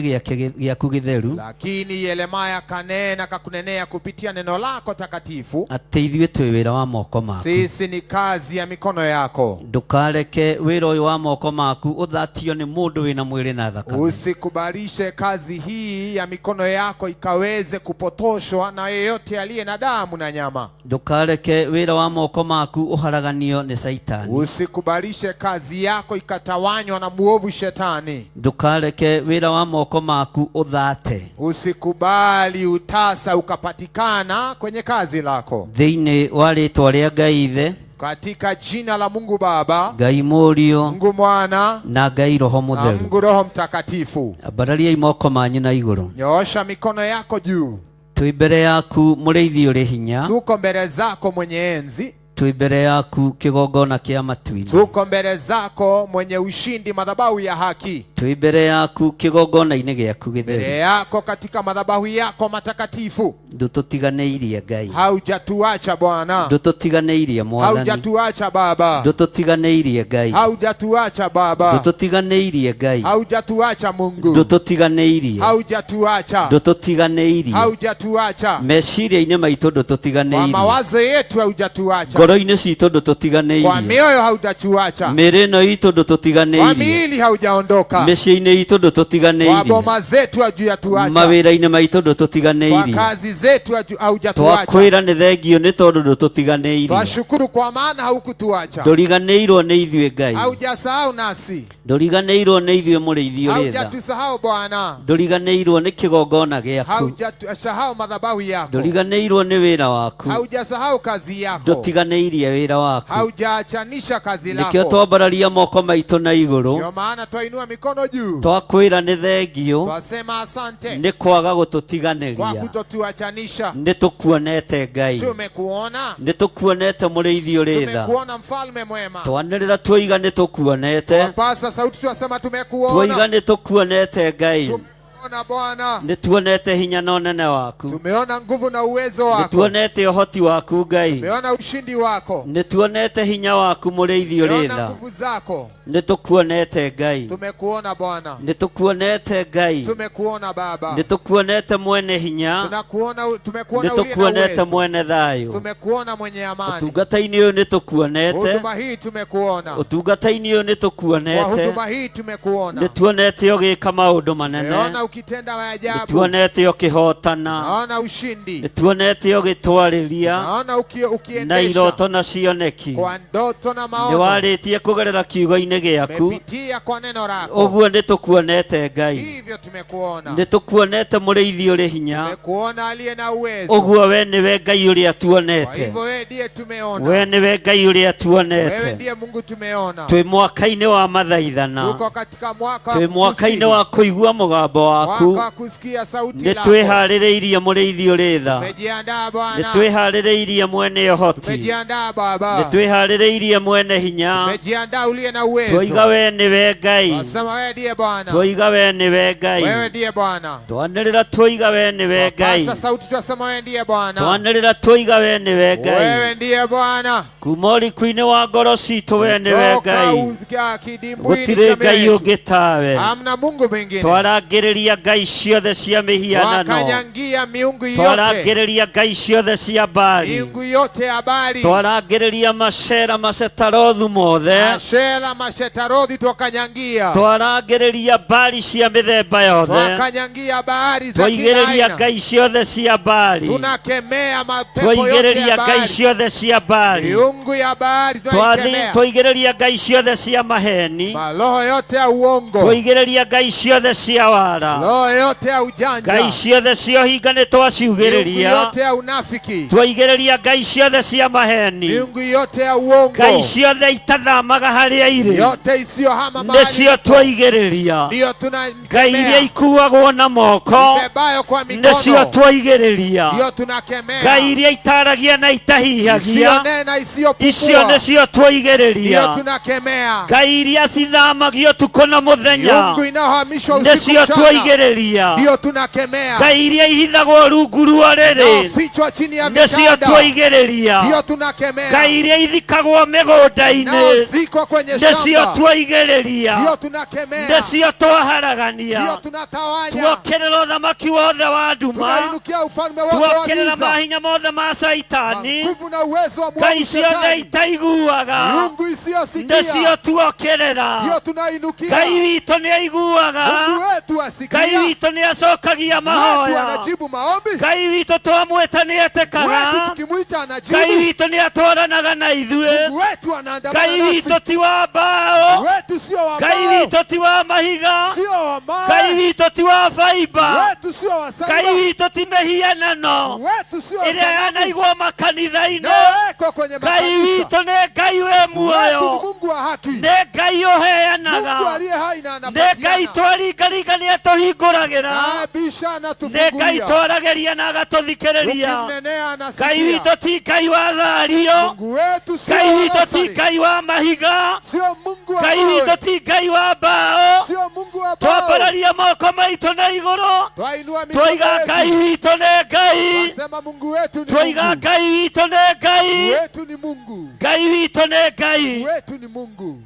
I: gĩaku gĩtheru
J: Lakini Yeremia kanena kakunenea kupitia neno lako takatifu,
I: atĩ ithuĩ twĩ wĩra wa moko maku.
J: sisi ni kazi ya mikono yako.
I: Ndũkareke wĩra ũyũ wa moko maku ũthatio nĩ mũndũ wĩna mwĩrĩ na thakame.
J: Usikubalishe kazi hii ya mikono yako ikaweze kupotoshwa na yeyote aliye na damu na nyama.
I: Ndũkareke wĩra wa moko maku ũharaganio nĩ Saitani.
J: Usikubalishe kazi yako ikatawanywa na muovu shetani.
I: Ndũkareke wĩra wa moko maku ũthate
J: Usikubali utasa ukapatikana kwenye kazi lako.
I: thĩinĩ wa rĩĩtwa rĩa Ngai Ithe,
J: Katika jina la Mungu Baba,
I: Ngai Mũriũ
J: Mungu Mwana
I: na Ngai Roho
J: na
I: Mũtheru.
J: Mungu Roho Mtakatifu.
I: Ambarariai moko manyu na igũrũ.
J: Nyoosha mikono yako juu.
I: Twĩ mbere yaku mũrĩithi ũrĩ hinya,
J: Tuko mbele zako mwenye enzi.
I: twĩ mbere yaku kĩgongona kĩa matu-inĩ,
J: Tuko mbele zako mwenye ushindi, madhabahu ya haki.
I: twĩ mbere yaku kĩgongona-inĩ gĩaku
J: Mbele
I: gĩtheru.
J: yako katika madhabahu yako matakatifu.
I: Ndũtũtiganĩirie Ngai,
J: Haujatuacha Bwana.
I: ndũtũtiganĩirie Mwathani,
J: Haujatuacha Baba.
I: ndũtũtiganĩirie Ngai,
J: Haujatuacha Baba.
I: ndũtũtiganĩirie Ngai,
J: Haujatuacha Mungu.
I: ndũtũtiganĩirie,
J: Haujatuacha.
I: ndũtũtiganĩirie,
J: Haujatuacha.
I: meciria-inĩ maitũ
J: Kwa
I: ndũtũtiganĩirie,
J: mawazo yetu haujatuacha.
I: ngoro-inĩ citũ
J: Kwa
I: ndũtũtiganĩirie,
J: mioyo haujatuacha.
I: mĩĩrĩ ĩno itũ
J: Kwa
I: ndũtũtiganĩirie,
J: miili haujaondoka.
I: mĩciĩ-inĩ itũ
J: Kwa
I: ndũtũtiganĩirie,
J: boma zetu haujatuacha.
I: mawĩra-inĩ maitũ
J: Kwa
I: ndũtũtiganĩirie.
J: kazi zetu haujatuacha.
I: Twakwĩra nĩ thengio nĩ tondũ ndũtũtiganĩirie,
J: Twashukuru kwa maana haukutuacha.
I: ndũriganĩirwo nĩ ithuĩ Ngai,
J: Haujasahau nasi.
I: ndũriganĩirwo nĩ ithuĩ mũrĩithi ũrĩ tha,
J: Haujatusahau Bwana.
I: ndũriganĩirwo nĩ kĩgongona gĩaku,
J: Haujasahau madhabahu yako.
I: ndũriganĩirwo nĩ wĩra waku,
J: Haujasahau kazi yako.
I: ndũtiganĩirie wĩra waku.
J: Haujaachanisha kazi
I: Nĩkĩo
J: lako.
I: twambararia moko maitũ na igũrũ,
J: Ndio maana twainua mikono juu.
I: twakwĩra nĩ thengio
J: Twasema asante
I: nĩ kwaga
J: kwa
I: gũtũtiganĩria,
J: kutotuachanisha.
I: nĩ tũkuonete Ngai,
J: Tumekuona.
I: nĩ tũkuonete mũrĩithi ũrĩ tha,
J: Tumekuona mfalme mwema.
I: twanĩrĩra tuoiga nĩ tũkuonete,
J: Twapasa sauti twasema
I: tuoiga
J: tumekuona.
I: nĩ tũkuonete Ngai,
J: Tumeona Bwana.
I: nĩ tuonete hinya na ũnene waku,
J: Tumeona nguvu na uwezo
I: nĩ
J: wako.
I: tuonete ũhoti waku Ngai,
J: Tumeona ushindi wako.
I: nĩ tuonete hinya waku mũrĩithi ũrĩ
J: Tumeona
I: tha,
J: nguvu zako.
I: nĩ tũkuonete Ngai,
J: Tumekuona Bwana.
I: nĩ tũkuonete Ngai,
J: Tumekuona Baba.
I: nĩ tũkuonete mwene hinya,
J: Tumekuona
I: nĩ
J: uliye na
I: tũkuonete
J: uwezo.
I: mwene thayũ,
J: Tumekuona mwenye amani.
I: ũtungata-inĩ ũyũ nĩ tũkuonete,
J: Huduma hii tumekuona.
I: ũtungata-inĩ ũyũ nĩ
J: Kwa
I: tũkuonete,
J: huduma hii tumekuona.
I: nĩ tuonete ũgĩka maũndũ manene,
J: Tumeona ukitenda
I: nĩ
J: maajabu.
I: tuonete ũkĩhotana,
J: Naona ushindi.
I: nĩ tuonete ũgĩtwarĩria
J: Naona
I: na
J: ukiendesha
I: iroto na cioneki,
J: kwa ndoto na
I: nĩ
J: maono.
I: warĩtie kũgerera kiugo-inĩ gĩaku,
J: Umepitia kwa neno lako.
I: ũguo nĩ tũkuonete Ngai,
J: Hivyo tumekuona.
I: nĩ tũkuonete mũrĩithi ũrĩ hinya,
J: Tumekuona aliye na uwezo.
I: ũguo we nĩwe Ngai ũrĩa
J: Kwa
I: tuonete,
J: hivyo wewe ndiye tumeona.
I: we nĩwe Ngai ũrĩa
J: Wewe
I: tuonete.
J: ndiye Mungu tumeona.
I: Twĩ mwaka-inĩ wa mathaithana,
J: Tuko katika mwaka wa
I: twĩ mwaka-inĩ
J: kukusihi.
I: wa kũigua mũgambo waku
J: wa kusikia sauti
I: nĩ
J: lako.
I: twĩharĩrĩirie mũrĩithi ũrĩ tha
J: Tumejiandaa
I: nĩ
J: Bwana,
I: twĩharĩrĩirie mwene ũhoti
J: tumejiandaa
I: nĩ
J: Baba,
I: twĩharĩrĩirie mwene hinya
J: tumejiandaa uliye na uwezo.
I: twoiga we nĩwe Ngai
J: Wasema wewe ndiye Bwana,
I: twoiga we nĩwe Ngai
J: wewe ndiye Bwana.
I: twanĩrĩra twoiga we nĩwe Ngai
J: Pasa sauti twasema wewe ndiye Bwana,
I: twanĩrĩra twoiga we nĩwe Ngai
J: wewe ndiye Bwana.
I: kuma ũriku-inĩ wa ngoro citũ we nĩwe
J: Toka
I: Ngai
J: kidimbwini
I: gũtirĩ
J: cha
I: Ngai
J: mioyo yetu.
I: ũngĩ tawe
J: Hamna Mungu mwingine.
I: twarangĩrĩria ngai ciothe cia mĩhianano
J: Twakanyangia miungu yote,
I: twarangĩrĩria ngai ciothe cia mbari
J: miungu yote ya Baali,
I: twarangĩrĩria macera macetarothu mothe
J: Ashera, Mashetarothi, twakanyangia,
I: twarangĩrĩria mbari cia mĩthemba yothe
J: twakanyangia bahari za kila
I: twaigĩrĩria
J: aina.
I: ngai ciothe cia mbari
J: Tunakemea mapepo yote ya
I: twaigĩrĩria ngai
J: Baali,
I: ciothe cia mbari
J: miungu ya Baali tunaikemea,
I: twaigĩrĩria ngai ciothe cia maheni
J: maroho yote ya uongo,
I: twaigĩrĩria ngai ciothe cia wara
J: roho yote ya ujanja,
I: ngai ciothe cia ũhinga nĩ
J: miungu
I: twaciugĩrĩria
J: yote ya unafiki,
I: twaigĩrĩria ngai ciothe cia maheni
J: miungu yote ya uongo,
I: ngai ciothe itathamaga harĩa irĩ
J: yote isiyohama mahali
I: nĩcio twaigĩrĩria
J: ndiyo
I: ngai
J: tunakemea,
I: iria ikuagwo na moko
J: bebayo kwa
I: nĩcio
J: mikono
I: twaigĩrĩria
J: ndiyo tunakemea,
I: ngai iria itaragia na itahihagia
J: isiyonena
I: icio
J: isiyopumua
I: nĩcio
J: ndiyo
I: twaigĩrĩria
J: tunakemea,
I: ngai iria cithamagio ũtukũ na mũthenya
J: miungu inayohamishwa usiku
I: nĩcio
J: mchana
I: twaigĩrĩria
J: ndiyo tunakemea,
I: ngai iria ihithagwo rungu rwa rĩrĩ
J: inayofichwa chini ya
I: nĩcio
J: vitanda
I: twaigĩrĩria
J: ndiyo tunakemea,
I: ngai iria ithikagwo mĩgũnda-inĩ
J: inayozikwa kwenye
I: nĩcio
J: shamba
I: twaigĩrĩria
J: ndiyo tunakemea,
I: nĩcio twaharagania
J: ndiyo tunatawanya,
I: tuokĩrĩra ũthamaki wothe wa nduma
J: tunainukia ufalme wote wa
I: tuokĩrĩra
J: giza,
I: mahinya mothe ma caitani
J: nguvu na uwezo wa
I: ngai
J: mwovu
I: ciothe
J: Shetani,
I: itaiguaga
J: miungu isiyosikia
I: nĩcio tuokĩrĩra
J: ndiyo tunainukia,
I: ngai witũ nĩ aiguaga
J: Mungu wetu
I: ngai
J: asikia,
I: witũ nĩ acokagia
J: wetu
I: mahoya
J: anajibu maombi,
I: ngai witũ twamwĩta nĩ
J: wetu
I: etĩkaga
J: tukimwita anajibu,
I: ngai witũ nĩ atwaranaga na ithuĩ
J: Mungu wetu anaandamana
I: ngai
J: nasi,
I: witũ ti wa mbaũ
J: wetu sio wa
I: ngai
J: mbao,
I: witũ ti wa mahiga
J: sio wa
I: ngai
J: mawe,
I: witũ ti wa baimba
J: wetu sio wa
I: ngai
J: saiba,
I: witũ ti mĩhianano
J: wetu sio wa
I: ĩrĩa
J: sanamu,
I: yanaigwo makanitha-inĩ
J: inayowekwa kwenye
I: ngai
J: makanisa,
I: witũ nĩ ngai wĩ
J: wetu ni
I: muoyo
J: Mungu wa haki,
I: nĩ ngai ũheanaga
J: Mungu aliye hai na
I: nĩ ngai
J: anapatiana,
I: twaringaringa nĩ atũhingũragĩra
J: abisha na
I: nĩ ngai
J: tufungulia,
I: twaragĩria na agatũthikĩrĩria
J: ukimnenea
I: ngai
J: anasikia,
I: witũ ti ngai wa thario
J: Mungu wetu sio
I: ngai
J: wa
I: witũ ti
J: nasari,
I: ngai wa mahiga
J: sio Mungu wa
I: ngai witũ
J: mawe,
I: ti ngai wa mbaũ
J: sio Mungu wa bao,
I: twambararia moko maitũ na igũrũ
J: twainua mikono
I: twoiga ngai
J: yetu,
I: witũ nĩ ngai
J: twasema Mungu wetu ni
I: twoiga
J: Mungu,
I: ngai witũ nĩ ngai
J: Mungu wetu ni Mungu,
I: ngai witũ nĩ ngai
J: Mungu wetu ni Mungu.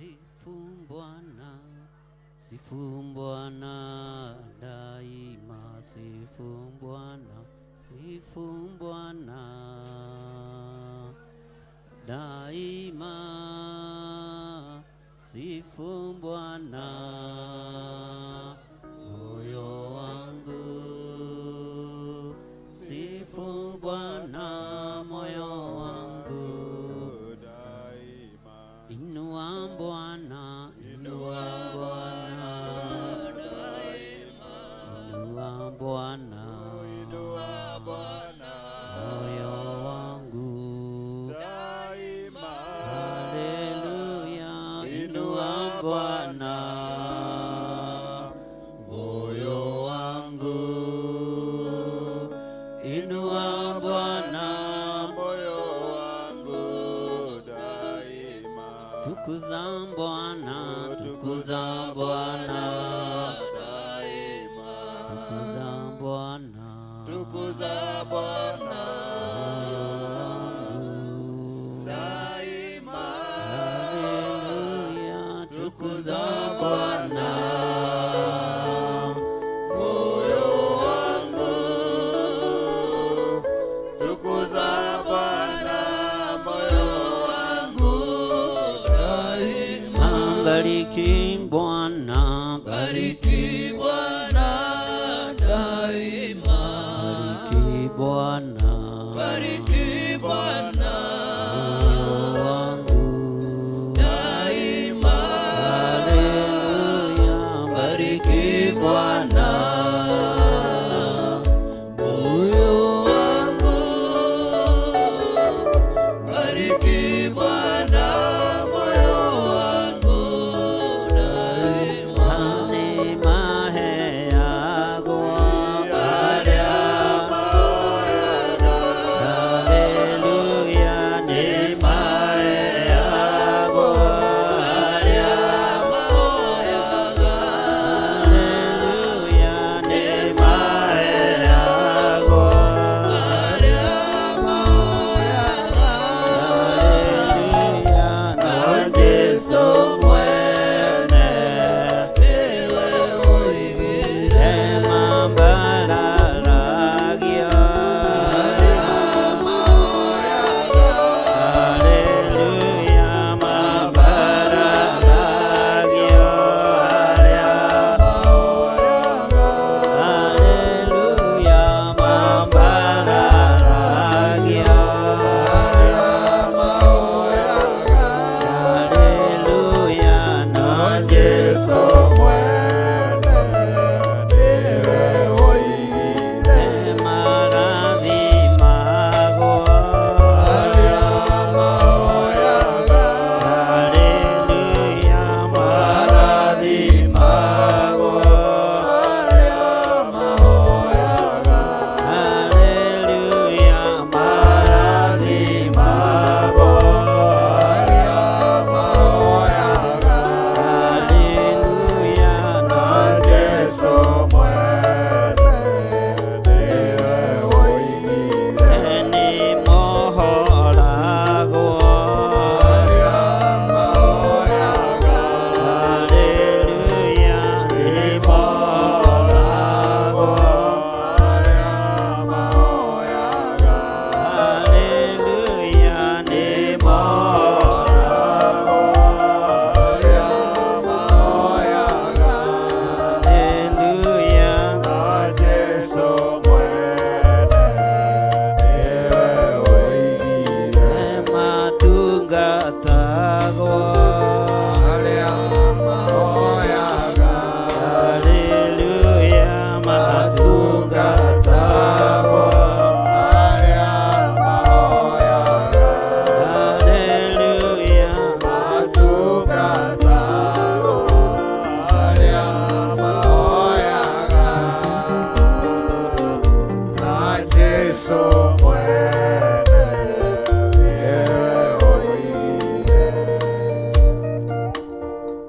I: Sifu Bwana, sifu Bwana daima, sifu Bwana, sifu Bwana daima, sifu Bwana moyo wangu, sifu Bwana moyo wangu daima, inua Bwana, inua Bwana daima, inua Bwana, inua Bwana moyo wangu daima, haleluya, inua Bwana moyo wangu, inua Bwana moyo wangu daima, tukuza Bwana, tukuza Bwana daima, tukuza Bwana, tukuza Bwana moyo wangu daima, haleluya, tukuza Bwana moyo wangu, tukuza Bwana moyo wangu daima, bariki Bwana, bariki Bwana daima, bariki Bwana, bariki Bwana moyo wangu daima, haleluya, bariki Bwana moyo wangu, bariki Bwana moyo wangu daima, neema yako haleluya, neema yako haleluya, neema yako haleluya, na Yesu mwene niwe uigire mambararagia haleluya, mambararagia haleluya, mambararagia haleluya, na Yesu mwene niwe uigire maradhi mago haleluya, maradhi mago haleluya, maradhi mago haleluya, na Yesu mwene niwe uigire ni mohorago haleluya, ni mohorago haleluya, ni mohorago haleluya, na Yesu mwene niwe uigire matungatago haleluya, matungatago haleluya,
J: Yesu mwene niwe uigire.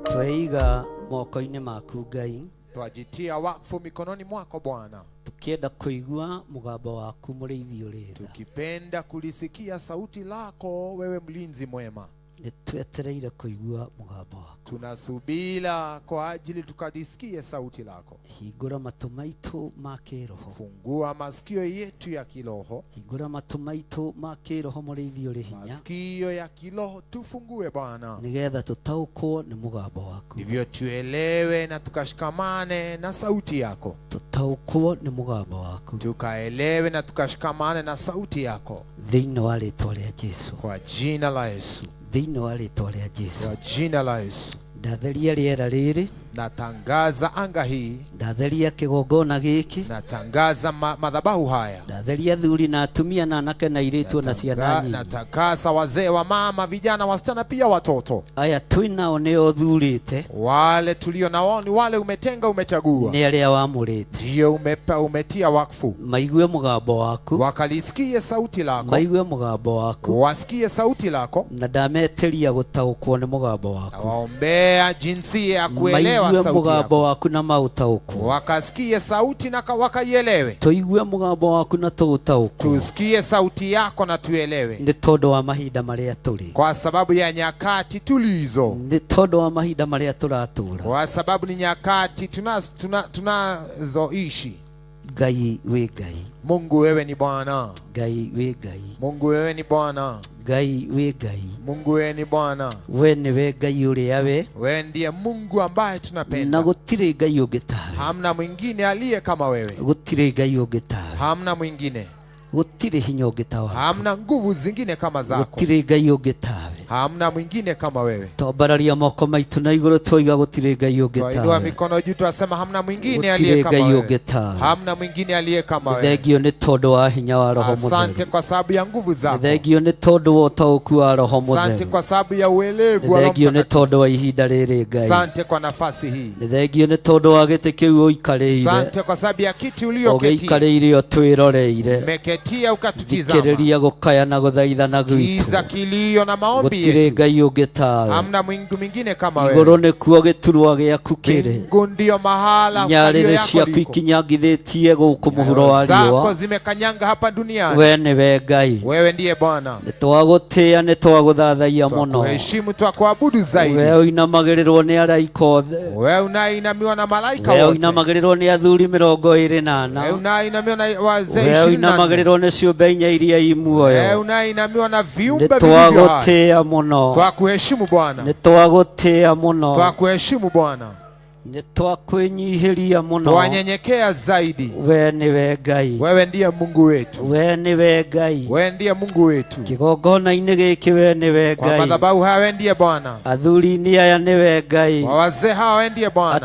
I: twaiga moko-inĩ maku Ngai,
J: Twajitia wakfu mikononi mwako Bwana,
I: tukienda kuigua mugambo waku mũrĩithi ũrĩtha,
J: tukipenda kulisikia sauti lako wewe mlinzi mwema.
I: nitwetereire kuigua mugambo waku.
J: Tunasubira kwa ajili tukadisikie sauti lako.
I: Hingura matu maitu ma kiroho.
J: Fungua masikio yetu ya kiroho.
I: Hingura matu maitu ma kiroho muriithi uri hinya.
J: Masikio ya kiroho tufungue Bwana,
I: nigetha tutaukwo ni mugambo waku.
J: ndivyo tuelewe na tukashikamane na sauti yako.
I: Tutaukwo ni mugambo waku.
J: Tukaelewe na tukashikamane na sauti yako.
I: Thiini wa ritwa ria Jesu.
J: Kwa jina la Yesu.
I: Thiini wa ritwa ria Jesu.
J: Kwa jina la Yesu.
I: Ndatheria riera riri.
J: Natangaza anga hii.
I: Ndatheria kigongona giki.
J: Natangaza madhabahu haya.
I: Ndatheria thuri na atumia na anake na airĩtu na ciana nyingi.
J: Natakasa wazee wa mama, vijana, wasichana pia watoto.
I: Aya twinao nĩo thurĩte.
J: Wale tulio nao ni wale umetenga, umechagua.
I: Nĩ arĩa wamũrĩte.
J: Ndio umetia wakfu.
I: Maigue mũgambo waku.
J: Wakalisikie sauti lako.
I: Maigue mũgambo waku.
J: Wasikie sauti lako.
I: Na ndameteria gũtaũkwo nĩ mũgambo waku.
J: Waombea jinsi ya kuelewa sauti yako.
I: Mugambo waku na mautaũkwo.
J: Wakasikie sauti na wakaielewe.
I: Tuigue mugambo waku na tũtaũkwo.
J: Tusikie sauti yako na tuelewe.
I: Nĩ tondũ wa mahinda marĩa tũrĩ.
J: Kwa sababu ya nyakati tulizo.
I: Nĩ tondũ wa mahinda marĩa tũratũra.
J: Kwa sababu ni nyakati tunazoishi.
I: Ngai wĩ Ngai.
J: Mungu wewe ni Bwana.
I: Ngai wĩ Ngai.
J: Mungu wewe ni Bwana.
I: Ngai wĩ Ngai.
J: Mungu wewe ni Bwana.
I: We niwe Ngai ũrĩa we.
J: Wewe ndiye Mungu ambaye tunapenda.
I: Na gũtirĩ Ngai ũngĩ tawe.
J: Hamna mwingine aliye kama wewe.
I: Gũtirĩ Ngai ũngĩ tawe.
J: Hamna mwingine.
I: Gũtirĩ hinya ũngĩ tawe.
J: Hamna nguvu zingine kama zako.
I: Gũtirĩ Ngai ũngĩ tawe.
J: Hamna mwingine kama wewe.
I: Twambararia moko maitu na igũrũ twoiga gũtirĩ Ngai ũngĩ tawe.
J: Twainua mikono juu twasema hamna mwingine aliye kama wewe. Hamna mwingine aliye kama wewe.
I: Thengio nĩ tondũ wa hinya wa Roho Mũtheru.
J: Asante kwa sababu ya nguvu zako.
I: Thengio nĩ tondũ wa ũtaũku wa Roho Mũtheru.
J: Asante kwa sababu ya uelevu wa Roho
I: Thengio nĩ tondũ wa ihinda rĩrĩ Ngai.
J: Asante kwa nafasi hii.
I: Thengio nĩ tondũ wa gĩtĩ kĩu ũikarĩire.
J: Asante kwa sababu ya kiti ulioketi.
I: Ũgĩikarĩire ũtwĩroreire.
J: Umeketia ukatutizama.
I: Thikĩrĩria gũkaya na gũthaithana gwitũ.
J: Sikiza kilio na maombi yetu.
I: Gũtirĩ Ngai ũngĩ tawe.
J: Hamna Mungu mwingine kama wewe.
I: Igũrũ nĩkuo gĩturwa gĩaku kĩrĩ.
J: Mungu ndio mahala
I: nyarĩrĩ ciaku ikinyangithĩtie gũkũ mũhuro wa riũa.
J: Zako zimekanyanga hapa duniani.
I: We niwe Ngai.
J: Wewe ndiye Bwana.
I: Nĩtwagũtĩĩa nĩtwagũthathaia mũno.
J: Twakuheshimu, twakuabudu zaidi.
I: We ũinamagĩrĩrwo nĩ araika othe.
J: Wewe unainamiwa na malaika wote.
I: We ũinamagĩrĩrwo nĩ athuri 24.
J: Wewe unainamiwa na wazee 24.
I: We ũinamagĩrĩrwo nĩ ciũmbe inya iria i muoyo.
J: Wewe unainamiwa na viumbe vilivyo hai.
I: Nĩtwagũtĩĩa mũno.
J: Twakuheshimu Bwana.
I: Nĩtwagũtĩĩa mũno.
J: Twakuheshimu Bwana.
I: Nĩtwakwĩnyihĩria mũno.
J: Twanyenyekea zaidi.
I: We niwe Ngai.
J: Wewe ndiye Mungu wetu.
I: We niwe Ngai.
J: Wewe ndiye Mungu wetu.
I: Kĩgongona-inĩ gĩkĩ we niwe Ngai.
J: Kwa madhabahu haya wewe ndiye Bwana.
I: Athuri-inĩ aya niwe Ngai.
J: Kwa wazee hawa wewe ndiye Bwana.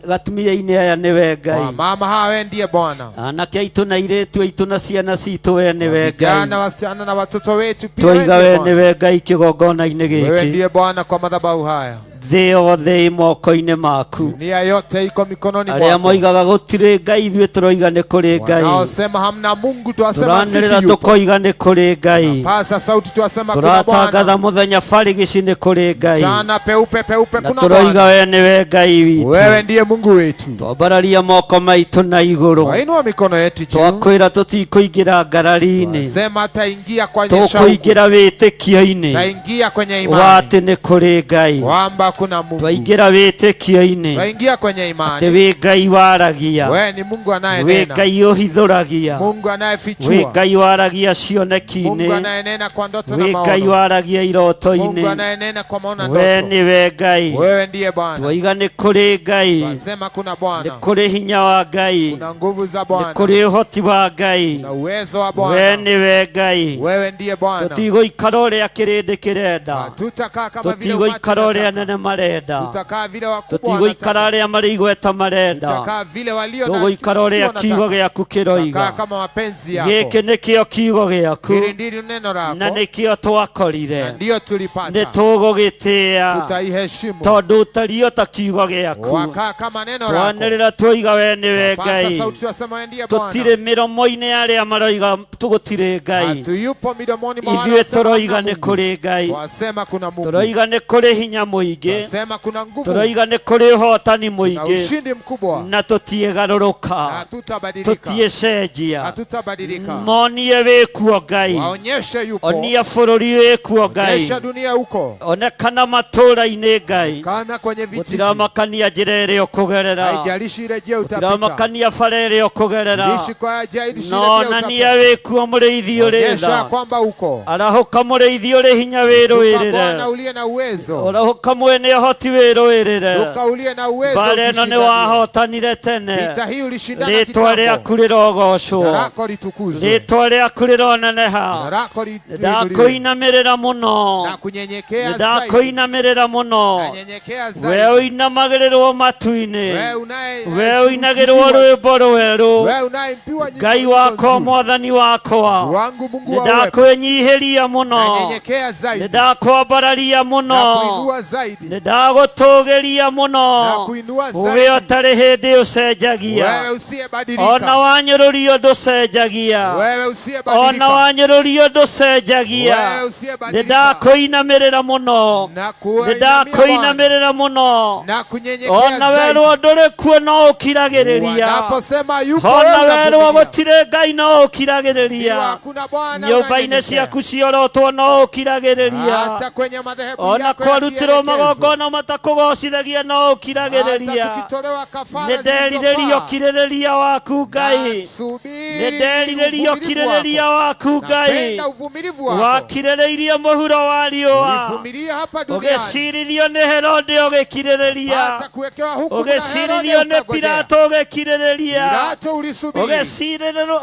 I: Atumia-inĩ aya niwe Ngai.
J: Kwa mama hawa wewe ndiye Bwana.
I: Anake aitũ na airĩtu aitũ na ciana citũ we niwe Ngai.
J: Vijana, wasichana na watoto wetu pia
I: twoiga we niwe Ngai kĩgongona-inĩ gĩkĩ.
J: Wewe ndiye Bwana kwa madhabahu haya.
I: Thĩ yothe ĩ moko-inĩ maku.
J: Dunia yote iko mikononi mwako.
I: Arĩa moigaga gũtirĩ Ngai ithuĩ tũroiga nĩ kũrĩ Ngai.
J: Wanaosema hamna Mungu twasema sisi
I: yupo. Tũranĩrĩra tũkoiga nĩ kũrĩ Ngai.
J: Pasa sauti twasema kuna Bwana.
I: Tũratangatha mũthenya barigici nĩ kũrĩ Ngai.
J: Jana peupe kuna Bwana.
I: Tũroiga we nĩwe Ngai witũ.
J: Wewe ndiye Mungu wetu.
I: Twambararia moko maitũ na igũrũ.
J: Wainua mikono yetu juu.
I: Twakwĩra tũtikũingĩra ngarari-inĩ.
J: Sema taingia kwenye shauku.
I: Tũkũingĩra wĩtĩkio-inĩ.
J: Taingia kwenye imani.
I: Atĩ nĩ kũrĩ Ngai.
J: Kwamba kuna Mungu.
I: Twaingĩra wĩtĩkio-inĩ.
J: Twaingia kwenye imani.
I: Atĩ wĩ Ngai waragia.
J: Wewe ni Mungu anayenena.
I: Wĩ Ngai ũhithũragia.
J: Mungu anayefichua.
I: Wĩ Ngai waragia cioneki-inĩ.
J: Mungu anayenena kwa ndoto na maono.
I: Wĩ Ngai waragia iroto-inĩ.
J: Mungu anayenena kwa maono ndoto.
I: We niwe Ngai.
J: Wewe ndiye Bwana.
I: Twaiga nĩ kũrĩ Ngai.
J: Twasema kuna Bwana.
I: Nĩ kũrĩ hinya wa Ngai.
J: Kuna nguvu za Bwana.
I: Nĩ kũrĩ ũhoti wa Ngai.
J: Kuna uwezo wa Bwana.
I: We niwe Ngai.
J: Wewe ndiye Bwana.
I: Tũtigũikara ũrĩa kĩrĩndĩ kĩrenda.
J: Tutakaa kama vile
I: tũtigũikara ũrĩa anene marenda.
J: Tutakaa vile wakubwa
I: tũtigũikara arĩa marĩ igweta marenda.
J: Tutakaa vile walio na
I: tũgũikara ũrĩa kiugo gĩaku kĩroiga.
J: Tutakaa kama mapenzi yako.
I: Gĩkĩ nĩkĩo kiugo gĩaku.
J: Hili ndilo neno lako.
I: Na nĩkĩo twakorire.
J: Na ndio tulipata.
I: Nĩtũgũgĩtĩĩa.
J: Tutaiheshimu.
I: Tondũ ũtario ta kiugo gĩaku.
J: Wakaa kama neno lako.
I: Twanĩrĩra twoiga we nĩwe Ngai.
J: Pasa sauti twasema wewe ndiye Bwana.
I: Tũtirĩ mĩromo-inĩ arĩa maroiga tũgũtirĩ Ngai.
J: Hatuyupo midomoni mwa wale
I: ithuĩ tũroiga nĩ kũrĩ Ngai.
J: wasema kuna Mungu.
I: Tũroiga nĩ kũrĩ hinya mũingĩ. mũingĩ
J: Sema kuna nguvu.
I: tũroiga nĩ kũrĩ ũhotani
J: Na
I: mũingĩ
J: ushindi mkubwa.
I: na tũtiĩgarũrũka
J: Hatutabadilika.
I: tũtiĩcenjia
J: Hatutabadilika.
I: monie wĩ kuo Ngai
J: Waonyeshe yupo.
I: onia bũrũri wĩ kuo Ngai
J: Onyesha dunia huko.
I: onekana matũũra-inĩ Ngai
J: Kana kwenye vijiji.
I: gũtiramakania njĩra ĩrĩa ũkũgerera
J: Haijalishi ile njia utapita.
I: gũtiramakania bara ĩrĩa ũkũgerera
J: Ishi kwa haijalishi ile
I: no
J: njia
I: nania
J: utapita.
I: wĩ kuo mũrĩithi ũrĩ
J: Onyesha
I: tha
J: kwamba uko.
I: arahũka mũrĩithi ũrĩ hinya
J: Luka
I: wĩrũĩrĩre
J: Bwana uliye na uwezo.
I: ũrahũka mwene ũhoti wĩrũĩrĩre
J: Luka uliye na uwezo.
I: mbara ĩno nĩ
J: ukishindania.
I: wahotanire tene
J: Vita hii ulishindana
I: rĩtwa
J: kitambo.
I: rĩaku rĩrogocwo
J: Jina lako litukuzwe.
I: rĩtwa rĩaku
J: Jina
I: rĩroneneha
J: lako liinuliwe.
I: ndakwĩinamĩrĩra mũno
J: Na kunyenyekea zaidi.
I: ndakwĩinamĩrĩra mũno
J: Nanyenyekea
I: we
J: zaidi.
I: ũinamagĩrĩrwo matu-inĩ
J: Wewe unaye
I: we ũinagĩrĩrwo rwĩmbo rwerũ
J: wewe unayempiwa nyimbo
I: Ngai
J: nzuri.
I: wakwa mwathani wakwa
J: wangu Mungu wa wewe.
I: ndakwĩnyihĩria mũno
J: Nanyenyekea zaidi.
I: ndakwambararia
J: Na
I: mũno
J: kuinua zaidi.
I: ndagũtũgĩria
J: Na
I: mũno
J: kuinua
I: ũwe
J: zaidi.
I: ũtarĩ hĩndĩ ũcenjagia
J: Wewe usiyebadilika.
I: ona wanyũrũrio ndũcenjagia
J: Wewe usiyebadilika.
I: ona wanyũrũrio ndũcenjagia
J: Wewe usiyebadilika.
I: nĩndakũinamĩrĩra mũno
J: Na kuinamia Bwana.
I: nĩndakũinamĩrĩra mũno
J: Na kunyenyekea
I: ona
J: zaidi.
I: werwo ndũrĩ kuo no ũkiragĩrĩria
J: Wanaposema yupo
I: ona
J: wewe
I: werwo
J: unavumilia.
I: gũtirĩ Ngai no
J: Iwa
I: ũkiragĩrĩria
J: hakuna Bwana
I: nyũmba-inĩ
J: unanyenyekea.
I: ciaku ciorotwo no ũkiragĩrĩria
J: Hata kwenye madhehebu
I: ona
J: yako
I: kwarutĩrwo
J: yakielekezwa.
I: magongona matakũgocithagia no
J: Hata
I: ũkiragĩrĩria
J: tukitolewa kafara
I: nĩnderirĩria
J: zilizofaa.
I: ũkirĩrĩria waku Ngai
J: Nasubiri
I: nĩnderirĩria
J: uvumilivu
I: ũkirĩrĩria
J: wako.
I: waku Ngai
J: Napenda uvumilivu wako.
I: wakirĩrĩirie mũhuro wa riũa
J: Ulivumilia hapa duniani.
I: ũgĩcirithio nĩ Herode ũgĩkirĩrĩria
J: Hata kuwekewa hukumu na
I: ũgĩcirithio
J: Herode
I: nĩ
J: ukagojea.
I: Pilato ũgĩkirĩrĩria
J: Pilato ulisubiri.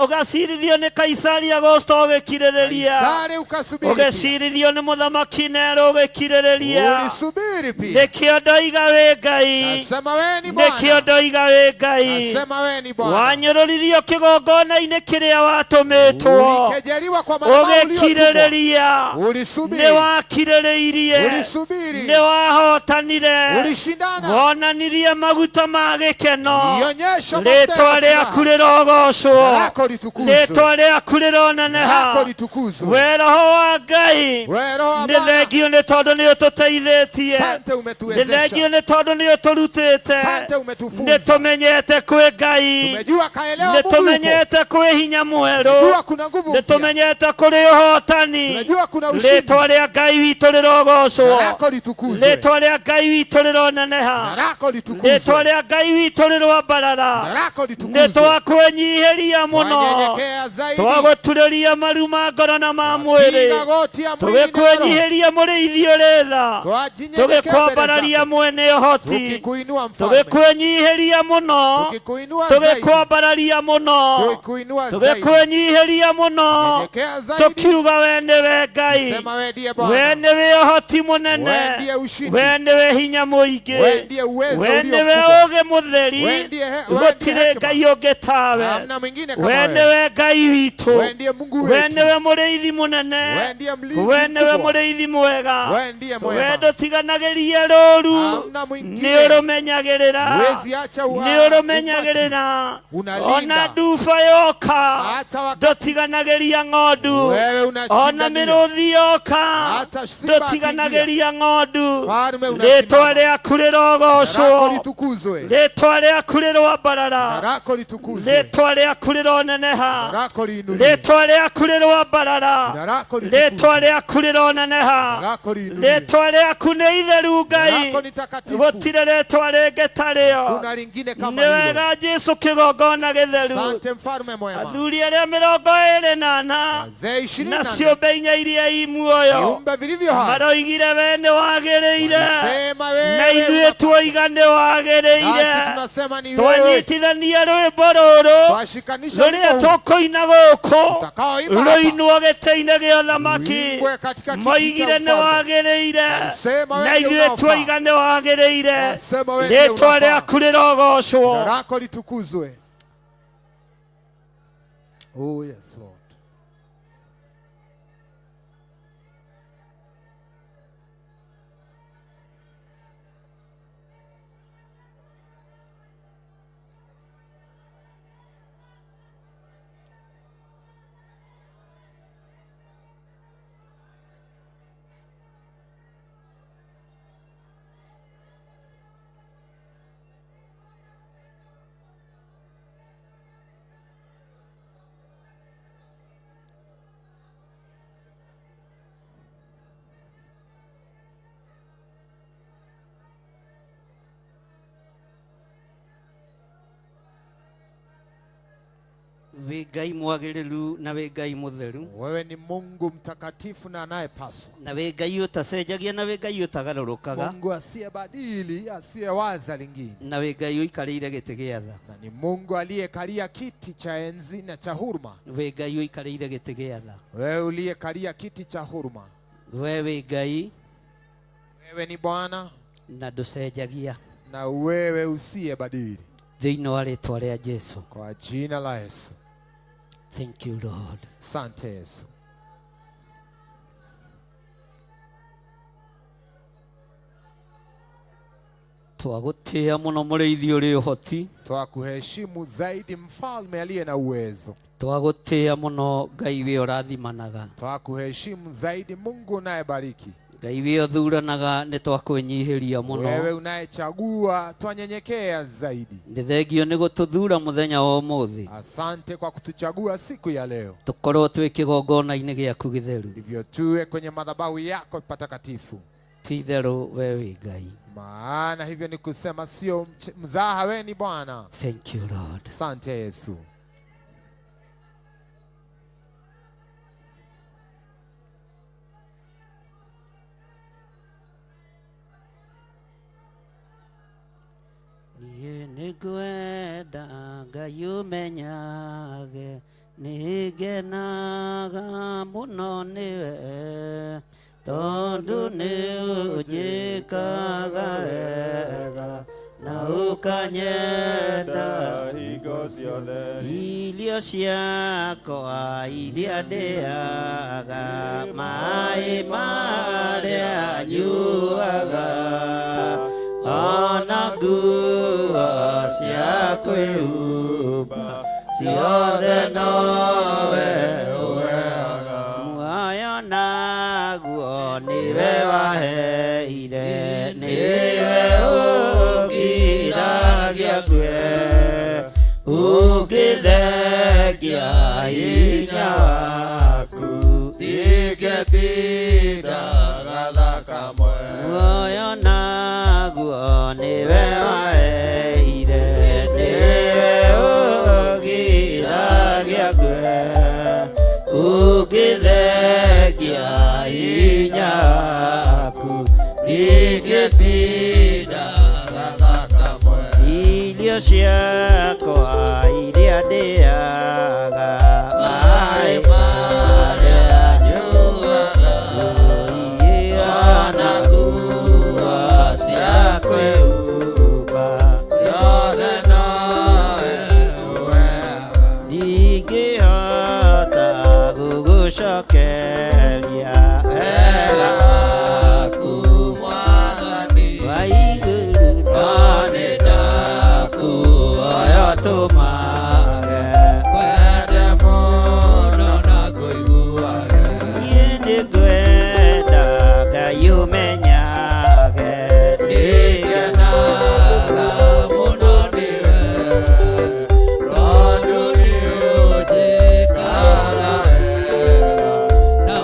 I: ũgacirithio nĩ Kaisari Agosto ũgĩkirĩrĩria
J: Kaisari ukasubiri.
I: ũgĩcirithio nĩ Mũthamaki Nero ũgĩkirĩrĩria
J: Ulisubiri pia.
I: nĩkĩo ndoiga wĩ Ngai
J: Nasema wewe ni
I: nĩkĩo
J: Bwana.
I: ndoiga wĩ Ngai
J: Nasema wewe ni Bwana.
I: wanyũrũririo kĩgongona-inĩ kĩrĩa watũmĩtwo
J: Ulikejeliwa kwa madhabahu uliyotumwa.
I: ũgĩkirĩrĩria
J: Ulisubiri.
I: nĩ wakirĩrĩirie
J: Ulisubiri.
I: nĩ wahotanire
J: Ulishindana.
I: wonanirie maguta ma gĩkeno
J: Ulionyesha
I: rĩtwa rĩaku rĩrogocwo
J: lako litukuzwe.
I: rĩtwa rĩaku rĩroneneha
J: Lako litukuzwe.
I: we roho wa Ngai
J: Wewe Roho wa
I: nĩ
J: Bwana.
I: thengio nĩ tondũ nĩ ũtũteithĩtie
J: Asante
I: nĩ
J: umetuwezesha.
I: thengio nĩ tondũ nĩ ũtũrutĩte
J: Asante
I: nĩ
J: umetufunza.
I: tũmenyete kwĩ Ngai
J: Tumejua kaelewa
I: nĩ
J: Mungu yupo.
I: tũmenyete kwĩ hinya mwerũ
J: Tumejua kuna nguvu
I: nĩ
J: mpya.
I: tũmenyete kũrĩ ũhotani
J: Tunajua kuna ushindi.
I: rĩtwa rĩa Ngai witũ rĩrogocwo
J: Lako litukuzwe.
I: rĩtwa rĩa Ngai witũ rĩroneneha
J: Lako litukuzwe.
I: rĩtwa rĩa Ngai witũ rĩrwambarara
J: Lako litukuzwe.
I: nĩ twakwĩnyihĩria mũno
J: Wanyenyekea zaidi.
I: twagũturĩria maru ma ngoro na ma mwĩrĩ
J: Piga goti ya mwili na roho.
I: tũgĩkwĩnyihĩria mũrĩithi ũrĩ tha
J: Twajinyenyekea mbele
I: tũgĩkwambararia
J: zako.
I: mwene ũhoti
J: Tukikuinua mfalme.
I: tũgĩkwĩnyihĩria mũno
J: Tukikuinua zaidi.
I: tũgĩkwambararia mũno
J: Tukikuinua zaidi.
I: tũgĩkwĩnyihĩria mũno
J: Nyenyekea zaidi.
I: tũkiuga we nĩwe Ngai
J: Sema wewe ndiye
I: we
J: Bwana.
I: nĩwe ũhoti mũnene
J: We ndiye ushindi.
I: we nĩwe hinya mũingĩ
J: We ndiye uwezo
I: we
J: ulio
I: nĩwe
J: mkubwa.
I: ũũgĩ mũtheri
J: We ndiye
I: gũtirĩ
J: hekima.
I: Ngai ũngĩ tawe
J: Hamna mwingine kama
I: we
J: wewe.
I: nĩwe Ngai witũ
J: We ndiye Mungu
I: we
J: wetu.
I: nĩwe mũrĩithi mũnene
J: We ndiye mlinzi
I: we nĩwe
J: mkubwa.
I: mũrĩithi mwega
J: We ndiye mwema.
I: we ndũtiganagĩrie rũũru
J: Hamna mwingine.
I: nĩ ũrũmenyagĩrĩra
J: Huwezi acha
I: nĩ ũrũmenyagĩrĩra
J: Unalinda.
I: ona nduba yoka
J: Hata wakati
I: ndũtiganagĩria ng'ondu
J: wewe unashinda
I: ona
J: ndio.
I: mĩrũthi yoka
J: Hata simba
I: ndũtiganagĩria ng'ondu
J: Mfalme unasimama.
I: rĩtwa rĩaku
J: Lako
I: rĩrogocwo
J: litukuzwe.
I: rĩtwa rĩaku rĩrwambarara
J: Lako litukuzwe.
I: rĩtwa rĩaku rĩroneneha
J: Lako liinuliwe.
I: rĩtwa rĩaku rĩrwambarara
J: Lako litukuzwe.
I: rĩtwa rĩaku rĩroneneha
J: Lako liinuliwe.
I: rĩtwa rĩaku nĩ itheru Ngai
J: Lako ni takatifu.
I: gũtirĩ rĩtwa rĩngĩ tarĩo
J: Kuna lingine kama
I: nĩ
J: hilo.
I: wega Jesũ kĩgongona gĩtheru
J: Asante mfalme mwema.
I: athuri arĩa 28
J: Wazee 24
I: na ciũmbe inya iria i muoyo
J: viumbe vilivyo hai.
I: maroigire we nĩ wagĩrĩire
J: Sema
I: na
J: wewe
I: ithuĩ
J: unafaa.
I: tuoiga nĩ wagĩrĩire
J: Nasi tunasema ni wewe.
I: twanyitithania rwĩmbo rũrũ
J: Twashikanisha
I: rũrĩa
J: wimbo huu.
I: tũkũina gũkũ
J: Utakaoimba hapa.
I: rũinwo gĩtĩ-inĩ gĩa ũthamaki
J: Uimbwe katika kiti cha
I: moigire nĩ
J: ufalme.
I: wagĩrĩire
J: Sema wewe
I: na
J: ndiye
I: ithuĩ
J: unaofaa.
I: tuoiga nĩ wagĩrĩire
J: Sema wewe ndiye
I: rĩtwa
J: unafaa.
I: rĩaku rĩrogocwo
J: Jina lako litukuzwe. Oh yes Lord.
I: wĩ Ngai mwagĩrĩru na wĩ Ngai mũtheru,
J: wewe ni Mungu mtakatifu na anayepaswa,
I: na wĩ Ngai ũtacenjagia na wĩ Ngai ũtagarũrũkaga,
J: Mungu asiyebadili, asiyewaza lingine,
I: na wĩ Ngai ũikarĩire gĩtĩ gĩa tha,
J: na ni Mungu aliyekalia kiti cha enzi na cha huruma.
I: wĩ Ngai ũikarĩire gĩtĩ gĩa tha,
J: Wewe uliyekalia kiti cha huruma,
I: we wĩ Ngai
J: wewe ni Bwana
I: na ndũcenjagia,
J: na wewe usiyebadili,
I: thĩinĩ wa rĩtwa rĩa Jesũ.
J: kwa jina la Yesu.
I: Thank you Lord.
J: Asante Yesu.
I: Twagũtĩĩa mũno mũrĩithi ũrĩ ũhoti,
J: Twakuheshimu zaidi mfalme aliye na uwezo,
I: twagũtĩĩa mũno Ngai we ũrathimanaga,
J: twakuheshimu zaidi Mungu unayebariki,
I: Ngai we ũthuranaga, nĩ twakwĩnyihĩria mũno.
J: wewe unayechagua, twanyenyekea zaidi.
I: Nĩ thengio nĩ gũtũthura mũthenya wa ũmũthĩ,
J: Asante kwa kutuchagua siku ya leo,
I: tũkorwo twĩ kĩgongona-inĩ gĩaku gĩtheru.
J: hivyo tuwe kwenye madhabahu yako patakatifu,
I: Ti-itherũ we wĩ Ngai.
J: maana hivyo ni kusema sio mzaha, wewe ni Bwana.
I: Thank you Lord.
J: Asante Yesu.
I: Niĩ nĩngwenda Ngai ũmenyage, nĩngenaga mũno nĩwe, tondũ nĩ ũnjĩkaga wega na ũkanyenda
K: hingo ciothe.
I: irio ciakwa iria ndĩaga, maĩ marĩa nyuaga, ona nguo cia kwĩhumba ciothe nowe ũheaga. Muoyo naguo nĩwe waheire, nĩwe ũngiragia ngue, ũngĩthengia hinya waku, ingĩtinda gathaka mwe. Muoyo naguo nĩwe waheire, nĩwe ũngiragia ngue, ũngĩthengia hinya waku, ingĩtinda gathaka mwe. Irio ciakwa iria ndĩaga, maĩ marĩa nyuaga, ona nguo cia kwĩhumba ciothe nowe ũheaga. Ndingĩhota gũgũcokeria wega waku Mwathani wa igũrũ, no nĩndakuoya tũmage, kwende mũno na kũiguage. Niĩ nĩngwenda Ngai ũmenyage, nĩngenaga mũno nĩwe, tondũ nĩ ũnjĩkaga wega na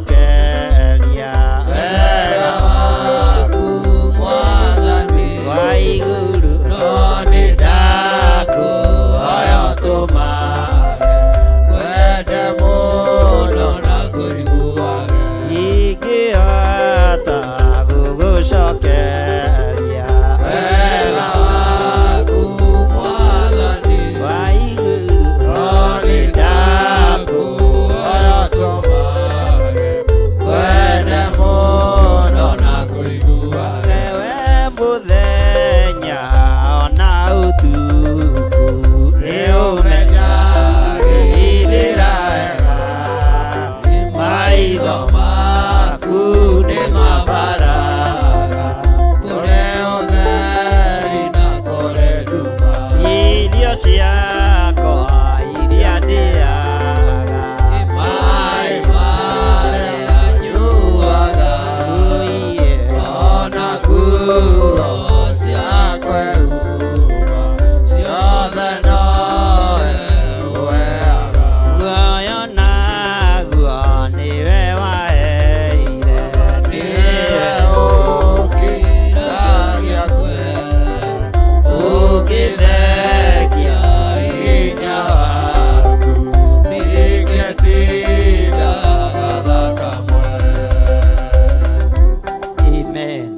L: gũcokeria wega waku Mwathani wa igũrũ, no nĩ ndakũhoya ũtũmage wende mũno na ngũiguage, ingĩhota gũgũcokeria wega waku Mwathani wa igũrũ, no nĩ ndakũhoya ũtũmage wende mũno na ngũiguage, we mũthenya ona ũtukũ nĩ ũmenyagĩrĩra wega, maitho maku nĩ mabaraga kũrĩ ũtheri na kũrĩ nduma, irio ciakwa iria ndĩaga, maĩ marĩa nyuaga, ona nguo ciakwa ehumbga ciothe nowe ũheaga, guoya naguo nĩwe waheire, nĩwe ũkiragia kwere, ũngĩthekia hinya waku, ningĩtindaga thakame. Amen.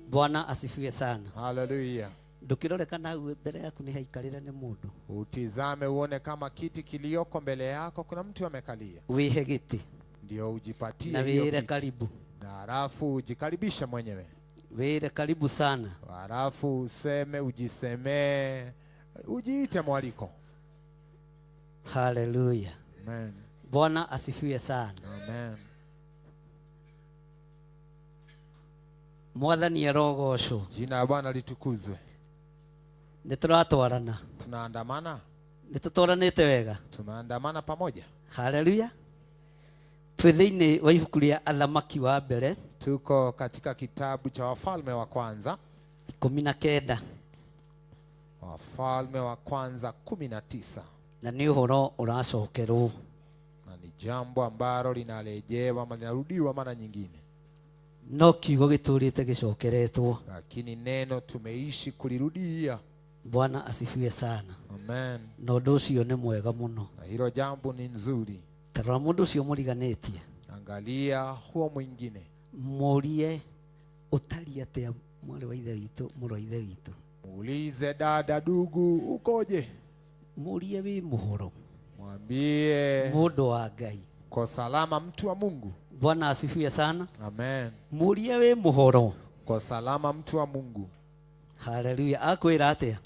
L: Bwana asifiwe sana.
J: Haleluya.
L: Ndukiroreka hau mbere yaku ni haikarire ni mundu,
J: Utizame uone kama kiti kilioko mbele yako kuna mtu amekalia.
L: wihe giti
J: Ndio ujipatie
L: na
J: hiyo
L: wire
J: kiti.
L: karibu,
J: Na halafu ujikaribishe mwenyewe.
L: wire karibu sana.
J: Halafu useme, ujisemee, ujiite mwaliko.
L: Haleluya.
J: Amen.
L: Bwana asifiwe sana.
J: Amen.
L: Mwathani arogocwo.
J: Jina la Bwana litukuzwe.
L: Nituratwarana,
J: Tunaandamana?
L: nitutwaranite wega.
J: Tunaandamana pamoja.
L: Haleluya. Twi thiini wa ibuku ria Athamaki wa mbere
J: Tuko katika kitabu cha Wafalme wa kwanza.
L: 19
J: Wafalme wa kwanza 19.
L: na ni uhoro uracokerwo,
J: Na ni jambo ambalo linarejewa ama linarudiwa mara nyingine.
L: no kiugo giturite gicokeretwo.
J: Lakini neno tumeishi kulirudia.
L: Bwana asifiwe sana.
J: Amen.
L: Na undu ucio ni mwega muno.
J: Na hilo jambo ni nzuri.
L: Tarora mundu ucio muriganitie,
J: Angalia huo mwingine.
L: murie utari atia mwari wa ithe witu, muru wa ithe witu,
J: Muulize dada, ndugu, ukoje?
L: murie wi muhoro,
J: Mwambie
L: mundu wa Ngai.
J: kwa salama mtu wa Mungu.
L: Bwana asifiwe sana.
J: Amen.
L: Murie wi muhoro.
J: Kwa salama mtu wa Mungu.
L: Haleluya. Akwira atia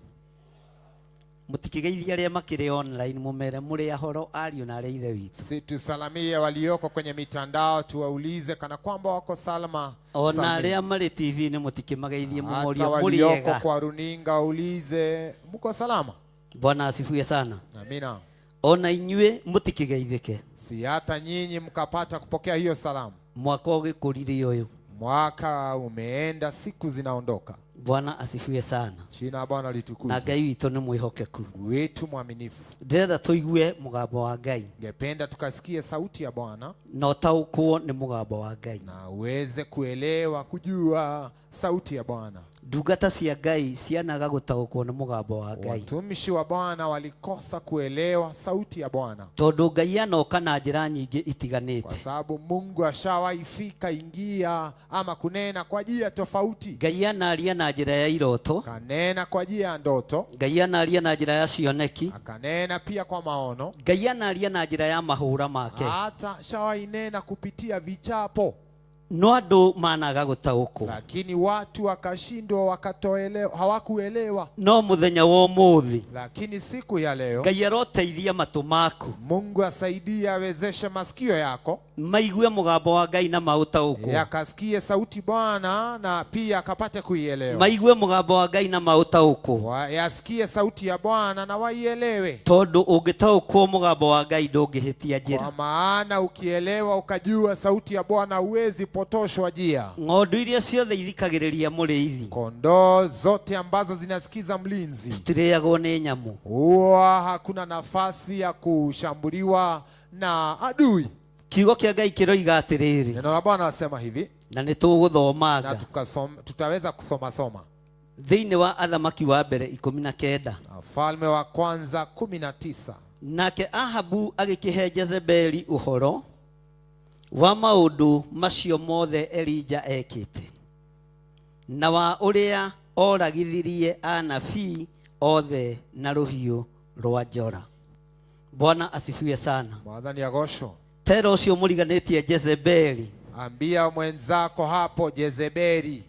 L: mutikigeithia aria makiri online, mumere muri ahoro ario na aria ithe witu.
J: Si tusalamie walioko kwenye mitandao, tuwaulize kana kwamba wako salama.
L: Ona aria mari TV ni mutikimageithie mumoria
J: Hata
L: muri
J: walioko
L: ega.
J: kwa runinga ulize mko salama.
L: Bwana asifiwe sana.
J: Amina.
L: Ona inyue mutikigeithike,
J: Si hata nyinyi mkapata kupokea hiyo salamu.
L: mwaka ugikurire uyu.
J: Mwaka umeenda, siku zinaondoka.
L: Bwana asifiwe sana.
J: Jina la Bwana
L: Na
J: litukuzwe.
L: Ngai witu ni mwihokeku.
J: Wetu mwaminifu.
L: Ndirenda tuigue mugambo wa Ngai,
J: Ngependa tukasikie sauti ya Bwana
L: na utaukwo ni mugambo wa Ngai.
J: na uweze kuelewa, kujua sauti ya Bwana.
L: Ndungata cia Ngai cianaga gutaukwo ni mugambo wa Ngai,
J: Watumishi wa Bwana walikosa kuelewa sauti ya Bwana,
L: tondu Ngai anoka na njira nyingi
J: kwa
L: itiganite.
J: sababu Mungu ashawaifika ingia ama kunena kwa njia tofauti.
L: Ngai anaria na njira ya iroto,
J: Kanena kwa njia ya ndoto,
L: Ngai anaria na njira ya cioneki,
J: akanena pia kwa maono,
L: Ngai anaria na njira ya mahura make.
J: hata shawainena kupitia vichapo.
L: No andu managa gutaukwo.
J: Lakini watu wakashindwa, wakatoelewa, hawakuelewa.
L: No muthenya wa umuthi
J: Lakini siku ya leo
L: Ngai aroteithia matu maku
J: Mungu asaidie, awezeshe masikio yako
L: maigue mugambo wa Ngai na mautaukwo,
J: yakasikie sauti Bwana na pia akapate kuielewa.
L: maigue mugambo wa Ngai na mautaukwo,
J: Yasikie sauti ya Bwana na waielewe.
L: tondu ungitaukwo mugambo wa Ngai ndungihitia njira.
J: Kwa maana ukielewa ukajua sauti ya Bwana huwezi potoshwa njia.
L: Ng'ondu iria ciothe ithikagiriria muriithi
J: Kondoo zote ambazo zinasikiza mlinzi
L: citirĩagwo nĩ nyamu.
J: huwa hakuna nafasi ya kushambuliwa na adui.
I: kiugo kia Ngai kiroiga atiriri
J: Neno la Bwana nasema hivi,
I: na nituguthomaga
J: na tutaweza kusoma soma
I: thiini wa Athamaki wa mbere 19.
J: Wafalme wa kwanza 19.
I: Nake Ahabu agikihe Jezebeli uhoro wa maundu macio mothe Elija ekite, na wa uria oragithirie anabii othe na ruhiu rwa njora. Bwana asifiwe sana.
J: Mwathani agocwo.
I: Tero ucio muriganitie Jezebeli,
J: ambia mwenzako hapo Jezebeli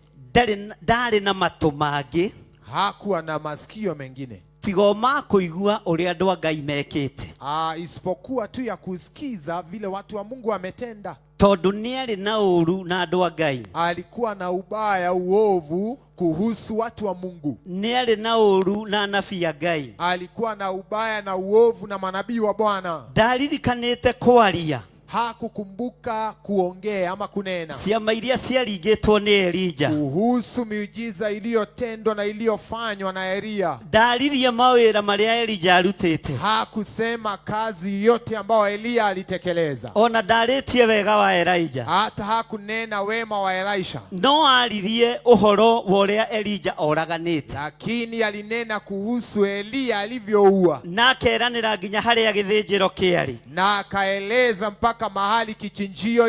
I: ndari na matu mangi,
J: hakuwa na masikio mengine
I: tigo ma kuigua uria andu a Ngai mekite,
J: isipokuwa tu ya kusikiza vile watu wa Mungu wametenda.
I: tondu niari na uru na andu a Ngai,
J: alikuwa na ubaya, uovu kuhusu watu wa Mungu.
I: niari na uru na anabii a Ngai,
J: alikuwa na ubaya na uovu na manabii wa Bwana.
I: ndaririkanite kwaria,
J: hakukumbuka kuongea ama kunena
I: ciama iria ciaringitwo ni Elija,
J: kuhusu miujiza iliyotendwa na iliyofanywa na Elia.
I: ndaririe mawira maria Elija arutite,
J: hakusema kazi yote ambayo Elia alitekeleza.
I: ona ndaritie wega wa Elijah,
J: hata hakunena wema wa Elisha.
I: no aririe uhoro wa uria Elija oraganite,
J: lakini alinena kuhusu Elia alivyoua,
I: na akeranira nginya haria githinjiro kiari,
J: na akaeleza mpaka mahali kichinjio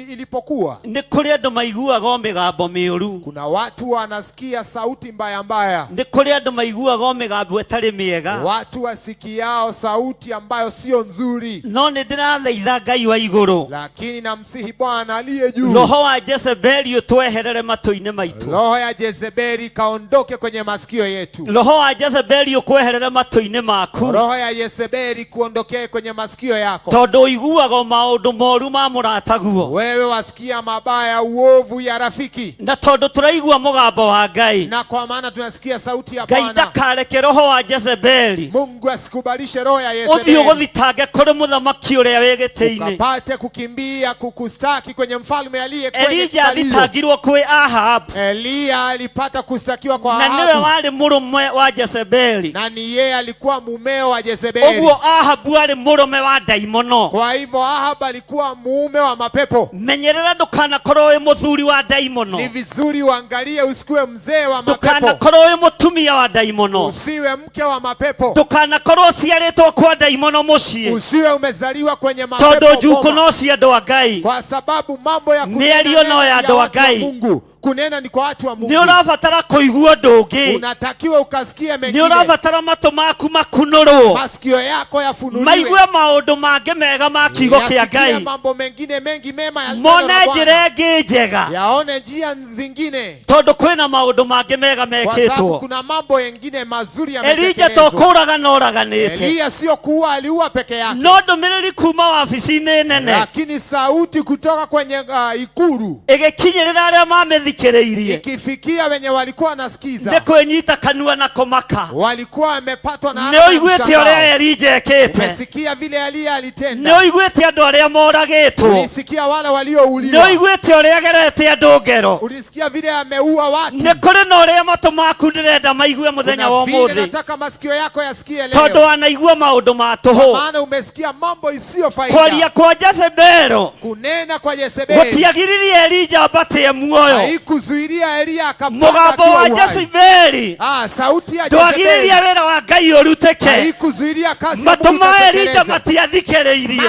J: ilipokuwa.
I: ni kuri andu maiguaga migambo miuru,
J: kuna watu wanasikia sauti mbaya mbaya.
I: ni kuri andu maiguaga migambo etari miega,
J: watu wasikiao sauti ambayo sio nzuri.
I: no ni ndirathaitha Ngai wa iguru,
J: lakini namsihi Bwana aliye juu,
I: roho wa Jezebeli utweherere matu-ini maitu,
J: roho ya Jezebeli kaondoke kwenye masikio yetu,
I: roho wa Jezebeli ukweherere matu-ini maku,
J: roho ya Jezebeli kuondokee kwenye masikio yako,
I: tondu iguaga maundu moru ma murataguo,
J: wewe wasikia mabaya uovu ya rafiki,
I: na tondu turaigua mugambo wa Ngai,
J: na kwa maana tunasikia sauti ya Bwana.
I: Ngai ndakareke roho wa Jezebeli,
J: Mungu asikubalishe roho ya Jezebeli
I: uthio guthitange kuri muthamaki uria wegete-ini,
J: ukapate kukimbia kukustaki kwenye mfalme aliye kwenye
I: Elija alithangirwo kwi Ahab,
J: Elia alipata kustakiwa kwa Ahabu,
I: na niwe wari murume wa Jezebeli,
J: na ni yeye alikuwa mumeo wa Jezebeli.
I: uguo Ahabu ari murume wa daimono,
J: kwa hivyo Ahab alikuwa mume wa mapepo.
I: menyerera ndukanakorwo wi muthuri wa daimono,
J: ni vizuri uangalie usikuwe mzee wa mapepo,
I: ndukanakorwo wi mutumia wa daimono,
J: usiwe mke wa mapepo,
I: ndukanakorwo ciaritwo kwa daimono mucii,
J: usiwe umezaliwa kwenye mapepo,
I: tondu njuko no cia andu a Ngai,
J: kwa sababu mambo ya
I: kunena no ya andu a Ngai,
J: Mungu kunena ni kwa watu wa Mungu.
I: ni urabatara kuigua ndungi,
J: unatakiwa ukasikie mengine,
I: ni urabatara matu maku makunurwo,
J: masikio yako yafunuliwe,
I: maigue maundu mangi mega ma kiugo kia Ngai,
J: mambo mengine mengi mema ya
I: mone njira ingi njega,
J: yaone njia zingine,
I: tondu kwina maundu mangi mega mekitwo.
J: kuna mambo mengine mazuri yametekelezwa.
I: Elija tokuraga no raganite,
J: Elia sio kuua, aliua peke yake,
I: no ndumiriri kuma wabici-ini nene,
J: lakini sauti kutoka kwenye ikuru
I: igikinyirira aria mamithikiriirie,
J: ikifikia wenye walikuwa nasikiza,
I: ni kwinyita kanua na komaka,
J: walikuwa wamepatwa na
I: ni uiguite uria Elija ekite,
J: umesikia vile Elia alitenda,
I: ni uiguite andu aria moragitwo,
J: ulisikia wale waliouliwa,
I: ni uiguite uria gerete andu ngero,
J: ulisikia vile ameua watu,
I: ni kuri na uria matu maku ndirenda maigue muthenya wa umuthi,
J: nataka masikio yako yasikie leo,
I: tondu anaigua maundu ma tuhu,
J: maana umesikia mambo isiyo faida.
I: kwaria kwa Jezebeli,
J: kunena kwa Jezebeli
I: gutiagiririe Elija ambate muoyo,
J: haikuzuilia Elia akapata
I: mugambo wa Jezebeli,
J: sauti ya Jezebeli
I: ndwagiririe wira wa Ngai uruteke,
J: haikuzuilia kazi
I: ya Mungu Elija matiathikiriirie,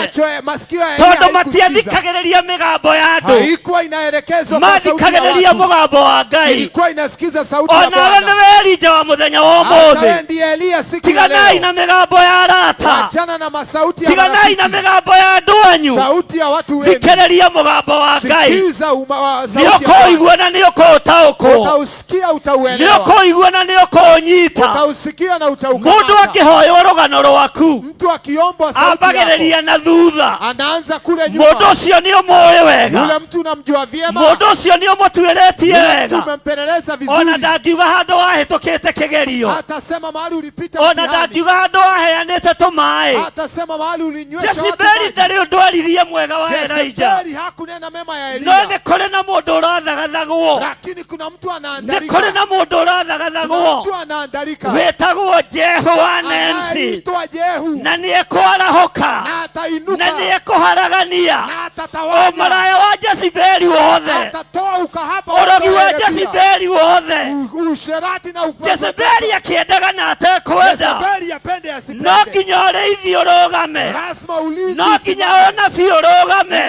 J: masikio ya Elia
I: tondu matiathikagiriria migambo ya andu,
J: haikuwa inaelekezwa kwa sauti ya
I: mathikagiriria mugambo wa Ngai,
J: ilikuwa inasikiza sauti ya Bwana.
I: Ona niwe Elija wa muthenya wa umuthi,
J: ndiye Elia siku ya leo,
I: tiganai na migambo ya arata,
J: achana na masauti ya
I: tiganai na migambo ya andu anyu,
J: sauti ya watu wenu,
I: thikiriria mugambo wa Ngai,
J: sikiza sauti
I: ya Ngai, na niyo kutaukwo,
J: utausikia utauelewa,
I: niyo kuigua na niyo kunyita,
J: utausikia na utaukamata.
I: Mundu akihoya rugano rwaku,
J: mtu akiomba sauti
I: ambagiriria na thutha,
J: anaanza kule nyuma,
I: mundu ucio ni umuoe wega,
J: yule mtu unamjua vyema.
L: Mundu ucio ni umutwiretie wega.
J: Umempeleleza vizuri.
L: Ona ndangiuga handu wahitukite kigerio.
J: Atasema mahali ulipita
L: Ona
J: mtihani.
L: ndangiuga handu waheanite tumai.
J: Atasema mahali ulinywesha watu
L: Jezebeli
J: maji.
L: ndari undu aririe mwega wa Elijah.
J: Jezebeli hakunena mema ya Elia.
L: No ni kuri na mundu urathagathagwo.
J: Lakini kuna mtu
L: Ni
J: anaandarika.
L: kuri na mundu urathagathagwo.
J: Mtu anaandarika.
L: Wetagwo Jehu wa Nancy.
J: Anaitwa Jehu.
L: Na ni ekwarahoka.
J: Na atainuka.
L: Na ni ekuharagania.
J: Na atatawanya.
L: Omaraya wa Jezebeli wothe.
J: Atatoa ukahaba.
L: Urogi wa Jezebeli wothe.
J: Usherati na upendo.
L: Jezebeli akiendaga na atekwenda.
J: Jezebeli apende asipende.
L: No nginya ũrĩithi ũrũgame.
J: Lazima ulinzi.
L: No nginya ũnabii ũrũgame.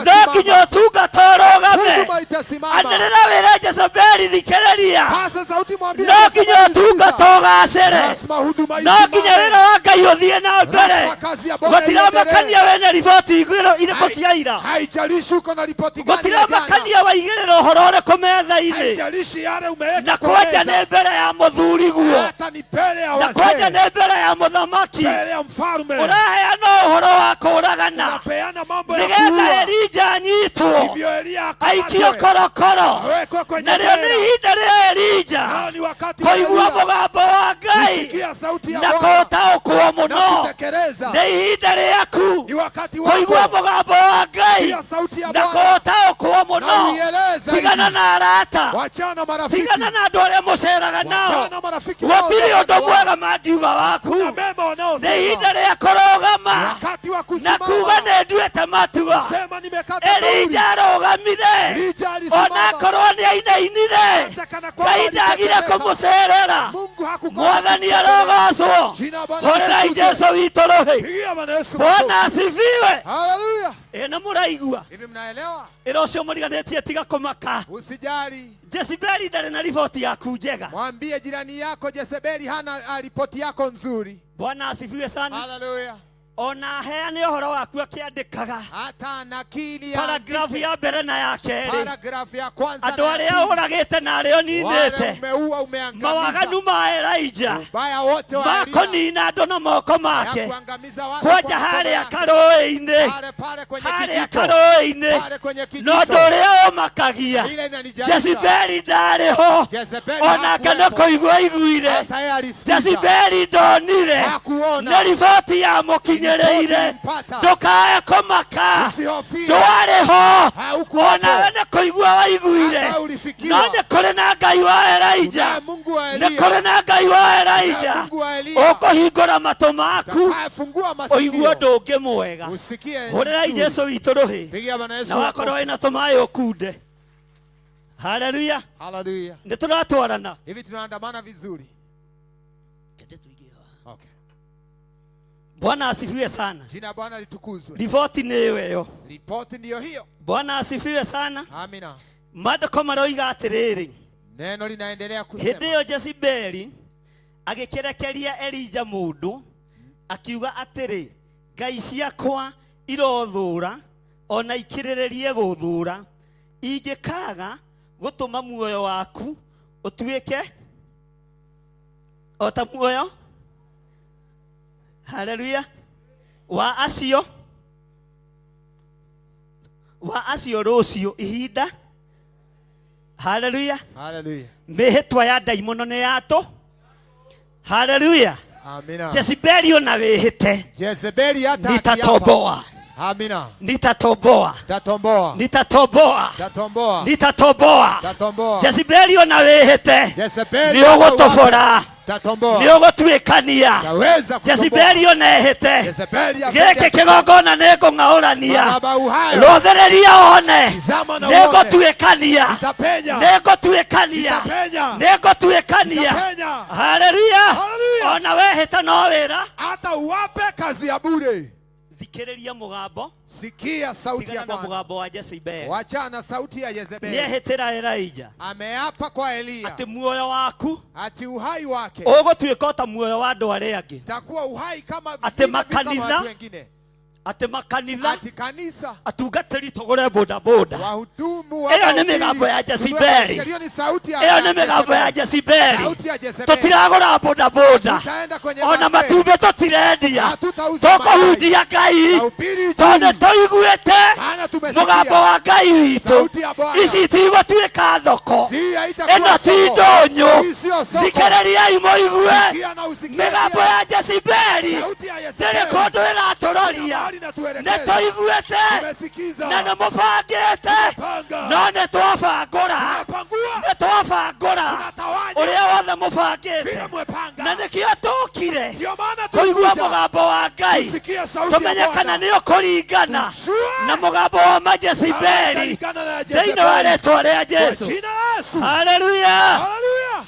L: No nginya ũtungata ũrũgame.
J: Huduma itasimama.
L: Anĩrĩra wĩra Jezebeli thikĩrĩria.
J: Pasa sauti mwambie.
L: No nginya ũtungata ũgacĩre.
J: Lazima huduma
L: No
J: isimame.
L: nginya wĩra wa Ngai ũthiĩ na mbere.
J: Lazima kazi ya Bwana
L: Gũtiramakania wĩna riboti irĩkũ cia ira.
J: Haijalishi uko na ripoti gani ya jana.
L: Gũtiramakania waigĩrĩra ũhoro ũrĩkũ metha-inĩ.
J: Haijalishi yale umeweka
L: Na
J: kwa
L: kwanja
J: meza.
L: nĩ mbere ya mũthuriguo.
J: Hata ni mbele ya
L: Na kwanja
J: wazee.
L: nĩ mbere ya mũthamaki.
J: Mbele ya mfalme.
L: Ũraheana ũhoro wa kũũragana.
J: Unapeana mambo ya
L: Nĩgetha
J: kuua.
L: Elija anyitwo.
J: Hivyo Elia
L: Aikio
J: akamatwe.
L: korokoro.
J: Awekwe kwenye
L: Na rĩo nĩ
J: jela.
L: ihinda rĩa Elija
J: Nao ni wakati wa
L: kũigua
J: Elia.
L: mũgambo wa Ngai
J: Kusikia sauti ya
L: na
J: Bwana.
L: kũũtaũkwo
J: Na
L: mũno.
J: kutekeleza.
L: Nĩ ihinda rĩaku
J: Ni wakati wako.
L: kũigua mũgambo wa Ngai
J: Kusikia sauti ya
L: na
J: Bwana.
L: kũũtaũkwo
J: Na
L: mũno.
J: uieleze
L: Tigana
J: hivi.
L: na arata.
J: Wachana marafiki.
L: Tigana na andũ arĩa mũceraga nao.
J: Wachana marafiki wao.
L: Gũtirĩ ũndũ mwega mangiuga waku.
J: Kuna mema wanaosema.
L: Nĩ ihinda rĩa kũrũgama
J: Wakati wa
L: na
J: kusimama.
L: kuuga nĩ nduĩte matua.
J: Sema nimekata kauli.
L: Elija arũgamire
J: Elija alisimama.
L: onakorwo nĩ ainainire.
J: Hata kana kwamba
L: Ngai ndagire
J: alitetemeka.
L: kũmũcerera.
J: Mungu hakukosa
L: Mwathani
J: kumtegemea.
L: arogocwo.
J: Jina la Bwana
L: Horerai
J: litukuzwe.
L: Jesu witũ rũhĩ.
J: Pigia Bwana Yesu
L: Bwana
J: makofi.
L: asifiwe.
J: Haleluya.
L: Ĩno mũraigua.
J: Hivi mnaelewa?
L: Ĩra ũcio mũriganĩtie tiga kũmaka.
J: Usijali.
L: Jezebeli ndarĩ na riboti yaku njega.
J: Mwambie jirani yako Jezebeli hana ripoti yako nzuri.
L: Bwana asifiwe sana.
J: Haleluya.
L: Ona heane ũhoro waku akĩandĩkaga.
J: Hata nakili ya
L: Paragrafu ya mbere na ya kerĩ.
J: paragraph ya kwanza
L: Andũ arĩa ũragĩte na arĩa ũninĩte.
J: umeua umeangamiza.
L: Mawaganu ma Elijah
J: Ubaya wote wa Elia.
L: makũnina andũ na moko
J: Ya
L: make.
J: kuangamiza watu
L: Kwanja
J: kwa mkono
L: harĩa
J: yake.
L: karũĩ-inĩ.
J: Pale kwenye
L: Harĩa
J: kijito.
L: karũĩ-inĩ.
J: Pale kwenye kijito.
L: No ũndũ ũrĩa ũmakagia.
J: Ile inanijalisha.
L: Jezebeli ndarĩ ho.
J: Jezebeli
L: Onake no
J: hakuwepo.
L: kũigua aiguire.
J: Hata yeye alisikia.
L: Jezebeli ndonire.
J: Hakuona.
L: Na riboti yamũkinyĩrĩire. Ndũkae kũmaka.
J: Usihofie.
L: Ndwarĩ ho.
J: Haukuwepo.
L: Onawe nĩ kũigua waiguire.
J: Hata ulifikiwa.
L: No nĩ kũrĩ na Ngai wa Elijah.
J: Kuna Mungu wa Elia.
L: Nĩ kũrĩ na Ngai wa Elijah.
J: Mungu wa Elia.
L: Ũkũhingũra matũ maku.
J: Fungua
L: Ũigue
J: masikio.
L: ũndũ ũngĩ mwega.
J: Usikie.
L: Hũrĩrai Jesu witũ rũhĩ.
J: Pigia Bwana Yesu
L: Na wakorwo wĩna tũmaĩ ũkunde. Haleluya.
J: Haleluya.
L: Nĩ tũratwarana.
J: Hivi tunaandamana vizuri. Okay.
L: Bwana asifiwe sana.
J: Jina la Bwana litukuzwe.
L: Riboti nĩ ĩyo.
J: Ripoti ndiyo hiyo.
L: Bwana asifiwe sana.
J: Amina.
L: Maandĩko maroiga atĩrĩrĩ.
J: Neno linaendelea
L: Hĩndĩ
J: kusema.
L: ĩyo Jezebeli agĩkĩrekeria Elija mũndũ akiuga atĩrĩ, ngai ciakwa irothũũra ona ikĩrĩrĩrie gũthũũra, ingĩkaga gũtũma muoyo waku ũtuĩke o ta muoyo, haleluya, wa acio rũciũ ihinda, haleluya,
J: Haleluya.
L: mĩhĩtwa ya ndaimono nĩ yatũ, haleluya.
J: Amina.
L: Jezebeli ona wĩhĩte
J: Jezebeli hata
L: nitatomboa.
J: Amina.
L: Nitatomboa.
J: Tatomboa.
L: Nitatomboa.
J: Tatomboa.
L: Nitatomboa.
J: Tatomboa.
L: Jezebeli ona wĩhĩte
J: Jezebeli
L: nĩ ũgũtobora.
J: tatomboa.
L: Nĩ ũgũtuĩkania.
J: Taweza kutomboa.
L: Jezebeli ona ehĩte
J: Jezebeli
L: gĩkĩ kĩgongona nĩ ngũng'aũrania.
J: Madhabahu hayo.
L: Rũthĩrĩria one.
J: Tizama na
L: Nĩ
J: uone.
L: ngũtuĩkania.
J: Itapenya.
L: Nĩ ngũtuĩkania.
J: Itapenya.
L: Nĩ ngũtuĩkania.
J: Itapenya.
L: Haleluya.
J: Haleluya.
L: Ona wehĩta no wĩra.
J: Hata uwape kazi ya bure.
L: Thikĩrĩria mũgambo.
J: Sikia sauti
L: Tigana
J: ya
L: na
J: Bwana.
L: mũgambo wa Jezebeli.
J: Wachana sauti ya Jezebeli.
L: Nĩehĩtĩra Elijah
J: Ameapa kwa Elia.
L: atĩ muoyo waku
J: Ati uhai wake.
L: ũgũtuĩka ta muoyo wa andũ arĩa angĩ.
J: Takuwa uhai kama
L: Ati
J: vile
L: makanitha.
J: watu wengine.
L: ati makanitha
J: ati kanisa
L: atungatĩri tũgũre bodaboda.
J: wahudumu
L: Ĩyo nĩ mĩgambo ya Jezebeli.
J: hiyo ni sauti ya
L: Ĩyo nĩ mĩgambo ya Jezebeli.
J: sauti ya Jezebeli.
L: Tũtiragũra bodaboda,
J: Tutaenda kwenye
L: ona
J: basi.
L: matumbĩ tũtirendia.
J: Hatutauza
L: Tũkũhunjia Ngai,
J: Tahubiri
L: tondũ
J: Injili.
L: tũiguĩte
J: Maana tumesikia.
L: mũgambo wa Ngai witũ.
J: Sauti ya Bwana.
L: Ici itigũtuĩka thoko,
J: Si haitakuwa
L: ĩno ti
J: soko.
L: ndũnyũ.
J: Hii sio soko.
L: Thikĩrĩriai mũigue
J: Sikia na usikie.
L: mĩgambo ya Jezebeli.
J: Sauti ya Jezebeli.
L: Ndĩrĩ kũndũ ĩratũroria.
J: Mahali inatuelekeza.
L: Nĩtũiguĩte
J: Tumesikiza.
L: na nĩmũbangĩte,
J: Tumepanga.
L: no nĩtwabangũra,
J: Tunapangua.
L: nĩtwabangũra
J: Tunatawanya.
L: ũrĩa wothe mũbangĩte,
J: Vile mwepanga.
L: na nĩkĩo tũkire
J: Ndio maana
L: kũigua
J: tulikuja.
L: mũgambo wa Ngai,
J: Tusikie sauti ya
L: tũmenye
J: Bwana.
L: kana nĩ ũkũringana
J: Tujue.
L: na mũgambo wa Majezebeli
J: Tutalingana na
L: thĩinĩ wa
J: Jezebeli.
L: rĩĩtwa rĩa
J: Kwa
L: Jesũ.
J: jina la Yesu.
L: Haleluya!
J: Haleluya.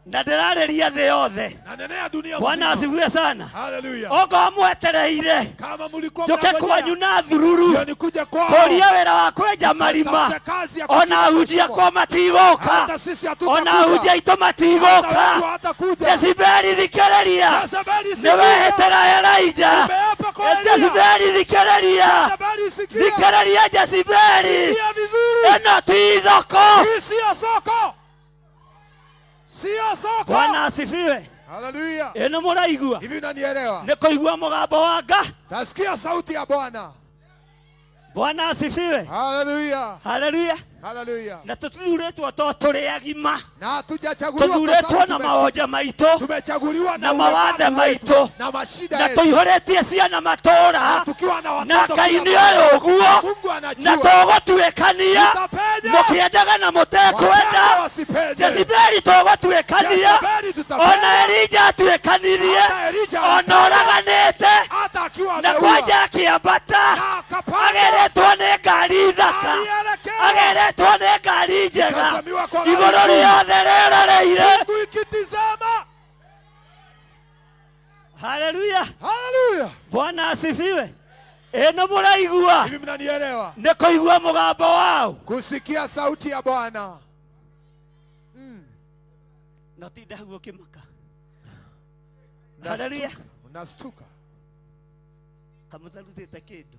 L: Na ndĩrarĩria thĩ yothe.
J: Nanenea dunia
L: Bwana
J: mzima.
L: asifiwe sana.
J: Haleluya.
L: Okorwo mwetereire
J: Kama mlikuwa
L: njoke
J: mnangojea,
L: kwanyu na thururu
J: ndio nikuja kwao.
L: kũria wĩra wa kwenja marima,
J: Tafuta kazi ya
L: ona
J: kuchimba
L: ahunjia
J: mashimo.
L: kwa matigũka,
J: Hata sisi hatutakuja.
L: ona ahunjia aitũ
J: Hata
L: matigũka.
J: wetu hatakuja.
L: Jezebeli thikĩrĩria,
J: Jezebeli sikia.
L: nĩwehĩtĩra Elijah.
J: Umeapa kwa Elia.
L: Jezebeli thikĩrĩria,
J: Jezebeli sikia.
L: thikĩrĩria Jezebeli,
J: Sikia vizuri.
L: ĩno ti thoko.
J: Hii sio soko. Sio soko.
L: Bwana asifiwe.
J: Haleluya.
L: Ĩno mũraigua,
J: Hivi unanielewa?
L: nĩ kũigua mũgambo wa Ngai.
J: Tasikia sauti ya Bwana.
L: Bwana asifiwe.
J: Haleluya.
L: Haleluya.
J: Haleluya.
L: Na tũthurĩtwo to tũrĩ agima,
J: Na hatujachaguliwa kwa
L: tũthurĩtwo
J: sababu
L: na maonja maitũ
J: tumechaguliwa
L: na mawathe
J: ulemavu wetu,
L: maitũ,
J: na mashida
L: na
J: yetu.
L: tũihũrĩtie ciana matũũra,
J: Tukiwa na watoto
L: na Ngai
J: kila
L: nĩ
J: mahali.
L: ũyũ ũguo,
J: Mungu
L: na
J: anajua.
L: tũgũtuĩkania
J: Tutapenya.
L: mũkĩendaga na
J: Wapende
L: mũtekwenda.
J: wasipende.
L: Jezebeli tũgũtuĩkania,
J: Jezebeli tutapenya.
L: ona Elija atuĩkanirie,
J: Hata Elija
L: ona ũraganĩte,
J: hata akiwa
L: na
J: ameua.
L: kwanja akĩambata,
J: Na akapanda.
L: ageretwo nĩ ngari thaka,
J: Alielekea.
L: ageretwo nĩ ngari njega,
J: Ikatazamiwa kwa
L: igũrũ
J: ngari.
L: rĩothe rĩroreire.
J: Mungu ikitizama.
L: Haleluya.
J: Haleluya.
L: Bwana asifiwe. Ĩno mũraigua,
J: Hivi mnanielewa?
L: nĩ kũigua mũgambo wao.
J: Kusikia sauti ya Bwana.
L: Na ti ndahuo kĩmaka.
J: Unastuka.
L: Haleluya.
J: Unastuka.
L: Kamũtarutĩte kĩndũ.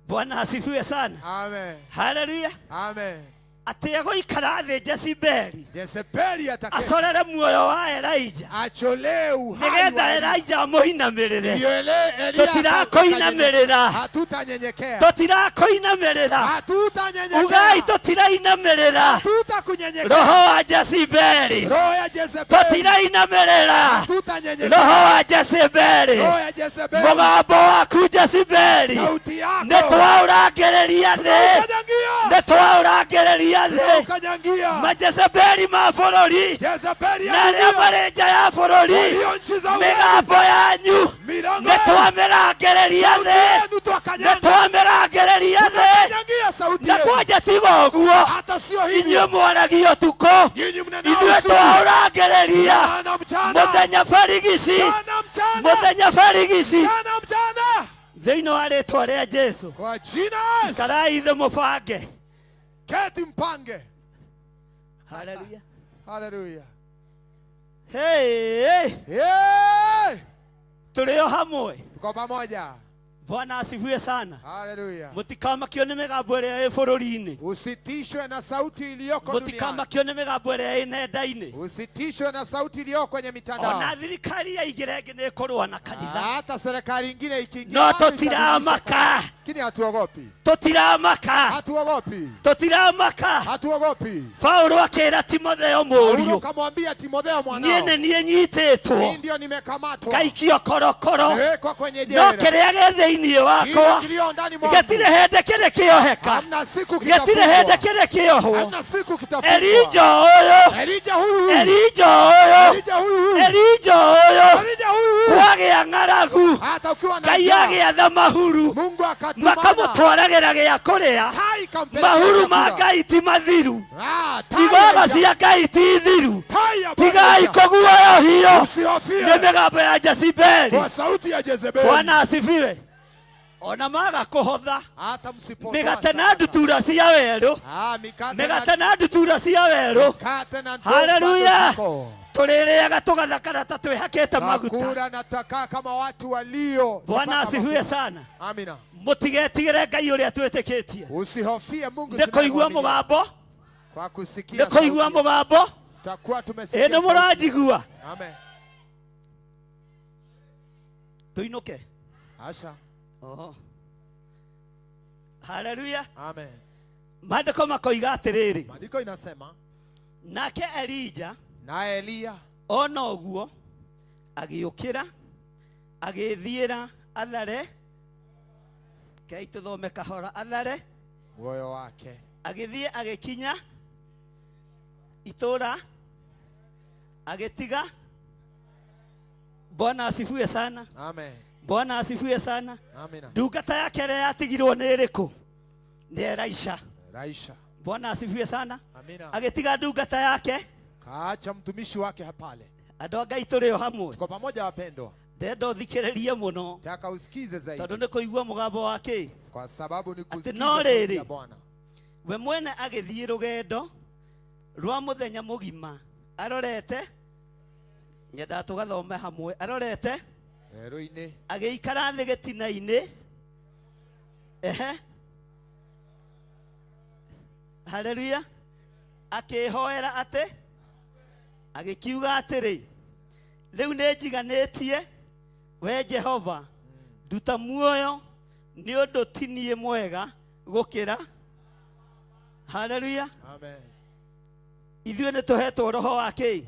L: Bwana asifiwe sana.
J: Amen.
L: Haleluya.
J: Amen.
L: Atĩ egũikara thĩ Jezebeli,
J: Jezebeli ataketi.
L: acorere muoyo wa Elijah,
J: Acholee uhai
L: nĩgetha
J: wa
L: Elijah amũinamĩrĩre.
J: Ndio Elia
L: Tũtirakũinamĩrĩra,
J: hatutanyenyekea.
L: tũtirakũinamĩrĩra,
J: Hatutanyenyekea.
L: ugai tũtirainamĩrĩra
J: Hatutakunyenyekea.
L: roho wa Jezebeli,
J: Roho ya Jezebeli.
L: tũtirainamĩrĩra
J: Hatutanyenyekea.
L: roho wa Jezebeli,
J: Roho ya Jezebeli.
L: mũgambo waku Jezebeli,
J: Sauti yako.
L: nĩtwaũrangĩrĩria thĩ,
J: Ukanyangia.
L: nĩtwaũrangĩrĩria thĩ
J: Ukanyangia.
L: majezebeli ma bũrũri
J: Jezebeli ya
L: na arĩa
J: dunia.
L: marĩ nja ya bũrũri,
J: Walio nchi za ugeni.
L: mĩgambo yanyu
J: Milango yenu.
L: nĩtwamĩrangĩrĩria
J: Sauti
L: thĩ,
J: yenu twakanyaga.
L: nĩtwamĩrangĩrĩria thĩ,
J: Tunakanyagia sauti
L: na
J: yenu.
L: kwanja tiga ũguo,
J: Hata sio
L: inyuĩ
J: hivyo.
L: mwaragia ũtukũ,
J: Nyinyi mnenao
L: ithuĩ
J: usiku.
L: twaũrangĩrĩria
J: Mchana mchana.
L: mũthenya barigici,
J: Mchana mchana.
L: mũthenya barigici
J: Mchana mchana.
L: thĩinĩ wa rĩĩtwa rĩa Jesũ.
J: Kwa jina la Yesu.
L: Ikarai thĩ mũbange.
J: Keti mpange.
L: Haleluya.
J: Haleluya.
L: Hey,
J: Hey!
L: tũrĩ o hamwe.
J: Tuko pamoja.
L: Bwana asifiwe sana.
J: Haleluya.
L: Mũtikamakio nĩ mĩgambo ĩrĩa ĩ bũrũri-inĩ.
J: Usitishwe na sauti iliyoko duniani.
L: Mũtikamakio nĩ mĩgambo ĩrĩa ĩ nenda-inĩ.
J: Usitishwe na sauti iliyoko kwenye mitandao.
L: Ona thirikari ya igĩre ĩngĩ nĩ ĩkũrũa na kanitha.
J: Hata serikali ingine ikiingia.
L: No
J: hapo
L: tũtiramaka.
J: Lakini hatuogopi.
L: Tũtiramaka.
J: Hatuogopi.
L: Tũtiramaka.
J: Hatuogopi.
L: Paulo akĩra Timotheo
J: Paulo
L: mũriũ,
J: kamwambia Timotheo
L: niĩ
J: mwanao.
L: nĩ niĩ nyitĩtwo,
J: Mimi ndio nimekamatwa.
L: ngaikio korokoro,
J: Nimewekwa kwenye
L: no
J: jela.
L: kĩrĩa gĩ thĩinĩ wakwa
J: Kilio ndani mwangu.
L: gĩtirĩ hĩndĩ kĩrĩ kĩoheka,
J: Hamna siku
L: gĩtirĩ
J: kitafungwa.
L: hĩndĩ kĩrĩ kĩohwo.
J: Hamna siku kitafungwa.
L: Elija ũyũ,
J: Elija huyu.
L: Elija ũyũ,
J: Elija huyu.
L: Elija ũyũ,
J: Elija huyu.
L: kwagĩa ng'aragu,
J: Hata ukiwa na
L: Ngai
J: njaa.
L: agĩatha mahuru,
J: Mungu akatumana.
L: makamũtwaragĩra gĩa kũrĩa.
J: Tai kampeleka
L: Mahuru ma
J: chakula.
L: Ngai ti mathiru,
J: Ah, tai
L: igogo
J: ya-
L: cia Ngai ti thiru,
J: tai ya
L: tigai
J: Bwana.
L: kũguoyohio
J: Usihofie.
L: nĩ mĩgambo ya Jezebeli.
J: Kwa sauti ya Jezebeli.
L: Bwana asifiwe. Ona maga kũhotha
J: Hata msipotoa
L: mĩgate na
J: sadaka.
L: ndutura cia werũ,
J: Ah, mikate
L: mĩgate na ndutura cia werũ,
J: mikate na
L: Haleluya.
J: ndogo.
L: Tulireaga tugathakara ta twihakite maguta.
J: Takula na takaa kama watu walio.
L: Bwana asifiwe sana.
J: Amina.
L: Mutigetigire Ngai uria twitikitie.
J: Usihofie Mungu.
L: Ndikoigua mugambo.
J: Kwa kusikia.
L: Ndikoigua mugambo.
J: Takuwa tumesikia.
L: Ene murajigua.
J: Amen.
L: Tuinuke.
J: Asha.
L: Oh. Hallelujah.
J: Amen.
L: Maandiko makoiga atiriri.
J: Maandiko inasema
L: nake Elija
J: na Elia
L: ona uguo agiukira agithiira athare kai tuthome kahora athare
J: moyo wake
L: agithie agikinya itura agitiga. Bwana asifiwe sana.
J: Amen.
L: Bwana asifiwe sana.
J: Amina.
L: Ndungata yake ria yatigirwo ni iriku ni Elisha.
J: Elisha.
L: Bwana asifiwe sana.
J: Amina.
L: Agitiga ndungata yake
J: kaacha mtumishi wake hapale.
L: Andũ Ngai tũrĩ o hamwe.
J: Tuko pamoja wapendwa.
L: Ndenda ũthikĩrĩrie mũno.
J: Taka usikize zaidi.
L: Tondũ nĩ kũigua mũgambo wake.
J: Kwa sababu ni kusikiza
L: sauti
J: ya Bwana.
L: We mwene agĩthiĩ rũgendo rwa mũthenya mũgima arorete nyenda tũgathome hamwe arorete
J: werũ-inĩ
L: agĩikara thĩ gĩtina-inĩ haleluya akĩhoera atĩ agĩkiuga atĩrĩ rĩu nĩ njiganĩtie we Jehova nduta muoyo nĩ ũndũ ti niĩ mwega gũkĩra. Haleluya.
J: Amen.
L: Ithuĩ nĩ tũhetwo roho wake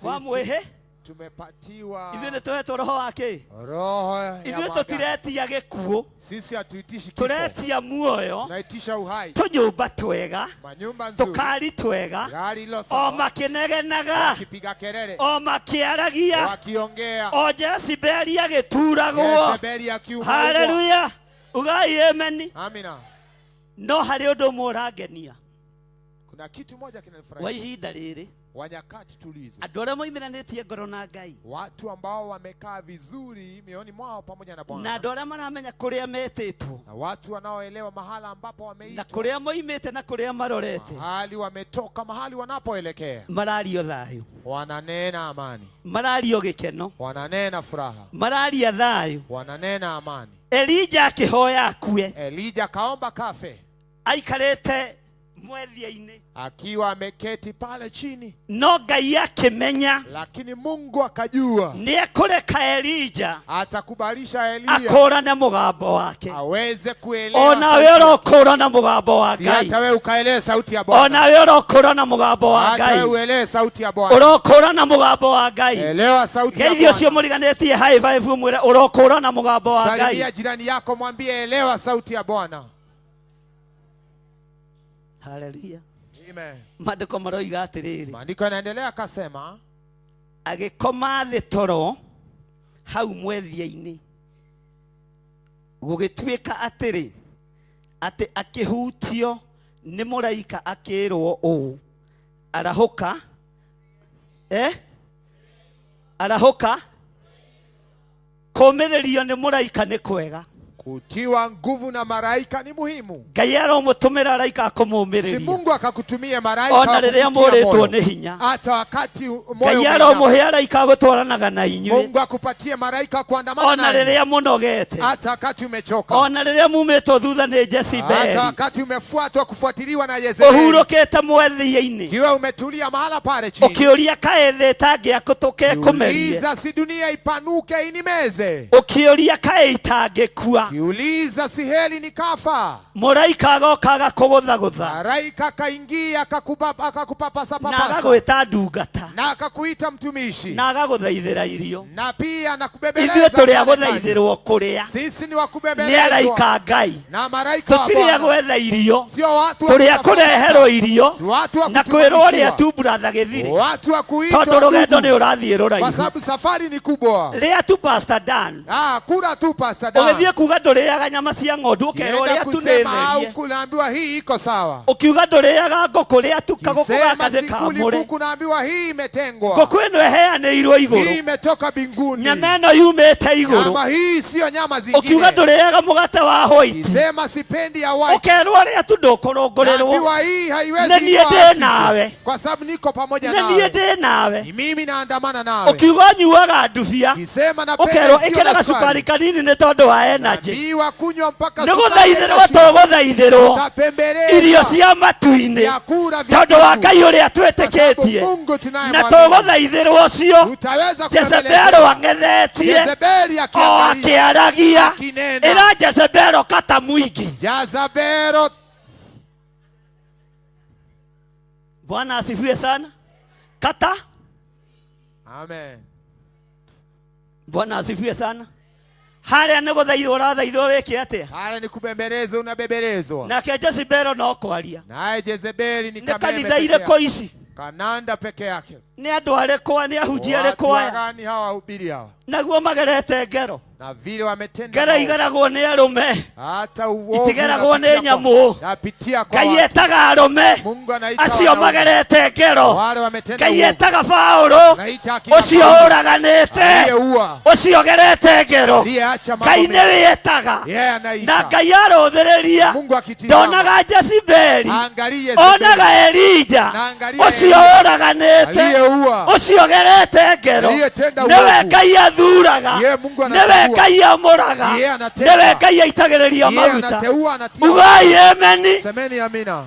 L: wa mwĩhĩ.
J: Tumepatiwa
L: ithuĩ nĩ tũhetwo roho wake
J: roho ya
L: ithuĩ tũtiretia gĩkuũ.
J: Sisi hatuitishi kifo.
L: Tũretia muoyo.
J: Tunaitisha uhai.
L: Tũnyũmba twega.
J: Manyumba nzuri.
L: Tũkari twega.
J: Gari ilo sawa.
L: O makĩnegenaga.
J: Wakipiga kelele.
L: O makĩaragia.
J: Wakiongea.
L: O Jezebeli agĩturagwo.
J: Jezebeli akiumwa.
L: Haleluya. Ugai amen.
J: Amina.
L: No hari ũndũ ũmwe ũrangenia.
J: Kuna kitu moja kinanifurahisha.
L: Wa ihinda rĩrĩ.
J: Wanyakati tulizo.
L: Andũ arĩa moimeranĩtie ngoro na Ngai.
J: Watu ambao wamekaa vizuri mioni mwao pamoja na Bwana.
L: Na andũ arĩa maramenya kũrĩa metĩtwo.
J: Na watu wanaoelewa mahala ambapo wameitwa.
L: Na kũrĩa moimĩte na kũrĩa marorete.
J: Mahali wametoka, mahali wanapoelekea.
L: Marario thayũ.
J: Wananena amani.
L: Marario gĩkeno.
J: Wananena furaha.
L: Mararia thayũ.
J: Wananena amani.
L: Elija akĩhoya akue.
J: Elija kaomba kafe.
L: Aikarĩte mwethia-inĩ.
J: Akiwa ameketi pale chini.
L: No Ngai akĩmenya.
J: Lakini Mungu akajua.
L: Nĩekũreka Elija.
J: Atakubalisha Elia.
L: Akũrane mũgambo wake.
J: Aweze kuelewa.
L: Onawe ũrokũrana mũgambo wa Ngai.
J: Si hata wewe ukaelewa sauti ya Bwana.
L: Onawe ũrokũrana mũgambo wa Ngai.
J: Hata wewe uelewe sauti ya Bwana.
L: Ũrokũrana mũgambo wa Ngai.
J: Elewa sauti ya Bwana.
L: Geithio cio mũriganĩtie high five ũmwĩre ũrokũrana mũgambo wa Ngai.
J: Salimia jirani yako mwambie elewa sauti ya Bwana.
L: Haleluya.
J: Amen.
L: Maandĩko maroiga atĩrĩrĩ.
J: Maandiko yanaendelea akasema
L: agĩkoma thĩ toro hau mwethia-inĩ gũgĩtuĩka atĩrĩ atĩ akĩhutio nĩ mũraika akĩrwo ũũ arahũka arahũka kũũmĩrĩrio nĩ mũraika nĩ kwega.
J: Kutiwa nguvu na maraika ni muhimu.
L: Ngai aromũtũmĩra araika akũmũũmĩrĩria.
J: Si Mungu akakutumia maraika
L: ona rĩrĩa mũrĩtwo nĩ hinya.
J: Hata wakati moyo.
L: Ngai aromũhe araika agũtwaranaga na inyuĩ.
J: Mungu akupatie maraika kuandamana
L: nawe. Ona rĩrĩa mũnogete.
J: Hata wakati umechoka.
L: Ona rĩrĩa mumĩtwo thutha nĩ Jezebeli.
J: Hata wakati umefuatwa kufuatiliwa na Jezebeli.
L: Ũhurũkĩte mwethia-inĩ.
J: Kiwa umetulia mahala pale chini.
L: Ũkĩũria kaĩ thĩ ĩtangĩakũtũke kũmerie.
J: Uliza si dunia ipanuke inimeze.
L: Ũkĩũria kaĩ itangĩkua.
J: Uliza si heli nikafa.
L: Mũraika agoka agakũgũthagũtha.
J: Maraika akaingia akakupapasa papasa.
L: Na agagwĩta ndungata.
J: Na akakuita mtumishi.
L: Na agagũthaithĩra irio.
J: Na pia anakubebeleza.
L: Ithuĩ tũrĩ agũthaithĩrwo kũrĩa.
J: Sisi ni wakubebelezwa.
L: Nĩ araika Ngai.
J: Na maraika wa Bwana.
L: Tũtirĩ agwetha irio.
J: Sio watu
L: tũrĩ akũreherwo irio.
J: Na
L: kwĩrwo ũrĩa tu brother Gĩthiri.
J: Watu wa kuitwa.
L: Tondũ rũgendo nĩ ũrathiĩ rũraihu.
J: Kwa sababu safari ni kubwa.
L: Rĩa tu Pastor Dan.
J: Kura tu Pastor Dan.
L: Ũgĩthiĩ kuga ndũrĩaga nyama cia ng'ondu ũkerwo
J: Ukienda
L: ũrĩa tu nĩ
J: kusema au
L: therie
J: kunaambiwa hii iko sawa.
L: ũkiuga ndũrĩaga ngũkũ rĩa tu kagũkũ
J: Sema
L: gaka nĩ
J: sikuli
L: kamũre
J: kuku, naambiwa hii imetengwa.
L: ngũkũ ĩno ĩheanĩirwo
J: Hii
L: igũrũ
J: imetoka mbinguni.
L: nyama ĩno yumĩte igũrũ
J: Nyama hii sio nyama
L: ũkiuga
J: zingine.
L: ndũrĩaga mũgate wa white
J: Sema sipendi ya white.
L: ũkerwo ũrĩa tu ndũkũrũngũrĩrwo
J: Naambiwa hii haiwezi
L: nĩ niĩ
J: kuwa
L: ndĩ
J: asili.
L: nawe
J: Kwa sababu niko pamoja
L: nĩ niĩ
J: nawe.
L: ndĩ nawe
J: Ni mimi naandamana nawe.
L: ũkiuga nyuaga ndubia
J: Kisema
L: ũkerwo
J: napenda sio
L: ĩkĩra
J: na
L: gacukari
J: sukari.
L: kanini nĩ tondũ wa energy
J: Naambiwa kunywa mpaka
L: nĩ
J: sukari
L: gũthaithĩrwo
J: itashuka.
L: tũgũthaithĩrwo
J: Utapembeleza
L: irio cia matu-inĩ
J: vyakula vya
L: tondũ wa
J: Mungu.
L: Ngai ũrĩa
J: Kwa sababu
L: twĩtĩkĩtie
J: Mungu tunaye
L: na
J: mwamini.
L: tũgũthaithĩrwo ũcio
J: Utaweza
L: Jezebelo ang'ethetie
J: Jezebeli
L: o
J: akiangalia.
L: akĩaragia
J: Akinena.
L: ĩra Jezebelo kata mwingi
J: Jezebelo.
L: Bwana asifiwe sana kata
J: Amen.
L: Bwana asifiwe sana harĩa nĩ gũthaithwo ũrathaithwo wĩke atĩa
J: Hale ni kubembelezwa, unabembelezwa.
L: nake Jezebelo no kwaria
J: Naye Jezebeli ni
L: nĩ
J: kameme
L: kanitha
J: peke
L: irĩkũ
J: yake.
L: ici
J: Kananda peke yake.
L: nĩ andũ arĩkũ nĩ ahunjia
J: Watu
L: arĩkũ aya
J: wagani hawa wahubiri hawa?
L: naguo magerete ngero
J: Na vile wametenda
L: ngero
J: maovu.
L: igeragwo nĩ arũme
J: Hata uovu
L: itigeragwo nĩ
J: unapitia
L: nyamũ
J: kwa- napitia kwa
L: Ngai
J: watu.
L: etaga arũme
J: Mungu anaita
L: acio
J: wanaume.
L: magerete ngero
J: Wale wametenda
L: Ngai
J: uovu.
L: etaga Paulo
J: Anaita akina
L: ũcio
J: Paulo.
L: ũraganĩte
J: Aliyeua.
L: ũcio gerete ngero
J: Aliyeacha mambo
L: Ngai
J: mengi.
L: nĩ wĩtaga
J: Yeye anaita.
L: na Ngai arũthĩrĩria
J: Mungu akitizama.
L: ndonaga Jezebeli
J: Angalie Jezebeli.
L: onaga Elija
J: Na angalia
L: ũcio
J: Elia.
L: ũraganĩte
J: Aliyeua.
L: ũcio gerete ngero
J: Aliyetenda
L: nĩwe
J: uovu.
L: Ngai athuraga
J: Yeye Mungu
L: nĩwe
J: anachagua.
L: Ngai amũraga
J: Yeye anatenda.
L: nĩwe Ngai aitagĩrĩria
J: Yeye
L: maguta
J: anateua, anatia.
L: ugai ameni
J: Semeni amina.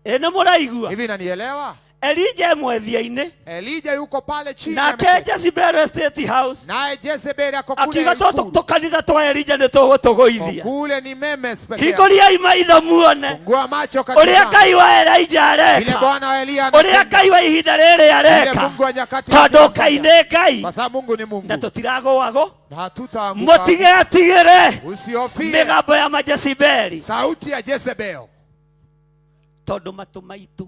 L: nĩ mũraigua
J: Hivi nanielewa?
L: Elija mwethia-inĩ
J: Elija yuko pale chini ya
L: nake
J: mti.
L: Jezebel State House
J: Naye Jezebeli ako kule
L: akiuga
J: ikulu.
L: tũkanitha twa Elija nĩ tũgũtũgũithia
J: Kule ni memes peke yake.
L: hingũriai maitho muone
J: Fungua macho
L: ũrĩa Ngai wa Elija
J: Vile
L: areka
J: Bwana wa Elia
L: ũrĩa
J: anatenda.
L: Ngai wa ihinda rĩrĩ
J: Vile
L: areka
J: Mungu wa nyakati
L: tondũ
J: hizi
L: Ngai
J: anafanya.
L: nĩ Ngai
J: Kwa sababu Mungu ni Mungu.
L: na tũtiragũagũ
J: Na hatutaanguka.
L: mũtigetigĩre
J: Usihofie
L: mĩgambo ya majezibeli
J: sauti ya Jezebel.
L: tondũ matũ maitũ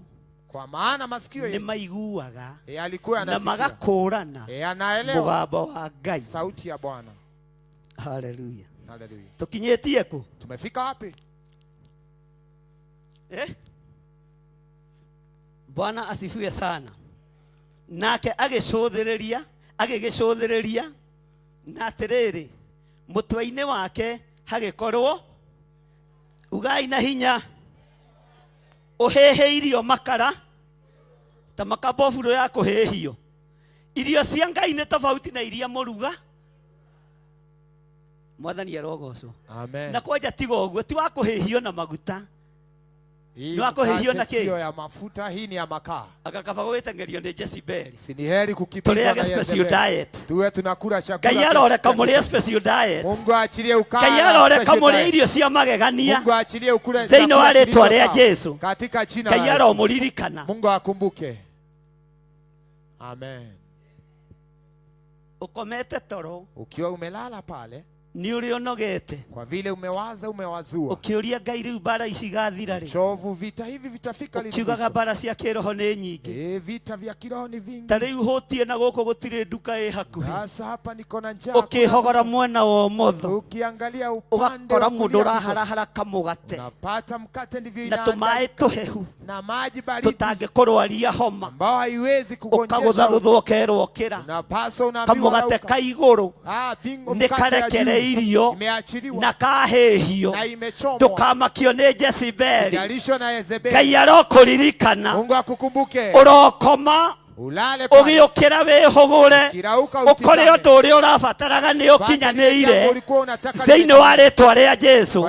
J: Kwa maana masikio
L: nĩ
J: yetu
L: maiguaga
J: alikuwa
L: na
J: anasikia.
L: magakũrana
J: Anaelewa
L: mũgambo wa Ngai.
J: sauti ya Bwana.
L: Haleluya.
J: Haleluya.
L: Tukinyĩtie kũ?
J: Tumefika wapi?
L: Bwana asifiwe sana. Nake agĩgĩcũthĩrĩria na atĩrĩrĩ mũtwe-inĩ wake hagĩkorwo ugai na hinya ũhĩhĩirio makara ta makaboburo ya kũhĩhio. Irio cia Ngai nĩ tofauti na iria mũruga. Mwathani arogocwo.
J: Amen.
L: Na kwanja tiga ũguo ti wa kũhĩhio na maguta.
J: Hii
L: Ni wako hihio na
J: sio
L: kĩ?
J: ya mafuta, hii ni ya makaa.
L: Agakaba gwĩteng'erio nĩ Jezebeli.
J: Si ni heri kukimbizwa na
L: Tũrĩage special
J: Jezebeli.
L: diet.
J: Tuwe tunakula chakula.
L: Ngai aroreka mũrĩe special diet.
J: Mungu aachilie ukala.
L: Ngai aroreka mũrĩe irio cia magegania.
J: Mungu aachilie ukule
L: thĩinĩ wa
J: chakula
L: rĩtwa
J: kilicho
L: rĩa
J: sawa.
L: Jesu.
J: Katika jina
L: Ngai
J: la Yesu.
L: aromũririkana.
J: Mungu akumbuke. Amen.
L: Ukomete toro.
J: Ukiwa umelala pale.
L: Ni ũrĩ ũnogete.
J: Kwa vile umewazua.
L: Ũkĩũria Ngai rĩu bara ici igathira rĩ.
J: Chovu vita hivi vitafika lini?
L: Ukiugaga bara cia kĩroho nĩ nyingĩ.
J: Vita vya kiroho ni vingi.
L: Ta rĩu hũtie na gũkũ gũtirĩ nduka ĩ hakuhĩ.
J: Sasa hapa niko na njaa.
L: Ũkĩhogora mwena wa ũmotho.
J: Ukiangalia upande
L: ũgakora mũndũ ũraharahara kamũgate.
J: Unapata mkate ndivyo
L: na tũmaĩ tũhehu.
J: Na maji baridi.
L: Tũtangĩkũrwaria homa.
J: Ambao haiwezi kugonjesha.
L: Ũkagũthagũthwo ũkerwo kĩra.
J: Unapaswa unaambiwa
L: kamũgate ka igũrũ.
J: bingo
L: nĩ karekere irio. Na kahĩhio.
J: Na imechomwa.
L: Ndũkamakio nĩ Jezebeli.
J: Jalishwa na Jezebeli.
L: Ngai arokũririkana.
J: Mungu akukumbuke.
L: Ũrokoma.
J: Ulale pale.
L: Ũgĩũkĩra wĩhũgũre. Ũkore ũndũ ũrĩa ũrabataraga nĩ ũkinyanĩire. Thĩinĩ wa rĩtwa rĩa Jesu.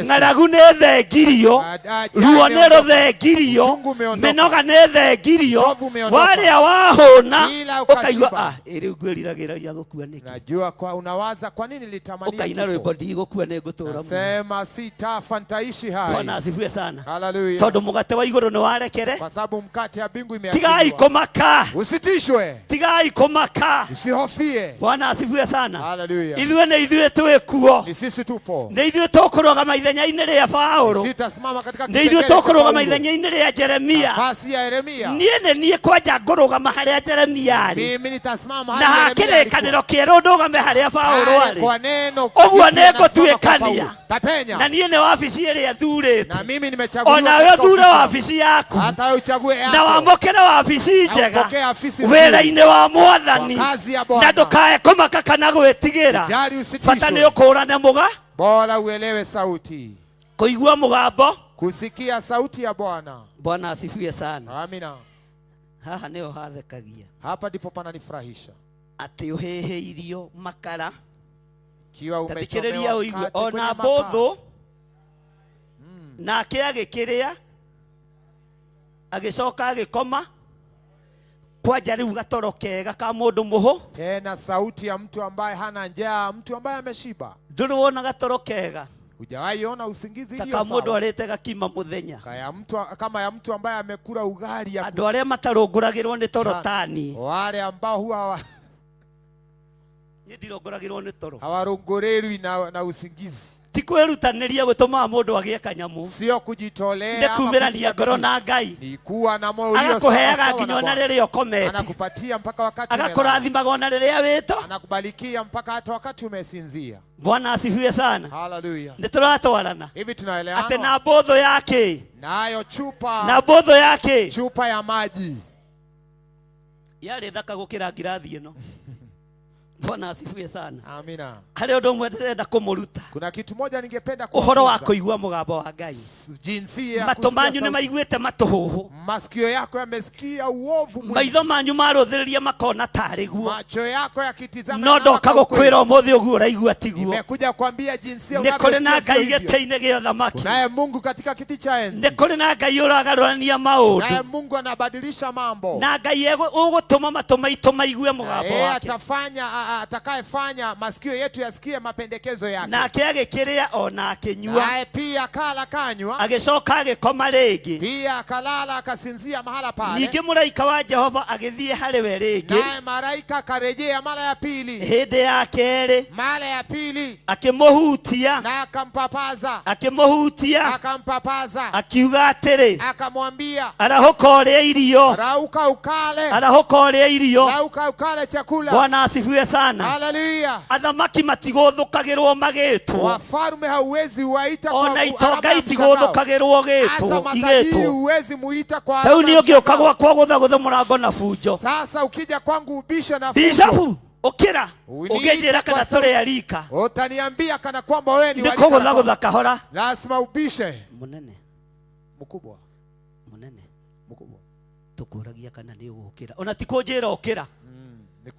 L: Ng'aragu nĩ thengirio. Ruo nĩ rũthengirio. Mĩnoga nĩ thengirio. Warĩa wahũna. Ũkaigua rĩu ngwĩriragĩria gũkua nĩkĩ.
J: Najua kwa unawaza kwa nini litamania.
L: Ũkaina rwĩmbo ndigũkua nĩ ngũtũũra muoyo.
J: Sema sitafa nitaishi hai.
L: Bwana asifiwe sana.
J: Hallelujah.
L: Tondũ mũgate wa igũrũ nĩ warekere.
J: Kwa sababu mkate ya mbingu imeachiliwa.
L: Tigai kũmaka. Tiga.
J: Usitishwe.
L: Tigai kumaka.
J: Usihofie.
L: Bwana asifiwe sana.
J: Hallelujah.
L: Ithuĩ nĩ ithuĩ twĩkuo.
J: Ni sisi tupo.
L: Nĩ ithuĩ tũkũrũgama ithenya-inĩ rĩa Paulo.
J: Sitasimama katika
L: Nĩ ithuĩ tũkũrũgama ithenya-inĩ rĩa Jeremia.
J: Nafasi ya Yeremia.
L: Niĩ nĩ niĩ kwanja ngũrũgama harĩa Jeremia arĩ.
J: Mimi nitasimama
L: Na hakĩrĩkanĩro kĩerũ ndũgame harĩa Paulo arĩ.
J: Kwa neno.
L: Ũguo nĩ ngũtuĩkania.
J: Tapenya.
L: Na niĩ nĩ wabici ĩrĩa thurĩte.
J: Na mimi nimechaguliwa.
L: Ona wewe thure wabici yaku.
J: Hata uchague yako.
L: Na wamũkĩre wabici njega. Wĩra-inĩ wa Mwathani. Na ndũkae kũmaka kana gwĩtigĩra. Bata nĩ ũkũũrane mũga.
J: Bora uelewe sauti.
L: Kũigua mũgambo.
J: Kusikia sauti ya Bwana.
L: Bwana asifiwe sana.
J: Amina.
L: Haha nĩho hathekagia.
J: Hapa ndipo pananifurahisha.
L: Atĩ ũhĩhĩirio makara.
J: Kiwa
L: umechomewa mkate ona mbũthũ. Nake agĩkĩrĩa. Agĩcoka agĩkoma. Kwanja rĩu gatoro kega ka mũndũ mũhũ.
J: Tena sauti ya mtu ambaye hana njaa, mtu ambaye ameshiba.
L: Ndũrĩ wona gatoro kega.
J: Hujawahi ona usingizi iliyo
L: sawa.
J: Taka
L: mũndũ arĩte gakima mũthenya.
J: Kama ya mtu ambaye amekula ugali ya
L: andũ arĩa matarũngũragĩrwo nĩ toro tani.
J: Wale ambao huwa
L: ndirũngũragĩrwo nĩ toro.
J: Hawarongorerwi na usingizi.
L: Ti kwĩrutanĩria gũtũma mũndũ agĩe kanyamũ.
J: Sio kujitolea.
L: Nĩ kuumĩrania ngoro na Ngai.
J: Ni kuwa na moyo ulio sawa.
L: Agakũheaga nginya ona rĩrĩa ũkomete.
J: Anakupatia mpaka wakati
L: agakũrathimaga ona rĩrĩa wĩto.
J: Anakubalikia mpaka hata wakati umesinzia.
L: Bwana asifiwe sana.
J: Hallelujah.
L: Nĩtũratwarana.
J: Hivi tunaelewana.
L: Ate na mbũthũ yake.
J: Nayo chupa.
L: Na mbũthũ yake.
J: Chupa ya maji.
L: Yarĩ thaka gũkĩra ngirathi ĩno. Bwana asifiwe sana.
J: Amina.
L: Hali ũndũ ũmwe ndĩrenda kũmũruta.
J: Kuna kitu moja ningependa
L: ũhoro wa kũigua mũgambo wa Ngai.
J: Jinsia.
L: Matũ manyu nĩ maiguĩte matũhũhũ.
J: Masikio yako yamesikia uovu mwingi.
L: Maitho manyu marũthĩrĩria makona tarĩ guo.
J: Macho yako yakitizama.
L: No ndoka gũkwĩra ũmũthĩ ũguo ũraigua tiguo.
J: Nimekuja kuambia jinsia
L: nĩ kũrĩ na Ngai gĩtĩ-inĩ gĩa ũthamaki.
J: Naye Mungu katika kiti cha enzi.
L: Nĩ kũrĩ na Ngai ũragarũrania maũndũ.
J: Naye Mungu anabadilisha mambo.
L: Na Ngai ũgũtũma matũ maitũ maigue mũgambo wake.
J: Atakayefanya masikio yetu yasikie mapendekezo yake.
L: Nake agĩkĩrĩa ona akĩnyua.
J: Naye pia akala kanywa.
L: Agĩcoka agĩkoma rĩngĩ.
J: Pia akalala akasinzia mahala pale.
L: Ningĩ mũraika wa Jehova agĩthiĩ harĩ we rĩngĩ.
J: Naye malaika akarejea mara ya pili.
L: Hĩndĩ ya kerĩ.
J: Mara ya pili.
L: Akĩmũhutia.
J: Na akampapaza.
L: Akĩmũhutia.
J: Akampapaza.
L: Akiuga atĩrĩ.
J: Akamwambia.
L: Arahũka ũrĩe irio.
J: Rauka ukale.
L: Arahũka ũrĩe irio.
J: Rauka ukale chakula.
L: Bwana asifiwe sana.
J: Hallelujah.
L: Athamaki matigũthũkagĩrwo magĩtwo.
J: Wafalme hauwezi waita kwa
L: ona itonga itigũthũkagĩrwo gĩtwo.
J: hata matajiri huwezi muita kwa
L: rĩu nĩ ũngĩũka gwakwa gũthagũtha mũrango na bunjo.
J: Sasa ukija kwangu ubisha na funjo.
L: Bishopu ũkĩra ũngĩnjĩra kana tũrĩ arika.
J: Utaniambia kana kwamba wewe ni
L: walika. Nĩkũgũthagũtha kahora.
J: Lazima ubishe.
L: Mũnene.
J: Mkubwa.
L: Munene. Mkubwa. Tukuragia kana nĩ ũgũkĩra. Ona ti kũnjĩra ũkĩra.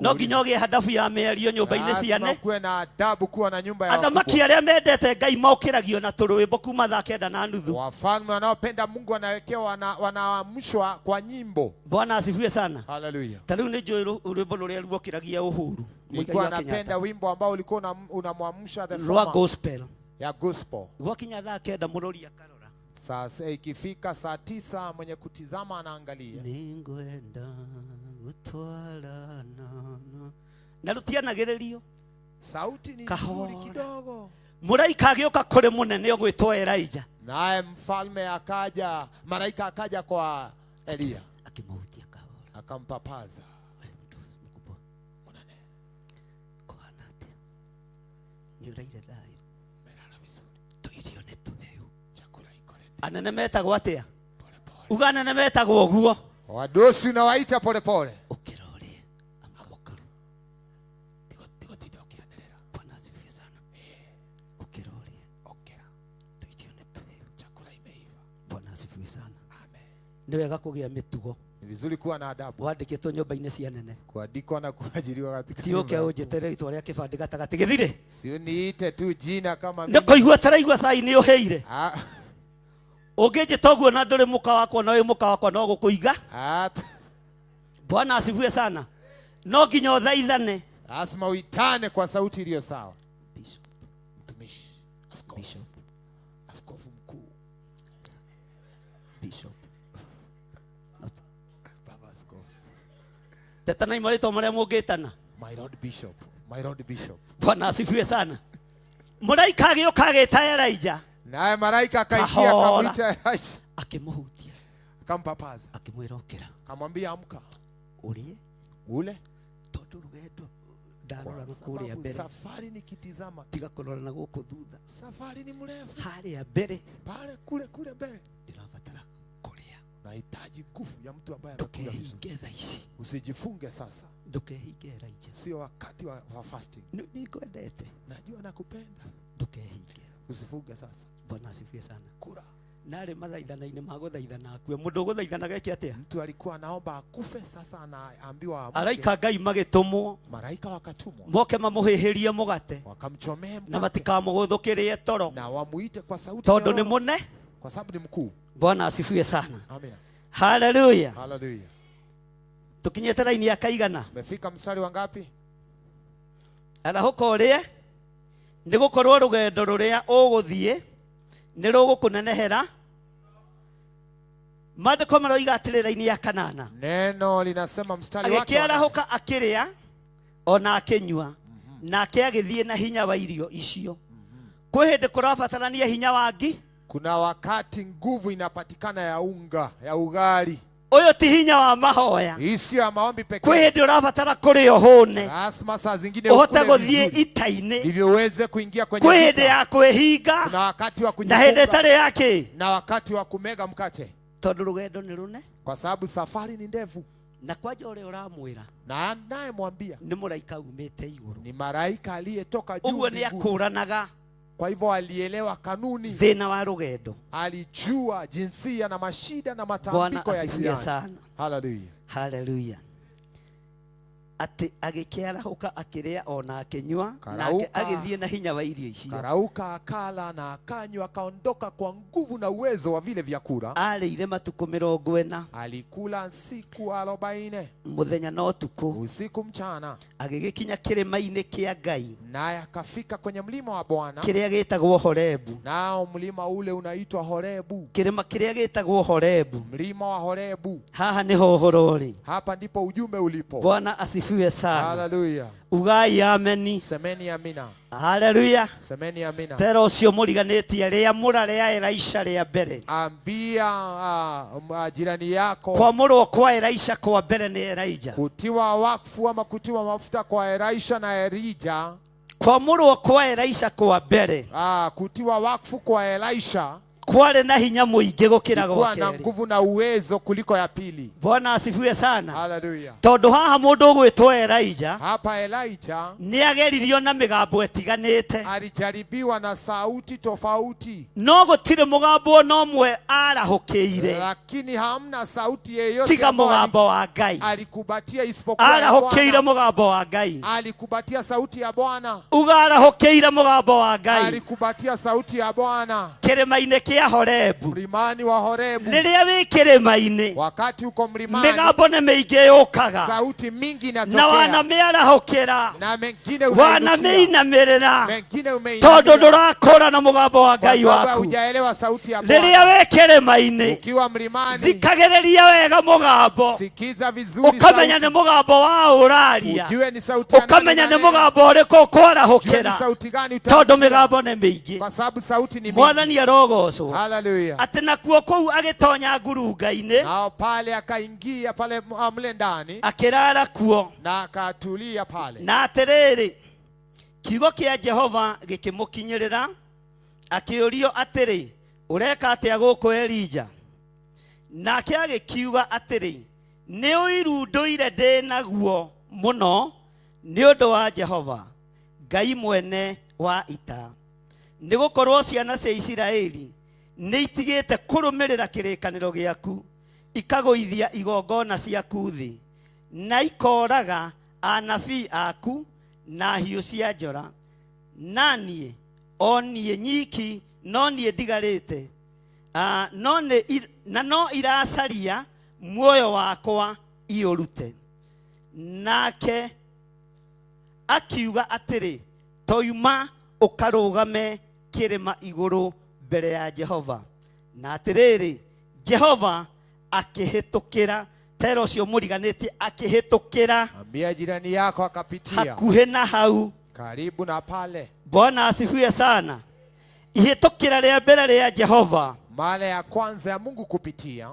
L: No nginya ũgĩe hadabu ya mĩario nyũmba-inĩ ciane.
J: Lazima kuwe na adabu kuwa na nyumba ya
L: athamaki arĩa mendete Ngai mokĩragio na tũrwĩmbo kuma thaa 9:30.
J: Wafalme wanaopenda Mungu wanawekewa wanaamshwa kwa nyimbo.
L: Bwana asifiwe sana.
J: Hallelujah.
L: Ta rĩu nĩ njũĩ rwĩmbo rũrĩa ruokĩragia Uhuru.
J: Nilikuwa napenda wimbo ambao ulikuwa unamwamsha the
L: former. Rwa gospel.
J: Ya gospel.
L: Gwakinya thaa 9 mũrori akarora.
J: Sasa ikifika saa 9 mwenye kutizama anaangalia.
L: Ningwenda gutwarana. Na rutianagĩrĩrio.
J: Sauti ni nzuri kidogo.
L: Mũraika agĩũka kũrĩ mũnene ũgwĩtwo Elijah.
J: Naye mfalme akaja, malaika akaja kwa Elia.
L: Akimhutia kahora.
J: Akampapaza.
L: Mkubwa. Mũnene. Kũhana atĩa? Nĩ ũraire thayũ?
J: Melala vizuri.
L: Tũirio nĩ tũheu.
J: Chakula iko ready.
L: Anene metagwo atĩa? Polepole. Uga anene metagwo ũguo.
J: Wadosi unawaita polepole.
L: Ukirori. Amuka. Tigo kiendelea. Bwana asifiwe sana. Ukirori. Okera. Tũirio nĩ tũheu.
J: Chakula imeiva.
L: Bwana asifiwe sana.
J: Amen.
L: Nĩ wega kũgĩa mĩtugo.
J: Ni vizuri kuwa na adabu.
L: Wandĩkĩtwo nyũmba-inĩ cia nene.
J: Kuandikwa na kuajiriwa katika.
L: Ti ũke ũnjetere rĩtwa rĩa kĩbandĩ gatagatĩ gĩthire.
J: Si uniite tu jina kama mimi.
L: Nĩ kũigua taraigua cai nĩ ũhĩire. Ũngĩnjĩta ũguo na ndũrĩ mũka wakwa na wĩ mũka wakwa no gũkũiga. Bwana asifiwe sana. No nginya ũthaithane.
J: Lazima uitane kwa sauti iliyo sawa.
L: Bishop.
J: Mtumishi. Askofu.
L: Bishop.
J: Askofu mkuu.
L: Bishop.
J: Baba askofu.
L: Ndetana imarĩtwo marĩa mũngĩtana.
J: My Lord Bishop. My Lord Bishop.
L: Bwana asifiwe sana. Mũraika agĩũka agĩta Elijah.
J: Naye malaika akaingia akamwita Elisha.
L: Akĩmũhutia.
J: Akampapaza.
L: Akĩmwĩra ũkĩra.
J: Akamwambia amka.
L: Ũrĩe.
J: Ule.
L: Tondũ rũgendo ndarora kũrĩa mbere.
J: Safari nikitizama.
L: Tiga kũrora na gũkũ thutha.
J: Safari ni mrefu.
L: Harĩa mbere.
J: Pale kule mbele.
L: Ndĩrabatara kũrĩa.
J: Nahitaji nguvu ya mtu ambaye anakula vizuri. Usijifunge sasa.
L: Ndukehinge Elijah.
J: Sio wakati wa fasting.
L: Nikwendete.
J: Najua nakupenda.
L: Ndukehinge.
J: Usifunge sasa.
L: Bwana asifiwe sana.
J: Kura.
L: Nare mathaithana-inĩ ma gũthaithana akue. Mũndũ gũthaithanaga eke atĩa?
J: Mtu alikuwa anaomba akufe, sasa anaambiwa amke.
L: Araika Ngai magĩtũmwo.
J: Malaika wakatumwa.
L: Moke mamũhĩhĩrie mũgate.
J: Wakamchomee mkate.
L: Na matikamũgũthũkĩrie toro.
J: Na wamuite kwa sauti.
L: Tondũ nĩ mũne.
J: Kwa sababu ni mkuu.
L: Bwana asifiwe sana.
J: Amen.
L: Hallelujah.
J: Hallelujah.
L: Tukinyete raini ya kaigana.
J: Umefika mstari wa ngapi?
L: Arahuka ũrĩe. Nĩ gũkorwo rũgendo rũrĩa ũgũthiĩ nĩ rũgũkũnenehera. Maandĩko maroiga atĩrĩ raini ya kanana.
J: Neno linasema mstari wake.
L: Agĩkĩarahuka akĩrĩa ona akĩnyua. Nake agĩthiĩ na hinya wa irio icio. Kwĩ hĩndĩ kũrabatarania hinya wangi.
J: Kuna wakati nguvu inapatikana ya unga, ya ugali.
L: Uyo ti hinya wa mahoya.
J: Sio ya maombi pekee.
L: Kwĩ hĩndĩ ũrabatara kũrĩa ũhũne.
J: Lazima saa zingine
L: ũhote gũthiĩ ita-inĩ.
J: Ndivyo uweze kuingia kwenye
L: vita. Kwĩ hĩndĩ ya kwĩhinga.
J: Kuna wakati wa kujifunga.
L: Na hĩndĩ ĩtarĩ yake.
J: Na wakati wa kumega mkate.
L: Tondũ rũgendo nĩ rũne.
J: Kwa sababu safari ni ndefu.
L: Na kwaja ũrĩa ũramwĩra.
J: Na naye mwambia.
L: Nĩ mũraika umĩte igũrũ.
J: Ni malaika aliyetoka juu.
L: Ũguo nĩ akũranaga.
J: Kwa hivyo alielewa kanuni.
L: Thĩna wa rũgendo.
J: Alijua jinsia na mashida na matambiko ya
L: njiani.
J: Hallelujah.
L: Hallelujah. Ati agĩkĩarahuka akĩrĩa ona akĩnyua. Nake agĩthiĩ na hinya wa irio icio.
J: Karauka akala na akanywa akaondoka kwa nguvu na uwezo wa vile vyakula.
L: Arĩire matukũ 40.
J: Alikula siku 40.
L: Mũthenya na ũtukũ.
J: Usiku mchana.
L: Agĩgĩkinya kĩrĩma-inĩ kĩa Ngai.
J: Naye akafika kwenye mlima wa Bwana.
L: Kĩrĩa gĩtagwo Horebu.
J: Nao mlima ule unaitwa Horebu.
L: Kĩrĩma kĩrĩa gĩtagwo Horebu.
J: Mlima wa Horebu.
L: Haha nĩho ũhoro ũrĩ.
J: Hapa ndipo ujumbe ulipo.
L: Bwana asifiwe sana.
J: Hallelujah.
L: Ugai ameni.
J: Semeni amina.
L: Hallelujah.
J: Semeni amina.
L: Tero ũcio mũriganĩtie rĩa mũrarĩa Elisha rĩa mbere.
J: Ambia jirani yako.
L: Kwamũrwo kwa Elisha kwa mbere nĩ Elijah.
J: Kutiwa wakfu ama kutiwa mafuta kwa Elisha na Elijah.
L: Kwamũrwo kwa Elisha kwa mbere.
J: Kutiwa wakfu kwa Elisha.
L: Kwarĩ na hinya mũingĩ gũkĩra gwa
J: kerĩ. Na nguvu na uwezo kuliko ya pili.
L: Bwana asifiwe sana.
J: Hallelujah.
L: Tondũ haha mũndũ ũgwĩtwo Elijah.
J: Hapa Elijah.
L: Nĩ ageririo na mĩgambo ĩtiganĩte.
J: Alijaribiwa na sauti tofauti.
L: No gũtirĩ mũgambo ona ũmwe arahũkĩire.
J: Lakini hamna sauti yeyote.
L: Tiga mũgambo wa Ngai.
J: Alikubatia isipokuwa
L: arahũkĩire mũgambo wa Ngai.
J: Alikubatia sauti ya Bwana.
L: Uga arahũkĩire mũgambo wa Ngai.
J: Alikubatia sauti ya Bwana.
L: Kĩrĩma-inĩ kĩa Horebu.
J: Mlimani wa Horebu.
L: Rĩrĩa wĩ kĩrĩma-inĩ.
J: Wakati uko mlimani.
L: Mĩgambo nĩ mĩingĩ yũkaga.
J: Sauti mingi inatokea.
L: Na wanamĩarahũkĩra.
J: Na mengine
L: wanamĩinamĩrĩra.
J: Mengine umeinamĩrĩra.
L: Tondũ ndũrakũra na mũgambo wa Ngai waku.
J: Kwa hujaelewa sauti ya Bwana.
L: Rĩrĩa wĩ kĩrĩma-inĩ.
J: Ukiwa mlimani.
L: Thikagĩrĩria wega mũgambo.
J: Sikiza vizuri sauti.
L: Ũkamenya nĩ mũgambo wa ũraria.
J: Ujue ni sauti ya nani.
L: Ũkamenya nĩ mũgambo ũrĩkũ ũkwarahũkĩra.
J: Ni sauti gani
L: tondũ mĩgambo nĩ mĩingĩ.
J: Kwa sababu sauti ni mingi.
L: Mwathani arogocwo.
J: Hallelujah.
L: Atĩ nakuo kũu agĩtonya ngurunga-inĩ.
J: Nao pale akaingia pale mle ndani.
L: Akĩrara kuo.
J: Na akatulia pale.
L: Na atĩrĩrĩ, kiugo kĩa Jehova gĩkĩmũkinyĩrĩra, akĩũrio atĩrĩ, ũreka atĩa gũkũ Elija? Nake agĩkiuga atĩrĩ, nĩ ũiru ndũire ndĩ naguo mũno nĩ ũndũ wa Jehova, Ngai mwene wa ita. Nĩ gũkorwo ciana cia Isiraeli nĩ itigĩte kũrũmĩrĩra kĩrĩkanĩro gĩaku, ikagũithia igongona ciaku thĩ, na ikoraga anabii aku na hiũ cia njora. Na niĩ, o niĩ nyiki, no niĩ ndigarĩte, no iracaria muoyo wakwa iũrute. Nake akiuga atĩrĩ, toima ũkarũgame kĩrĩma igũrũ mbere ya Jehova. Na atĩrĩrĩ, Jehova akĩhĩtũkĩra tero cio muriganĩtie akĩhĩtũkĩra
J: Ambia jirani yako akapitia
L: hakuhĩ na hau.
J: karibu na pale.
L: Bwana asifiwe sana. Ihĩtũkĩra rĩa mbere rĩa Jehova
J: Mara ya kwanza ya Mungu kupitia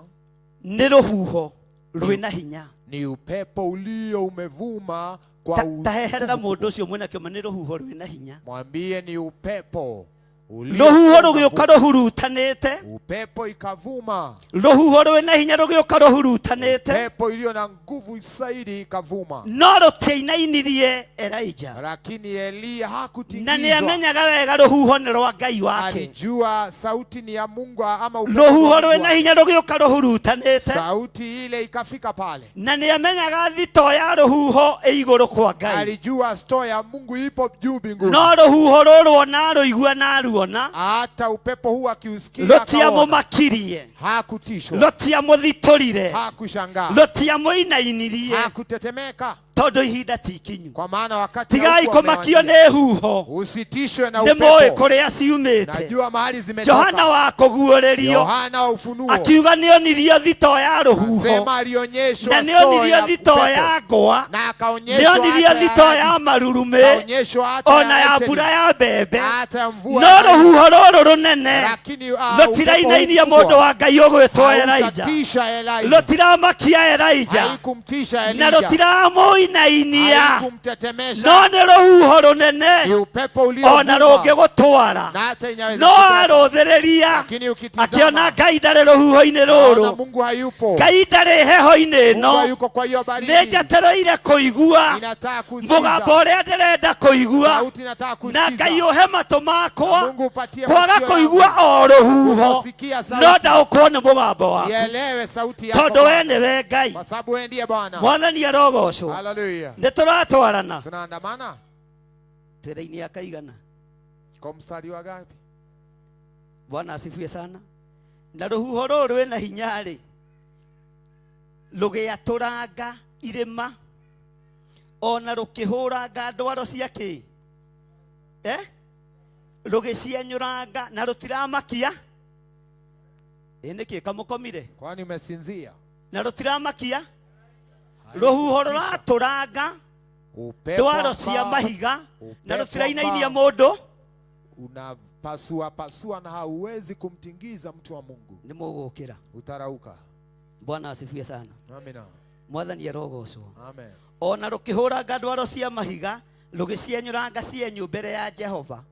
L: nĩ rũhuho rwĩna hinya.
J: ni upepo ulio umevuma kwa
L: taheherera mũndũ ũcio mwĩna kĩoma nĩ rũhuho rwĩna hinya.
J: Mwambie ni upepo
L: rũhuho rũgĩũka rũhurutanĩte.
J: Upepo ikavuma.
L: Rũhuho rwĩna hinya rũgĩũka rũhurutanĩte.
J: Upepo iliyo na nguvu zaidi ikavuma.
L: No rũtiainainirie Elijah.
J: Lakini Elia
L: Na
J: hakutingizwa.
L: nĩamenyaga wega rũhuho nĩ rwa Ngai wake.
J: Alijua sauti ni ya Mungu ama upepo.
L: Rũhuho rwĩna hinya rũgĩũka rũhurutanĩte.
J: Sauti ile ikafika pale.
L: Na nĩamenyaga thito ya rũhuho ĩ igũrũ kwa Ngai.
J: Alijua store ya Mungu ipo juu mbinguni.
L: No rũhuho rũrũ na rũigua na ruona.
J: Hata upepo huu akiusikia
L: rũtiamũmakirie.
J: Hakutishwa.
L: Rũtiamũthitũrire.
J: Hakushangaa.
L: Rũtiamũinainirie.
J: Hakutetemeka.
L: Tondũ ihinda ti ikinyu.
J: Kwa maana wakati
L: tigai kũmakio nĩ huho.
J: Usitishwe na upepo.
L: Nĩmũĩ kũrĩa ciumĩte.
J: Najua mahali zimetoka.
L: Johana wa kũguũrĩrio.
J: Yohana wa ufunuo.
L: Akiuga nĩonirio thito ya rũhuho.
J: Sema alionyeshwa
L: na nĩonirio thito ya ngwa.
J: Na akaonyeshwa
L: nĩonirio thito ya marurume.
J: Akaonyeshwa hata
L: ona ya mbura ya mbembe.
J: Hata mvua.
L: No rũhuho rũrũ rũnene. Rũtirainainia mũndũ wa Ngai ũgwĩtwo Elijah. Rũtiramakia Elijah.
J: Haikumtisha Elijah.
L: Na rũtiramũinainia.
J: Haikumtetemesha.
L: No nĩ rũhuho rũnene. Ona rũngĩgũtwara. No arũthĩrĩria. Akĩona Ngai ndarĩ rũhuho-inĩ rũrũ. Ngai ndarĩ heho-inĩ ĩno. Nĩnjetereire kũigua mũgambo ũrĩa ndĩrenda kũigua. Na Ngai ũhe matũ makwa kwaga kũigua o rũhuho. No ndaũkwo nĩ mũgambo waku. Tondũ we nĩwe Ngai. Mwathani arogocwo. Nĩtũratwarana.
J: Tunaandamana.
L: Twĩra-inĩ akaigana.
J: Kwa mstari wa gapi?
L: Bwana asifiwe sana. Na rũhuho rũrũ rwĩna hinya-rĩ rũgĩatũranga irĩma ona rũkĩhũranga ndwaro cia kĩ rũgĩcienyũranga na rũtiramakia. Nĩkĩ kamũkomire?
J: Kwani umesinzia?
L: Na rũtiramakia. Rũhuho rũratũranga ndwaro cia mahiga na rũtirainainia mũndũ.
J: Unapasua pasua na hauwezi kumtingiza mtu wa Mungu.
L: Nĩmũgũkĩra.
J: Utarauka.
L: Bwana asifiwe sana.
J: Amina.
L: Mwathani arogocwo.
J: Amen.
L: Ona rũkĩhũranga ndwaro cia mahiga rũgĩcienyũranga cienyũ mbere ya Jehova.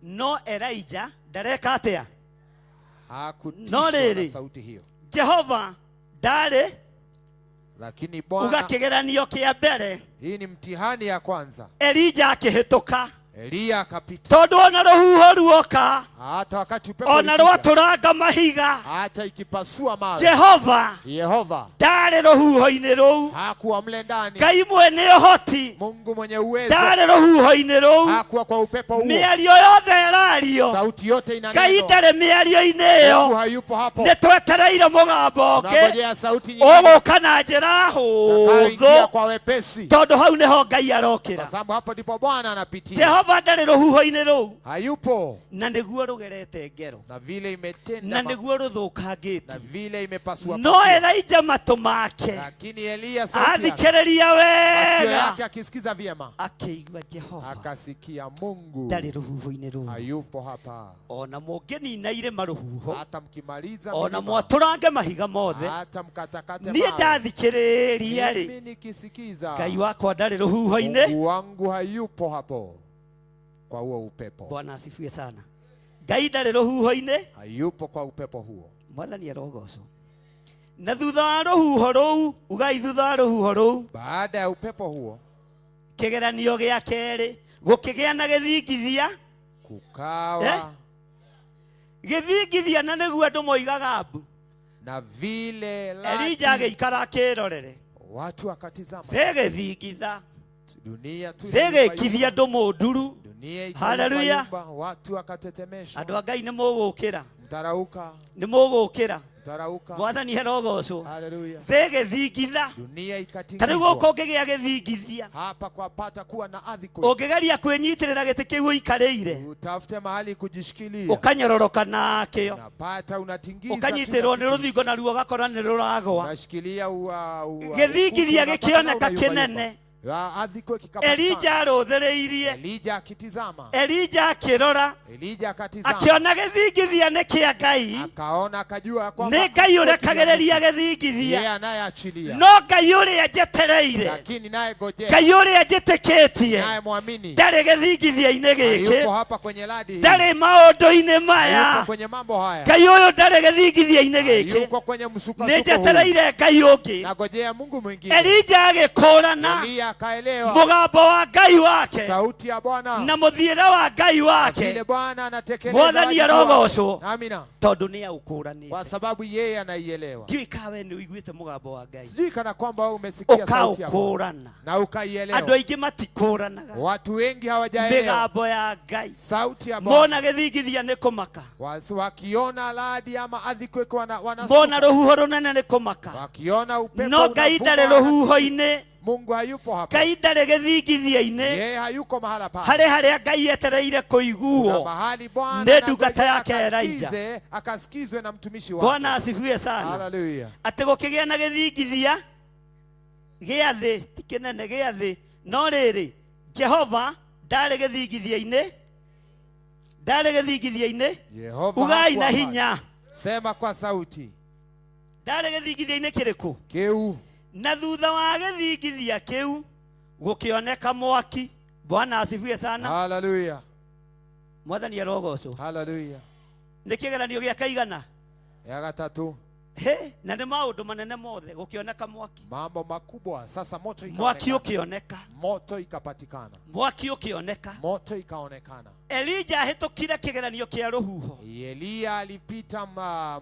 L: No Elijah ndareka atĩa?
J: Hakutishwa na sauti hiyo.
L: Jehova ndarĩ.
J: Lakini Bwana.
L: Uga kĩgeranio kĩa mbere.
J: Hii ni mtihani ya kwanza.
L: Elijah akĩhĩtũka.
J: Elia akapita.
L: Tondũ ona rũhuho ruoka.
J: Hata wakati upepo
L: ona rwatũranga mahiga.
J: Hata ikipasua mawe.
L: Yehova ndarĩ rũhuho-inĩ rũu.
J: Hakuwa mle ndani.
L: Ngai mwene ũhoti.
J: Mungu mwenye uwezo.
L: Ndarĩ rũhuho-inĩ rũu.
J: Hakuwa kwa upepo huo.
L: Mĩario yothe ĩrario.
J: Sauti yote inanenwa.
L: Ngai ndarĩ mĩario-inĩ ĩyo.
J: Mungu hayupo hapo.
L: Nĩtwetereire mũgambo ũngĩ.
J: Tunangojea sauti nyingine.
L: Ũgũka na njĩra hũthũ.
J: Kwa wepesi.
L: Tondũ hau nĩho Ngai arokĩra.
J: Kwa sababu hapo ndipo Bwana anapitia.
L: Jehova ndarĩ rũhuho-inĩ rũu.
J: Hayupo.
L: Na nĩguo rũgerete ngero.
J: Na vile imetenda.
L: Na nĩguo rũthũkangĩte.
J: Na vile imepasua.
L: No Elijah matũ make.
J: Lakini Elia sauti yake.
L: Athikĩrĩria wega.
J: Masikio yake akisikiza vyema.
L: Akĩigua Jehova.
J: Akasikia Mungu.
L: Ndarĩ rũhuho-inĩ rũu.
J: Hayupo hapa.
L: Ona mũngĩnina irĩma rũhuho.
J: Hata mkimaliza.
L: Ona mwatũrange mahiga mothe.
J: Hata mkatakate
L: niĩ ndathikĩrĩria-rĩ.
J: mimi nikisikiza.
L: Ngai wakwa ndarĩ rũhuho-inĩ.
J: Mungu wangu hayupo hapo. Kwa huo upepo.
L: Bwana asifiwe sana. Ngai ndarĩ rũhuho-inĩ.
J: Hayupo kwa upepo huo.
L: Mwathani arogocwo. Na thutha wa rũhuho rũu, ugai thutha wa rũhuho rũu.
J: Baada ya upepo huo.
L: Kĩgeranio gĩa kerĩ, gũkĩgĩa na gĩthingithia.
J: Kukawa.
L: Gĩthingithia na nĩguo andũ moigaga mbu.
J: Na vile
L: Elijah agĩikara akĩrorere.
J: Watu wakatizama.
L: Thegĩthingitha.
J: Dunia tu.
L: Thegĩkithia andũ mũnduru. Haleluya.
J: Watu wakatetemeshwa.
L: Andũ a Ngai nĩ mũgũkĩra.
J: Mtarauka.
L: Nĩ mũgũkĩra.
J: Mtarauka.
L: Mwathani herogocwo.
J: Haleluya.
L: Thegethingitha.
J: Dunia ikatingizwa.
L: Tarĩu gũkũ ũngĩgĩa gĩthingithia.
J: Hapa kwa pata kuwa na athiko.
L: Ũngĩgeria kwĩnyitĩrĩra gĩtĩ kĩu ũikarĩire.
J: Utafute mahali kujishikilia.
L: Ũkanyororoka nakĩo.
J: Unapata unatingiza.
L: Ũkanyitĩrwo nĩ rũthingo na ruo gakora nĩ rũragwa.
J: Unashikilia
L: gĩthingithia gĩkĩoneka kĩnene. Elija arũthĩrĩirie.
J: Elija akitizama.
L: Elija akĩrora.
J: Elija akatizama.
L: Akiona gĩthingithia nĩ kĩa Ngai.
J: Akaona akajua kwamba
L: nĩ Ngai ũrekagĩrĩria gĩthingithia.
J: Yeye anayeachilia.
L: No Ngai ũrĩa njetereire.
J: Lakini naye ngojea.
L: Ngai ũrĩa njĩtĩkĩtie.
J: Naye muamini.
L: Ndarĩ gĩthingithia-inĩ gĩkĩ.
J: Yuko hapa kwenye ladi.
L: Ndarĩ maũndũ-inĩ maya.
J: Yuko kwenye mambo haya.
L: Ngai ũyũ ndarĩ gĩthingithia-inĩ gĩkĩ.
J: Yuko kwenye msuka.
L: Nĩ njetereire Ngai ũngĩ.
J: Nagojea Mungu mwingine.
L: Elija agĩkũrana.
J: Akaelewa
L: mũgambo wa Ngai wake
J: sauti ya Bwana
L: na mũthiĩre wa Ngai wake.
J: Ile Bwana anatekeleza.
L: Mwathani arogocwo.
J: Amina.
L: Tondũ nĩ aũkũranĩte.
J: Kwa sababu yeye anaielewa.
L: Ndiũĩ kawe nĩ ũiguĩte mũgambo wa Ngai.
J: Sijui kana kwamba wewe umesikia sauti ya
L: Bwana
J: na ukaielewa.
L: Andũ aingĩ matikũranaga.
J: Watu wengi hawajaelewa
L: mĩgambo ya Ngai.
J: Sauti ya Bwana.
L: Mona gĩthingithia nĩ kũmaka.
J: Wakiona ladi ama athikwe wanasuka.
L: Mona rũhuho rũnene nĩ kũmaka.
J: Wakiona upepo
L: no Ngai ndarĩ rũhuho-inĩ.
J: Mungu hayupo hapa.
L: Ngai ndarĩ gĩthingithia-inĩ.
J: Yeye hayuko mahala pale.
L: Harĩa Ngai etereire kũiguo.
J: Mahali Bwana
L: nĩ ndungata yake Elija.
J: Akasikizwe na mtumishi wake.
L: Bwana asifiwe sana.
J: Hallelujah.
L: Atĩ gũkĩgĩa na gĩthingithia gĩa thĩ ti kĩnene gĩa thĩ no rĩrĩ Jehova ndarĩ gĩthingithia-inĩ. Ndarĩ gĩthingithia-inĩ. Ugai na hinya.
J: Sema kwa sauti.
L: Ndarĩ gĩthingithia-inĩ kĩrĩkũ?
J: Kĩu.
L: Na thutha wa gĩthingithia kĩu gũkĩoneka mwaki. Bwana asifiwe sana.
J: Hallelujah.
L: Mwathani arogocwo.
J: Hallelujah.
L: Nĩ kĩgeranio gĩa kaigana?
J: Ya gatatu.
L: Na nĩ maũndũ manene mothe gũkĩoneka mwaki.
J: Mambo makubwa sasa moto ikaonekana.
L: Mwaki ũkĩoneka.
J: Moto ikapatikana.
L: Mwaki ũkĩoneka.
J: Moto ikaonekana.
L: Elija ahĩtũkire kĩgeranio kĩa rũhuho.
J: Elia alipita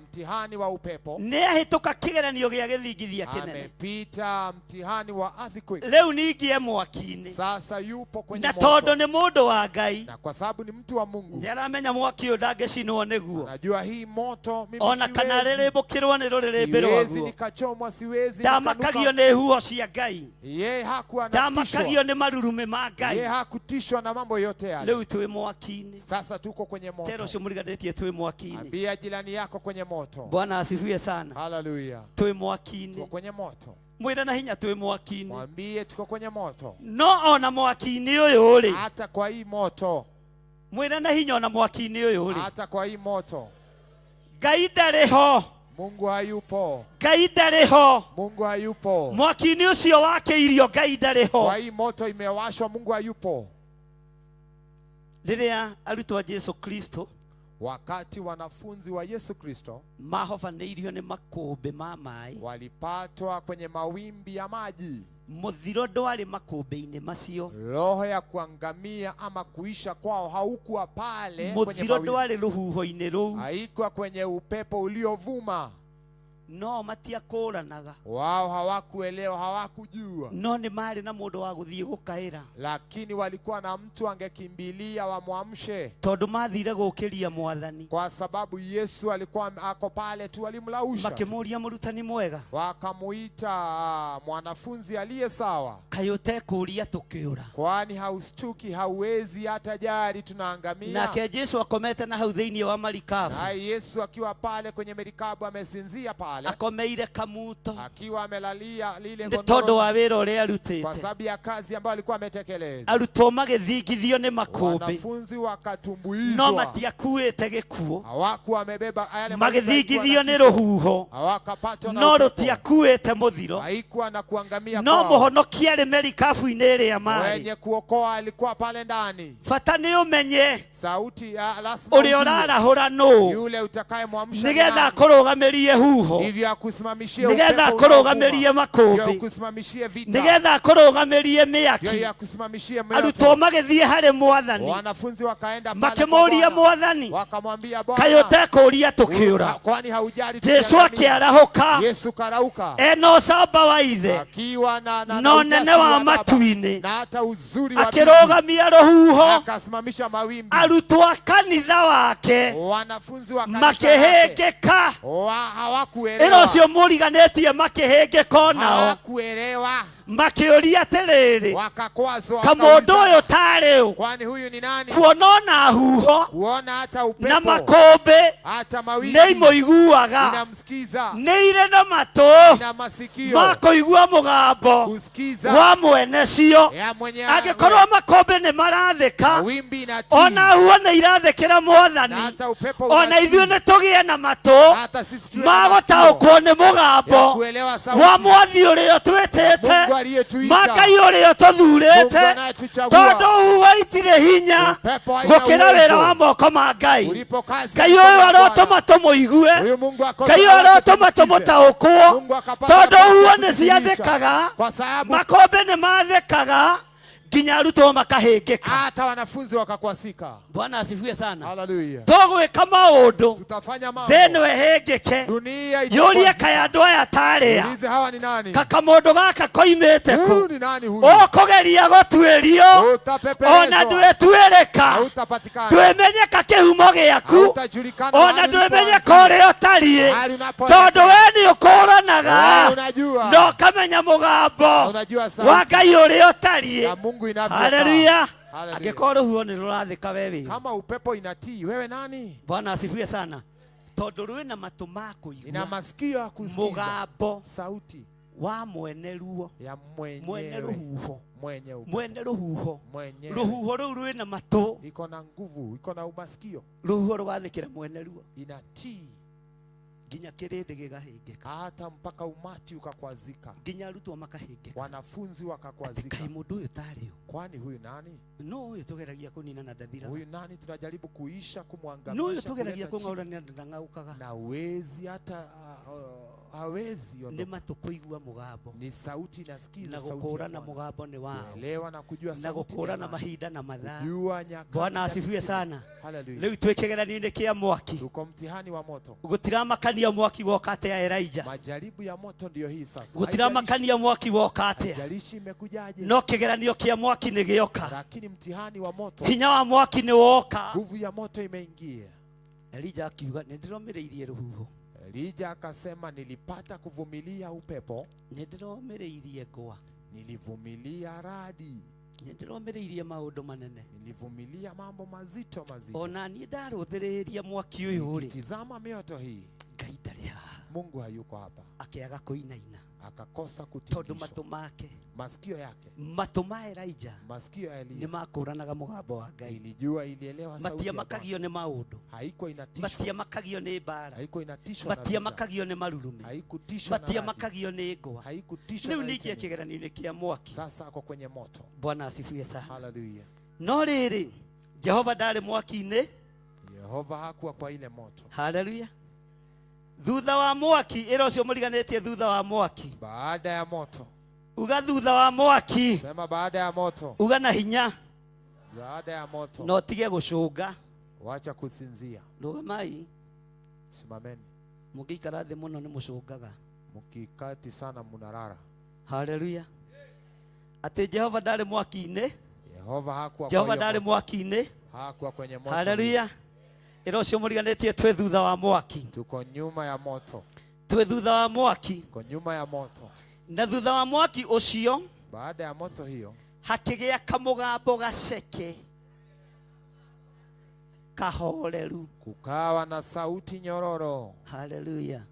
J: mtihani wa upepo.
L: Nĩ ahĩtũka kĩgeranio gĩa gĩthingithia kĩnene.
J: Amepita mtihani wa earthquake.
L: Rĩu ningĩ mwaki-inĩ.
J: Sasa yupo kwenye moto.
L: Na tondũ nĩ mũndũ wa Ngai.
J: Na kwa sababu ni mtu wa Mungu.
L: Nĩ aramenya mwaki ũyũ ndangĩcinwo nĩguo.
J: Najua hii moto mimi
L: ona kana rĩrĩmbũkĩrwo nĩ rũrĩrĩmbĩ rwaguo.
J: Siwezi nikachomwa, siwezi
L: ndamakagio nĩ huho cia Ngai.
J: Yeye hakuwa anatishwa.
L: Ndamakagio nĩ marurume ma Ngai.
J: Yeye hakutishwa na mambo yote yale.
L: Rĩu twĩ mwaki-inĩ.
J: Sasa tuko kwenye moto.
L: Tero cio mũriganĩtie twĩ mwaki-inĩ.
J: Ambia jirani yako kwenye moto.
L: Bwana asifiwe sana.
J: Hallelujah.
L: Twĩ mwaki-inĩ.
J: Tuko kwenye moto.
L: Mwĩre na hinya twĩ mwaki-inĩ.
J: Mwambie tuko kwenye moto.
L: No ona mwaki-inĩ ũyũ rĩ.
J: Hata kwa hii moto.
L: Mwĩre na hinya ona mwaki-inĩ ũyũ rĩ.
J: Hata kwa hii moto.
L: Ngai ndarĩ ho.
J: Mungu hayupo.
L: Ngai ndarĩ ho.
J: Mungu hayupo.
L: Mwaki-inĩ ũcio wakĩirio Ngai ndarĩ ho.
J: Kwa hii moto imewashwa Mungu hayupo.
L: Rĩrĩa arutwo a Yesu Kristo
J: wakati wanafunzi wa Yesu Kristo
L: mahobanĩirio nĩ makũmbĩ ma maĩ
J: walipatwa kwenye mawimbi ya maji.
L: Mũthiro ndwarĩ makũmbĩ-inĩ macio.
J: Roho ya kuangamia ama kuisha kwao haukuwa pale
L: kwenye mawimbi. Mũthiro ndwarĩ rũhuho-inĩ rũu.
J: Haikuwa kwenye upepo uliovuma.
L: No matiakũranaga.
J: Wao hawakuelewa, hawakujua.
L: No nĩ marĩ na mũndũ wa gũthiĩ gũkaĩra.
J: Lakini walikuwa na mtu angekimbilia wamwamshe.
L: Tondũ mathire gũkĩria Mwathani.
J: Kwa sababu Yesu alikuwa ako pale tu, walimlausha.
L: Makĩmũria mũrutani mwega.
J: Wakamuita mwanafunzi aliye sawa.
L: Kaĩ ũtekũria tũkĩũra.
J: Kwani haustuki, hauwezi hata jari tunaangamia.
L: Nake Yesu akomete na hau thĩinĩ wa marikabu.
J: Na Yesu akiwa pale kwenye marikabu amesinzia pale.
L: Akomeire kamuto.
J: Akiwa amelalia lile
L: godoro. Tondũ wa wĩra ũrĩa arutĩte.
J: Kwa sababu ya kazi ambayo alikuwa ametekeleza.
L: Arutwo magĩthingithio nĩ makũmbĩ.
J: Wanafunzi wakatumbuizwa.
L: No matiakuĩte gĩkuũ.
J: Hawakuwa wamebeba yale
L: magĩthingithio nĩ rũhuho.
J: Hawakapatwa na
L: no rũtiakuĩte mũthiro.
J: Haikuwa na kuangamia
L: no mũhonokia arĩ marikabu-inĩ ĩrĩa marĩ.
J: Mwenye kuokoa alikuwa pale ndani.
L: Bata nĩ ũmenye.
J: Sauti lazima
L: ũrĩa ũrarahũra nũ.
J: Yule utakayemwamsha.
L: Nĩgetha akũrũgamĩrie huho.
J: hivyo akusimamishie
L: nigetha
J: upepo
L: akurugamirie makumbi,
J: ndio akusimamishie vita,
L: nigetha akurugamirie miaki,
J: ndio akusimamishie moto.
L: arutwo magithie hari mwathani,
J: Wanafunzi wakaenda pale
L: makimuria mwathani,
J: wakamwambia Bwana,
L: kayo tekuria tukiura.
J: kwani haujali?
L: Jesu akiarahuka,
J: Yesu karauka
L: eno camba wa ithe,
J: akiwa na
L: no nene wa matu-ini,
J: na hata uzuri wa
L: akirugamia ruhuho,
J: akasimamisha mawimbi.
L: arutwo a kanitha wake
J: Wanafunzi wa kanisa
L: makihengeka,
J: hawakuelewa,
L: ino cio muriganitie makihengeka onao,
J: hawakuelewa,
L: makiuria atiriri,
J: wakakwazwa,
L: kamundu uyu tariu,
J: kwani huyu ni nani?
L: kuona na huho,
J: kuona hata upepo
L: na makumbi,
J: hata mawimbi
L: nimuiguaga,
J: inamsikiza,
L: niire na matu,
J: na masikio
L: makuigua mugambo
J: kusikiza
L: wa mwene cio,
J: ya mwenye
L: angikorwo makumbi ni marathika,
J: mawimbi inatii,
L: ona huo ni irathikira mwathani, ona ithuĩ nĩ tũgĩe na matũ magũtaũkwo nĩ mũgambo wa mwathi ũrĩa ũtwĩtĩte, Ngai ũrĩa ũtũthurĩte, tondũ huho itirĩ hinya gũkĩra wĩra wa moko ma Ngai. Ngai ũyũ arotũma tũmũigue, Ngai ũyũ arotũma tũmũtaũkwo, tondũ huho nĩ ciathĩkaga, makombe nĩ mathĩkaga, nginya arutwo makahĩngĩka,
J: hata wanafunzi wakakwasika.
L: Bwana asifiwe sana.
J: Hallelujah.
L: Tũgwĩka maũndũ
J: tutafanya mambo,
L: thĩ ĩno ĩhĩngĩke,
J: dunia
L: yũrie kaĩ andũ aya tarĩa,
J: ulize hawa ni nani?
L: kaka mũndũ gaka koimĩte kũ,
J: Huyu ni nani huyu?
L: ũkũgeria gũtuĩrio,
J: Utapeperezwa,
L: ona ndwĩtuĩrĩka,
J: hautapatikana,
L: twĩmenyeka kĩhumo gĩaku,
J: hautajulikana,
L: ona ndwĩmenyeka ũrĩa ũtariĩ, tondũ we nĩ ũkũranaga na ũkamenya mũgambo wa Ngai ũrĩa ũtariĩ. Haleluya. Angĩkorwo rũhuho nĩ rũrathĩka we wĩ,
J: kama upepo inatii, wewe nani?
L: Bwana asifiwe sana. Tondũ rwĩ na matũ ma kũigua,
J: ina masikio ya kusikiza
L: mũgambo
J: sauti
L: wa mwene ruo,
J: ya
L: mwene rũhuho,
J: mwene
L: rũhuho, rũhuho rũu rwĩ na matũ,
J: iko na nguvu, iko na umasikio,
L: rũhuho rũgathĩkĩra mwene ruo,
J: inatii
L: nginya kĩrĩndĩ gĩgahĩngĩka,
J: hata mpaka umati ukakwazika,
L: nginya arutwo makahĩngĩka,
J: wanafunzi wakakwazika.
L: kaĩ mũndũ ũyũ tarĩ ũ,
J: kwani huyu nani?
L: no ũyũ tũgeragia kũnina na ndathira,
J: Huyu nani tunajaribu kuisha, kumwangamisha,
L: no ũyũ tũgeragia kũng'aũrania ndang'aũkaga,
J: na uwezi hata hawezi
L: nĩ matũ kũigua mũgambo,
J: ni sauti inasikiza,
L: na
J: sauti
L: gũkũrana mũgambo nĩ wao,
J: kuelewa na kujua
L: na
J: sauti,
L: gũkũrana mahinda na mathaa.
J: kujua nyakati.
L: Bwana asifiwe sana.
J: Hallelujah.
L: Rĩu twĩ kĩgeranio-inĩ kĩa mwaki,
J: Tuko mtihani wa moto,
L: gũtiramakania mwaki woka atĩa ya Elijah,
J: majaribu ya moto ndio hii sasa,
L: gũtiramakania mwaki woka atĩa,
J: haijalishi imekujaje,
L: no kĩgeranio kĩa mwaki nĩ gĩoka,
J: lakini mtihani wa moto,
L: hinya wa mwaki nĩ woka.
J: nguvu ya moto imeingia.
L: Elijah akiuga nĩ ndĩromĩrĩirie rũhuho,
J: Elija akasema, nilipata kuvumilia upepo,
L: nĩ ndĩromĩrĩirie ngwa,
J: nilivumilia radi,
L: nĩ ndĩromĩrĩirie maũndũ manene,
J: nilivumilia mambo mazito mazito.
L: ona niĩ ndarũthĩrĩria mwaki ũyũ rĩ,
J: Tizama mioto hii,
L: Ngai ndarĩ haha,
J: Mungu hayuko hapa,
L: akĩaga kũinaina,
J: akakosa
L: tondũ
J: kutikiswa.
L: matũ make,
J: Masikio yake,
L: matũ ma Elijah
J: masikio ya
L: nĩ
J: Elia
L: makũranaga mũgambo wa Ngai,
J: ilijua, ilielewa sauti ya Bwana.
L: matiamakagio nĩ maũndũ,
J: Haiko inatishwa,
L: matiamakagio nĩ mbara,
J: haiko inatishwa na vita,
L: matiamakagio nĩ marurumi,
J: haikutishwa na radi,
L: matiamakagio nĩ ngwa.
J: haikutishwa
L: Rĩu
J: na
L: ningĩ
J: vita.
L: kĩgeranio-inĩ kĩa mwaki,
J: Sasa ako kwenye moto.
L: Bwana asifiwe sana.
J: Hallelujah.
L: No rĩrĩ, Jehova ndarĩ mwaki-inĩ.
J: Yehova hakuwa kwa ile moto.
L: Haleluya. Thutha wa mwaki, ĩra ũcio mũriganĩtie thutha wa mwaki,
J: Baada ya moto,
L: uga thutha wa mwaki,
J: sema baada ya moto,
L: uga na hinya,
J: baada ya moto,
L: no tige gũcũnga.
J: wacha kusinzia,
L: Rũgamai,
J: simameni.
L: mũngĩikara thĩ mũno nĩ mũcũngaga.
J: Mkikati sana munarara.
L: Haleluya. Atĩ Jehova ndarĩ mwaki-inĩ,
J: Yehova hakuwa
L: Jehova
J: kwa
L: ndarĩ
J: hiyo moto.
L: mwaki-inĩ.
J: Hakuwa kwenye moto.
L: Haleluya. Ĩra ũcio mũriganĩtie twĩ thutha wa mwaki,
J: Tuko nyuma ya moto.
L: twĩ thutha wa mwaki,
J: Tuko nyuma ya moto.
L: na thutha wa mwaki ũcio
J: Baada ya moto hiyo,
L: hakĩgĩa kamũgambo gaceke kahoreru.
J: kukawa na sauti nyororo.
L: Haleluya.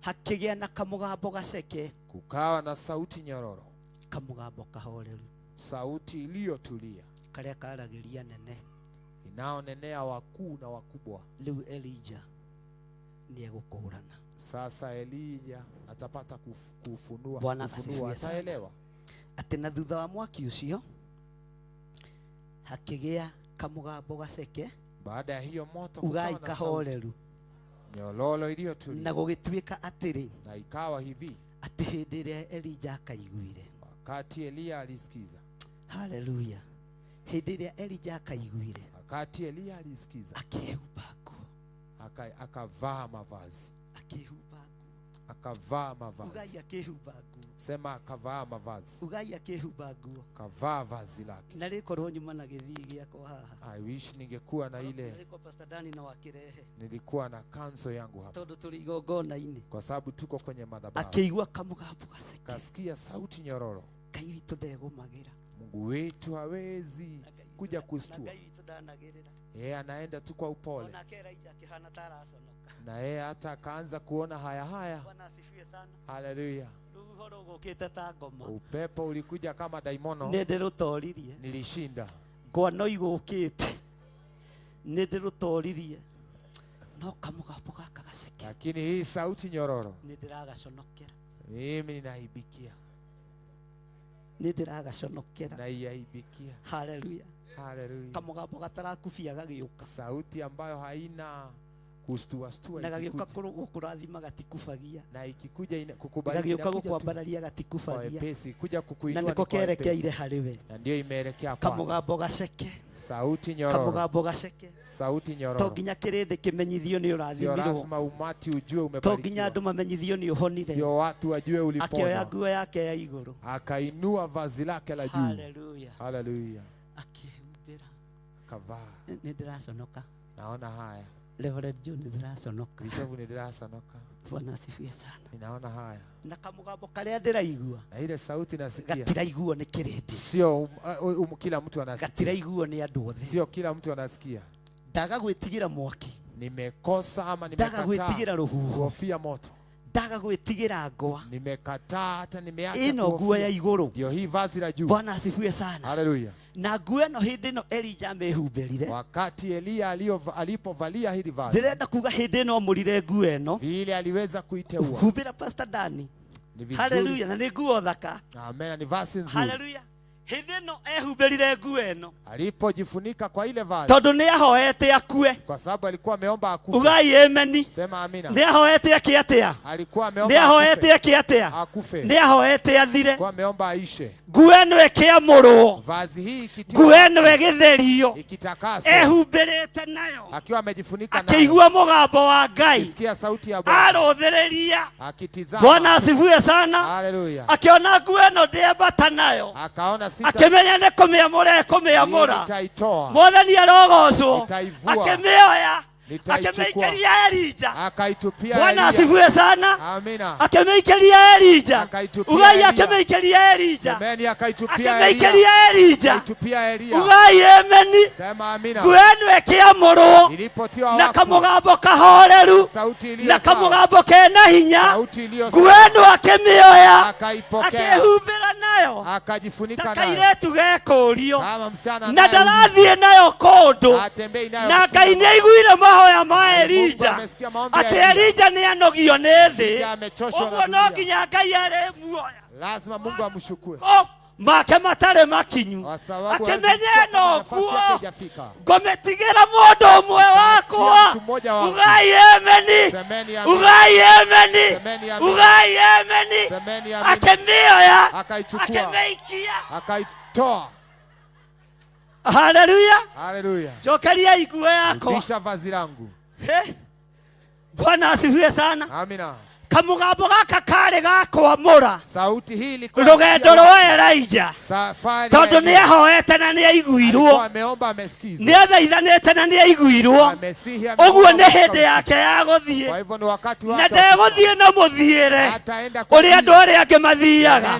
L: Hakĩgĩa na kamũgambo gaceke,
J: Kukawa na sauti nyororo.
L: kamũgambo kahoreru,
J: Sauti iliyotulia,
L: karĩa karagĩria nene.
J: inaonenea wakuu na wakubwa.
L: Rĩu Elijah nĩegũkũrana.
J: Sasa Elija atapata kufunua,
L: Bwana asifiwe sana.
J: ataelewa.
L: Atĩ na thutha wa mwaki ũcio hakĩgĩa kamũgambo gaceke,
J: Baada ya hiyo moto
L: ugai
J: kukawa na sauti
L: kahoreru,
J: Nyororo iliyotulia.
L: Na gũgĩtuĩka atĩrĩ,
J: Na ikawa hivi,
L: atĩ hĩndĩ ĩrĩa Elija akaiguire.
J: wakati Elia alisikiza.
L: Haleluya. Hĩndĩ ĩrĩa Elija akaiguire,
J: Wakati Elia alisikiza,
L: akĩhumba nguo.
J: akavaa mavazi.
L: Akĩhumba nguo.
J: Akavaa mavazi.
L: Ugai akĩhumba nguo.
J: Sema akavaa mavazi.
L: Ugai akĩhumba nguo.
J: Akavaa vazi lake.
L: Na rĩkorwo nyuma na gĩthii gĩakwa haha.
J: I wish ningekuwa na ile.
L: Nilikuwa Pastor Dani na wakirehe.
J: Nilikuwa na kanzo yangu hapa.
L: Tondũ tũrĩ igongona-inĩ.
J: Kwa sababu tuko kwenye madhabahu.
L: Akĩigua kamũgambo gaseke.
J: Kasikia sauti nyororo.
L: Ngai witũ ndegũmagĩra.
J: Mungu wetu hawezi kuja kustua.
L: Ngai witũ ndanagĩrĩra.
J: Yeye anaenda tu kwa upole.
L: Ona Elija akĩhana ta araconoka.
J: Na yeye hata akaanza kuona haya.
L: Bwana asifiwe sana.
J: Haleluya.
L: Rũhuho rũgũkĩte ta ngoma.
J: Upepo ulikuja kama daimono.
L: Nĩndĩrũtoririe.
J: Nilishinda.
L: Ngwano igũkĩte. Nĩndĩrũtoririe. No kamũgambo gaka gaceke.
J: Lakini hii sauti nyororo.
L: Nĩndĩragaconokera.
J: Mimi ninaibikia.
L: Nĩndĩragaconokera.
J: Naibikia.
L: Haleluya.
J: Haleluya.
L: Kamũgambo gatarakubia gagĩũka.
J: Sauti ambayo haina kustua.
L: Na gagĩũka gũkũrathima gatikubagia.
J: Na ikikuja kukubariki.
L: Gagĩũka gũkwambararia gatikubagia.
J: Pesi kuja kukuinua.
L: Na nĩko kerekeire harĩwe.
J: Na ndio imeelekea kwa.
L: Kamũgambo gaceke.
J: Sauti nyororo.
L: Kamũgambo gaceke.
J: Sauti nyororo.
L: To nginya kĩrĩndĩ kĩmenyithio nĩ ũrathimirwo.
J: Sio lazima umati ujue umebarikiwa.
L: To nginya andũ mamenyithio nĩ ũhonire.
J: Sio watu wajue ulipona.
L: Akioya nguo yake ya igũrũ.
J: Akainua vazi lake la juu.
L: Haleluya.
J: Haleluya.
L: Akihumbira.
J: Kavaa.
L: Nĩndĩraconoka.
J: Naona haya.
L: Reverend John nĩndĩraconoka.
J: Bishop nĩndĩraconoka.
L: Bwana asifiwe sana.
J: Ninaona haya.
L: Na kamũgambo karĩa ndĩraigua.
J: Na ile sauti nasikia.
L: Gatiraiguo nĩ kĩrĩndĩ.
J: Sio kila mtu anasikia.
L: Gatiraiguo nĩ andũ othe.
J: Sio kila mtu anasikia.
L: Ndaga gwĩtigĩra mwaki.
J: Nimekosa ama nimekataa.
L: Ndaga gwĩtigĩra rũhuho.
J: Kuhofia moto.
L: Ndaga gwĩtigĩra ngwa.
J: Nimekataa hata nimeacha
L: ĩno nguo ya igũrũ.
J: Ndio hii vazi la juu.
L: Bwana asifiwe sana.
J: Haleluya.
L: Na nguo ĩno hĩndĩ ĩno Elija amĩhumbĩrire.
J: Wakati Elia alipovalia hili vazi.
L: Ndĩrenda kuga hĩndĩ ĩno amũrire nguo ĩno.
J: Vile aliweza kuiteua.
L: Humbĩra Pastor Dani. Haleluya. Na nĩ nguo thaka.
J: Amen. Ni vazi nzuri.
L: Haleluya. Hĩndĩ ĩno ehumbĩrire nguo ĩno.
J: Alipojifunika kwa ile vazi.
L: Tondũ nĩahoete akue.
J: Kwa sababu alikuwa ameomba akufe.
L: Ugai ameni.
J: Sema amina.
L: Nĩahoete akĩatea.
J: Alikuwa ameomba
L: nĩahoete akĩatea.
J: Akufe.
L: Nĩahoete athire.
J: Alikuwa ameomba aishe.
L: Nguo ĩno ĩkĩamũrwo.
J: Vazi hii ikitiwa.
L: Nguo ĩno ĩgĩtherio.
J: Ikitakaswa.
L: Ehumbĩrĩte nayo.
J: Akiwa amejifunika nayo.
L: Akĩigua mũgambo wa Ngai.
J: Akisikia sauti ya Bwana.
L: Arũthĩrĩria.
J: Akitizama.
L: Bwana asifiwe sana.
J: Haleluya.
L: Akiona nguo ĩno ndĩambata nayo.
J: Akaona sita.
L: Akĩmenya nĩ kũmĩamũra ekũmĩamũra.
J: Nitaitoa.
L: Mwathani arogocwo.
J: Nitaivua.
L: Akĩmĩoya. Akĩmĩikaria Elija.
J: Akaitupia
L: Bwana asifiwe sana.
J: Amina.
L: Akĩmĩikaria Elija. Ugai akĩmĩikaria Elija.
J: Semeni akaitupia Elia.
L: Akĩmĩikaria Elija.
J: Akaitupia Elia.
L: Ugai ameni.
J: Sema amina.
L: Nguo ĩno ĩkĩamũrwo.
J: Ilipotiwa
L: na
J: wakfu.
L: kamũgambo kahoreru.
J: Sauti iliyo
L: na
J: sawa.
L: kamũgambo kena hinya.
J: Sauti iliyo
L: Nguo
J: sawa.
L: ĩno akĩmĩoya.
J: Akaipokea.
L: Akĩhumbĩra nayo.
J: Akajifunika nayo.
L: Takairetu gekũrio.
J: Kama msichana
L: na ndarathiĩ nayo kũndũ.
J: Atembei nayo.
L: Na Ngai nĩaiguire mahoya ma Elija. Atĩ Elija nĩanogio nĩ thĩ. Ũguo no nginya Ngai arĩmuoya.
J: Lazima Mungu amshukue.
L: Make matarĩ makinyu. Akĩmenya ĩno nguo ngũmĩtigĩra mũndũ ũmwe wakwa. Ugai ameni. Ugai ameni. Ugai ameni. Akĩmĩoya. Akĩmĩikia.
J: Akaitoa.
L: Haleluya.
J: Haleluya.
L: Jokeria nguo yako.
J: Rudisha vazi langu.
L: Bwana asifiwe sana.
J: Amina.
L: Kamũgambo gaka karĩ gakwamũra.
J: Sauti hii ilikuwa
L: rũgendo rwa Elija.
J: Safari.
L: Tondũ nĩahoete na nĩaiguirwo.
J: Ameomba amesikiza.
L: Nĩathaithanĩte na nĩaiguirwo. Ũguo nĩ hĩndĩ yake ya gũthiĩ.
J: Kwa hivyo ni wakati wake.
L: Na ndegũthiĩ na mũthiĩre. Ũrĩa andũ arĩa angĩ mathiaga.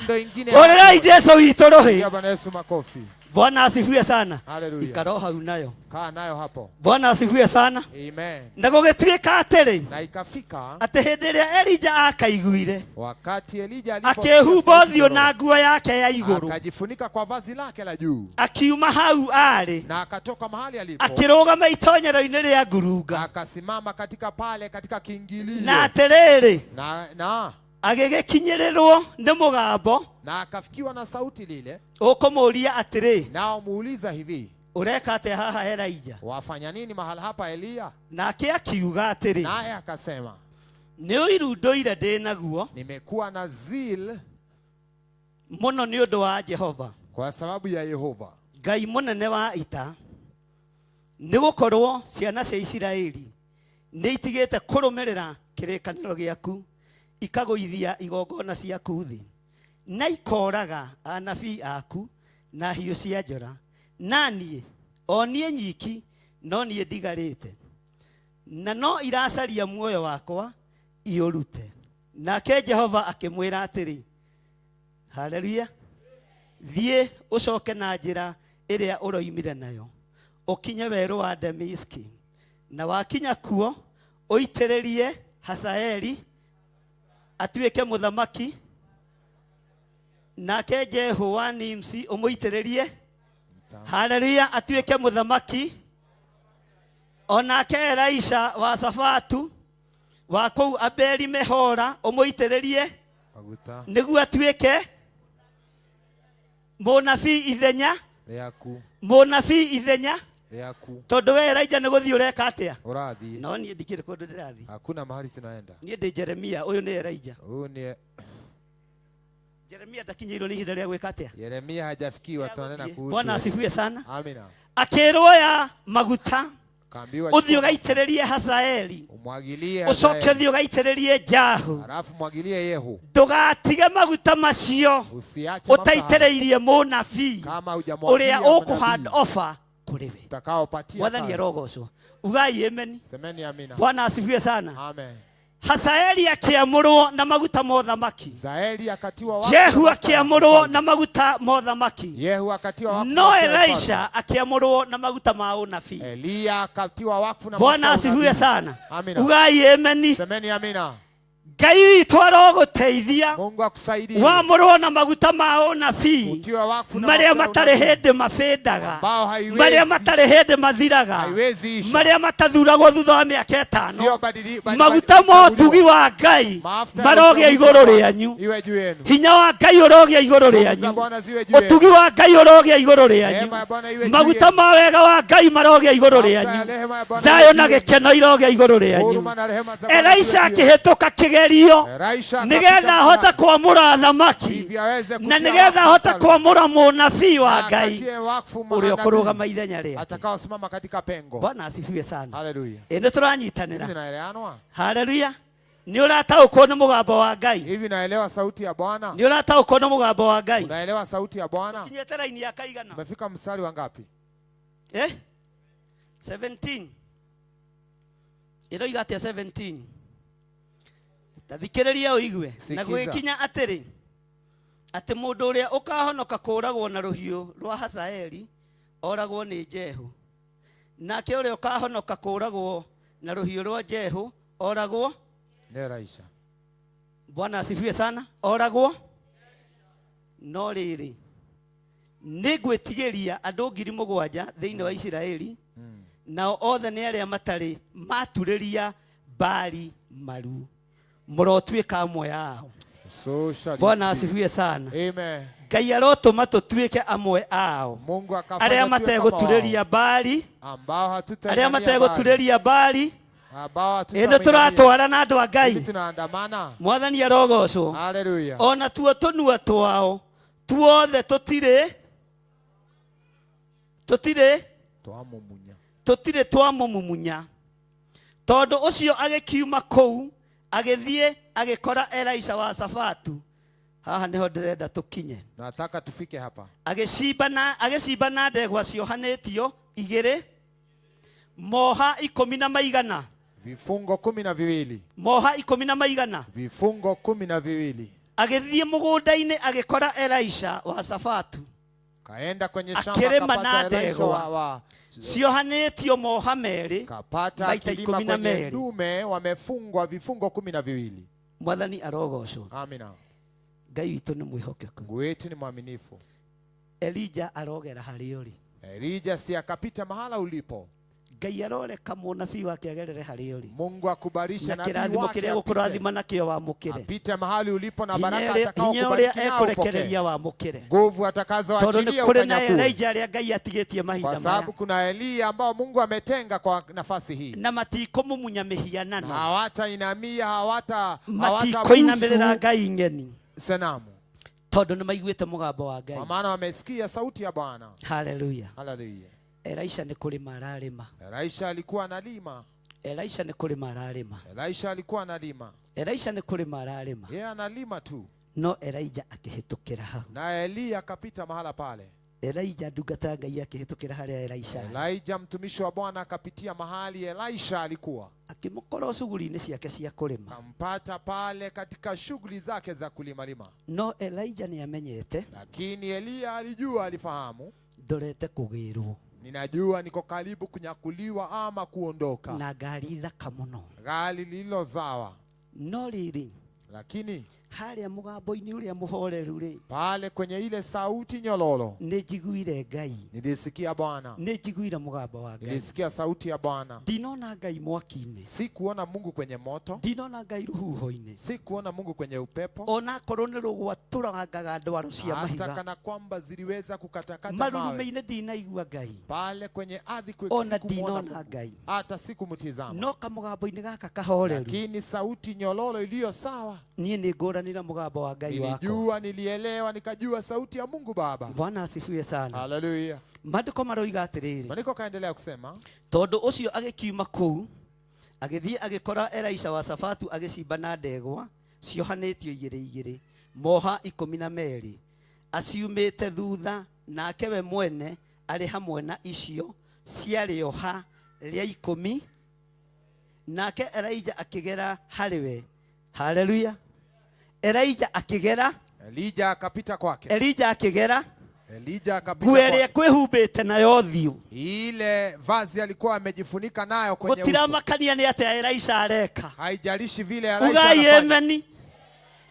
L: Ũrĩrai Jesũ witũ rũhĩ.
J: Bwana Yesu makofi.
L: Bwana asifiwe sana.
J: Haleluya.
L: Ikaro hau nayo.
J: Kaa nayo hapo.
L: Bwana asifiwe sana.
J: Amen.
L: Na gũgĩtuĩka atĩrĩ.
J: Na ikafika.
L: Atĩ hĩndĩ ĩrĩa Elija akaiguire.
J: Wakati Elija
L: akĩhumba ũthiũ na nguo yake ya igũrũ.
J: Akajifunika kwa vazi lake la juu.
L: Akiuma hau arĩ.
J: Na akatoka mahali alipo.
L: Akĩrũgama itonyero-inĩ rĩa ngurunga.
J: Akasimama katika pale katika kiingilio.
L: Na atĩrĩrĩ.
J: Na
L: agĩgĩkinyĩrĩrwo nĩ mũgambo.
J: Na akafikiwa na sauti lile.
L: Ũkũmũria atĩrĩ.
J: Nao muuliza hivi.
L: ureka ate haha Elijah?
J: Wafanya nini mahali hapa Elia?
L: Nake akiuga atiri,
J: Naye akasema,
L: ni uiru ndoire ndi naguo
J: nimekuwa na zeal
L: muno ni undu wa Jehova,
J: kwa sababu ya Yehova
L: Ngai munene wa ita, ni gukorwo ciana cia Isiraeli ni itigite kurumirira kirikaniro giaku, ikaguithia igongona ciaku thi, na ikoraga anabii aku na hiũ cia njora, nanie o niĩ nyiki no niĩ ndigarĩte, na no iracaria muoyo wakwa iũrute. Nake Jehova akĩmwĩra atĩrĩ, haleluya, thiĩ ũcoke na njĩra ĩrĩa ũroimire nayo, ũkinye werũ wa Demiski, na wakinya kuo ũitĩrĩrie Hazaeli atuĩke mũthamaki, nake Jehu wa Nimsi ũmũitĩrĩrie, haleluya, atuĩke mũthamaki, onake Elisha wa Safatu wa kũu Abeli Mehora ũmũitĩrĩrie
J: maguta
L: nĩguo atuĩke mũnabii ithenya
J: rĩaku,
L: mũnabii ithenya,
J: rĩaku.
L: tondũ we Elijah nĩ gũthiĩ ũreka atĩa?
J: Ũrathiĩ.
L: No niĩ ndikĩrĩ kũndũ ndĩrathiĩ.
J: Hakuna mahali tunaenda.
L: Niĩ ndĩ Jeremia, ũyũ nĩ Elijah.
J: Huyu ni
L: Jeremia ndakinyĩirwo nĩ ihinda rĩa gwĩka atĩa?
J: Yeremia hajafikiwa, tunanena kuhusu.
L: Bwana asifiwe sana.
J: Amina.
L: Akĩrwo ya maguta,
J: Kaambiwa
L: ũthiĩ ũgaitĩrĩrie Hazaeli,
J: umwagilie
L: ũcoke
J: Hazaeli,
L: ũthiĩ ũgaitĩrĩrie Jahu,
J: halafu mwagilie Yehu.
L: ndũgatige maguta macio
J: Usiache mambo haya
L: ũtaitĩrĩirie mũnabii
J: kama hujamwagilia
L: ũrĩa ũkũhanda ofa kũrĩ we.
J: utakaopatia
L: Mwathani
J: kazi.
L: arogocwo. Ugai ameni.
J: Semeni amina.
L: Bwana asifiwe sana.
J: Amen.
L: Hazaeli akiamũrwo na maguta ma ũthamaki,
J: Zaeli akatiwa wakfu,
L: Jehu akiamũrwo na maguta ma ũthamaki,
J: Yehu akatiwa wakfu,
L: no Elisha akiamũrwo na maguta ma ũnabii.
J: Elia akatiwa wakfu na
L: Bwana
J: mafuta ya
L: asifiwe
J: unabii.
L: sana.
J: Amina.
L: Ugai ameni.
J: Semeni amina.
L: Ngai witũ arogũteithia
J: Mungu akusaidie.
L: wamũrwo na maguta ma ũnabii
J: Utiwa wakfu na
L: marĩa
J: mafuta ya
L: matarĩ
J: unabii.
L: hĩndĩ mabĩndaga,
J: Ambao haiwezi-
L: marĩa matarĩ hĩndĩ mathiraga,
J: haiwezi isha.
L: marĩa matathuragwo thutha wa mĩaka ĩtano.
J: Sio badili- bali-
L: Maguta ma
J: bali-
L: ũtugi wa Ngai
J: Mafuta ya
L: marogĩa
J: utugi
L: igũrũ
J: wa-
L: rĩanyu,
J: iwe juu yenu.
L: hinya wa Ngai ũrogĩa igũrũ
J: Nguvu za
L: rĩanyu,
J: Bwana ziwe juu yenu.
L: ũtugi wa Ngai ũrogĩa igũrũ rĩanyu,
J: Rehema ya Bwana iwe juu
L: maguta
J: yenu.
L: ma wega wa Ngai marogĩa igũrũ
J: Mafuta ya
L: rĩanyu,
J: rehema ya Bwana
L: thayũ
J: iwe
L: na
J: juu yenu.
L: gĩkeno irogĩa igũrũ rĩanyu.
J: Huruma na rehema za Bwana
L: Elisha
J: ziwe juu yenu.
L: akĩhĩtũka kĩgerio
J: Elisha
L: nĩgetha ahote kwamũra thamaki
J: Hivi aweze
L: na
J: kutia
L: nĩgetha
J: wakfu
L: ahote
J: mfalme.
L: kwamũra mũnabii wa
J: Na
L: Ngai
J: akatie wakfu
L: ũrĩa
J: manabii
L: ũkũrũgama ithenya rĩake.
J: atakaosimama katika pengo.
L: Bwana asifiwe sana.
J: Haleluya.
L: Nĩ tũranyitanĩra.
J: Hivi naelewanwa?
L: Haleluya. Nĩ ũrataũkwo nĩ mũgambo wa Ngai.
J: Hivi naelewa sauti ya Bwana?
L: Nĩ ũrataũkwo nĩ mũgambo wa Ngai.
J: Unaelewa sauti ya Bwana?
L: Kinyĩte raini ya kaigana.
J: Umefika mstari wa ngapi?
L: 17. Ĩroiga atĩa 17? Tathikĩrĩria ũigue. Na gũgĩkinya atĩrĩ, atĩ mũndũ ũrĩa ũkahonoka kũũragwo na rũhiũ rwa Hazaeli oragwo nĩ Jehu, nake ũrĩa ũkahonoka kũũragwo na rũhiũ rwa Jehu oragwo
J: nĩ Elisha.
L: Bwana asifiwe sana. Oragwo no rĩrĩ nĩ ngwĩtigĩria andũ 7,000 thĩinĩ wa Isiraeli, nao othe nĩ arĩa matarĩ maturĩria Baali maru, mũrotuĩka amwe ao.
J: So shall it
L: Bwana
J: be.
L: asifiwe sana.
J: Amen.
L: Ngai arotũma tũtuĩke amwe ao,
J: Mungu akafanya
L: arĩa
J: tuwe kama
L: mategũturĩria
J: wao,
L: Baali,
J: ambao
L: arĩa
J: hatutainamia Baali,
L: mategũturĩria Baali.
J: ambao
L: Ĩno
J: hatutainamia.
L: tũratwara na andũ a
J: Hivi
L: Ngai.
J: tunaandamana.
L: Mwathani arogocwo.
J: Haleluya.
L: Ona tuo tũnua twao tuothe tũtirĩ twamũmumunya, tondũ ũcio agĩkiuma kũu agĩthiĩ agĩkora Elisha wa Safatu. Haha nĩho ndĩrenda tũkinye.
J: Nataka tufike hapa.
L: Agĩcimba na ndegwa ciohanĩtio igĩrĩ, moha 10 na maigana.
J: Vifungo 12.
L: Moha 10 na maigana.
J: Vifungo 12.
L: Agĩthiĩ mũgũnda-inĩ agĩkora Elisha wa Safatu,
J: Kaenda kwenye shamba
L: akĩrĩma na
J: kapata Elisha
L: ndegwa
J: wa
L: ciohanĩtio moha merĩ
J: kapata
L: maita
J: kilima
L: 12.
J: kwenye dume wamefungwa vifungo 12.
L: Mwathani arogocwo.
J: Amina.
L: Ngai witũ nĩ mwĩhokeku.
J: Mungu wetu ni mwaminifu.
L: Elija arogera harĩa ũrĩ.
J: Elija si akapita mahala ulipo.
L: Ngai arore kama nabii wake agerere harĩ uri.
J: Mungu akubarishe nabii
L: kirathimo
J: wake
L: kiria gukurathima nakio wamukire.
J: Apite mahali ulipo na baraka atakao
L: hinya
J: kubariki
L: uria
J: nao
L: ekurekereria wamukire.
J: Nguvu atakazoachilia
L: ukanyakue.
J: na
L: Elijah aria Ngai atigitie mahinda
J: maya.
L: maya.
J: Kwa sababu kuna Elia ambao Mungu ametenga kwa nafasi hii.
L: Na matikomumunya mihianano.
J: Hawatainamia,
L: matikoinamirira Ngai ng'eni.
J: Sanamu.
L: Tondu ni maiguite mugambo wa Ngai.
J: Kwa maana wamesikia sauti ya Bwana.
L: Hallelujah.
J: Hallelujah.
L: Elisha ni kulima ararima.
J: Elisha alikuwa analima.
L: Elisha ni kulima ararima.
J: Elisha alikuwa analima.
L: Elisha ni kulima ararima.
J: Yeye analima tu.
L: No Elijah akihitukira hau.
J: Na Elia akapita mahala pale.
L: Elijah ndungata Ngai akihitukira haria Elisha.
J: Elijah mtumishi wa Bwana akapitia mahali Elisha alikuwa.
L: Akimukora shughuli ciake cia kulima.
J: Kampata pale katika shughuli zake za kulima lima.
L: No Elijah ni amenyete.
J: Lakini Elia alijua, alifahamu.
L: Ndorete kugirwo.
J: Ninajua niko karibu kunyakuliwa ama kuondoka.
L: Na gari thaka muno.
J: Gari lililozawa.
L: No riri.
J: Lakini
L: haria mugambo-ini uria muhoreru ri.
J: Pale kwenye ile sauti nyololo.
L: Nijiguire Ngai.
J: Nilisikia Bwana.
L: Nijiguire mugambo wa Ngai.
J: Nilisikia sauti ya Bwana.
L: Ndinona Ngai mwaki-ini.
J: Si kuona Mungu kwenye moto.
L: Ndinona Ngai ruhuho-ini.
J: Si kuona Mungu kwenye upepo.
L: Ona korwo ni rugwaturangaga ndwaro cia mahiga.
J: Hata kana kwamba ziliweza kukatakata mawe.
L: Marurume-ini ndinaigua Ngai.
J: Pale kwenye ardhi
L: ona ndinona Ngai.
J: Hata sikumtizama.
L: No kamugambo-ini gaka kahoreru.
J: Lakini sauti nyololo iliyo sawa.
L: Nie ni nguranira mugambo wa Ngai wako.
J: Nilijua, nilielewa, nikajua sauti ya Mungu Baba.
L: Bwana asifiwe sana.
J: Hallelujah.
L: Maandiko maroiga atiriri.
J: Maandiko kaendelea kusema,
L: tondu ucio agikiuma kuu agithie agikora Elisha wa Safatu agicimba na ndegwa ciohanĩtio igĩrĩ moha 12 aciumĩte thutha nake we mwene arĩ hamwe na icio ciarĩoha rĩa 10 nake Elijah akigera hariwe. Hallelujah. Elijah akigera.
J: Elijah akapita kwake.
L: Elijah akigera.
J: Elijah akapita
L: kwake. Nguo kwehumbĩte nayo thiũ.
J: Ile vazi alikuwa amejifunika nayo kwenye uso.
L: Gutiramakania ni ate Elisha areka.
J: Haijalishi vile Elisha
L: anafanya. Amen.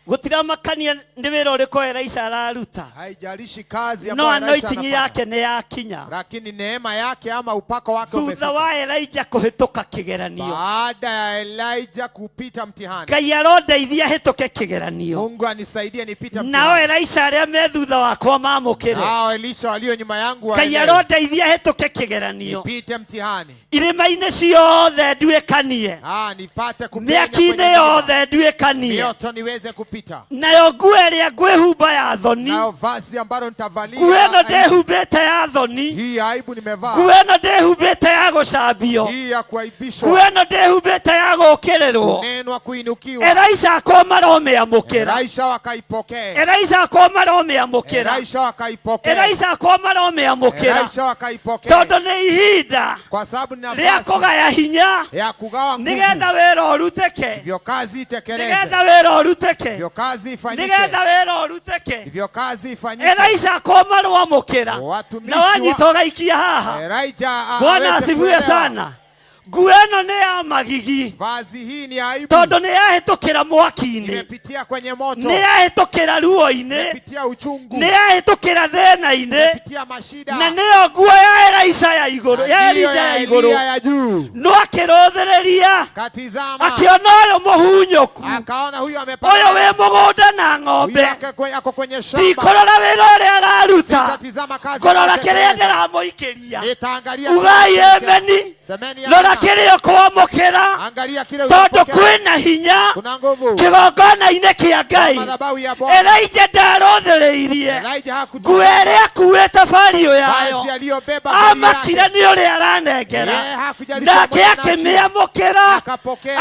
L: Gutiramakania ni wĩra ũrĩkũ Elisha araruta.
J: Haijalishi kazi ambayo Elisha anafanya.
L: No anointing yake ni yakinya.
J: Lakini neema yake ama upako wake umefika.
L: Thutha wa Elijah kuhĩtũka kĩgeranio.
J: Baada ya Elijah kupita mtihani.
L: Ngai arondeithia hĩtũke kĩgeranio.
J: Mungu anisaidie nipite mtihani.
L: Nao Elisha arĩa me thutha wakwa mamũkĩre.
J: Nao Elisha walio nyuma yangu
L: waelewe. Ngai arondeithia hĩtũke kĩgeranio.
J: Nipite mtihani.
L: Irĩma-inĩ ciothe nduĩkanie.
J: Nipate kupenya.
L: Mĩaki-inĩ yothe nduĩkanie.
J: Mioto niweze kupita.
L: Nayo nguo ĩrĩa ngwĩhumba ya thoni.
J: Nao vazi ambalo nitavalia.
L: Nguo ĩno ndĩhumbĩte ya thoni.
J: Hii aibu nimevaa.
L: Nguo ĩno ndĩhumbĩte ya gũcambio.
J: Hii ya kuaibishwa.
L: Nguo ĩno ndĩhumbĩte ya gũũkĩrĩrwo.
J: Kunenwa kuinukiwa.
L: Elisha akoma romĩamũkĩra.
J: Elisha wakaipokea.
L: Elisha akoma romĩamũkĩra.
J: Elisha wakaipokea.
L: Elisha akoma romĩamũkĩra.
J: Elisha wakaipokea.
L: Tondũ nĩ ihinda.
J: Kwa sababu ni nafasi.
L: Rĩa kũgaya hinya.
J: Ya kugawa nguvu.
L: Nĩgetha wĩra ũrutĩke.
J: Hivyo kazi itekeleze.
L: Nĩgetha wĩra ũrutĩke.
J: Hivyo kazi ifanyike.
L: Nĩgetha wĩra ũrutĩke.
J: Hivyo kazi ifanyike.
L: Elisha akoma romũkĩra. Na wanyita ũgaikia haha.
J: Elijah
L: Bwana asifiwe sana. Nguo ĩno nĩ ya magigi.
J: Vazi hii ni aibu.
L: Tondũ nĩ yahĩtũkĩra mwaki-inĩ.
J: Imepitia kwenye moto.
L: Nĩ yahĩtũkĩra ruo-inĩ.
J: Imepitia uchungu.
L: Nĩ yahĩtũkĩra thĩna-inĩ.
J: Imepitia mashida.
L: Na nĩyo nguo ya Elisha ya igũrũ. Ya Elijah ya igũrũ. No akĩrũthĩrĩria.
J: Katizama.
L: Akĩona ũyũ mũhunyũku.
J: Akaona huyu amepanda.
L: Ũyũ wĩ mũgũnda na ng'ombe.
J: Ako kwenye shamba.
L: Tikũrora wĩra ũrĩa araruta.
J: Katizama kazi.
L: Kũrora kĩrĩa ndĩramũikĩria.
J: Nitaangalia.
L: Ugai ameni. Rora kĩrĩa kwamũkĩra.
J: Angalia kile
L: tondũ kwĩna hinya.
J: Kuna nguvu.
L: Kĩgongona-inĩ kĩa Ngai. Elijah ndarũthĩrĩirie. Nguo ĩrĩa akuĩte bariũ yayo. Amakire nĩ ũrĩa aranengera. Nake akĩmĩamũkĩra.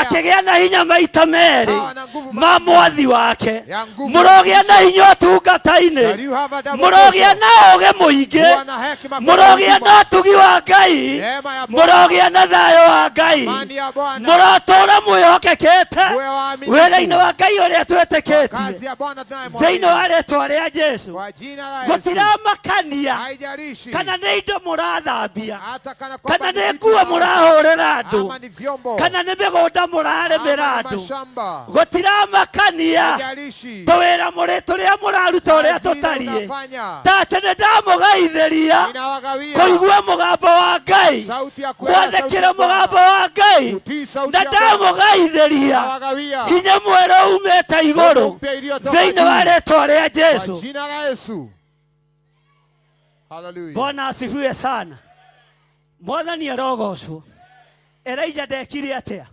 L: Akĩgĩa na hinya maita merĩ ma mwathi wake. Mũrogĩa na hinya ũtungata-inĩ. Mũrogĩa na ũũgĩ mũingĩ. Mũrogĩa na ũtugi wa Ngai. Mũrogĩa na thayũ wa Ngai mũratora mwĩhokekete wĩra-inĩ wa Ngai ũrĩa twĩtĩkĩtie thĩinĩ wa rĩĩtwa rĩa Jesũ. Gũtiramakania kana nĩ indo mũrathambia kana nĩ nguo mũrahũrĩra andũ kana nĩ mĩgũnda mũrarĩmĩra andũ. Gũtiramakania tũwĩra mũrĩ tũrĩa mũraruta ũrĩa tũtariĩ. Ta atĩ nĩ ndamũgaithĩria kũigua mũgambo wa Ngai, gwathĩkĩra mũgambo wa Ngai, na ndamũgaithĩria hinya mwerũ umĩte igũrũ thĩinĩ wa rĩĩtwa rĩa Jesũ. Bwana asifiwe sana. Mwathani arogocwo. Elijah ndekire atĩa?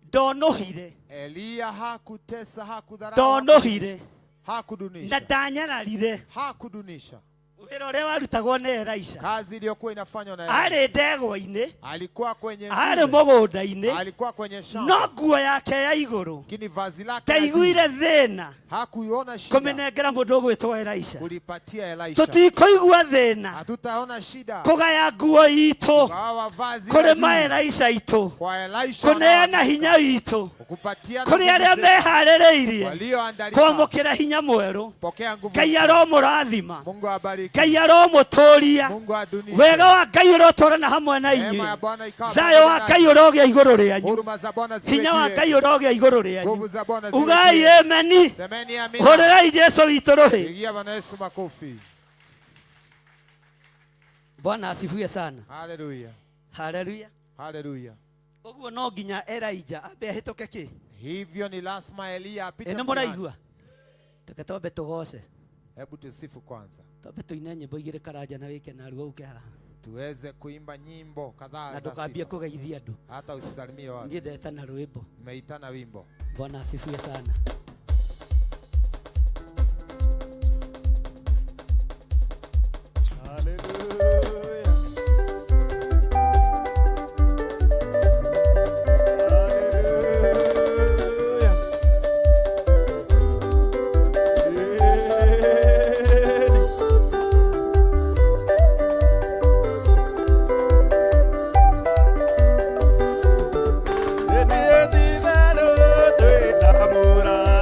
L: Ndonohire.
J: Elia hakutesa, hakudharau,
L: ndonohire
J: hakudunisha,
L: na ndanyararire,
J: hakudunisha.
L: Wĩra ũrĩa warutagwo nĩ Elisha,
J: kazi iliyokuwa inafanywa na
L: arĩ ndegwa-inĩ,
J: alikuwa kwenye
L: arĩ mũgũnda-inĩ,
J: alikuwa kwenye shamba,
L: no nguo yake ya igũrũ
J: kini vazi lake
L: ndaiguire thĩna
J: hakuiona shida
L: kũmĩnengera mũndũ ũgwĩtwo Elisha.
J: kulipatia Elisha.
L: Tũtikũigua thĩna
J: hatutaona shida
L: kũgaya nguo itũ kũrĩ ma Elisha itũ, kũneana hinya witũ kũrĩ arĩa meharĩrĩirie kwamũkĩra hinya mwerũ. Ngai aromũrathima, Ngai aromũtũria, wega wa Ngai ũrotwarana hamwe na inyuĩ, thayũ wa Ngai ũrogĩa igũrũ rĩanyu, hinya wa Ngai ũrogĩa igũrũ rĩanyu. Ugai ameni, hũrĩrai Jesũ witũ rũhĩ. Bwana asifiwe sana.
J: Haleluya.
L: Haleluya.
J: Haleluya.
L: Ũguo no nginya Elijah ambe ahĩtũke kĩ?
J: Hivyo ni lazima Elia apite.
L: Nĩ mũraigua? Tũke twambe tũgoce.
J: Hebu tusifu kwanza.
L: Twambe tũine nyĩmbo igĩrĩ karanja na wĩke na ruo ũke haha.
J: Tuweze kuimba nyimbo kadhaa
L: za sifa. Na tukambie kũgeithia andũ.
J: Hata usisalimie watu.
L: Ndiye ndeta na rwĩmbo.
J: Umeitana wimbo.
L: Bwana asifiwe sana.
K: Amor.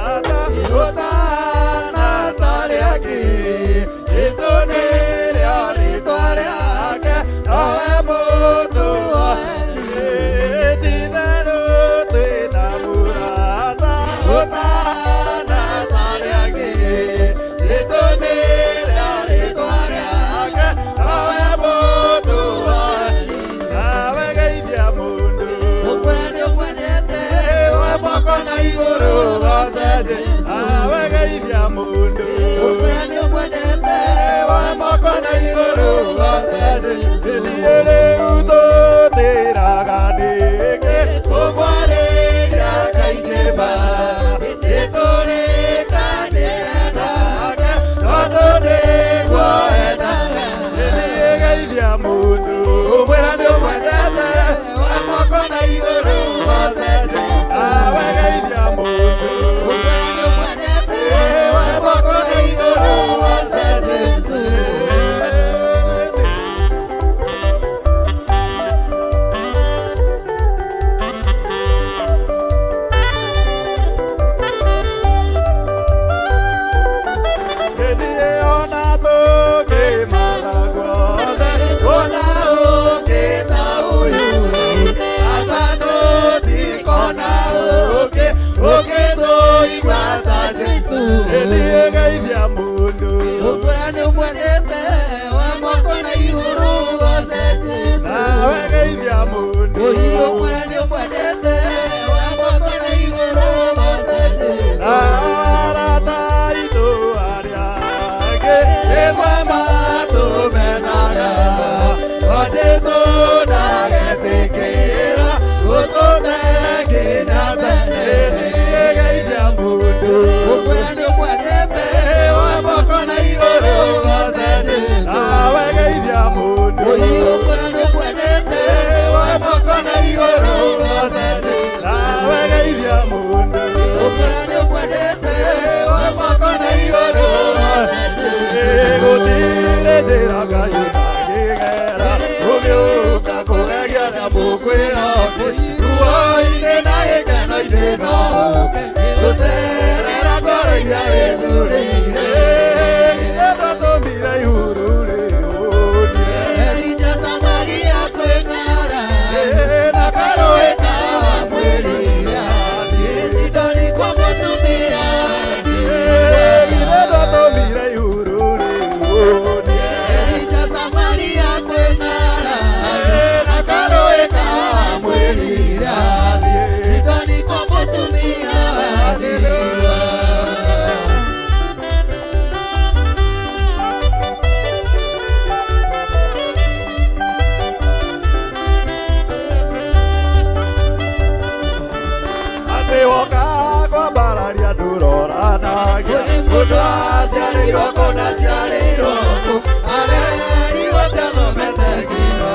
M: ciarĩirwo kona ciarĩirwo kũ areri watamamentekira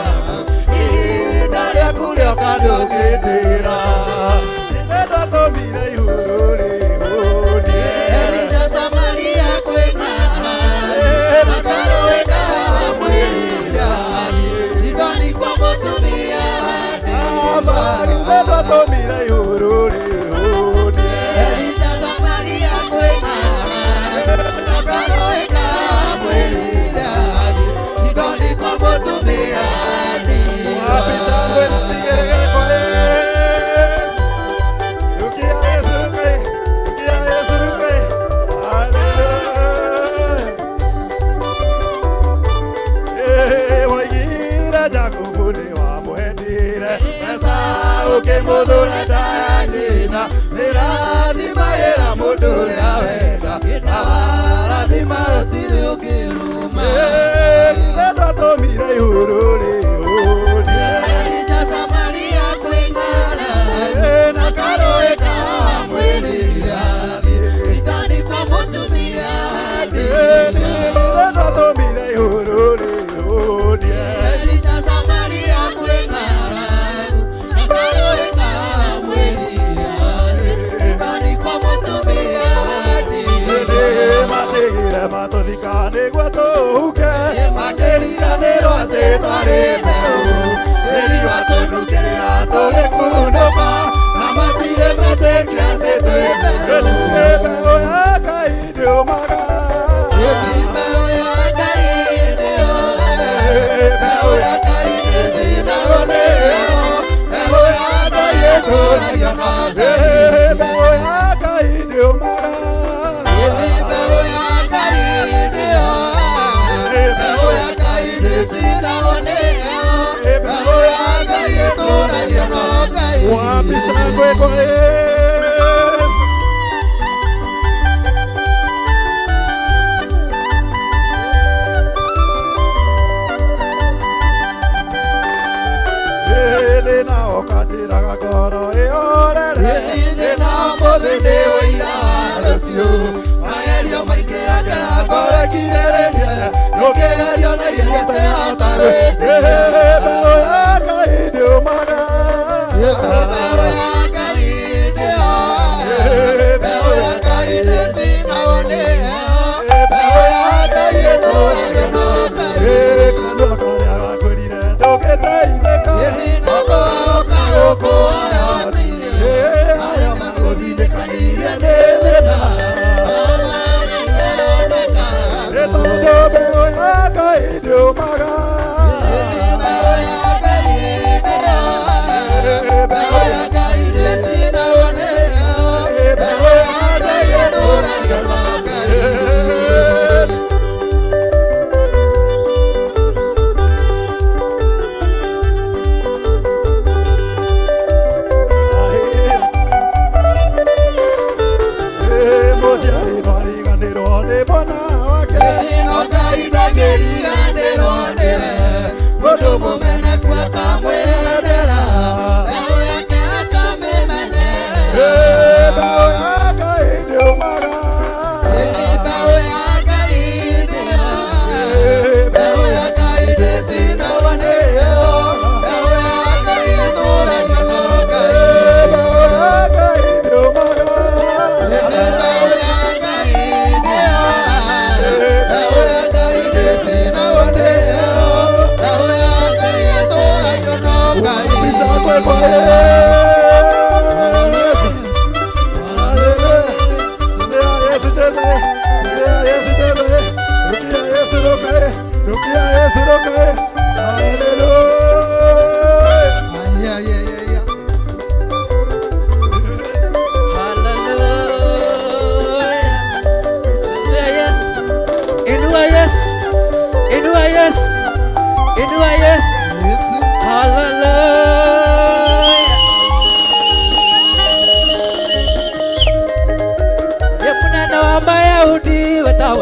M: ihinda rĩaku rĩoka ndũngĩndĩra nĩgetha tũmire igũrũ rĩhũnie Elija Samaria kwĩng'ara makarũĩka mwĩrĩra Sidoni kwa mũtumia ndiva nĩgetha tũmire igũrũ rĩhũnie Elija Samaria kwĩng'ara makarũĩka mwĩrĩra Sidoni kwa mũtumia ndiva Mũndũre ndanyina nĩrathima ĩra mũndũ ũrĩa wenda arathima ũtirĩ ũngĩruma nĩgetha tũmire igũrũ rĩhũnie Elija Samaria kwĩng'ara na karũĩ ka mwĩrĩra Sidoni kwa mũtumia nĩgetha tũmire igũrũ rĩhũnie Elija Samaria kwĩng'ara Matũthika nĩguo tũhuke makĩriganĩrwo atĩ twarĩ mbeũ tĩri watũnukĩrĩra tũgĩkunũka na matirĩ metĩkia atĩ twĩ mbeũ mbeũ ya Ngai ndĩũmaga mbeũ ya Ngai ndĩũmaga mbeũ ya Ngai ndĩcinagwo nĩyo mbeũ ya Ngai ĩtũũragia na Ngai mbeũ ya Ngai ndĩũmaga Wapisa kweko Yesu Ele na okatira gakoro eorere Ele na mũthĩndĩ ũira rũciũ magerio maingĩ angĩrakore kirĩrĩrie ndũngĩgerio na inyuĩte hatarĩtie mbeũ ya Ngai ndĩũmaga mbeũ ya Ngai ndĩũmaga mbeũ ya Ngai ndĩcinagwo nĩyo mbeũ ya Ngai ĩtũũragia na Ngai kanua karĩa gakũrire ndũngĩteithĩka nĩnogoka gũkũ aya magũthindĩkanĩirie nĩ thĩna nĩ tondũ mbeũ ya Ngai ndĩũmaga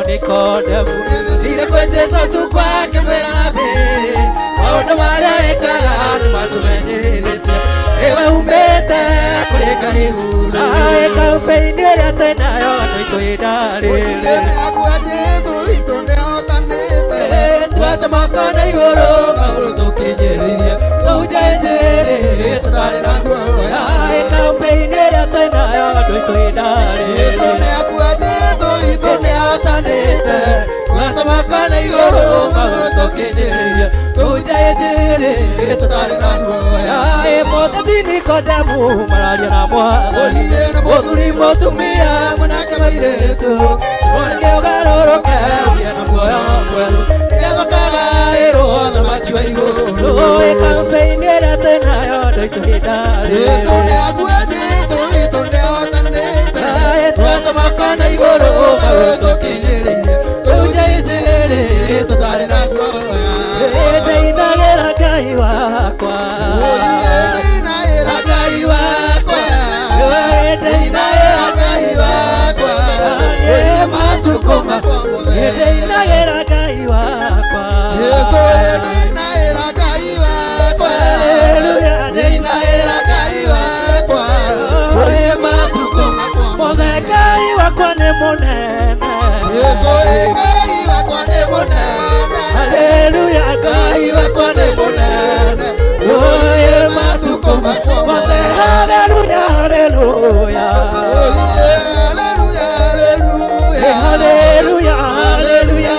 M: Nikodemu ile kwenjeza tu kwake mberabe maondo marĩa ekaga nĩ matũmenyerete ewe umĩte kũrĩ Ngai hura eka ũmbe-inĩ ĩrĩa twĩnayo andũ aitũ ĩndarĩ makana igoro maguru tukinyereria tujenjere tutari na guoya
B: campaign ĩrĩa twĩnayo andũ itũĩndarĩ
M: Yesu nĩ akuate itu nĩ atanĩte twata makana igoro maguru tukinyereria tujenjere tutari na guoya
B: mũteti Nikodemu mararia na Mwathani
M: oiye na mũthuri mũtumia mwanake mairĩtu
B: ũreke ũgarũrũke
M: ũgĩe na muoyo mwerũ rĩrĩa makagaĩrwo thamaki wa igũrũ
B: campaign ĩrĩa twĩnayo andũ itũĩndarĩ
M: Yesu nĩ akuate itu nĩ atanĩte twata makana igũrũ magũrũ tũkinyĩrĩire tujenjere tutari na guoya
B: ndĩinagĩra Ngai wakwa
M: ndĩinagĩra Ngai wakwa ndĩinagĩra Ngai wakwa matukũ makwa
B: ndĩinagĩra Ngai wakwa
M: Yesu ndĩinagĩra Ngai wakwa ndĩinagĩra Ngai wakwa matukũ makwa
B: Ngai wakwa nĩ mũnene
M: Yesu Ngai wakwa nĩ mũnene
B: haleluya
M: Ngai wakwa nĩ mũnene matukũ makwa
B: haleluya haleluya haleluya haleluya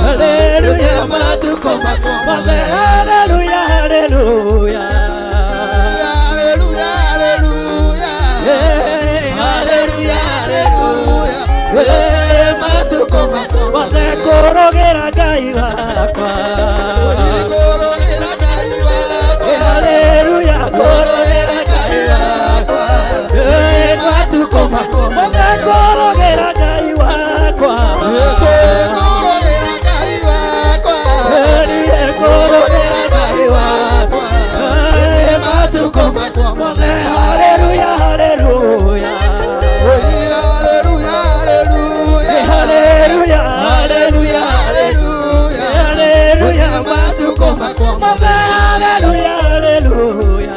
B: haleluya
M: matukũ makwa
B: haleluya haleluya korogera Ngai wakwa haleluya korogera Ngai wakwa matukũ makwa korogera Ngai wakwa korogera Ngai wakwa matukũ makwa haleluya haleluya haleluya haleluya haleluya matukũ makwa haleluya haleluya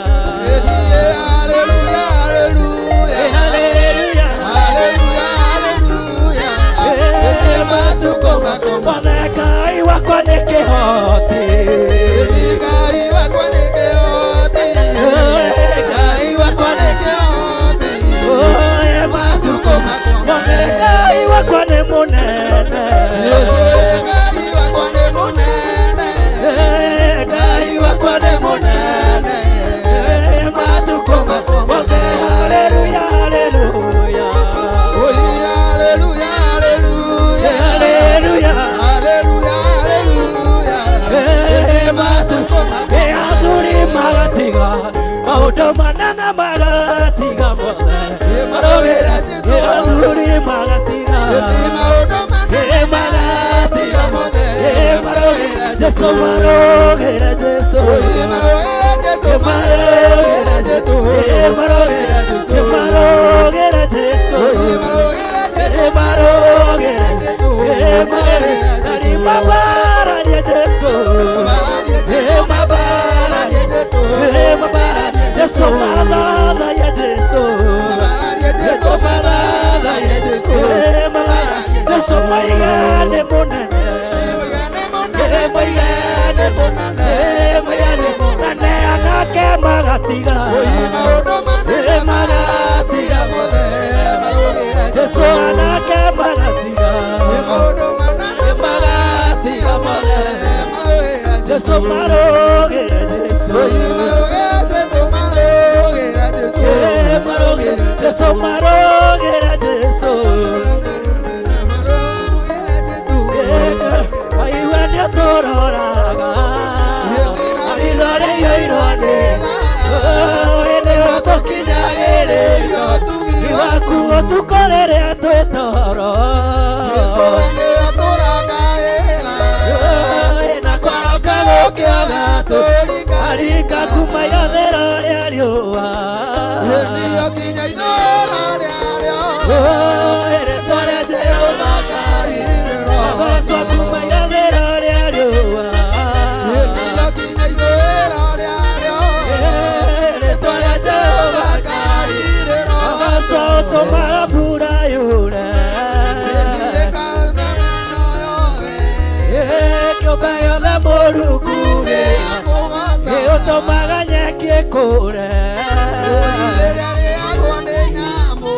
B: Ngai wakwa nĩ kĩhoti
M: Ngai wakwa nĩ kĩhoti Ngai wakwa nĩ kĩhoti matukũ makwa
B: Ngai wakwa nĩ mũnene
M: Yesu Ngai wakwa nĩ mũnene Ngai wakwa nĩ mũnene matukũ makwa
B: haleluya haleluya
M: haleluya haleluya
B: haleluya
M: haleluya matukũ makwa
B: athuri magatiga maũndũ manene magatiga mothe
M: marogera
B: athuri magatiga
M: maũndũ manene magatiga mothe marogera
B: Jesu marogera Jesu
M: marogera Jesu
B: marogera Jesu marogera Jesu marogera Jesu marogera Jesu marogera mabara ya Jesu mabara ya Jesu Jesu mabara ya Jesu Jesu mabara ya Jesu Jesu maigane munene maigane munene anake magatiga magatiga Jesu anake magatiga magatiga Jesu marogera Jesu Jesu marogera Jesu aiwa nĩ tũroraga alilore yoirone ene watokinyagĩrĩrio iwakuo tukorere twĩtoro na kwaroka gũkĩaga tũringa kuma yathero rĩa riũa
L: ĩtũmaga nyeki ĩkũre
M: rĩrĩa rĩagwo nĩ nyamũ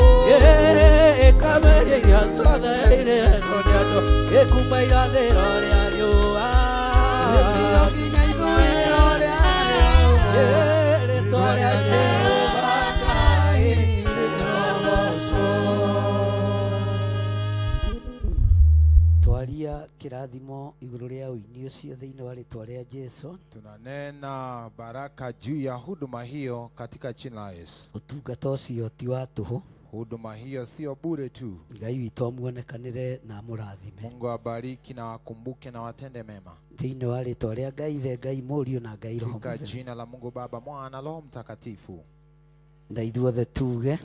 L: ĩkameria iria ciothe iretwo nĩ andũ ĩkuma irathĩro rĩa riũa
M: ĩtio nginya ithũĩro rĩarĩo
L: rĩtwa rĩa Jehova Ngai rĩrogocwo. Twaria kĩrathimo igũrũ rĩa ũini ũcio thĩinĩ wa rĩtwa rĩa Jesũ.
J: Tunanena baraka juu ya huduma hiyo katika jina la Yesu.
L: Ũtungata ũcio ti wa tũhũ.
J: Huduma hiyo sio bure tu.
L: Ngai witũ amuonekanĩre na amũrathime.
J: Mungu abariki na wakumbuke na watende mema.
L: Thĩinĩ wa rĩtwa rĩa Ngai Ithe, Ngai Mũriũ na Ngai Roho
J: Katika
L: Mũtheru.
J: jina la Mungu Baba, Mwana, Roho Mtakatifu.
L: Na ithuothe tuge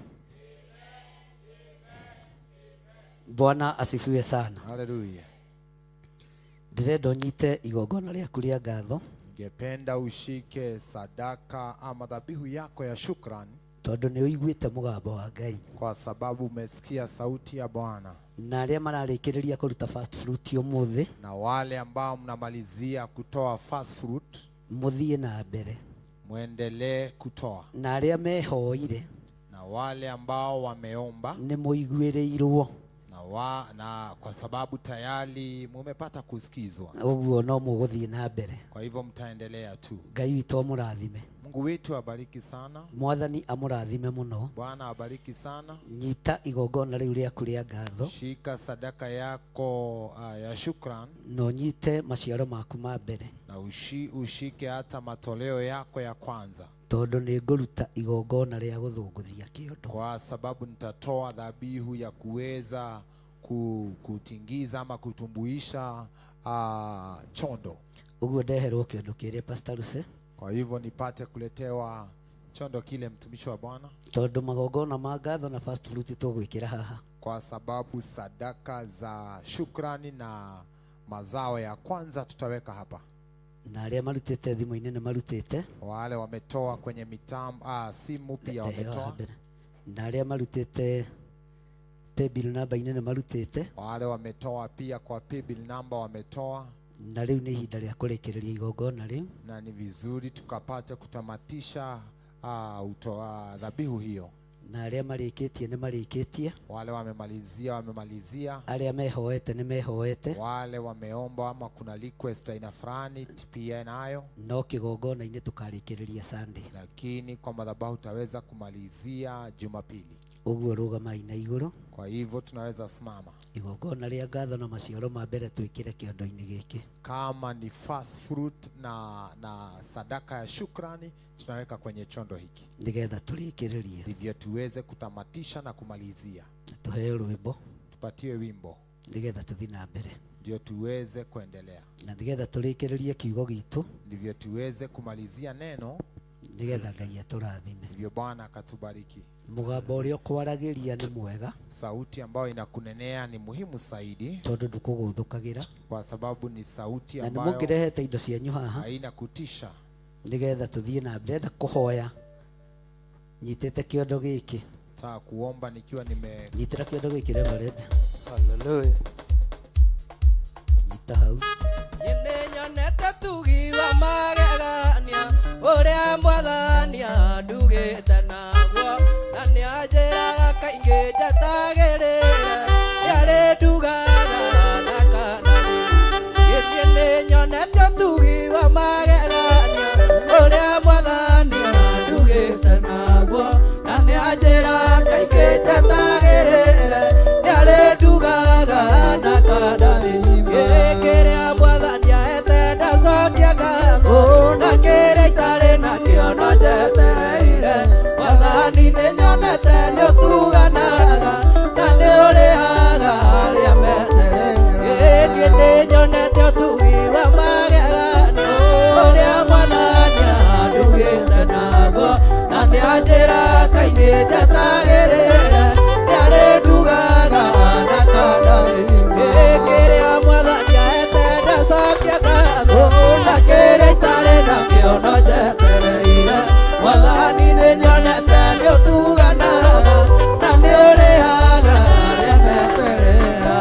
L: Bwana asifiwe sana.
J: Haleluya.
L: Ndĩrenda ũnyite igongona rĩaku rĩa ngatho
J: Ningependa ushike sadaka ama dhabihu yako ya shukrani,
L: tondũ nĩ ũiguĩte mũgambo wa Ngai,
J: kwa sababu umesikia sauti ya Bwana.
L: na arĩa mararĩkĩrĩria kũruta first fruit ũmũthĩ,
J: Na wale ambao mnamalizia kutoa first fruit,
L: mũthiĩ na mbere,
J: muendelee kutoa.
L: na arĩa mehoire
J: Na wale ambao wameomba
L: nĩ mũiguĩrĩirwo,
J: na kwa sababu tayari mumepata kusikizwa,
L: ũguo no mũgũthiĩ na mbere.
J: kwa hivyo mtaendelea tu.
L: Ngai witũ amũrathime,
J: Mungu wetu abariki sana.
L: Mwathani amũrathime mũno.
J: Bwana abariki sana.
L: Nyita igongona rĩu rĩaku rĩa ngatho
J: Shika sadaka yako ya shukran,
L: na ũnyite maciaro maku ma mbere,
J: na ushike hata matoleo yako ya kwanza,
L: tondũ nĩ ngũruta igongona rĩa gũthũngũthia kĩondo.
J: kwa sababu nitatoa dhabihu ya kuweza kutingiza ama kutumbuisha chondo.
L: Ũguo ndeherwo kĩondo kĩrĩa Pastor Luce,
J: Kwa hivyo nipate kuletewa chondo kile, mtumishi wa Bwana,
L: tondũ magongona ma ngatho na first fruit tũgwĩkĩra haha,
J: kwa sababu sadaka za shukrani na mazao ya kwanza tutaweka hapa.
L: na arĩa marutĩte thimũ-inĩ nĩ marutĩte,
J: Wale wametoa kwenye mitambo simu pia wametoa.
L: na arĩa marutĩte paybill namba-inĩ nĩ marutĩte,
J: Wale wametoa pia kwa paybill number wametoa.
L: na rĩu nĩ ihinda rĩa kũrĩkĩrĩria igongona rĩu,
J: Na ni vizuri tukapate kutamatisha dhabihu hiyo.
L: na arĩa marĩkĩtie nĩ marĩkĩtie,
J: Wale wamemalizia,
L: arĩa mehoete nĩ mehoete,
J: wale wameomba ama kuna request aina fulani pia nayo,
L: no kĩgongona-inĩ tũkarĩkĩrĩria Sunday.
J: lakini kwa madhabahu tutaweza kumalizia Jumapili.
L: Ũguo rũgamai na igũrũ,
J: Kwa hivyo tunaweza simama.
L: igongona rĩa ngatho na maciaro ma mbere twĩkĩre kĩondo-inĩ gĩkĩ.
J: Kama ni first fruit na sadaka ya shukrani tunaweka kwenye chondo hiki,
L: Nĩgetha tũrĩkĩrĩrie,
J: ndivyo tuweze kutamatisha na kumalizia.
L: tũheo rwĩmbo
J: Tupatiwe wimbo
L: nĩgetha tũthiĩ na mbere,
J: ndio tuweze kuendelea,
L: na nĩgetha tũrĩkĩrĩrie kiugo gitũ,
J: ndivyo tuweze kumalizia neno,
L: nĩgetha Ngai atũrathime.
J: ndivyo Bwana akatubariki.
L: Mũgambo ũrĩa ũkwaragĩria nĩ mwega,
J: Sauti ambayo inakunenea ni muhimu zaidi,
L: tondũ ndũkũgũthũkagĩra,
J: kwa sababu ni sauti
L: na nĩ
J: ambayo
L: mũngĩrehete indo cianyu haha,
J: haina kutisha.
L: nĩgetha tũthiĩ na mbere. Ndenda kũhoya nyitĩte kĩondo gĩkĩ,
J: Nataka kuomba nikiwa
L: nyitĩra kĩondo gĩkĩ Reverend,
I: Hallelujah.
L: nyita hau.
N: Nĩnyonete tugi wa magegania ũrĩa Mwathani andugĩte naguo, na nĩanjĩraga kaingĩ njatagĩrĩre rĩarĩ ndugaga na kanani. Gĩkĩ nĩnyonete tugi wa magegania ũrĩa Mwathani andugĩte naguo, na nĩanjĩraga kaingĩ njatagĩrĩre rĩarĩ ndugaga na kanani. Kĩrĩa Mwathani ahete ndacokia ngatho, na kĩrĩa itarĩ nakĩo no njetereire. Mwathani nĩnyonete nĩũtuganaga na nĩũrĩhaga arĩa metereire. Niĩ nĩnyonete ũtugi wa magegania ũrĩa Mwathani andugĩte naguo, na nĩanjĩraga kaingĩ njatagĩrĩre rĩarĩ ndugaga na kanani. Kĩrĩa Mwathani ahete ndacokia ngatho, na kĩrĩa itarĩ nakĩo no njetereire. Mwathani nĩnyonete nĩũtuganaga na nĩũrĩhaga arĩa metereire.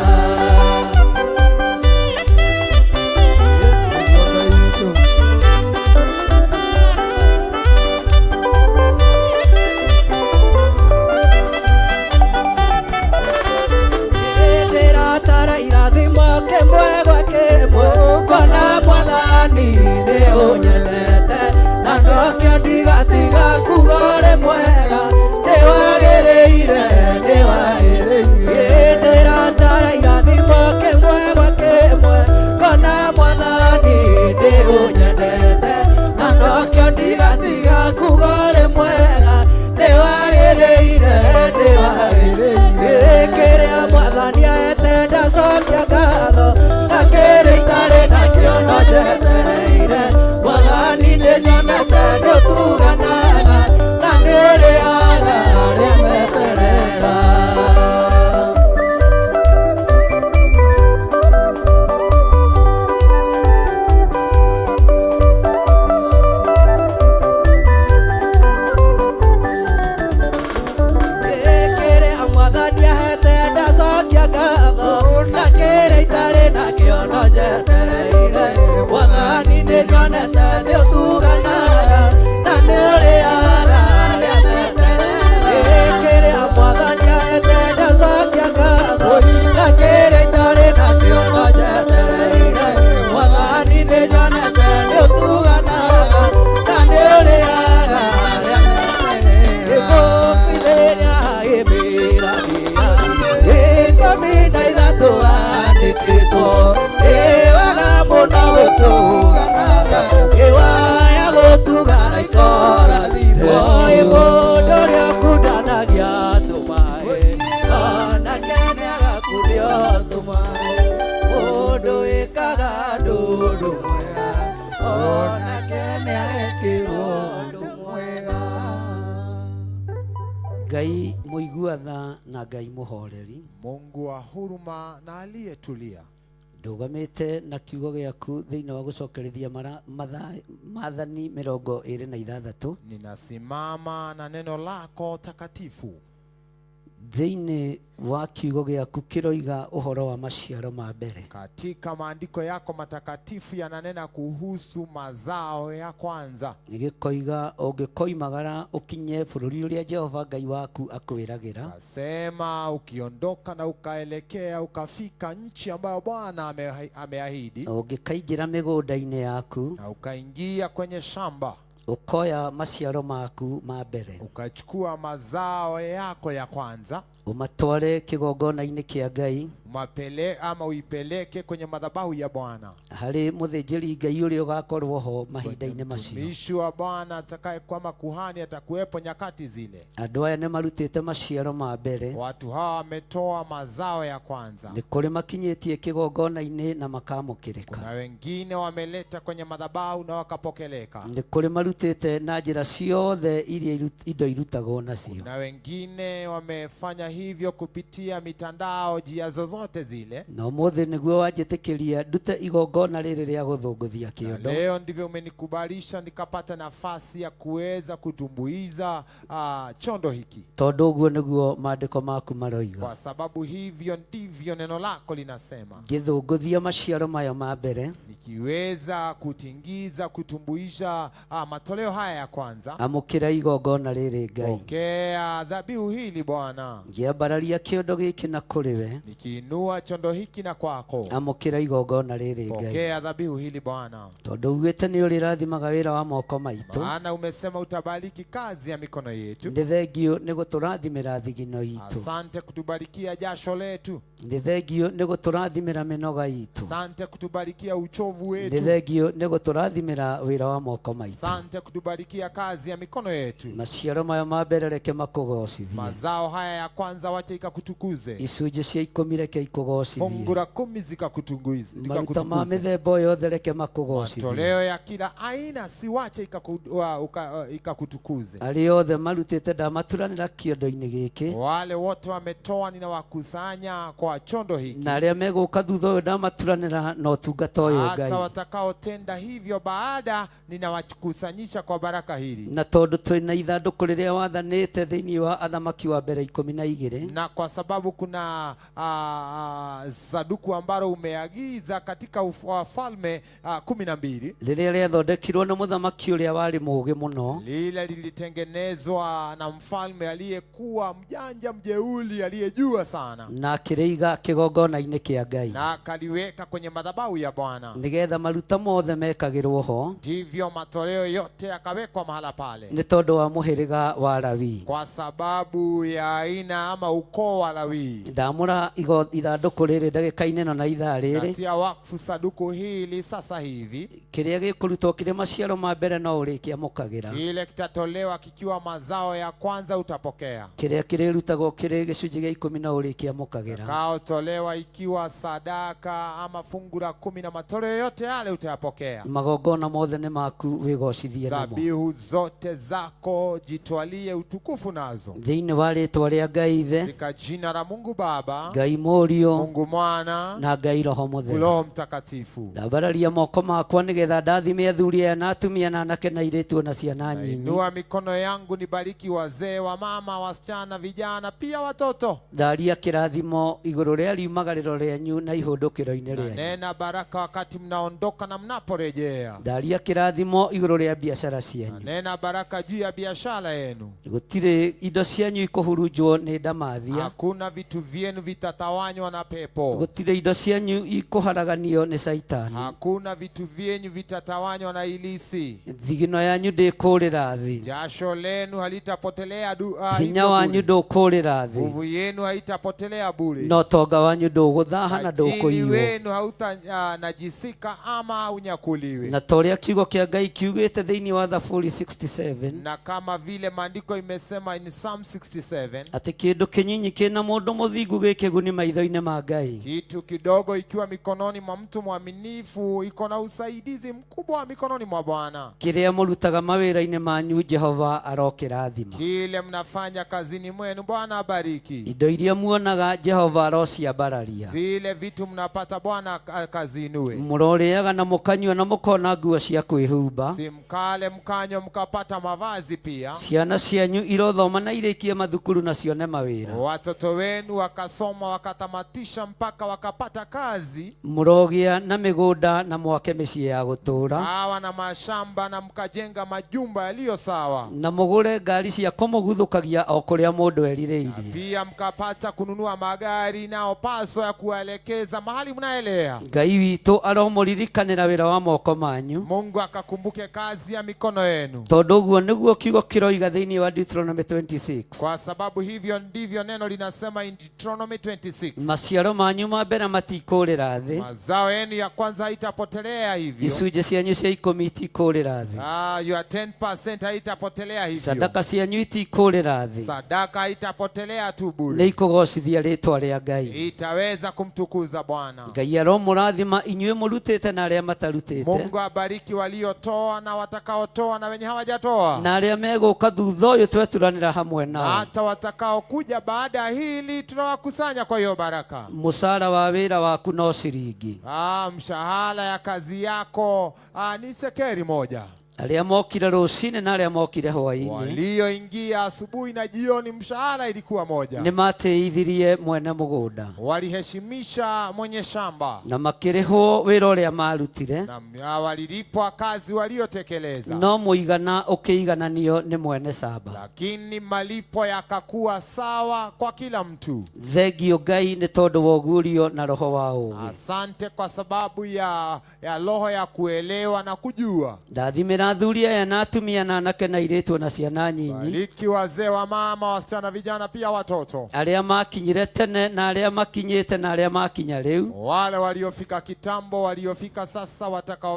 N: Mwathani nĩ nyonete nĩ ũtuganaga na nĩ ũrĩaga arĩa metereire. Kĩrĩa Mwathani ahete ndacokia ngatho, na kĩrĩa itarĩ nakĩo no njetereire. Mwathani nĩ nyonete nĩ ũtuganaga na nĩ ũrĩaga arĩa metereire. Gĩkũmbithĩria gĩmĩragia ikũmi na ithatũ andĩkĩtwo, wega mũno gũtuganaga, waya gũtugana ikorathimwo. Mũndũ ũrĩa ũkundanagia tũmaĩ, onake nĩagakunio tũmaĩ. Mũndũ wĩkaga ũndũ mwega, onake nĩagekĩrwo ũndũ mwega.
L: Ngai mũigua tha na Ngai mũhoreri,
J: Mungu wa huruma na aliyetulia,
L: ndugamite na kiugo gĩaku thĩinĩ wa gũcokerithia Maathani 26.
J: ninasimama na neno lako takatifu.
L: Thĩinĩ wa kiugo gĩaku kĩroiga ũhoro wa maciaro ma mbere.
J: Katika maandiko yako matakatifu yananena kuhusu mazao ya kwanza.
L: Nĩgĩkoiga ũngĩkoimagara ũkinye bũrũri ũrĩa Jehova Ngai waku akwĩragĩra.
J: Nasema ukiondoka na ukaelekea ukafika nchi ambayo Bwana ameahidi.
L: Ũngĩkaingĩra mĩgũnda-inĩ yaku
J: na ukaingia kwenye shamba,
L: ukoya maciaro maku ma mbere,
J: ukachukua mazao yako ya kwanza,
L: umatware kĩgongona-inĩ kĩa Ngai,
J: uipeleke kwenye madhabahu ya Bwana.
L: Harĩ mũthĩnjĩri Ngai ũrĩa ũgakorwo ho mahinda-inĩ macio.
J: Mtumishi wa Bwana atakayekuwa makuhani atakuwepo nyakati zile.
L: Andũ aya nĩmarutĩte maciaro ma mbere.
J: Watu hawa wametoa mazao ya kwanza.
L: Nĩ kũrĩ makinyĩtie kĩgongona-inĩ na makamũkĩrĩka.
J: Kuna wengine wameleta kwenye madhabahu na wakapokeleka.
L: Nĩ kũrĩ marutĩte na njĩra ciothe iria indo irutagwo nacio.
J: Kuna wengine wamefanya hivyo kupitia mitandao, njia zozote zile.
L: Na ũmũthĩ nĩguo wanjĩtĩkĩria ndute igongona rĩrĩ rĩa gũthũngũthia kĩondo.
J: Leo ndivyo umenikubalisha nikapata nafasi ya kuweza kutumbuiza chondo hiki.
L: Tondũ ũguo nĩguo maandĩko maku maroiga.
J: Kwa sababu hivyo ndivyo neno lako linasema.
L: Ngĩthũngũthia maciaro maya ma mbere,
J: nikiweza kutingiza kutumbuisha matoleo haya ya kwanza,
L: amũkĩra igongona rĩrĩ Ngai.
J: Pokea dhabihu hili Bwana.
L: Ngĩambararia kĩondo gĩkĩ na kũrĩ we,
J: nikiinua chondo hiki na kwako.
L: Amũkĩra igongona rĩrĩ Ngai.
J: Pokea dhabihu hili Bwana.
L: Tondũ ugĩte nĩ ũrĩrathimaga wĩra wa moko maitũ.
J: Maana umesema utabariki kazi ya mikono yetu.
L: Nĩ thengio nĩ gũtũrathimĩra thigino itũ.
J: Asante kutubarikia jasho letu.
L: Nĩ thengio nĩ gũtũrathimĩra mĩnoga itũ.
J: Asante kutubarikia uchovu wetu.
L: Nĩ thengio nĩ gũtũrathimĩra wĩra wa moko maitũ.
J: Asante kutubarikia kazi ya mikono yetu.
L: Maciaro maya ma mbere reke makũgocithie.
J: Mazao haya ya kwanza wacha ikakutukuze.
L: Icunjĩ cia 10 reke ikũgocithie.
J: Fungu la 10 zikakutukuze.
L: Maruta ma mĩthemba yothe reke makũgocithie.
J: Matoleo ya kila aina si wache ikakutukuze.
L: Arĩa othe marutĩte ndamaturanĩra kĩondo-inĩ gĩkĩ.
J: Wale wote wametoa ninawakusanya kwa chondo hiki.
L: Na arĩa megũka thutha ũyũ ndamaturanĩra na ũtungata ũyũ Ngai.
J: Hata watakaotenda hivyo baada ninawakusanyisha kwa baraka hili.
L: Na tondũ twĩna ithandũkũ rĩrĩa wathanĩte thĩinĩ wa Athamaki wa mbere 12.
J: Na kwa sababu kuna saduku ambalo umeagiza katika Wafalme 12.
L: Rĩrĩa rĩathondekirwo na mũthamaki ũrĩa warĩ mũũgĩ mũno.
J: Lile lilitengenezwa na mfalme aliyekuwa mjanja mjeuli aliyejua sana.
L: Na akĩrĩiga kĩgongona-inĩ kĩa Ngai.
J: Na akaliweka kwenye madhabahu ya Bwana.
L: Nĩgetha maruta mothe mekagĩrwo ho.
J: Ndivyo matoleo yote yakawekwa mahala pale.
L: Nĩ tondũ wa mũhĩrĩga wa Lawi.
J: Kwa sababu ya aina ama ukoo wa Lawi.
L: Ndamũra ithandũkũ rĩrĩ ndagĩka-inĩ ĩno na ithaa rĩrĩ.
J: Natia wakfu saduku hili sasa hivi.
L: Kĩrĩa gĩkũrutwo kĩrĩ maciaro ma mbere no ũrĩkĩamũkagĩra.
J: Kile kitatolewa kikiwa mazao ya kwanza utapokea.
L: Kĩrĩa kĩrĩrutagwo kĩrĩ gĩcunjĩ gĩa 10 no ũrĩkĩamũkagĩra.
J: Kaotolewa ikiwa sadaka ama fungu la 10 na matoleo yote yale utayapokea.
L: Magongona mothe nĩ maku wĩgocithie namo.
J: Dhabihu zote zako jitwalie utukufu nazo.
L: Thĩinĩ wa rĩĩtwa rĩa Ngai Ithe,
J: katika jina la Mungu Baba,
L: Ngai Mũriũ, Mũriũ,
J: Mungu Mwana,
L: na Ngai Roho Mũtheru.
J: Roho Mtakatifu.
L: Ndambararia moko makwa nĩgetha ndathime athuri aya na atumia na anake na airĩtu na ciana nyinyi.
J: Inua mikono yangu nibariki wazee, wa mama, wasichana, vijana, pia watoto.
L: Ndaria kĩrathimo igũrũ rĩa riumagarĩro rĩanyu na ihũndũkĩro-inĩ rĩanyu.
J: Nena baraka wakati mnaondoka na mnaporejea.
L: Ndaria kĩrathimo igũrũ rĩa biacara cianyu.
J: Nena baraka juu ya biashara yenu.
L: Gũtirĩ indo cianyu ikũhurunjwo nĩ ndamathia.
J: Hakuna vitu vyenu vitatawanywa na pepo.
L: Gũtirĩ indo cianyu ikũharaganio nĩ Saitani.
J: Hakuna vitu vyenu vitatawanywa na ilisi.
L: Thigino yanyu ndĩkũũrĩra thĩ.
J: Jasho lenu halitapotelea
L: hinya wanyu ndũkũũrĩra thĩ.
J: Nguvu yenu haitapotelea bure.
L: No tonga wanyu ndũgũthaha na ndũkũiywo.
J: Tajiri wenu hautanajisika ama unyakuliwe.
L: Na ta ũrĩa kiugo kĩa Ngai kiugĩte thĩinĩ wa Zaburi 67,
J: na kama vile maandiko imesema in Psalm 67,
L: atĩ kĩndũ kĩnyinyi kĩna mũndũ mũthingu gĩ kĩguni maitho-inĩ ma Ngai.
J: Kitu kidogo ikiwa mikononi mwa mtu mwaminifu iko na usaidizi mkubwa mikononi mwa Bwana.
L: Kĩrĩa mũrutaga mawĩra-inĩ manyu Jehova arokĩrathima.
J: Kile mnafanya kazini mwenu Bwana abariki.
L: Indo iria muonaga Jehova arociambararia.
J: Zile vitu mnapata Bwana akazinue.
L: Mũrorĩaga na mũkanyua na mũkona nguo cia kwĩhumba.
J: Simkale mkanywa mkapata mavazi pia.
L: Ciana cianyu irothoma na irĩkie mathukuru na cione mawĩra.
J: Watoto wenu wakasoma wakatamatisha mpaka wakapata kazi.
L: Mũrogĩa na mĩgũnda na mwake mĩciĩ ya gũtũũra.
J: Hawa na mashamba na mkajenga majumba yaliyo sawa.
L: Na mũgũre ngari cia kũmũguthũkagia o kũrĩa mũndũ erirĩirie.
J: Pia mkapata kununua magari nao paso ya kuelekeza mahali mnaelea.
L: Ngai witũ aromũririkanĩra wĩra wa moko manyu.
J: Mungu akakumbuke kazi ya mikono yenu.
L: Tondũ ũguo nĩguo kiugo kĩroiga thĩinĩ wa Deuteronomy 26.
J: Kwa sababu hivyo ndivyo neno linasema in Deuteronomy 26.
L: Maciaro manyu ma mbere matikũũrĩra thĩ.
J: Mazao yenu ya kwanza haitapotelea hivyo.
L: Icunjĩ cianyu cia ikũmi itikũũrĩra thĩ.
J: Your 10% haitapotelea hivyo.
L: Sadaka cianyu itikũũrĩra thĩ.
J: Sadaka haitapotelea tu bure.
L: Nĩ ikũgocithia rĩĩtwa rĩa Ngai.
J: Itaweza kumtukuza Bwana.
L: Ngai aromũrathima inyuĩ mũrutĩte na arĩa matarutĩte.
J: Mungu abariki waliotoa na watakaotoa na wenye hawajatoa.
L: Na arĩa megũka thutha ũyũ tweturanĩra hamwe nao.
J: Hata watakaokuja baada ya hili tunawakusanya kwa hiyo baraka.
L: Mũcara wa wĩra waku no ciringi.
J: Mshahara ya kazi yako ni sekeri moja.
L: Arĩa mokire rũcinĩ na arĩa mokire hwaĩ-inĩ.
J: Walioingia asubuhi na jioni mshahara ilikuwa moja.
L: Nĩ matĩithirie mwene mũgũnda.
J: Waliheshimisha mwenye shamba.
L: Na makĩrĩhwo wĩra ũrĩa marutire.
J: Na walilipwa kazi waliotekeleza.
L: No mũigana ũkĩigananio nĩ mwene shamba.
J: Lakini malipo yakakuwa sawa kwa kila mtu.
L: Thengio Ngai nĩ tondũ wa ũguũrio na roho wa ũũgĩ.
J: Asante kwa sababu ya roho ya kuelewa na kujua.
L: Ndathimĩra athuri aya na atumia na anake na airĩtu na ciana nyinyi.
J: Bariki wazee, wa mama, wasichana, vijana pia watoto.
L: Arĩa makinyire tene na arĩa makinyĩte na arĩa makinya rĩu.
J: Wale waliofika kitambo, waliofika sasa,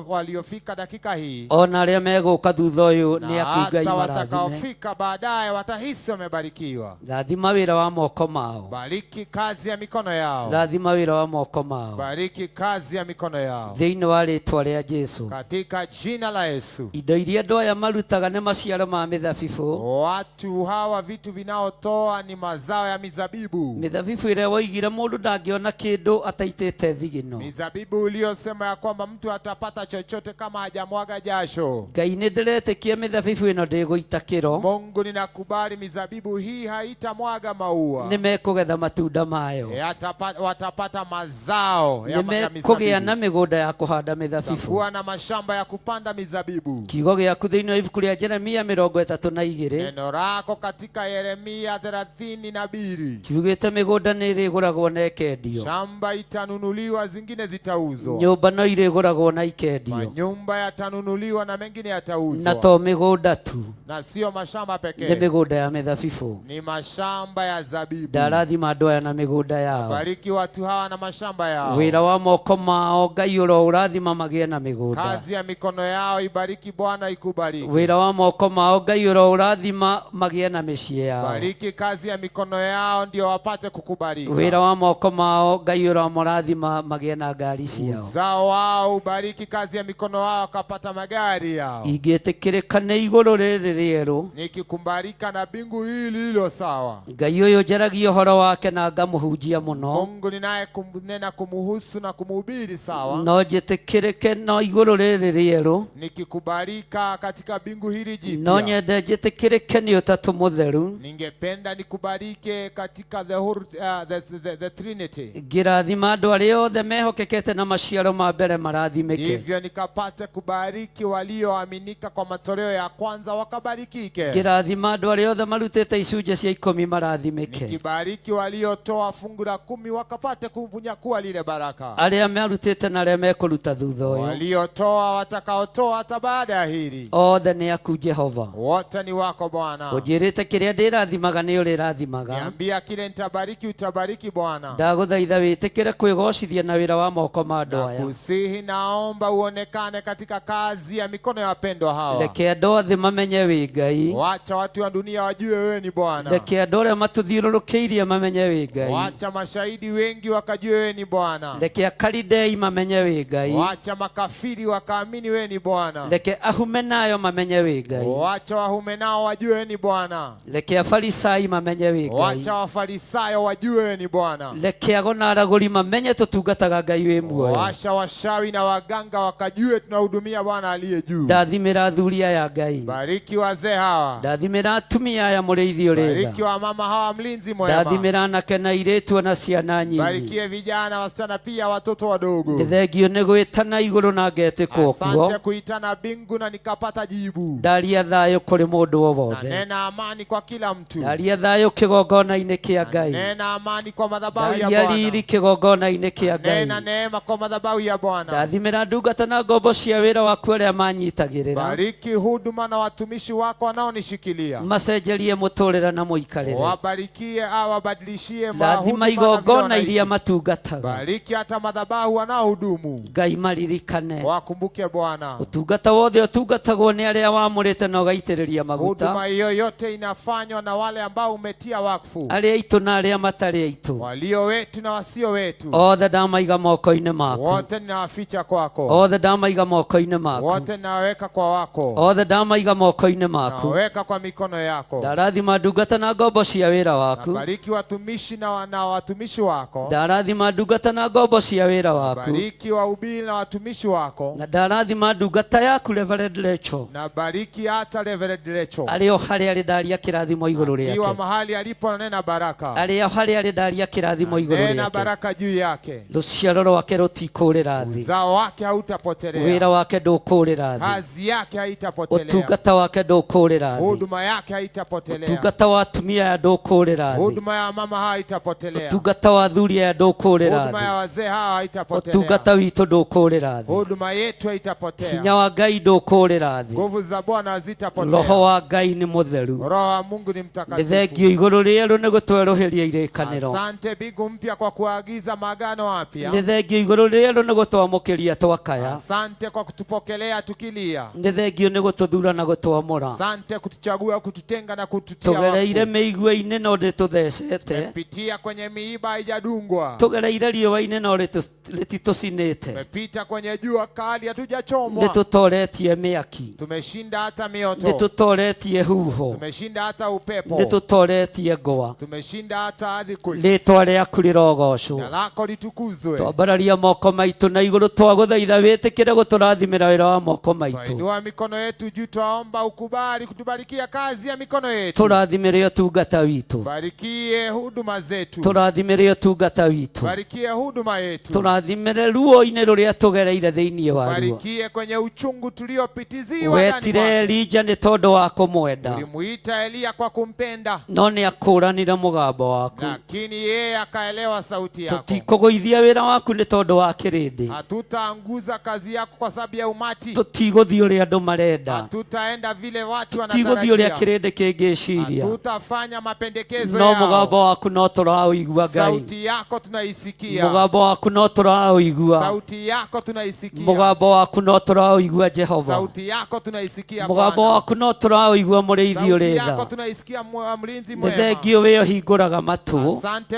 J: waliofika dakika hii.
L: Ona arĩa megũka thutha ũyũ nĩ aku Ngai
J: marathime.
L: Watakaofika
J: baadaye watahisi wamebarikiwa.
L: Rathima wĩra wa moko mao.
J: Bariki kazi ya mikono yao.
L: Rathima wĩra wa moko mao.
J: Bariki kazi ya mikono yao.
L: Thĩinĩ wa rĩĩtwa rĩa Jesũ.
J: Katika jina la Yesu.
L: Indo iria andũ aya marutaga nĩ maciaro ma mĩthabibũ.
J: Watu hawa vitu vinaotoa ni mazao ya mizabibu.
L: Mĩthabibũ ĩrĩa woigire mũndũ ndangĩona kĩndũ ataitĩte thigino.
J: Mizabibu uliyosema ya kwamba mtu atapata chochote kama hajamwaga jasho.
L: Ngai nĩ ndĩretĩkia mĩthabibũ ĩno ndĩgũita kĩro.
J: Mungu ninakubali mizabibu hii haitamwaga maua.
L: Nĩmekũgetha matunda mayo.
J: Watapata mazao ya mizabibu.
L: Nĩmekũgĩa na mĩgũnda ya kũhanda mĩthabibũ.
J: Kuwa na mashamba ya kupanda mizabibu.
L: Kiugo gĩaku thĩinĩ wa ibuku rĩa Jeremia 32.
J: Neno lako katika Yeremia 32.
L: Kiugĩte mĩgũnda nĩ ĩrĩgũragwo na ikendio.
J: Shamba itanunuliwa, zingine zitauzwa.
L: Nyũmba no irĩgũragwo na ikendio.
J: Manyumba yatanunuliwa na mengine yatauzwa.
L: Na to mĩgũnda tu.
J: Na sio mashamba pekee.
L: Nĩ mĩgũnda ya mĩthabibũ.
J: Ni mashamba ya zabibu.
L: Ndarathima andũ aya na mĩgũnda yao.
J: Bariki watu hawa na mashamba yao.
L: Wĩra wa moko mao Ngai ũrathima magĩe na mĩgũnda.
J: Kazi ya mikono yao ibariki Bwana ikubariki.
L: wira wa moko mao Ngai urathima magie na mĩciĩ yao.
J: Bariki kazi ya mikono yao ndio wapate kukubariki.
L: Wira wa moko mao Ngai uramũrathima magie na ngari ciao.
J: Uzao wao bariki kazi ya mikono wao wakapata magari yao.
L: Ingĩtĩkĩrĩka nĩ igũrũ rĩrĩ rĩerũ,
J: Nikikubarika na bingu hili hilo sawa.
L: Ngai ũyũ njaragia ũhoro wake na ngamũhunjia mũno.
J: Mungu ninaye kunena kumuhusu na kumuhubiri sawa.
L: No njĩtĩkĩrĩke no igũrũ rĩrĩ rĩerũ,
J: Nikikubarika katika bingu hili jipya.
L: no nyende njĩtĩkĩrĩke nĩ ũtatũ mũtheru.
J: Ningependa nikubarike katika the Trinity.
L: Ngĩrathima andũ arĩa othe mehokekete na maciaro ma mbere marathimĩke.
J: Hivyo nikapate kubariki walioaminika kwa matoleo ya kwanza wakabarikike.
L: Ngĩrathima andũ arĩa othe marutĩte icunjĩ cia 10 marathimĩke.
J: Nikibariki waliotoa fungu la 10 wakapate kunyakua lile baraka.
L: Arĩa marutĩte na arĩa mekũruta thutha ũyũ,
J: Waliotoa watakaotoa hata baada ya hili.
L: othe nĩ aku Jehova.
J: Wote ni wako Bwana.
L: Ũnjĩrĩte kĩrĩa ndĩrathimaga nĩ ũrĩrathimaga.
J: Niambia kile nitabariki utabariki Bwana.
L: Ndagũthaitha wĩtĩkĩre kwĩgocithia na wĩra wa moko ma andũ aya.
J: Kusihi naomba uonekane katika kazi ya mikono ya wapendwa hawa.
L: Reke andũ othe mamenye wĩ Ngai.
J: Wacha watu wa dunia wajue wewe ni Bwana.
L: Reke andũ arĩa matũthiũrũrũkĩirie mamenye wĩ Ngai.
J: Wacha mashahidi wengi wakajue wewe ni Bwana.
L: Reke akalidei mamenye wĩ Ngai.
J: Wacha makafiri wakaamini wewe ni Bwana.
L: Reke ahumenayo mamenye wĩ Ngai.
J: Wacha wahumenao wajue wewe ni Bwana.
L: Reke afarisai mamenye wĩ Ngai.
J: Wacha wafarisayo wajue wewe ni Bwana.
L: Reke ago na aragũri mamenye tũtungataga Ngai wĩ muoyo.
J: Wacha washawi na waganga wakajue tunahudumia Bwana aliye juu.
L: Ndathimĩra athuri aya Ngai.
J: Bariki wazee hawa.
L: Ndathimĩra atumia aya mũrĩithi ũrĩ tha.
J: Bariki wa mama hawa mlinzi mwema.
L: Ndathimĩra anake na airĩtu na ciana nyingi.
J: Barikie vijana wasichana pia watoto wadogo.
L: Nĩ thengio nĩ gwĩtana igũrũ na ngetĩkwo kuo.
J: Asante kuitana bingu na nikapata jibu.
L: Ndaria thayũ kũrĩ mũndũ o wothe.
J: Nena amani kwa kila mtu.
L: Ndaria thayũ kĩgongona-inĩ kĩa Ngai.
J: Nena amani kwa madhabahu ya
L: Ndaria
J: Bwana.
L: riri kĩgongona-inĩ kĩa Ngai.
J: Nena neema kwa madhabahu ya Bwana.
L: Ndathimĩra ndungata na ngombo cia wĩra waku arĩa manyitagĩrĩra.
J: Bariki huduma na watumishi wako wanaonishikilia.
L: Macenjerie mũtũrĩre na mũikarĩre.
J: Wabarikie au wabadilishie
L: Ndathima igongona iria matungataga.
J: Bariki hata madhabahu wanaohudumu.
L: Ngai maririkane.
J: Wakumbuke Bwana.
L: Utungata wothe ũtungatagwo nĩ arĩa wamũrĩte na ũgaitĩrĩria maguta.
J: Huduma hiyo yote inafanywa na wale ambao umetia wakfu.
L: Arĩa aitũ na arĩa matarĩ aitũ.
J: Walio wetu na wasio wetu.
L: Othe ndamaiga moko-inĩ maku.
J: Wote ninawaficha kwako.
L: Othe ndamaiga moko-inĩ maku.
J: Wote ninaweka kwa wako.
L: Othe ndamaiga moko-inĩ maku.
J: Naweka kwa mikono yako.
L: Ndarathima ndungata na ngombo cia wĩra waku.
J: Bariki watumishi na watumishi wako.
L: Ndarathima ndungata na ngombo cia wĩra waku.
J: Bariki wahubiri na watumishi wako.
L: Na ndarathima ndungata yaku Reverend Rachel.
J: Na bariki hata Reverend Rachel.
L: Arĩ o harĩa arĩ ndaria kĩrathimo igũrũ rĩake.
J: Akiwa mahali alipo nena baraka.
L: Arĩ o harĩa arĩ ndaria kĩrathimo igũrũ rĩake.
J: Nena baraka juu yake.
L: Rũciaro rwake rũtikũrĩra thĩ.
J: Uzao wake hautapotelea.
L: Wĩra wake ndũkũrĩra thĩ.
J: Kazi yake haitapotelea.
L: Ũtungata wake ndũkũrĩra thĩ.
J: Huduma yake haitapotelea.
L: Ũtungata wa atumia aya ndũkũrĩra thĩ.
J: Huduma ya mama haitapotelea.
L: Ũtungata wa athuri aya ndũkũrĩra
J: Huduma ya
L: thĩ.
J: wazee hawa haitapotelea.
L: Ũtungata witũ ndũkũrĩra thĩ.
J: Huduma yetu haitapotea.
L: Hinya wa Ngai ndũkũrĩra thĩ.
J: Nguvu za Bwana hazitapotea.
L: Roho wa Ngai nĩ mũtheru.
J: Roho wa Mungu ni
L: Nĩ
J: mtakatifu.
L: thengio igũrũ rĩerũ nĩ gũtwerũhĩria irĩkanĩro.
J: Asante bingu mpya kwa kuagiza maagano mapya.
L: Nĩ thengio igũrũ rĩerũ nĩ gũtwamũkĩria twakaya.
J: Asante kwa kutupokelea tukilia.
L: Nĩ thengio nĩ gũtũthura na gũtwamũra.
J: Asante kutuchagua, kututenga na kututia
L: Tũgereire
J: wakfu.
L: mĩigua-inĩ no ndĩtũthecete.
J: Tumepitia kwenye miiba haijadungwa.
L: Tũgereire riũa-inĩ no rĩtitũcinĩte.
J: Tumepita kwenye jua kali hatujachomwa.
L: Nĩtũtoretie mĩaki.
J: Tumeshinda hata mioto.
L: Nĩtũtoretie huho.
J: Tumeshinda hata upepo.
L: Nĩtũtoretie ngwa.
J: Tumeshinda hata earthquakes.
L: Rĩĩtwa rĩaku rĩrogocwo.
J: Jina lako litukuzwe.
L: Twambararia moko maitũ na igũrũ twagũthaitha wĩtĩkĩre gũtũrathimĩra wĩra wa moko maitũ.
J: Twainua mikono yetu juu, twaomba ukubali kutubarikia kazi ya mikono yetu.
L: Tũrathimĩre ũtungata witũ.
J: Barikie huduma zetu.
L: Tũrathimĩre ũtungata witũ.
J: Barikie huduma yetu.
L: Tũrathimĩre ruo-inĩ rũrĩa tũgereire thĩinĩ wa ruo.
J: Barikie kwenye uchungu tuliopitiziwa ndani
L: Wetire
J: mwako.
L: Elija nĩ tondũ wa kũmwenda.
J: Ulimuita Elia kwa kumpenda.
L: No nĩ akũranire mũgambo waku.
J: Lakini yeye akaelewa sauti yako.
L: Tũtikũgũithia wĩra waku nĩ tondũ wa kĩrĩndĩ.
J: Hatutaanguza kazi yako kwa sababu ya umati.
L: Tũtigũthiĩ ũrĩa andũ marenda.
J: Hatutaenda vile watu
L: Tũtigũthiĩ ũrĩa
J: wanatarajia.
L: kĩrĩndĩ kĩngĩciria.
J: Hatutafanya mapendekezo
L: No
J: yao.
L: mũgambo waku no tũraũigua Ngai.
J: Sauti yako tunaisikia.
L: Mũgambo waku no tũraũigua.
J: Sauti yako tunaisikia.
L: Mũgambo waku no tũraũigua Jehova.
J: sauti yako tunaisikia
L: mugambo
J: Bwana,
L: waku no tũraũigua mũrĩithi
J: sauti yako
L: ũrĩtha.
J: tunaisikia mlinzi
L: Nĩ
J: mwema.
L: thengio wĩ ũhingũraga matũ,
J: Asante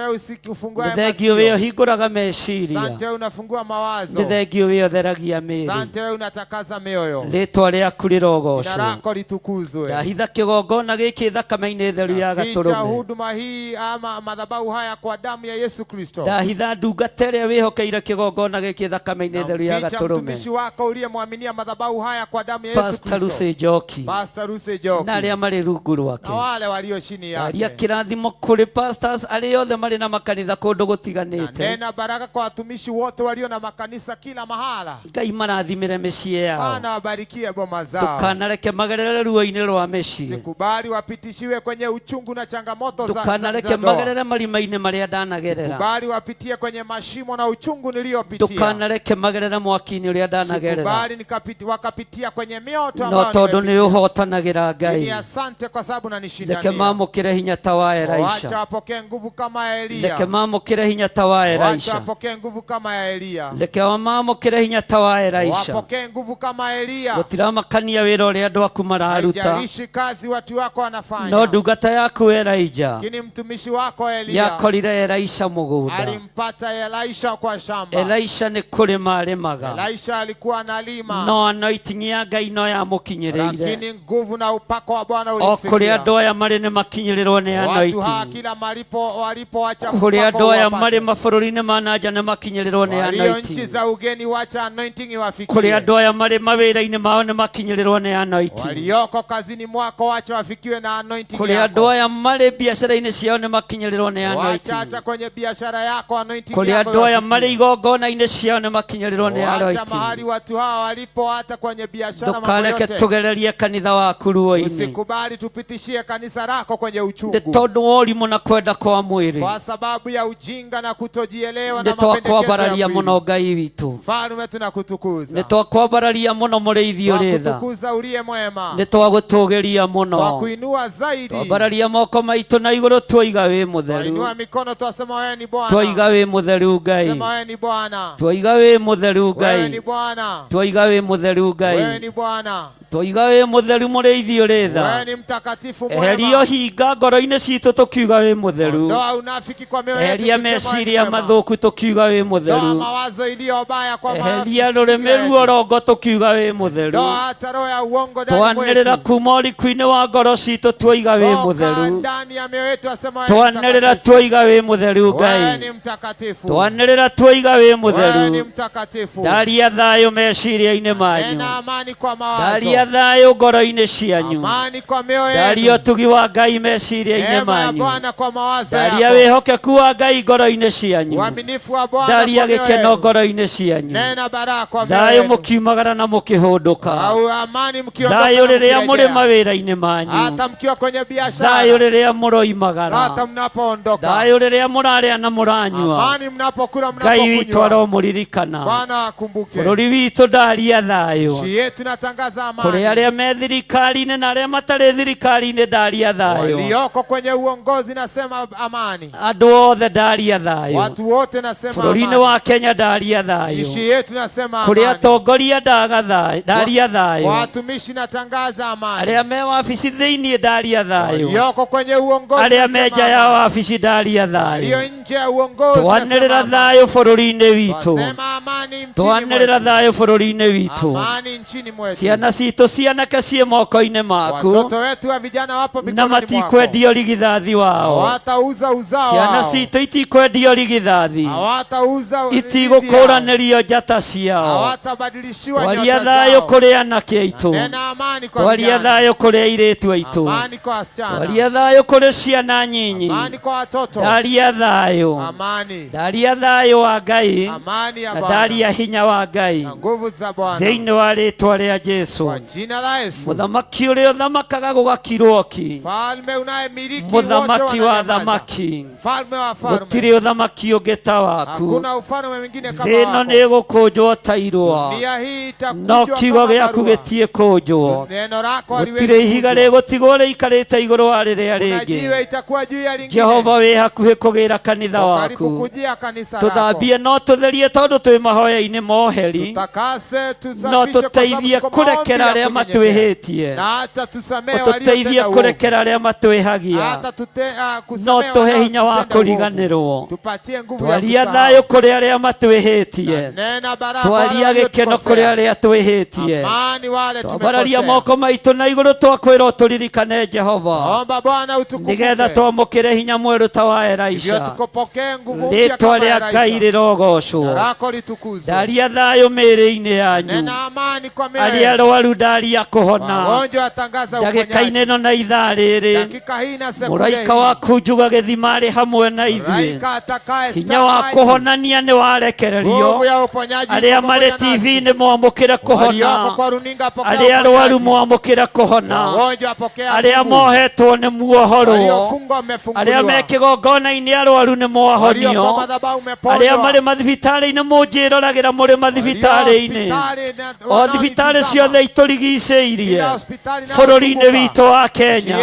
J: ufungue
L: nĩ thengio wĩ
J: masikio.
L: ũhingũraga meciria,
J: Asante unafungua mawazo.
L: nĩ thengio wĩ ũtheragia mĩĩrĩ.
J: Asante unatakaza mioyo.
L: Rĩĩtwa rĩaku
J: Jina
L: rĩrogocwo.
J: lako litukuzwe.
L: Ndahitha kĩgongona gĩkĩ thakame-inĩ theru ya
J: Ficha
L: Gatũrũme.
J: huduma hii ama madhabahu haya kwa damu ya Yesu Kristo.
L: Ndahitha ndungata ĩrĩa wĩhokeire kĩgongona gĩkĩ thakame-inĩ theru ya
J: Ficha
L: Gatũrũme.
J: mtumishi wako uliyemwaminia madhabahu haya kwa damu ya Yesu
L: Pastor
J: Kristo.
L: Lucy Njoki
J: Pastor Lucy Njoki.
L: na arĩa marĩ rungu rwake.
J: Na wale walio chini
L: Aria
J: yake.
L: kĩrathimo kũrĩ pastors arĩa othe marĩ na makanitha kũndũ gũtiganĩte.
J: Nena baraka kwa watumishi wote walio na makanisa kila mahala.
L: Ngai marathimĩre mĩciĩ yao.
J: Bwana wabarikie boma zao.
L: Ndũkanareke magerere ruo-inĩ rwa mĩciĩ.
J: Sikubali wapitishiwe kwenye uchungu na changamoto za
L: Ndũkanareke
J: ndoa.
L: magerere marima-inĩ marĩa ndanagerera.
J: Sikubali wapitie kwenye mashimo na uchungu niliyopitia.
L: Ndũkanareke magerere mwaki-inĩ ũrĩa ndanagerera.
J: Sikubali wakapitia kwenye mioto
L: No
J: ambayo
L: tondũ nĩ ũhotanagĩra
J: Ni
L: Ngai.
J: asante kwa sababu
L: Reke
J: unanishindania.
L: mamũkĩre hinya ta wa
J: Wacha
L: Elisha.
J: wapokee nguvu kama ya Elia.
L: Reke mamũkĩre hinya ta wa
J: Wacha
L: Elisha.
J: wapokee nguvu kama ya Elia.
L: Reke mamũkĩre hinya ta wa Elisha.
J: Wapokee nguvu kama Elia.
L: Gũtiramakania wĩra ũrĩa andũ aku mararuta.
J: Haijalishi kazi watu wako wanafanya.
L: No ndungata yaku Elijah
J: Lakini mtumishi wako Elia
L: yakorire Elisha mũgũnda.
J: alimpata Elisha kwa shamba.
L: Elisha nĩ kũrĩma arĩmaga.
J: Elisha alikuwa analima.
L: No anointing ya Ngai no yamũkinyĩrĩire.
J: Lakini nguvu na upako wa Bwana
L: O kũrĩa
J: ulimfikia.
L: andũ aya marĩ nĩ makinyĩrĩrwo nĩ
J: Watu hawa
L: anointing.
J: kila walipoacha
L: Kũrĩa andũ
J: upako
L: aya
J: uwapate.
L: marĩ mabũrũri-inĩ ma nanja nĩ makinyĩrĩrwo nĩ
J: Walio nchi
L: anointing.
J: za ugeni wacha anointing iwafikie.
L: Kũrĩa andũ aya marĩ mawĩra-inĩ mao nĩ makinyĩrĩrwo nĩ anointing.
J: Walioko kazini mwako wacha wafikiwe na anointing
L: Kũrĩa andũ aya marĩ biacara-inĩ ciao nĩ makinyĩrĩrwo nĩ anointing.
J: Wacha kwenye biashara yako anointing
L: Kũrĩa
J: yako
L: andũ aya
J: iwafikie.
L: marĩ igongona-inĩ ciao nĩ makinyĩrĩrwo nĩ
J: Wacha
L: anointing.
J: mahali watu hawa walipo hata kwenye biashara mambo
L: Ndũkareke
J: yote.
L: tũgererie kanitha waku ruo-inĩ.
J: Usikubali tupitishie kanisa lako kwenye
L: Nĩ
J: uchungu.
L: tondũ wa ũrimũ na kwenda kwa mwĩrĩ.
J: Kwa sababu ya ujinga na kutojielewa
L: Nĩ
J: na mapendekezo ya
L: twakwambararia
J: mwili.
L: mũno Ngai witũ.
J: Mfalme tunakutukuza.
L: Nĩ twakwambararia mũno mũrĩithi ũrĩtha.
J: Twakutukuza uliye mwema.
L: Nĩ twagũtũgĩria mũno.
J: Twakuinua zaidi.
L: Twambararia moko maitũ na igũrũ tuoiga wĩ mũtheru.
J: Twainua mikono twasema wewe ni Bwana.
L: Tuoiga wĩ mũtheru Ngai.
J: Sema wewe ni Bwana.
L: Tuoiga wĩ mũtheru
J: Wewe ni
L: Ngai.
J: Bwana.
L: Tuoiga wĩ mũtheru
J: Wewe
L: Ngai.
J: ni Bwana.
L: Tuoiga wĩ mũtheru mũrĩithi ũrĩtha.
J: Wewe ni mtakatifu
L: Eheria
J: mwema.
L: ũhinga ngoro-inĩ citũ tũkiuga wĩ mũtheru.
J: Ondoa unafiki kwa mioyo yetu
L: Eheria
J: tukisema wewe ni
L: meciria
J: mwema.
L: mathũku tũkiuga wĩ
J: Ondoa
L: mũtheru.
J: mawazo iliyo baya kwa
L: Eheria rũrĩmĩ ruo rongo tũkiuga wĩ mũtheru.
J: Ondoa hata roho ya uongo ndani
L: Twanĩrĩra
J: mwetu.
L: kuma ũriku-inĩ wa ngoro citũ tuoiga wĩ
J: Toka
L: mũtheru.
J: ndani ya mioyo yetu asema wewe ni
L: Twanĩrĩra
J: mtakatifu.
L: tuoiga wĩ mũtheru
J: Wewe
L: Ngai.
J: ni mtakatifu.
L: Twanĩrĩra tuoiga wĩ
J: Wewe ni
L: mũtheru.
J: mtakatifu.
L: Ndaria thayũ meciria-inĩ manyu.
J: Ena amani kwa
L: Ndaria
J: mawazo.
L: thayũ ngoro-inĩ cianyu.
J: Amani kwa mioyo
L: Ndaria
J: yetu.
L: ũtugi wa Ngai meciria-inĩ
J: Neema ya
L: manyu.
J: Bwana kwa mawazo
L: Ndaria
J: yako.
L: wĩhokeku wa Ngai ngoro-inĩ cianyu.
J: Uaminifu wa Bwana
L: Ndaria
J: kwa mioyo
L: gĩkeno
J: yetu.
L: ngoro-inĩ cianyu.
J: Nena baraka kwa mioyo
L: Thayũ
J: yetu.
L: mũkiumagara na mũkĩhũndũka.
J: Au amani mkiondoka
L: Thayũ
J: na
L: rĩrĩa mũrĩ
J: mkirejea.
L: mawĩra-inĩ manyu.
J: Hata mkiwa kwenye biashara.
L: Thayũ rĩrĩa mũroimagara.
J: Hata mnapoondoka.
L: Thayũ rĩrĩa mũrarĩa na mũranyua.
J: Amani mnapokula
L: Ngai witũ
J: mnapokunywa.
L: aromũririkana.
J: Bwana akumbuke.
L: Bũrũri witũ ndaria thayũ.
J: Nchi yetu natangaza amani.
L: Kũrĩ arĩa me thirikari-inĩ na arĩa matarĩ thirikari-inĩ ndaria thayũ.
J: Walioko kwenye uongozi nasema amani.
L: Andũ othe ndaria thayũ.
J: Watu wote nasema
L: Bũrũri-inĩ
J: amani.
L: wa Kenya ndaria thayũ.
J: Nchi yetu nasema
L: Kũrĩ
J: amani.
L: atongoria ndaria thayũ.
J: Watumishi natangaza amani.
L: Arĩa me wabici thĩinĩ ndaria thayũ.
J: Walioko kwenye uongozi
L: Arĩa
J: nasema
L: me nja ya
J: amani.
L: wabici ndaria
J: Walio
L: thayũ.
J: nje ya uongozi
L: Twanĩrĩra
J: nasema amani.
L: thayũ bũrũri-inĩ witũ.
J: Twasema amani nchini
L: Twanĩrĩra
J: mwetu.
L: thayũ bũrũri-inĩ witũ.
J: Amani nchini mwetu.
L: Ciana citũ cianake ciĩ moko-inĩ maku.
J: Watoto wetu wa vijana wapo
L: Na
J: mikononi mwako.
L: matikwendio rigithathi wao.
J: Hawatauza uzao
L: Ciana
J: wao.
L: citũ itikwendio rigithathi.
J: Hawatauza
L: Itigũkũranĩrio njata ciao.
J: hawatabadilishiwa
L: Twaria
J: nyota
L: thayũ
J: zao.
L: kũrĩ anake aitũ.
J: Nena amani kwa
L: Twaria
J: vijana.
L: thayũ kũrĩ airĩtu aitũ.
J: Amani kwa wasichana.
L: Twaria thayũ kũrĩ ciana nyinyi.
J: Amani kwa watoto.
L: Ndaria thayũ.
J: Amani.
L: Ndaria thayũ wa Ngai.
J: Amani ya
L: Na
J: Bwana.
L: ndaria hinya wa Ngai.
J: Na nguvu za Bwana.
L: Thĩinĩ wa rĩĩtwa rĩa Jesũ.
J: Kwa jina la Yesu.
L: Mũthamaki ũrĩa ũthamakaga gũgakirwo ki.
J: Falme unayemiliki wote
L: Mũthamaki wa
J: wananyamaza.
L: thamaki.
J: Falme wa falme.
L: Gũtirĩ ũthamaki ũngĩ ta waku.
J: Hakuna ufalme mwingine kama
L: Thĩ ĩno
J: wako.
L: nĩ ĩgũkũnjwo ta irũa.
J: Dunia hii
L: No
J: itakujwa
L: kiugo
J: kama
L: gĩaku
J: barua.
L: gĩtiĩ kũnjwo.
J: Neno lako
L: Gũtirĩ
J: haliwezi
L: ihiga
J: kujwa.
L: rĩgũtigwo rĩikarĩte igũrũ wa rĩrĩa
J: Kuna jiwe
L: rĩngĩ.
J: itakuwa juu ya lingine.
L: Jehova wĩ hakuhĩ kũgĩra kanitha
J: Karibu
L: waku.
J: kujia kanisa lako.
L: Tũthambie no tũtherie tondũ twĩ mahoya mahoya-inĩ moheri
J: tutakase,
L: no
J: tusafishe kwa
L: tũteithie
J: sababu tuko maombi
L: kũrekera
J: ya
L: arĩa
J: kunyenyekea.
L: matwĩhĩtie
J: Na hata tusamehe
L: ũtũteithie
J: waliotenda uovu.
L: kũrekera arĩa matwĩhagia
J: Hata
L: no
J: kusamehe
L: tũhe hinya wa
J: wanaotenda uovu.
L: kũriganĩrwo
J: Tupatie nguvu ya
L: twaria
J: kusahau.
L: thayũ kũrĩ arĩa matwĩhĩtie
J: Nena baraka
L: twaria
J: wale
L: gĩkeno kũrĩ
J: waliotukosea.
L: arĩa twĩhĩtie
J: Amani wale
L: twambararia
J: tumekosea.
L: moko maitũ na igũrũ twakwĩra ũtũririkane Jehova
J: Omba Bwana utukumbuke.
L: nĩgetha twamũkĩre hinya mwerũ ta wa
J: Hivyo
L: Elisha
J: tukopokee nguvu mpya
L: rĩtwa
J: kama
L: rĩa Ngai
J: Elisha.
L: rĩrogocwo
J: Lako litukuzwe.
L: ndaria thayũ mĩĩrĩ-inĩ yanyu
J: Nena amani kwa mioyo
L: arĩa
J: yetu.
L: arwaru ndaria kũhona
J: Wagonjwa watangaza uponyaji.
L: ndagĩka-inĩ ĩno na ithaa rĩrĩ
J: Dakika hii na sekunde
L: mũraika
J: hii.
L: waku njuga gĩthimarĩ hamwe na ithuĩ
J: Malaika atakaye
L: hinya wa
J: stamina.
L: kũhonania nĩ warekererio
J: Nguvu ya uponyaji
L: arĩa
J: iko
L: marĩ
J: pamoja nasi.
L: TV-inĩ mwamũkĩre kũhona
J: Walioko kwa runinga pokea
L: arĩa arwaru
J: uponyaji.
L: mwamũkĩre kũhona
J: Wagonjwa pokea
L: arĩa
J: nguvu.
L: mohetwo nĩ muohorwo
J: Waliofungwa wamefunguliwa.
L: arĩa me kĩgongona-inĩ arwaru nĩ mohonio
J: Walioko madhabahu umeponywa.
L: arĩa marĩ mathibitarĩ-inĩ mũnjĩroragĩra mũrĩ mathibitarĩ-inĩ o thibitarĩ ciothe itũrigicĩirie bũrũri-inĩ witũ wa Kenya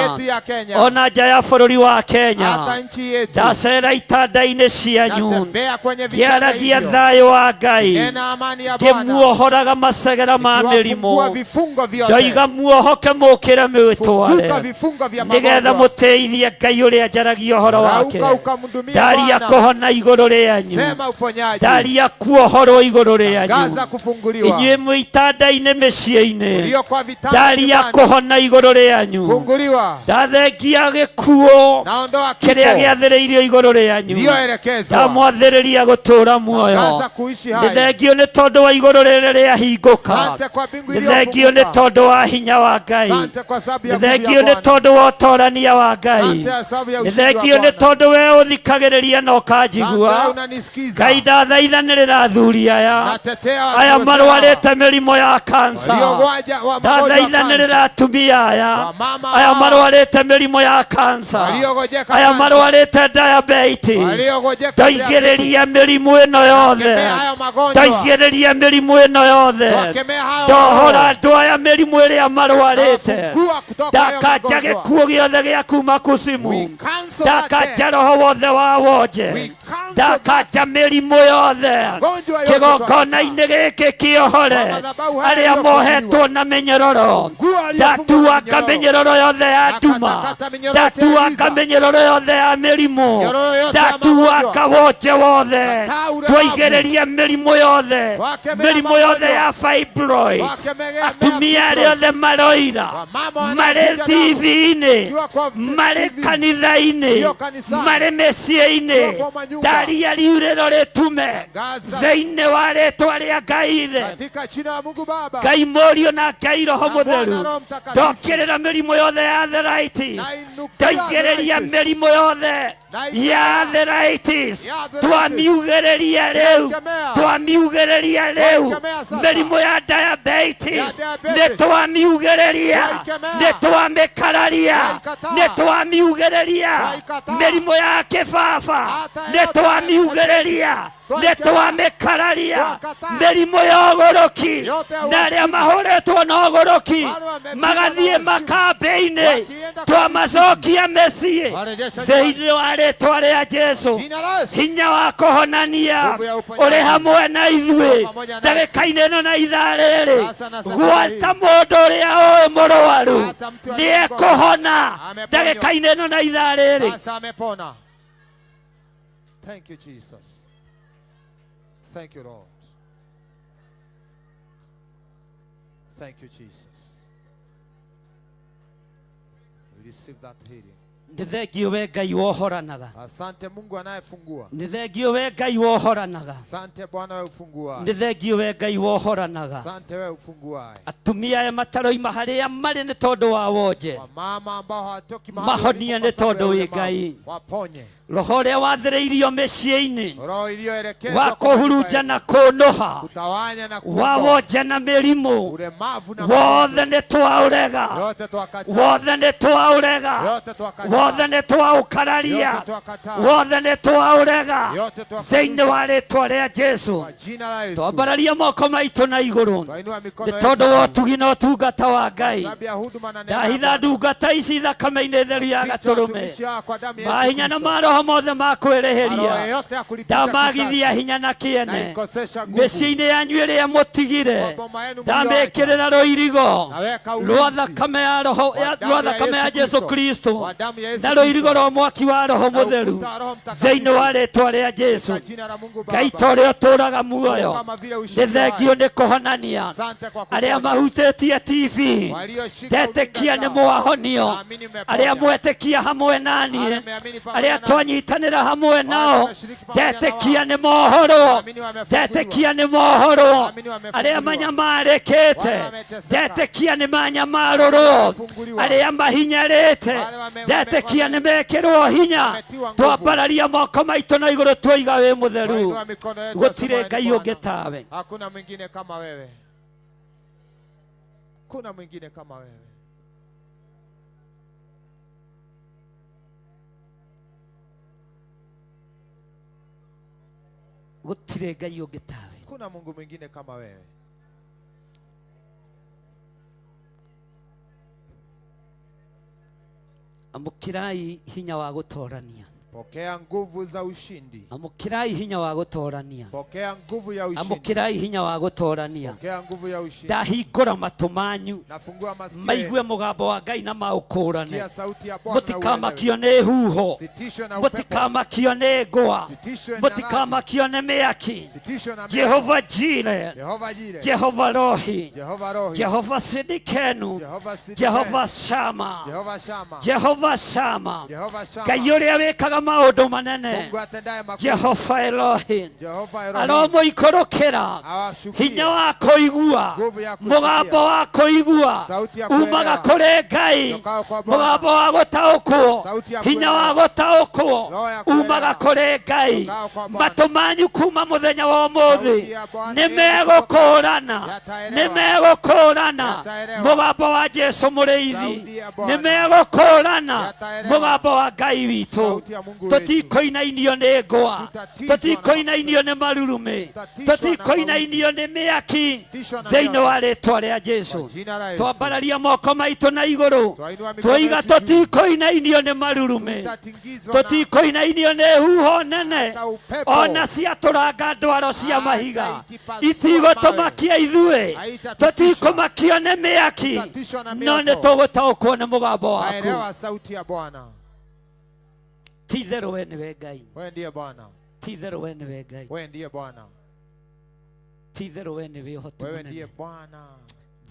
L: ona nja ya bũrũri wa Kenya
J: hata nchi yetu.
L: ndacera itanda-inĩ cianyu
J: Natembea kwenye vitanda
L: ngĩaragia
J: hivyo.
L: thayũ wa Ngai
J: Nena amani ya Bwana.
L: ngĩmuohoraga macegera ma
J: Ikiwafungua
L: mĩrimũ
J: vifungo vyote.
L: ndoiga muohoke mũkĩre
J: Funguka
L: mwĩtware
J: vifungo vya
L: nĩgetha
J: magonjwa.
L: mũteithie Ngai ũrĩa njaragia ũhoro wake
J: Rauka ukamhudumia
L: ndaria
J: Bwana.
L: kũhona igũrũ rĩanyu
J: Sema uponyaji.
L: ndaria kuohorwo igũrũ rĩanyu
J: Gaza kufunguliwa.
L: inyuĩ mwĩ itanda-inĩ mĩciĩ-inĩ
J: Ulio kwa vitanda
L: ndaria
J: nyumbani.
L: kũhona igũrũ rĩanyu
J: Funguliwa.
L: ndathengia gĩkuũ
J: Naondoa
L: kĩrĩa
J: kifo.
L: gĩathĩrĩirio igũrũ rĩanyu
J: Iliyoelekezwa.
L: ndamwathĩrĩria gũtũũra muoyo
J: Gaza kuishi hai.
L: nĩ thengio nĩ tondũ wa igũrũ rĩrĩ rĩahingũka
J: Asante kwa mbingu
L: nĩ thengio nĩ
J: iliyofunguka.
L: tondũ wa hinya wa Ngai
J: Asante kwa sababu ya
L: nĩ
J: nguvu ya
L: thengio nĩ
J: Bwana.
L: tondũ wa ũtorania wa Ngai
J: Asante kwa sababu ya
L: nĩ
J: ushindi wa
L: thengio nĩ
J: Bwana.
L: tondũ we ũthikagĩrĩria na
J: Asante
L: ũkanjigua
J: unanisikiza.
L: Ngai ndathaithanĩrĩra athuri aya
J: Natetea
L: aya
J: watu
L: marwarĩte mĩrimũ ya kansa
J: Waliogonja wa magonjwa ya
L: ndathaithanĩrĩra atumia aya
J: Wamama
L: aya
J: hawa.
L: marwarĩte mĩrimũ ya kansa
J: Waliogojeka
L: aya
J: kansa.
L: marwarĩte diabetes
J: Waliogojeka
L: ndoigĩrĩria mĩrimũ ĩno yothe
J: Wakemea hayo magonjwa.
L: ndoigĩrĩria mĩrimũ ĩno yothe
J: Wakemea hayo
L: ndohora
J: magonjwa.
L: andũ aya mĩrimũ ĩrĩa marwarĩte
J: Nawafungua kutoka hayo
L: ndakanja
J: magonjwa.
L: gĩkuũ gĩothe gĩa kuma kusimu
J: cancel
L: ndakanja
J: that
L: roho wothe wa wonje
J: cancel
L: ndakanja mĩrimũ yothe
J: Magonjwa yote
L: kĩgongona-inĩ gĩkĩ kĩohore
J: Madhabahu haya
L: arĩa
J: yaliyofunguliwa.
L: mohetwo na mĩnyororo
J: Fungua aliyefungwa
L: ndatuaka
J: na minyororo.
L: mĩnyororo yothe ya nduma
J: Akatakata minyororo yote ya
L: ndatuaka
J: giza.
L: mĩnyororo yothe ya mĩrimũ
J: Minyororo yote ya
L: ndatuaka wonje wothe
J: Kataa ulemavu.
L: twaigĩrĩria mĩrimũ yothe
J: Wakemea
L: mĩrimũ
J: magonjwa.
L: yothe ya fibroid
J: Wakemea
L: atumia
J: fibroid.
L: arĩa othe maroira
J: Wamama
L: marĩ
J: wanakuja
L: TV-inĩ
J: Ikiwa kwa
L: marĩ
J: TV.
L: kanitha-inĩ
J: Ikiwa kanisani.
L: marĩ mĩciĩ-inĩ
J: Ikiwa kwa manyumba.
L: ndaria riurĩro rĩtume
J: Gaza.
L: thĩinĩ wa rĩtwa rĩa Ngai ithe
J: Katika jina la Mungu Baba.
L: Ngai mũriũ na Ngai roho
J: Na Bwana
L: mũtheru
J: Roho Mtakatifu.
L: ndokĩrĩra mĩrimũ yothe ya arthritis
J: Nainukia
L: ndaigĩrĩria
J: arthritis.
L: mĩrimũ yothe ya arthritis
J: Ya arthritis.
L: twamiugĩrĩria rĩu
J: Twaikemea.
L: twamiugĩrĩria rĩu
J: Twaikemea sasa.
L: mĩrimũ ya diabetes
J: Ya diabetes.
L: nĩ twamiugĩrĩria
J: Twaikemea.
L: nĩ twamĩkararia
J: Twaikataa.
L: nĩ twamiugĩrĩria
J: Twaikataa.
L: mĩrimũ ya kĩbaba
J: Hata
L: nĩ
J: yote
L: twamiugĩrĩria nĩ
J: Twaikemea.
L: twamĩkararia
J: Twakataa.
L: mĩrimũ ya ũgũrũki
J: Yote ya
L: na arĩa
J: uasibu.
L: mahũrĩtwo na ũgũrũki
J: Wale wamepigwa
L: magathiĩ
J: na uasibu.
L: makambĩ-inĩ
J: Wakienda kwa
L: twamacokia mĩciĩ
J: Warejesha
L: thĩinĩ wa rĩtwa rĩa Jesũ
J: Jina la Yesu.
L: hinya wa kũhonania
J: Nguvu ya uponyaji.
L: ũrĩ hamwe na ithuĩ
J: Pamoja nasi.
L: ndagĩka-inĩ ĩno na ithaa rĩrĩ
J: Sasa na sasa
L: gwata
J: hii.
L: mũndũ ũrĩa ũĩ mũrwaru
J: Hata mtu
L: nĩ
J: aliyekuwa
L: ekũhona
J: ameponywa.
L: ndagĩka-inĩ ĩno na ithaa rĩrĩ
J: Sasa amepona. Thank you Jesus. Thank you Lord. Thank you Jesus. Receive that healing.
L: nĩ thengio we Ngai wohoranaga
J: Asante Mungu anayefungua.
L: nĩ thengio we Ngai wohoranaga
J: Asante Bwana wewe ufunguaye.
L: nĩ thengio we Ngai wohoranaga
J: Asante wewe ufunguaye.
L: atumia aya mataroima harĩa marĩ nĩ tondũ wa wonje
J: Wamama ambao hawatoki mahali
L: mahonie
J: walipo
L: nĩ
J: kwa sababu
L: tondũ
J: ya
L: wĩ
J: ulemavu.
L: Ngai
J: Waponye.
L: roho ũrĩa wathĩrĩirio mĩciĩ-inĩ
J: Roho iliyoelekezwa
L: wa
J: kwa
L: kũhurunja
J: maisha
L: na kũnũha
J: kutawanya na
L: wa
J: kuondoa
L: wonje na mĩrimũ
J: ulemavu na
L: wothe nĩ twaũrega
J: yote twakataa.
L: wothe nĩ twaũrega
J: Yote twakataa.
L: wothe nĩ twaũkararia,
J: Yote twakataa.
L: wothe nĩ twaũrega
J: Yote twakanusha.
L: thĩinĩ wa rĩĩtwa rĩa Jesũ.
J: Kwa jina la Yesu.
L: Twambararia moko maitũ na igũrũ
J: Twainua mikono
L: nĩ
J: yetu
L: tondũ wa
J: juu.
L: ũtugi na ũtungata wa Ngai.
J: Sababu ya huduma na neema
L: Ndahitha
J: ya Bwana.
L: ndungata ici thakame-inĩ theru ya
J: Ficha
L: Gatũrũme,
J: watumishi wako kwa damu ya Yesu
L: mahinya na
J: Kristo.
L: maroho mothe ma
J: Maroho
L: kwĩrĩhĩria,
J: yote ya kulipisha
L: ndamagithia
J: kisasi.
L: hinya na
J: Na
L: kĩene
J: ikosesha nguvu.
L: mĩciĩ-inĩ yanyu ĩrĩa mũtigire,
J: Kwa boma yenu
L: ndamĩkĩrĩra rũirigo
J: Naweka ulinzi.
L: rwa thakame ya roho
J: Kwa damu
L: rwa
J: ya
L: thakame ya
J: Yesu
L: Jesu
J: Kristo.
L: Kristo
J: Kwa damu ya Yesu
L: na rũirigo
J: Kristo.
L: rwa mwaki wa roho
J: Na
L: mũtheru
J: ukuta wa Roho Mtakatifu.
L: thĩinĩ wa rĩĩtwa rĩa Jesu.
J: Kwa jina la Mungu Baba.
L: Ngai ta ũrĩa ũtũũraga muoyo,
J: Kama vile
L: nĩ
J: ushindi
L: thengio
J: wake.
L: nĩ kũhonania
J: Asante kwa
L: arĩa
J: kuponya.
L: mahutĩtie TV,
J: Walioshika
L: ndetĩkia
J: ulinga
L: nĩ
J: zao.
L: mwahonio,
J: Naamini mmepona.
L: arĩa mwetĩkia hamwe naniĩ,
J: Wale mmeamini pamoja
L: arĩa
J: nami.
L: twanyitanĩra hamwe nao,
J: tumeshiriki pamoja na
L: ndetĩkia
J: wao.
L: nĩ mohoro,
J: Naamini wamefunguliwa.
L: ndetĩkia nĩ mohoro,
J: Naamini wamefunguliwa.
L: arĩa manyamarĩkĩte,
J: Wale wameteseka.
L: ndetĩkia nĩ manyamarũrwo,
J: Wamefunguliwa.
L: arĩa mahinyarĩte,
J: Wale
L: ndetĩkia nĩ mekĩrwo hinya.
J: Wametiwa nguvu.
L: Twambararia moko maitũ na igũrũ twoiga wĩ mũtheru,
J: Twainua mikono yetu
L: gũtirĩ
J: asema,
L: Ngai
J: Bwana,
L: ũngĩ tawe.
J: hakuna mwingine kama wewe. Kuna mwingine kama wewe.
L: Gũtirĩ Ngai ũngĩ tawe.
J: Kuna Mungu mwingine kama wewe.
L: Amũkĩrai hinya wa gũtoorania,
J: Pokea nguvu za ushindi.
L: amũkĩrai hinya wa gũtoorania,
J: Pokea nguvu ya ushindi.
L: amũkĩrai hinya wa gũtoorania.
J: Pokea nguvu ya ushindi.
L: Ndahingũra matũ manyu
J: Nafungua masikio.
L: maigue mũgambo wa Ngai na maũkũrane,
J: Sikia sauti ya Bwana na
L: mũtikamakio nĩ huho,
J: Sitishwe na upepo.
L: mũtikamakio nĩ ngwa,
J: Sitishwe na
L: mũtikamakio nĩ mĩaki.
J: Sitishwe na
L: Jehova Jire,
J: Jehova Jire.
L: Jehova Rohi,
J: Jehova Rohi.
L: Jehova Sidikenu,
J: Jehova Sidikenu.
L: Jehova Shama,
J: Jehova Shama.
L: Jehova Shama,
J: Jehova Shama.
L: Ngai ũrĩa wĩkaga maũndũ manene,
J: Mungu atendaye makuu.
L: Jehova Elohim,
J: Jehova Elohim.
L: aromũikũrũkĩra
J: Awashukie.
L: hinya wa kũigua,
J: Nguvu ya kusikia.
L: mũgambo wa kũigua
J: Sauti ya kuelewa.
L: umaga kũrĩ Ngai,
J: Tokayo kwa Bwana.
L: mũgambo wa gũtaũkwo,
J: Sauti ya
L: hinya wa
J: kuelewa.
L: gũtaũkwo
J: Roho ya kuelewa.
L: umaga kũrĩ Ngai.
J: Tokayo kwa Bwana.
L: Matũ manyu kuma mũthenya wa
J: Sauti
L: ũmũthĩ
J: ya Bwana
L: nĩ
J: ĩgũkũrana.
L: megũkũrana,
J: Yataelewa.
L: nĩ megũkũrana
J: Yataelewa.
L: mũgambo wa Jesũ mũrĩithi,
J: Sauti ya Bwana.
L: nĩ megũkũrana
J: Yataelewa.
L: mũgambo wa Ngai witũ.
J: Sauti ya Mungu wetu.
L: Tũtikũinainio nĩ ngwa,
J: Tutatishwa
L: tũtikũinainio nĩ marurume, tũtikũinainio nĩ mĩaki
J: Tishwa na
L: thĩinĩ
J: mĩaki.
L: wa rĩĩtwa rĩa Jesũ.
J: Kwa jina la Yesu.
L: Twambararia moko maitũ na igũrũ,
J: Twainua mikono
L: twoiga
J: yetu juu.
L: tũtikũinainio nĩ marurume,
J: Tutatingizwa na
L: tũtikũinainio nĩ huho nene,
J: hata upepo.
L: ona ciatũranga ndwaro cia
J: Hata
L: mahiga
J: ikipasua
L: itigũtũmakia ithuĩ,
J: Haitatutisha.
L: tũtikũmakio nĩ mĩaki,
J: Tutatishwa na
L: no nĩ
J: mĩako.
L: tũgũtaũkwo nĩ mũgambo waku.
J: Waelewa sauti ya Bwana.
L: Ti-itherũ we nĩwe Ngai,
J: Wewe ndiye Bwana.
L: ti-itherũ we nĩwe Ngai,
J: Wewe ndiye Bwana.
L: ti-itherũ we nĩwe ũhoti
J: Wewe ndiye
L: mũnene
J: Bwana.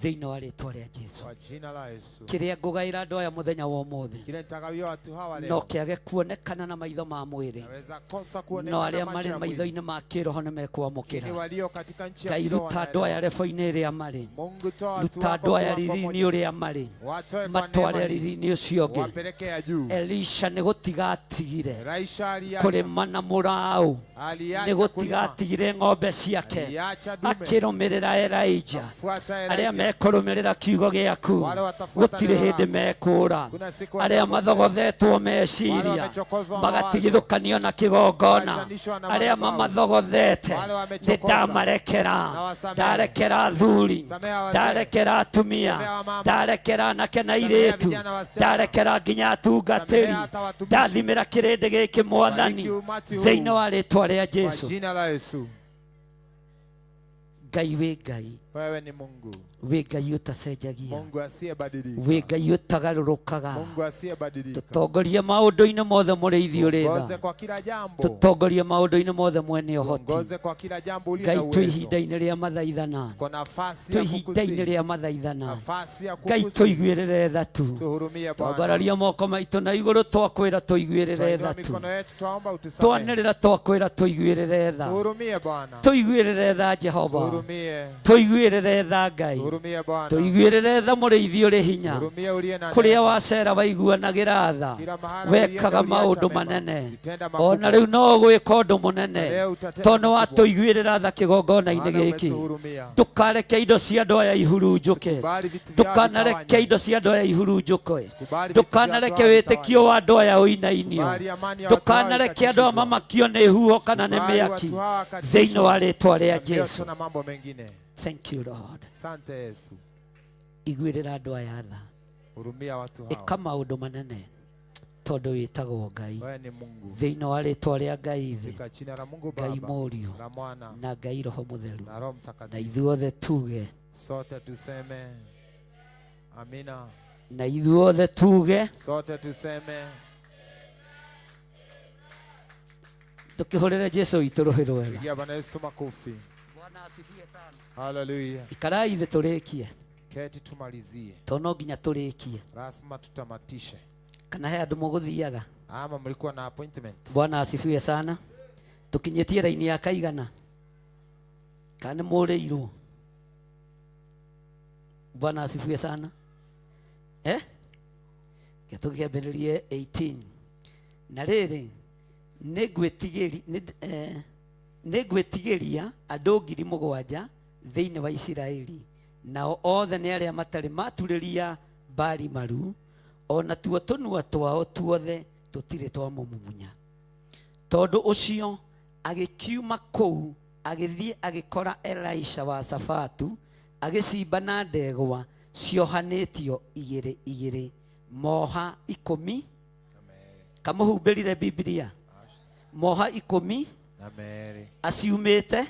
L: thĩinĩ wa rĩĩtwa rĩa Jesũ.
J: Kwa jina la Yesu.
L: Kĩrĩa ngũgaĩra andũ aya mũthenya wa ũmũthĩ
J: Kile nitagawia watu hawa
L: no
J: leo.
L: kĩage kuonekana na maitho ma mwĩrĩ,
J: Naweza kosa
L: no
J: kuonekana
L: arĩa
J: macho
L: marĩ
J: ya mwili.
L: maitho-inĩ ma kĩroho nĩ
J: Ni
L: mekwamũkĩra.
J: walio katika nchi ya
L: Ngai
J: kiroho
L: ruta andũ aya
J: wanaelewa.
L: rebo-inĩ ĩrĩa marĩ,
J: Mungu toa watu
L: ruta
J: wako
L: andũ aya
J: kwa
L: riri-inĩ
J: pamoja.
L: ũrĩa marĩ,
J: Watoe kwa
L: matware
J: neema hii.
L: riri-inĩ ũcio ũngĩ.
J: Wapeleke ya juu.
L: Elisha nĩ gũtigatigire
J: Raisha aliacha.
L: kũrĩma na mũraũ, nĩ
J: Aliacha kulima.
L: gũtigatigire ng'ombe ciake,
J: Aliacha dume.
L: akĩrũmĩrĩra Elijah.
J: Fuata
L: Arĩa
J: Elijah.
L: mekũrũmĩrĩra kiugo gĩaku
J: Wale watafuata
L: gũtirĩ
J: neno
L: hĩndĩ
J: lako.
L: mekũra.
J: Kuna siku
L: Arĩa
J: watapotea.
L: mathogothetwo
J: Wale
L: meciria
J: wamechokozwa
L: magatigithũkanio na kĩgongona,
J: Wakachanishwa na
L: arĩa
J: madhabahu.
L: mamathogothete
J: Wale
L: nĩ
J: wamechokoza.
L: ndamarekera,
J: Nawasamehe.
L: ndarekera athuri,
J: Samehe wazee.
L: ndarekera atumia,
J: Samehe wamama.
L: ndarekera anake na
J: Samehe
L: airĩtu,
J: vijana wasichana.
L: ndarekera nginya atungatĩri,
J: Samehe hata watumishi.
L: ndathimĩra kĩrĩndĩ gĩkĩ Mwathani
J: Bariki umati huu.
L: thĩinĩ wa rĩĩtwa rĩa
J: Kwa
L: Jesũ.
J: jina la Yesu.
L: Ngai wĩ Ngai,
J: Wewe ni Mungu.
L: wĩ Ngai ũtacenjagia,
J: Mungu asiyebadilika.
L: wĩ Ngai ũtagarũrũkaga.
J: Mungu asiyebadilika.
L: Tũtongorie maũndũ-inĩ mothe mũrĩithi ũrĩ
J: Tuongoze
L: tha,
J: kwa kila jambo.
L: tũtongorie maũndũ-inĩ mothe mwene ũhoti.
J: Tuongoze kwa kila jambo ulio
L: Ngai
J: na
L: twĩ
J: uwezo.
L: ihinda-inĩ rĩa mathaithana,
J: Kwa nafasi
L: twĩ
J: ya
L: ihinda-inĩ
J: kukusihi.
L: rĩa mathaithana,
J: Nafasi ya
L: Ngai
J: kukusihi.
L: tũiguĩrĩre tha tu.
J: Tuhurumie Bwana.
L: Twambararia moko maitũ na igũrũ twakwĩra tũiguĩrĩre
J: Twainua
L: tha tu,
J: mikono yetu twaomba utusamehe.
L: twanĩrĩra twakwĩra tũiguĩrĩre tha,
J: Tuhurumie Bwana.
L: tũiguĩrĩre tha Jehova,
J: Tuhurumie.
L: tũiguĩrĩre tuiguirire tha Ngai
J: Hurumia Bwana.
L: tuiguirire tha Mũrĩithi ũrĩ hinya
J: Hurumia uliye na
L: kũrĩa
J: neema.
L: wacera waiguanagira tha
J: Kila mahali
L: wekaga
J: ulienda
L: maũndũ
J: uliacha mema.
L: manene
J: Utenda makubwa.
L: ona rĩu no gwĩka ũndũ mũnene
J: Leo utatenda
L: tondũ
J: makubwa.
L: watũiguĩrĩra tha kĩgongona-inĩ
J: Maana
L: gĩkĩ
J: umetuhurumia.
L: ndũkareke indo cia andũ aya ihurunjũke
J: Sikubali vitu vyao
L: ndũkanareke
J: vitawanywe.
L: indo cia andũ aya ihurunjũke
J: Sikubali vitu
L: ndũkanareke
J: vyao
L: wĩtĩkio wa andũ aya ũinainio
J: Sikubali amani ya watu hawa
L: ndũkanareke andũ aya mamakio nĩ huho kana nĩ
J: Sikubali
L: mĩaki
J: watu hawa wakatishwe
L: thĩinĩ wa rĩtwa rĩa
J: na mioto
L: Jesũ.
J: na mambo mengine.
L: Thank you Lord.
J: Asante Yesu.
L: Iguĩrĩra andũ aya tha
J: Hurumia watu hawa.
L: ĩka maũndũ manene tondũ wĩtagwo Ngai
J: Wewe ni Mungu.
L: thĩinĩ wa rĩtwa rĩa Ngai thĩ
J: Katika jina la Mungu
L: Ngai
J: Baba,
L: Mũriũ
J: la Mwana
L: na Ngai Roho Mũtheru
J: na Roho
L: na
J: Mtakatifu.
L: ithuothe tuge
J: Sote tuseme amina.
L: na ithuothe tuge
J: Sote tuseme
L: tukĩhũrĩre Jesũ witũ rũhĩ rwega.
J: pigia Bwana Yesu makofi. Haleluya.
L: Ikarai thĩ tũrĩkie
J: Keti tumalizie.
L: tondũ no nginya tũrĩkie
J: Lazima tutamatishe.
L: kana he andũ mũgũthiaga.
J: Ama mlikuwa na appointment.
L: Bwana asifiwe sana. Tukinyĩtie raini ya kaigana kana mũrĩirwo. Bwana asifiwe sana. Tukĩambĩrĩrie 18 na rĩrĩ nĩngwĩtigĩria andũ 7,000 thĩinĩ wa Isiraeli, nao othe nĩ arĩa matarĩ maturĩria Baali maru, ona tuo tũnua twao tuothe tũtirĩ twamũmumunya. Tondũ ũcio agĩkiuma kũu agĩthiĩ agĩkora Elisha wa Shafatu agĩcimba na ndegwa ciohanĩtio igĩrĩ igĩrĩ, moha 10. Kamũhumbĩrire Biblia moha 10
J: na Mary
L: aciumĩte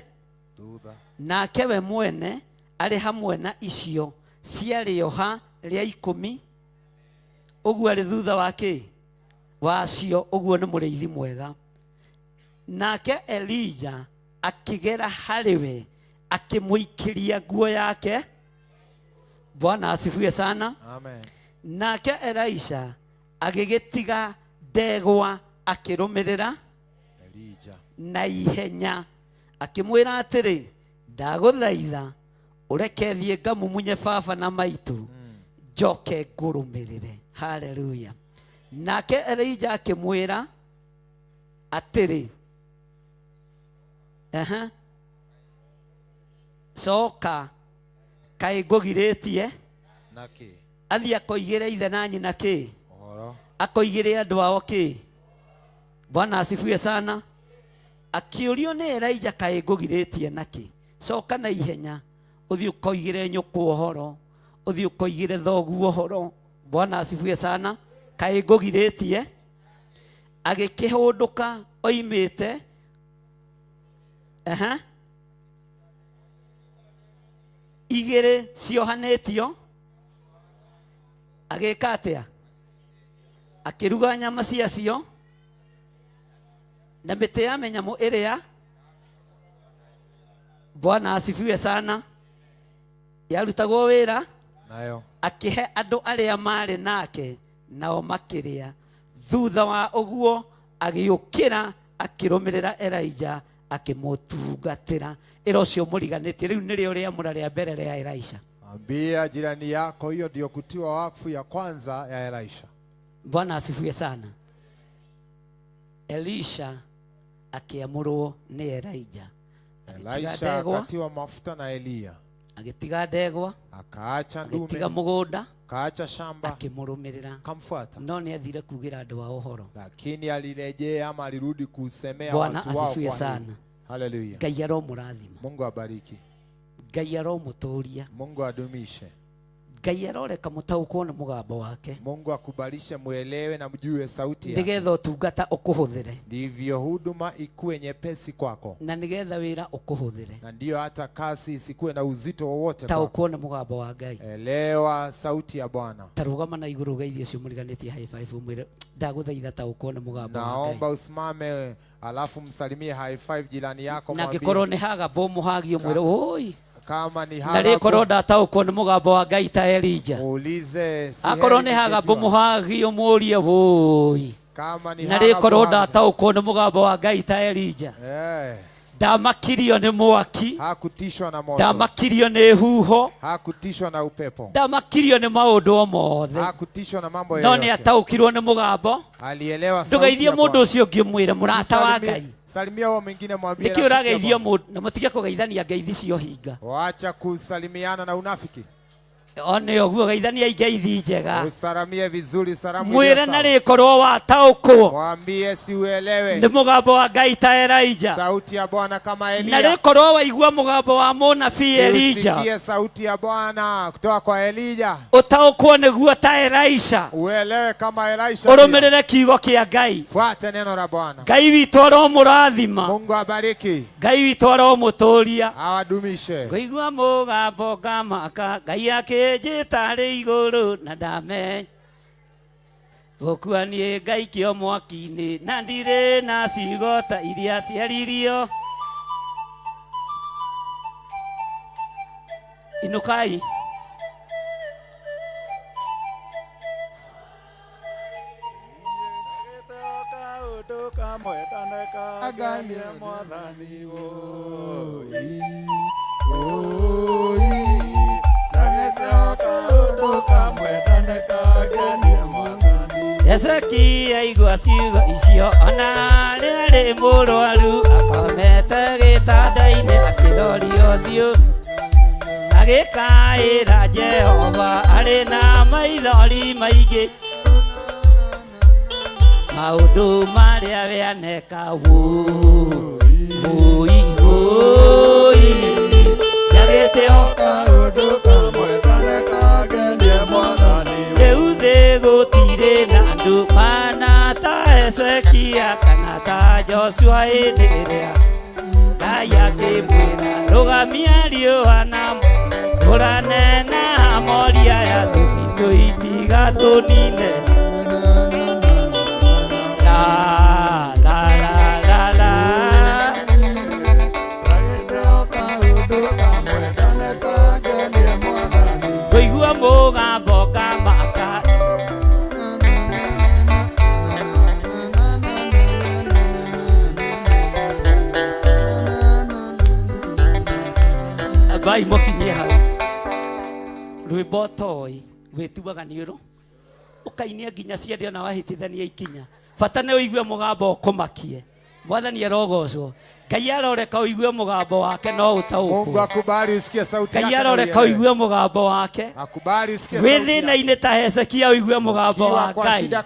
J: thutha,
L: nake we mwene arĩ hamwe na icio ciarĩoha rĩa 10. Ũguo arĩ thutha wa kĩ wacio. Ũguo nĩ mũrĩithi mwega. Nake Elija akĩgera harĩ we akĩmũikĩria nguo yake. Bwana asifiwe sana.
J: Amen.
L: Nake Elisha agĩgĩtiga ndegwa akĩrũmĩrĩra
J: Elija
L: na ihenya akĩmwĩra atĩrĩ, ndagũthaitha ũreke thiĩ ngamumunye baba na maitũ njoke ngũrũmĩrĩre. Haleluya. Nake Elija akĩmwĩra atĩrĩ, coka kaĩ ngũgirĩtie?
J: naki
L: Athiĩ akoigĩre ithe na nyina kĩ?
J: Ũhoro.
L: Akoigĩre andũ ao kĩ? Bwana asifiwe sana. Akĩũrio nĩ Elija kaĩ ngũgirĩtie naki? Coka na ihenya ũthiĩ ũkoigĩre nyũkwa ũhoro, ũthiĩ ũkoigĩre thoguo ũhoro. Bwana asifiwe sana. Kaĩ ngũgirĩtie? Agĩkĩhũndũka oimĩte igĩrĩ ciohanĩtio, agĩka atĩa? Akĩruga nyama ciacio na mĩtĩ ya mĩnyamũ ĩrĩa. Bwana asifiwe sana. Yarutagwo wĩra
J: nayo
L: akĩhe andũ arĩa marĩ nake nao makĩrĩa. Thutha wa ũguo agĩũkĩra akĩrũmĩrĩra Elija akĩmũtungatĩra. Ĩra ũcio mũriganĩtie rĩu nĩrĩo rĩamũra rĩa mbere rĩa Elisha.
J: Ambia jirani yako hiyo ndio kutiwa wakfu ya kwanza ya Elisha.
L: Bwana asifiwe sana. Elisha akiamurwo ni Elija.
J: Elisha akatiwa mafuta na Elia.
L: Agitiga ndegwa,
J: akaacha ndume,
L: agitiga mugunda,
J: akaacha shamba,
L: akimurumĩrĩra,
J: kamfuata.
L: No ni athire kugira andũ wa ũhoro.
J: Lakini alirejea ama alirudi kusemea
L: Bwana
J: watu wao
L: asifiwe
J: kwa
L: sana.
J: Haleluya.
L: Ngai aromũrathima.
J: Mungu abariki.
L: Ngai aromũtũria.
J: Mungu adumishe.
L: Ngai aroreka mũtaũkwo nĩ mũgambo wake.
J: Mungu akubalishe muelewe na mjue sauti yake.
L: Nigetha ũtungata ũkũhũthĩre.
J: Ndivyo huduma ikuwe nyepesi kwako.
L: Na nigetha wĩra ũkũhũthĩre.
J: Na ndio hata kasi isikuwe na uzito wowote
L: kwako. Taũkwo nĩ mũgambo wa Ngai.
J: Elewa sauti ya Bwana.
L: Tarugama na igũrũ geithie ũcio mũriganĩtie high five mwĩre ndagũthaitha taũkwo nĩ mũgambo wa Ngai.
J: Naomba usimame alafu msalimie high five jirani yako
L: mwambie. Na ngĩkorwo nĩ haga mũhagio mwĩre oi.
J: Kama ni
L: haga na rĩkorwo ndataũkwo nĩ mũgambo wa Ngai ta Elija.
J: Muulize si
L: akorwo nĩ haga mũhagio mũrie woi.
J: Kama ni
L: na rĩkorwo ndataũkwo nĩ mũgambo wa Ngai ta Elija. ndamakirio nĩ mwaki,
J: hakutishwa na moto,
L: ndamakirio nĩ huho,
J: hakutishwa na upepo,
L: ndamakirio nĩ maũndũ o mothe,
J: hakutishwa na mambo
L: no
J: yoyote.
L: nĩ ataũkirwo nĩ mũgambo.
J: Alielewa sauti
L: Ndũgeithie
J: ya
L: mũndũ
J: Bwana.
L: ũcio ũngĩ ũmwĩre mũrata wa Ngai.
J: Salimia wao mwingine, mwambie
L: Nĩkĩ ũrageithia mũndũ na mũtige kũgeithania ngeithi cio hinga.
J: waacha kusalimiana na unafiki.
L: One ũguo geithania ngeithi njega.
J: Usalamie vizuri, salamu
L: Mwĩre na rĩkorwo wataũkwo.
J: mwambie si uelewe
L: Nĩ mũgambo wa Ngai ta Elijah.
J: sauti ya Bwana kama
L: Na
J: Elia.
L: rĩkorwo waigua mũgambo wa mũnabii Elijah.
J: Usikie sauti ya Bwana kutoka kwa Elijah.
L: Ũtaũkwo nĩguo ta Elisha.
J: Uelewe kama Elisha.
L: Ũrũmĩrĩre kiugo kĩa Ngai.
J: Fuata neno la Bwana.
L: Ngai witũ aromũrathima.
J: Mungu abariki.
L: Ngai witũ aromũtũria.
J: Awadumishe.
L: Ngũigua mũgambo ngamaka Ngai akĩnjĩta arĩ igũrũ na ndamenya gũkua niĩ ngaikio mwaki-inĩ na ndirĩ na ciugo ta iria ciaririo. Inũkai. Ezekia aigua ciugo icio, ona rĩarĩ mũrwaru akomete gĩtanda-inĩ akĩroria ũthiũ, agĩkaĩra Jehova arĩ na maithori maingĩ, maũndũ marĩa we aneka wũi njagĩte o kaũndũ kamwe kanekangenie Mwathani. Rĩu thĩ gũtirĩ na andũ mana ta Hezekia kana ta Joshua hĩndĩ ĩrĩa Ngai akĩmwĩra rũgamia riũa na tũrane na moria ya tũcitũ itiga tũnine. Ngũigua mũgambo ngamaka Bai mũkinyie hau rwĩmbo toĩ wĩtuaga nĩ ũrũ ũkainia nginya ciende ona wahĩtithania ikinya, bata nĩ ũigue mũgambo ũkũmakie. Mwathani arogocwo. Ngai aroreka ũigue mũgambo wake no ũtaũkwo.
J: Mungu akubali usikie sauti yake.
L: Ngai aroreka ũigue mũgambo wake.
J: Akubali usikie sauti yake.
L: Wĩthĩna-inĩ ta Hezekia ũigue mũgambo wa Ngai.
J: Ũkĩra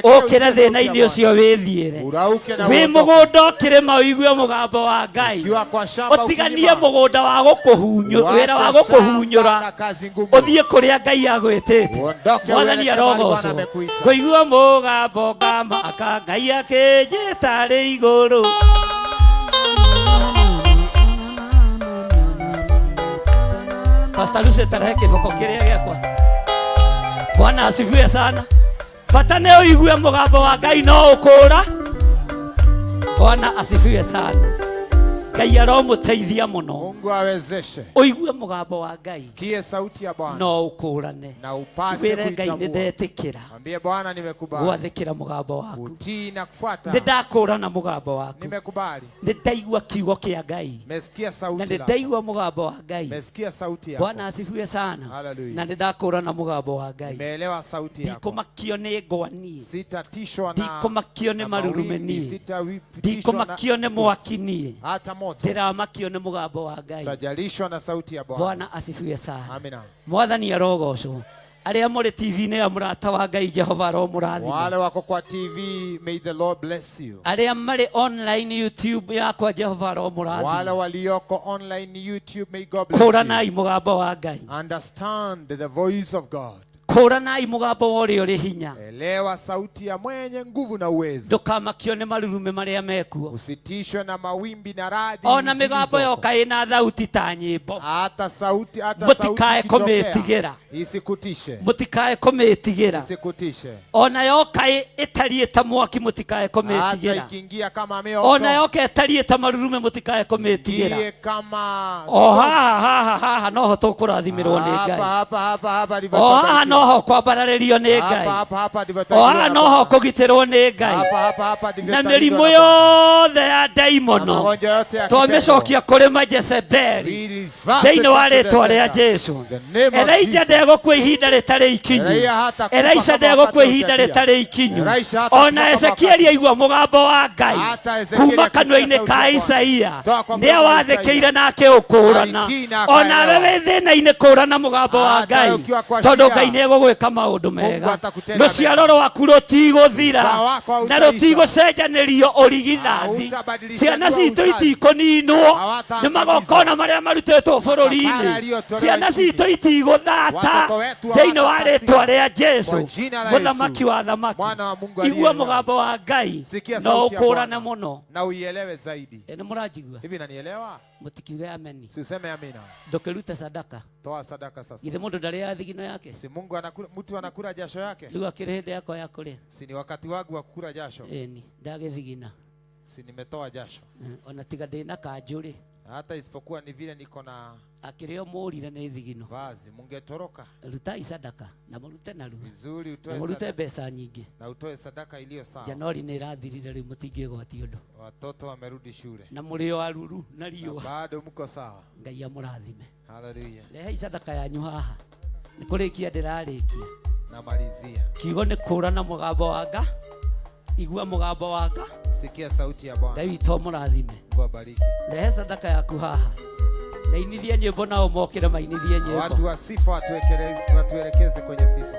L: Ũkĩra thĩna-inĩ ũcio wĩthiĩre. Wĩ mũgũnda ũkĩrĩma ũigue mũgambo wa Ngai. Ũtiganie mũgũnda wa gũkũhunyũra, wĩra wa gũkũhunyũra. Ũthiĩ kũrĩa Ngai agwĩtĩte. Mwathani arogocwo. Ngũigua mũgambo ngamaka Ngai akĩnjĩta arĩ igũrũ. Pastor Luce tarehe kiboko kĩrĩa gĩakwa. Bwana asifiwe sana. Bata nĩ ũigue mũgambo wa Ngai no ũkũra. Bwana asifiwe sana. Ngai aromũteithia mũno.
J: Mungu awezeshe.
L: Ũigue mũgambo wa Ngai.
J: Sikie sauti ya Bwana.
L: No ũkũrane.
J: Na upate
L: kuitambua. Ngai nĩndetĩkĩra.
J: Mwambie Bwana nimekubali.
L: Gwathĩkĩra mũgambo waku.
J: Utii na kufuata.
L: Nĩndakũrana mũgambo waku.
J: Nimekubali.
L: Nĩndaigua kiugo kĩa Ngai.
J: Mesikia sauti
L: na nĩndaigua mũgambo wa Ngai.
J: Mesikia sauti yako.
L: Bwana asifiwe sana.
J: Hallelujah.
L: Na nĩndakũrana mũgambo wa Ngai.
J: Nimeelewa sauti yako.
L: Ndikũmakio nĩ ngwani.
J: Sitatishwa na.
L: Ndikũmakio nĩ marurume niĩ.
J: Sitawipitishwa na.
L: Ndikũmakio nĩ mwaki niĩ.
J: Hata moto.
L: Ndĩramakio nĩ mũgambo wa Ngai.
J: Tutajalishwa na sauti ya Bwana.
L: Bwana asifiwe sana.
J: Amina.
L: Mwathani arogocwo. Arĩa mũrĩ TV-inĩ ya mũrata wa Ngai Jehova aromũrathima.
J: Wale wako kwa TV, may the Lord bless you.
L: Arĩa marĩ online YouTube yakwa Jehova aromũrathima.
J: Wale walioko online YouTube, may God bless
L: Kũranai mũgambo wa Ngai.
J: Understand the voice of God.
L: Kũranai mũgambo wa ũrĩa ũrĩ hinya.
J: Elewa sauti ya mwenye nguvu na uwezo.
L: Ndũkamakio nĩ marurume marĩa mekuo.
J: Usitishwe na mawimbi na radi.
L: Ona mĩgambo yoka ĩna thauti ta nyĩmbo.
J: Hata sauti
L: mũtikae kũmĩtigĩra.
J: Isikutishe.
L: Mũtikae kũmĩtigĩra.
J: Isikutishe.
L: Ona yoka ĩtariĩ ta mwaki mũtikae kũmĩtigĩra.
J: Hata ikiingia kama mioto.
L: Ona yoka ĩtariĩ ta marurume mũtikae kũmĩtigĩra.
J: Iye kama.
L: O haha no ho tũkũrathimirwo nĩ Ngai.
J: Hapa
L: O haha no noho kwambararĩrio nĩ Ngai, o haha noho kũgitĩrwo nĩ Ngai, na mĩrimũ yothe ya ndaimono twamĩcokia kũrĩ Majezebeli thĩinĩ wa rĩĩtwa rĩa Jesũ. Elijah ndegũkua ihinda rĩtarĩ ikinyu, Elisha ndegũkua ihinda rĩtarĩ ikinyu. Ona Ezekieli aigua mũgambo wa Ngai kuma kanua-inĩ ka Isaia, nĩ awathĩkĩire na akĩũkũũrana. Ona we wĩ thĩna-inĩ kũũrana mũgambo wa Ngai, tondũ Ngai nĩ egũgwĩka maũndũ mega. Rũciaro rwaku rũtigũthira na rũtigũcenjanĩrio ũrigithathi. Ciana citũ itikũninwo nĩ magongona marĩa marutĩtwo bũrũri-inĩ. Ciana citũ itigũthata thĩinĩ wa rĩĩtwa rĩa Jesũ, mũthamaki wa thamaki. Igua mũgambo wa Ngai no ũkũũrane mũno.
J: Na uielewe zaidi.
L: Nĩ mũranjigua?
J: Hivi nanielewa?
L: Mũtikiuge ameni.
J: Si useme amina.
L: Ndũkĩrute sadaka.
J: Toa sadaka sasa.
L: Githĩ mũndũ ndarĩaga thigino yake?
J: Si Mungu anakula, mtu anakula jasho yake?
L: Rĩu akĩrĩ hĩndĩ yakwa ya kũrĩa.
J: Si ni wakati wangu wa kukula jasho?
L: Ĩni, ndagĩthigina.
J: Si nimetoa jasho.
L: Ona tiga ndĩna kanjũrĩ.
J: Hata isipokuwa ni vile niko na
L: akĩrĩo mũrire nĩ thigino.
J: Vazi mungetoroka.
L: Rutai sadaka na mũrute na ruo.
J: Vizuri utoe
L: sadaka. Mũrute mbeca nyingĩ.
J: Na utoe sadaka iliyo sawa.
L: Janori nĩ ĩrathirire rĩu mũtingĩgwatia ũndũ.
J: Watoto wamerudi shule.
L: Na mũrĩ o aruru na riũa.
J: Bado mko sawa.
L: Ngai amũrathime.
J: Hallelujah.
L: Rehei sadaka yanyu haha. Nĩ kũrĩkia ndĩrarĩkia.
J: Namalizia.
L: Kiugo nĩ kũũrana mũgambo wa Ngai. Igua mũgambo wa Ngai.
J: Sikia sauti ya Bwana.
L: Ngai witũ mũrathime.
J: Mungu abariki.
L: Rehe sadaka yaku haha. Na inithie nyĩmbo nao mokĩre mainithie nyĩmbo.
J: Watu wa sifa watuelekeze kwenye sifa.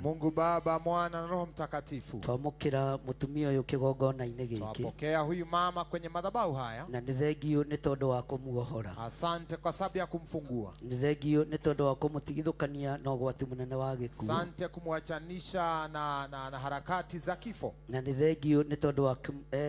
J: Mungu Baba, Mwana na Roho Mtakatifu.
L: Twamũkĩra mũtumia ũyũ kĩgongona-inĩ gĩkĩ.
J: Twapokea huyu mama kwenye madhabahu haya.
L: Na nĩ thengio nĩ tondũ wa kũmuohora.
J: Asante kwa sababu ya kumfungua.
L: Nĩ thengio nĩ tondũ wa kũmũtigithũkania na ũgwati mũnene wa gĩkuũ.
J: Asante kumwachanisha na harakati za kifo.
L: Na nĩ thengio nĩ tondũ wa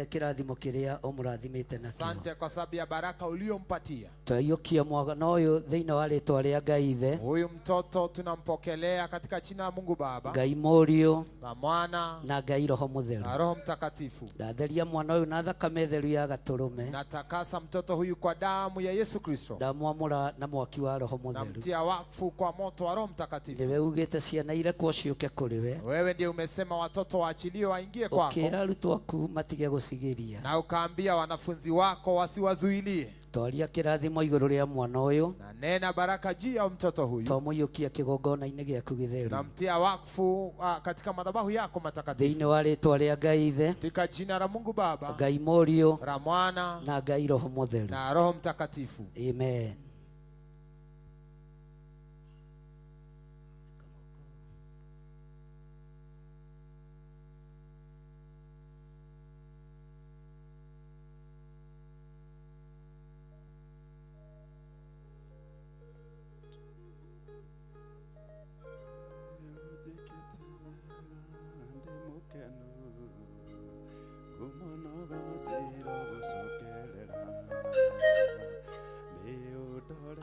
L: kĩrathimo kĩrĩa ũmũrathimĩte nakĩo.
J: Asante kwa sababu ya baraka uliompatia.
L: Twaiyũkia mwana ũyũ thĩinĩ wa rĩĩtwa rĩa Ngai Ithe.
J: Huyu mtoto tunampokelea katika jina la Mungu Baba,
L: Ngai Mũriũ
J: na Mwana
L: na Ngai Roho Mũtheru.
J: Na Roho Mtakatifu.
L: Ndatheria mwana ũyũ na thakame theru ya Gatũrũme.
J: Natakasa mtoto huyu kwa damu ya Yesu Kristo.
L: Ndamwamũra na mwaki wa Roho Mũtheru.
J: Namtia wakfu kwa moto wa Roho Mtakatifu.
L: Nĩwe ugĩte ciana irekwo ciũke kũrĩ we.
J: Wewe ndiye umesema watoto waachiliwe waingie kwako.
L: Ũkĩra arutwo aku matige gũcigĩria.
J: Na ukaambia wanafunzi wako wasiwazuilie.
L: twaria kirathimo iguru ria mwana uyu
J: na nena baraka juu ya mtoto huyu,
L: twamuiyukia kigongona-inĩ gĩaku gĩtheru
J: tunamtia wakfu katika madhabahu yako matakatifu,
L: thĩinĩ wa rĩtwa rĩa Ngai Ithe,
J: katika jina la Mungu Baba,
L: Ngai Mũriũ
J: la Mwana
L: na Ngai Roho Mũtheru.
J: na Roho Mtakatifu.
L: Amen.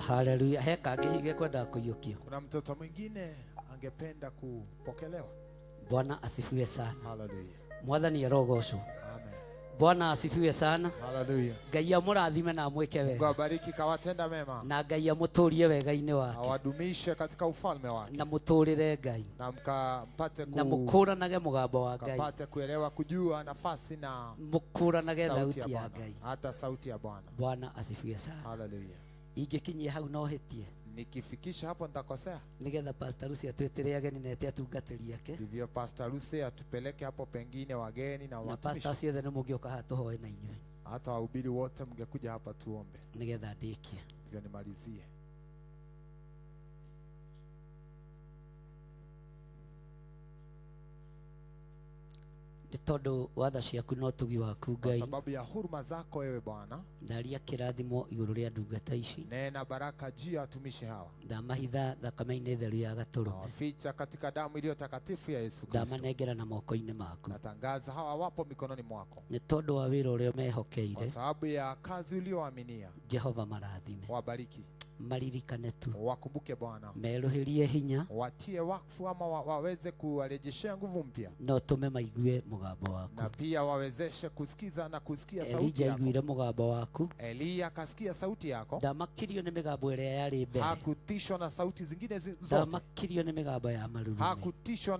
L: Haleluya. Heka ngihige kwenda kuiyukio.
J: Kuna mtoto mwingine angependa kupokelewa.
L: Bwana asifiwe sana.
J: Haleluya.
L: Mwathani arogocwo.
J: Amen.
L: Bwana asifiwe sana.
J: Haleluya.
L: Ngai amũrathime na amwĩke wega.
J: Mungu abariki kawatenda mema.
L: Na Ngai amũtũrie wega-inĩ wake.
J: Awadumishe katika ufalme wake.
L: Na mũtũrĩre Ngai.
J: Na mkapate
L: na mũkũranage mũgambo wa Ngai.
J: Mkapate kuelewa kujua nafasi na
L: mũkũranage thauti ya Ngai.
J: Hata sauti ya Bwana.
L: Bwana asifiwe sana.
J: Haleluya.
L: Ingĩkinyia hau no hĩtie.
J: Nikifikisha hapo nitakosea.
L: Nigetha Pastor Lucy atwetire ageni na ete atungatĩri ake.
J: Ndivyo Pastor Lucy atupeleke hapo pengine wageni na watumishi.
L: Na Pastor ciothe nĩ mũngĩoka haha tũhoe na inyuĩ.
J: Hata wahubiri wote mngekuja hapa tuombe.
L: Nigetha ndĩkie.
J: Ndivyo nimalizie.
L: Nĩ tondũ wa tha ciaku no tugi waku Ngai.
J: Kwa sababu ya huruma zako wewe Bwana.
L: Ndaria kĩrathimo igũrũ rĩa ndungata ici.
J: Nena baraka juu ya watumishi hawa.
L: Ndamahitha thakame-inĩ theru ya Gatũrũme.
J: Waficha katika damu iliyo takatifu ya Yesu Kristo.
L: Ndamanengera na moko-inĩ maku.
J: Natangaza hawa wapo mikononi mwako.
L: Nĩ tondũ wa wĩra ũrĩa mehokeire.
J: Kwa sababu ya kazi uliyoaminia.
L: Jehova marathime.
J: Wabariki.
L: Maririkane tu.
J: Wakumbuke Bwana.
L: Meruhirie hinya.
J: Watie wakfu ama waweze kuwarejeshea nguvu mpya.
L: No tume maigue mugambo waku.
J: Na pia wawezeshe kusikiza na kusikia sauti yako.
L: Elijah aiguire mugambo waku.
J: Elia akasikia sauti yako.
L: Ndamakirio nĩ mĩgambo ĩrĩa yarĩ mbere.
J: Hakutishwa na sauti zingine zote.
L: Ndamakirio nĩ mĩgambo ya marurumĩ.
J: Hakutishwa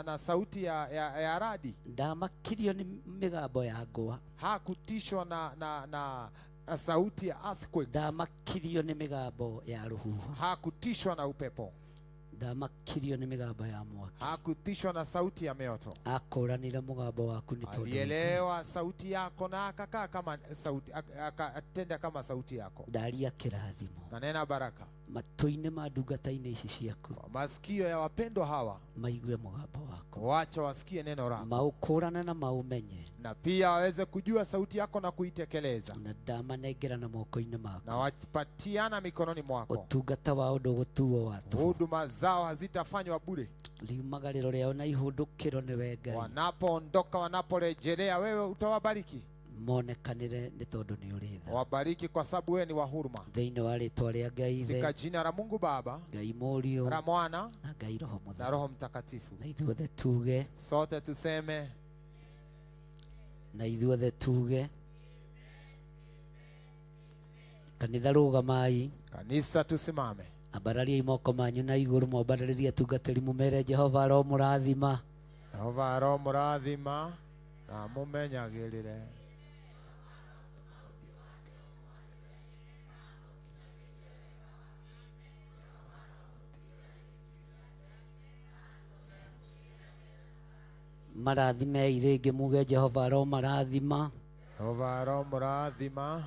J: na sauti ya radi.
L: Ndamakirio nĩ mĩgambo ya ngwa.
J: Hakutishwa na sauti ya earthquakes.
L: Ndamakirio nĩ mĩgambo ya rũhuho.
J: Hakutishwa na upepo.
L: Ndamakirio nĩ mĩgambo ya mwaki.
J: Hakutishwa na sauti ya moto.
L: Akũranire mugambo waku nĩ tondũ.
J: Alielewa sauti yako na akakaa kama sauti, akatenda kama sauti yako.
L: Ndaria kĩrathimo.
J: Na nena baraka.
L: Matũ-inĩ ma ndungata-inĩ ici ciaku.
J: Masikio ya wapendwa hawa.
L: Maigue mugambo wako.
J: Wacha wasikie neno lako.
L: Maũkũrane na maumenye.
J: Na pia waweze kujua sauti yako na kuitekeleza.
L: Na ndamanengera na moko-inĩ maku.
J: Na wapatiana mikononi mwako.
L: Ũtungata wao ndũgũtuo watu.
J: Huduma zao hazitafanywa bure.
L: Liumagarĩro rĩao na ihũndũkĩro nĩwe Ngai.
J: Wanapoondoka, wanaporejelea, wewe utawabariki.
L: Monekanĩre nĩ tondũ nĩ ũrĩ tha.
J: Wabariki kwa sababu wewe ni wa huruma.
L: Thĩinĩ wa rĩtwa rĩa Ngai Ithe.
J: Katika jina la Mungu Baba.
L: Ngai Mũriũ.
J: La Mwana.
L: Na Ngai Roho Mũtheru.
J: Na Roho Mtakatifu.
L: Na ithuothe tuge.
J: Sote tuseme.
L: Na ithuothe tuge. Kanitha rũgamai.
J: Kanisa tusimame.
L: Ambararia imoko manyu na igũrũ mwambarĩrie atungatĩri mũmere Jehova aromũrathima.
J: Jehova aromũrathima na mũmenyagĩrĩre.
L: Marathime irĩngĩ muge Jehova aromũrathima.
J: Jehova aromũrathima.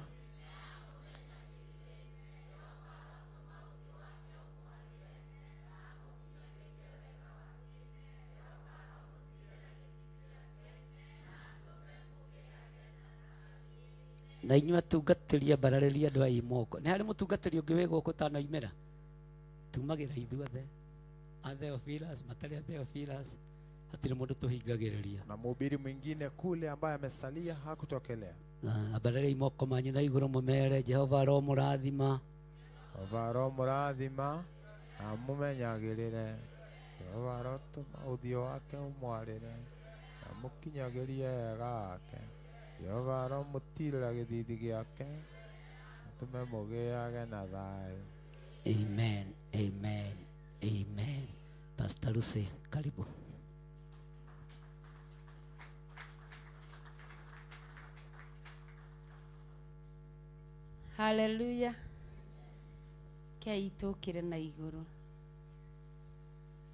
L: Na inyuĩ atungatĩri ambararĩria andũ aya imoko. Nĩ harĩ mũtungatĩri ũngĩ wĩ gũkũ ũtanoimĩra? Tumagĩra ithuothe. A Theophilus, matarĩ a Theophilus. Hatirĩ mũndũ tũhingagĩrĩria.
J: Na mhubiri mwingine kule ambaye amesalia hakutokelea.
L: Ambararia imoko manyu na igũrũ mũmere Jehova aromũrathima.
J: Jehova aromũrathima na mũmenyagĩrĩre. Jehova arotũma ũthiũ wake ũmwarĩre na mũkinyagĩrie wega wake. Jehova aromũtirĩra gĩthithi gĩake atũme mũgĩage na thayũ.
L: Amen, amen, amen. Pastor Lucy, karibu.
E: Hallelujah. Kei tukire na iguru.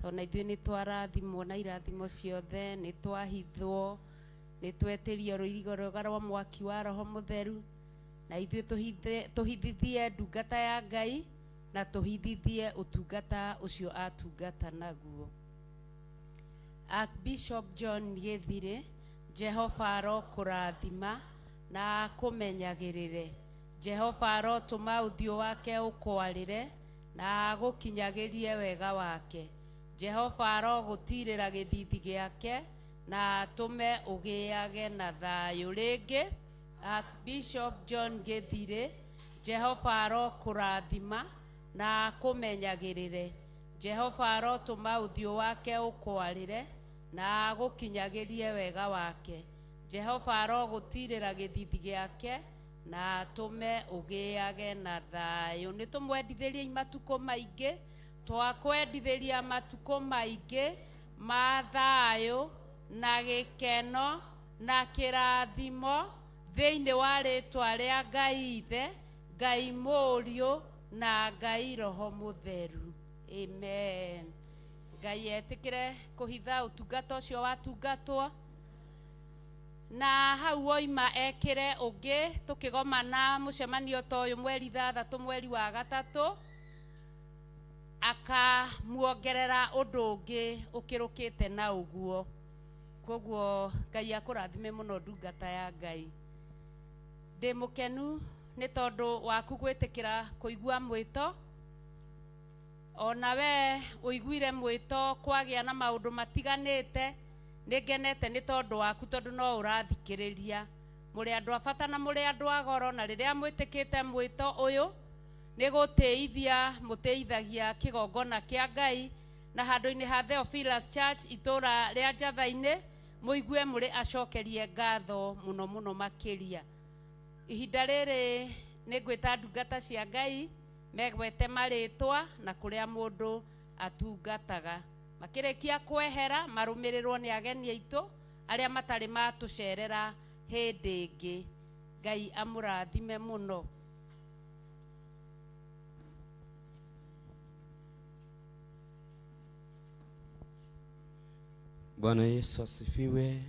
E: Tona ithuĩ nĩ twarathimwo na irathimo ciothe, nĩ twahithwo, nĩ twetirio rũirigo rwega rwa mwaki wa Roho Mũtheru, na ithuĩ tũhithithie ndungata ya Ngai na tũhithithie ũtungata ũcio atungata naguo. Archbishop John Gĩthirĩ, Jehova arokũrathima na akũmenyagĩrĩre. Jehova arotũma ũthiũ wake ũkwarĩre na agũkinyagĩrie wega wake. Jehova arogũtirĩra gĩthithi gĩake na atũme ũgĩage na thayũ. Rĩngĩ Archbishop John Gĩthirĩ, Jehova arokũrathima na akũmenyagĩrĩre. Jehova arotũma ũthiũ wake ũkwarĩre na agũkinyagĩrie wega wake. Jehova arogũtirĩra gĩthithi gĩake na atũme ũgĩage na thayũ. Nĩ tũmwendithĩrie matukũ maingĩ, twakwendithĩria matukũ maingĩ ma thayũ na gĩkeno na kĩrathimo thĩinĩ wa rĩtwa rĩa Ngai Ithe, Ngai Mũriũ na Ngai Roho Mũtheru. Amen. Ngai etĩkĩre kũhitha ũtungata ũcio watungatwo. Na hau oima ekĩre ũngĩ tũkĩgomana mũcemanio ta ũyũ mweri 6 mweri wa gatatũ, akamuongerera ũndũ ũngĩ ũkĩrũkĩte na ũguo. Koguo Ngai akũrathime mũno ndungata ya Ngai. Ndĩ mũkenu nĩ tondũ waku gwĩtĩkĩra kũigua mwĩto. Ona we ũiguire mwĩto kwagĩa na maũndũ matiganĩte. Nĩngenete nĩ tondũ waku, tondũ no ũrathikĩrĩria. Mũrĩ andũ a bata na mũrĩ andũ a goro, na rĩrĩa mwĩtĩkĩte mwĩto ũyũ nĩ gũtĩithia mũtĩithagia kĩgongona kĩa Ngai, na handũ-inĩ ha Theophilus Church itũra rĩa Njatha-inĩ mũigue mũrĩ acokerie ngatho mũno mũno makĩria. Ihinda rĩrĩ nĩ ngwĩta ndungata cia Ngai megwete marĩtwa na kũrĩa mũndũ atungataga. Makĩrĩkia kwehera marũmĩrĩrwo nĩ ageni aitũ arĩa matarĩ matũcerera hĩndĩ ĩngĩ. Ngai amũrathime mũno.
G: Bwana Yesu asifiwe.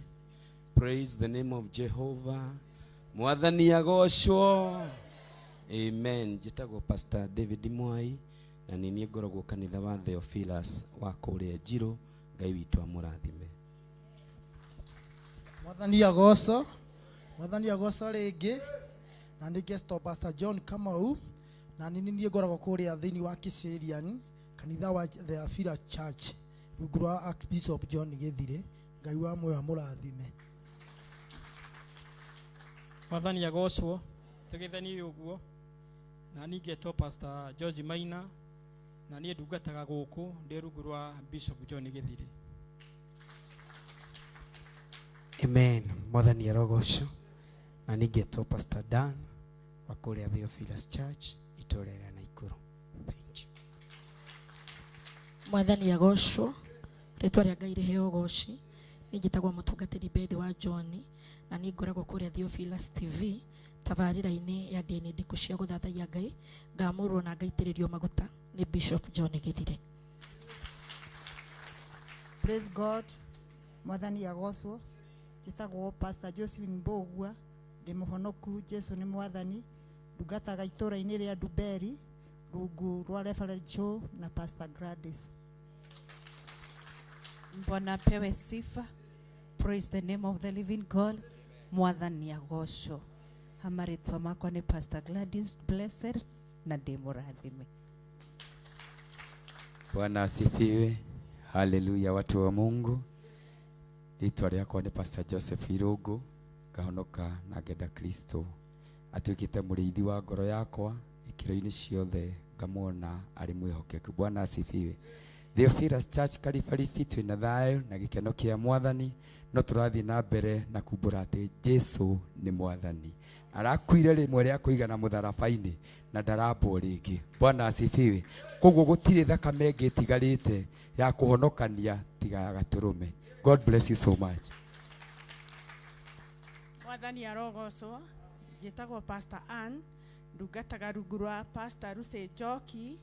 G: Praise the name of Jehovah. Mwathani agocwo. Amen. Njĩtagwo Pastor David Mwai na nĩ niĩ ngoragwo kanitha wa Theophilus wa kũrĩa Njirũ. Ngai witũ amũrathime.
C: Mwathani agocwo. Mwathani agocwo rĩngĩ. Na nĩ guest Pastor John Kamau na nĩ niĩ ngoragwo kũrĩa thĩinĩ wa Kiserian kanitha wa Theophilus Church rungu rwa Archbishop John Gĩthirĩ. Ngai wa muoyo amũrathime.
O: Mwathani agocwo. Tũgĩtheni ũguo. Na nĩ ngetwo Pastor George Maina na niĩ ndungataga gũkũ ndĩ rungu rwa Bishop John Gĩthirĩ.
P: Amen. Mwathani arogocwo. Na nĩ ngetwo Pastor Dan wa kũrĩa Theophilus Church itũra rĩa Naikuru. Thank you.
Q: Mwathani agocwo. Rĩtwa rĩa Ngai rĩheo ũgoci. Nĩ njĩtagwo mũtungatĩri Bethi wa John na nĩ ngoragwo kũrĩa Theophilus TV tabarĩra-inĩ ya ndini ndĩku cia gũthathaiya Ngai, ngamũrwo na ngaitĩrĩrio maguta nĩ Bishop John Gĩthirĩ.
R: Praise God. Mwathani agocwo. Njĩtagwo Pastor Josephine Mbogua, ndĩ mũhonoku, Jesu nĩ mwathani, ndungataga itũra-inĩ rĩa Nduberi rungu rwa Reverend Joe na Pastor Gladys.
F: Bwana pewe sifa. Praise the name of the living God. Mwathani agocwo. Hamaritwa makwa ni Pastor Gladys Blessed na ndĩmũrathime.
S: Bwana asifiwe. Haleluya watu wa Mungu. Rĩtwa rĩakwa ni Pastor Joseph Irũngũ, ngahonoka na ngenda Kristo. Atuĩkĩte mũrĩithi wa ngoro yakwa ikĩro-inĩ ciothe, ngamwona arĩ mwĩhokeku. Bwana asifiwe. Theophilus Church Kalibaribi twĩna thayũ na gĩkeno kĩa Mwathani, no tũrathiĩ na mbere na kumbũra atĩ Jesu nĩ Mwathani. Arakuire rĩmwe rĩa kũigana mũtharaba-inĩ na ndarambwo rĩngĩ. Bwana asifiwe. Koguo gũtirĩ thakame ĩngĩ ĩtigarĩte ya kũhonokania tiga ya Gatũrũme. God bless you so much.
T: Mwathani arogocwo. Njĩtagwo Pastor Ann,
B: ndungataga rungu rwa Pastor Lucy Njoki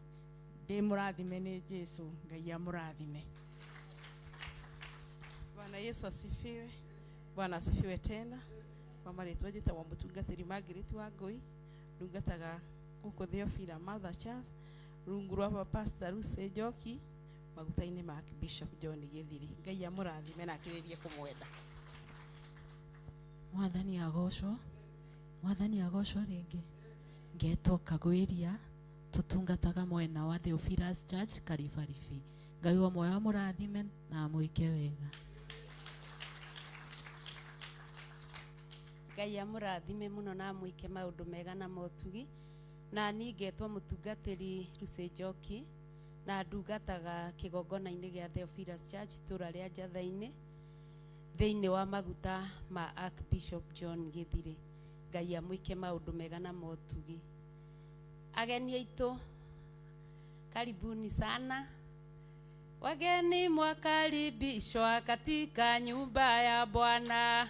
B: ndĩ mũrathime nĩ Jesu. Ngai amũrathime.
D: Bwana Yesu asifiwe. Bwana asifiwe tena. Kwa marĩtwa njĩtagwo mũtungatĩri Margaret Wangui, ndungataga gũkũ Theophila Mother Church rungu rwa Pastor Lucy Njoki maguta-inĩ ma Bishop John Gĩthiri. Ngai amũrathime na akĩrĩrie kũmwenda.
F: Mwathani agocwo. Mwathani agocwo rĩngĩ. Ngetwo Kagwĩria, tutungataga mwena wa Theophila's Church Karibaribi. Ngai wa moyo amũrathime na amwĩke wega.
E: Ngai amũrathime mũno na amwĩke maũndũ mega na motugi. Na niĩ ngetwo mũtungatĩri Lucy Njoki na ndungataga kĩgongona-inĩ gĩa Theophila's Church itũũra rĩa Njatha-inĩ thĩinĩ wa maguta ma Archbishop John Gĩthiri. Ngai amwĩke maũndũ mega na motugi. Ageni aitũ, karibuni sana. Wageni mwakaribishwa katika nyumba ya Bwana.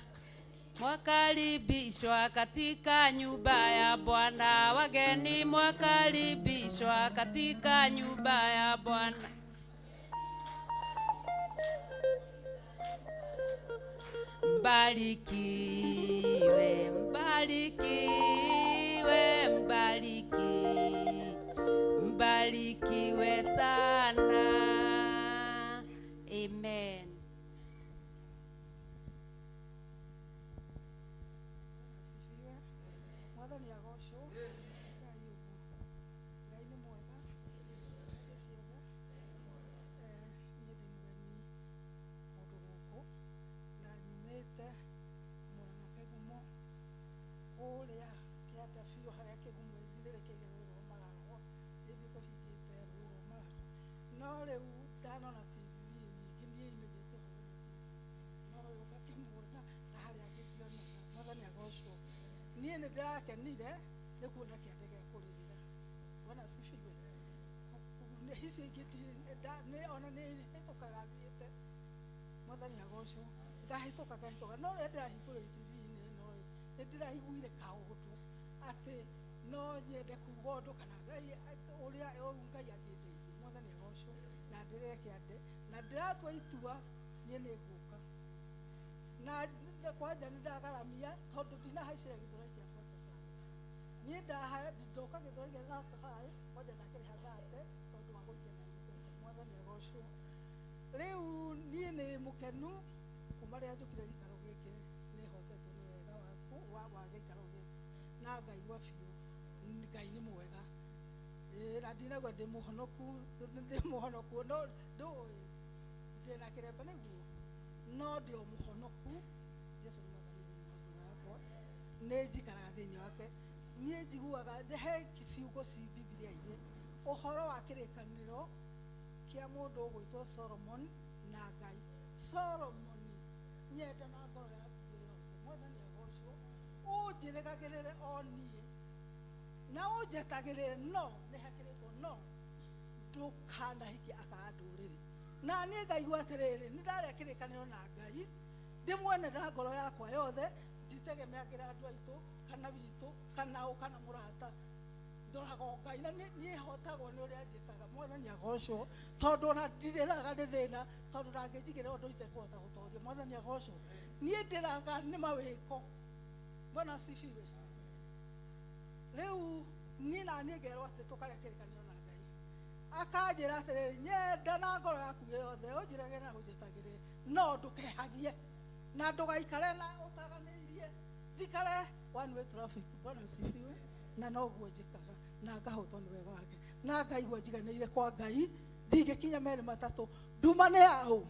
E: Mwakaribishwa katika nyumba ya Bwana. Wageni mwakaribishwa katika nyumba ya Bwana. Mbarikiwe, mbarikiwe, mbarikiwe sana. Amen.
T: Asifiwe. Mwathani agocwo. Ngai ugu. Ngai ni mwega. Ciothe. Niĩ ndĩ mũgeni kũndũ gũkũ na nyumĩte Mũrang'a Kĩgumo kũrĩa kĩanda biũ harĩa Kĩgumo ĩthirĩrĩkĩire rũĩ rwa Marago. Ithuĩ tũhingĩte rũĩ rwa Marago. No rĩu ndanona TV nyingĩ niĩ imĩnyĩte ũhoro no rĩu ngakĩmuona na harĩa ngĩkĩona. Mwathani agocwo. Niĩ nĩ ndĩrakenire nĩ kuona kĩande gĩa kũrĩrĩra. Bwana asifiwe. Nĩ hici ingĩ ona nĩ hĩtũkaga thiĩte. Mwathani agocwo. Ngahĩtũka no rĩrĩa ndĩrahingũrĩra TV-inĩ ĩno nĩ ndĩraiguire kaũndũ atĩ no nyende kuuga ũndũ kana Ngai ũrĩa Ngai angĩndeithia. Mwathani agocwo. Na ndĩreke kĩande na ndĩratua itua niĩ nĩ ngũka. Na kwanja nĩ ndagaramia tondũ ndinahaicĩra gĩthũrai kĩa Spotify. Niĩ ndoka gĩthũrai kĩa Spotify kwanja ndakĩrĩha 30 tondũ wa gũikena mbeca. Mwathani agocwo. Rĩu niĩ nĩ mũkenu kuma rĩrĩa njũkire gĩikaro gĩkĩ nĩ hotetwo nĩ wega waku wa gĩikaro gĩkĩ na ngaigua biũ Ngai nĩ mwega. Na ndinagua ndĩ mũhonoku no ndũĩ ndĩna kĩrembe nĩguo no ndĩ o mũhonoku. Jesu nĩ mwathani thĩinĩ wa ngoro yakwa. Nĩ njikaraga thĩinĩ wake. Niĩ njiguaga he ciugo ci Biblia-inĩ ũhoro wa kĩrĩkanĩro kĩa mũndũ ũgwĩtwo Solomon na Ngai. Solomon nyenda na ngoro yaku yothe. Mwathani agocwo. Ũnjĩrĩgagĩrĩre o niĩ na ũnjetagĩrĩre no nĩ hakĩrĩtwo no ndũkanahikie aka ndũrĩrĩ. Na niĩ ngaigua atĩrĩrĩ nĩ ndarĩa kĩrĩkanĩro na Ngai ndĩmuone na ngoro yakwa yothe nditegemeagĩra andũ aitũ kana witũ kana ũ kana mũrata. Ndoraga Ngai na niĩ hotagwo nĩ ũrĩa njĩkaga. Mwathani agocwo. Tondũ ona ndirĩraga nĩ thĩna tondũ ndangĩnjigĩra ũndũ itekũhota gũtooria. Mwathani agocwo. Niĩ ndĩraga nĩ mawĩko. Bwana asifiwe. Rĩu niĩ na niĩ ngerwo atĩ tũkarĩa kĩrĩkanĩro na Ngai. Akanjĩra atĩrĩrĩ nyenda na ngoro yaku yothe ũnjĩrage na ũnjetagĩrĩre no ndũkehagie na ndũgaikare na ũtaganĩirie. Njikare one way traffic. Bwana asifiwe. Na noguo njĩkaga na ngahotwo nĩ wega wake na ngaigua njiganĩire kwa Ngai ndingĩkinya merĩ matatũ nduma nĩ yaũ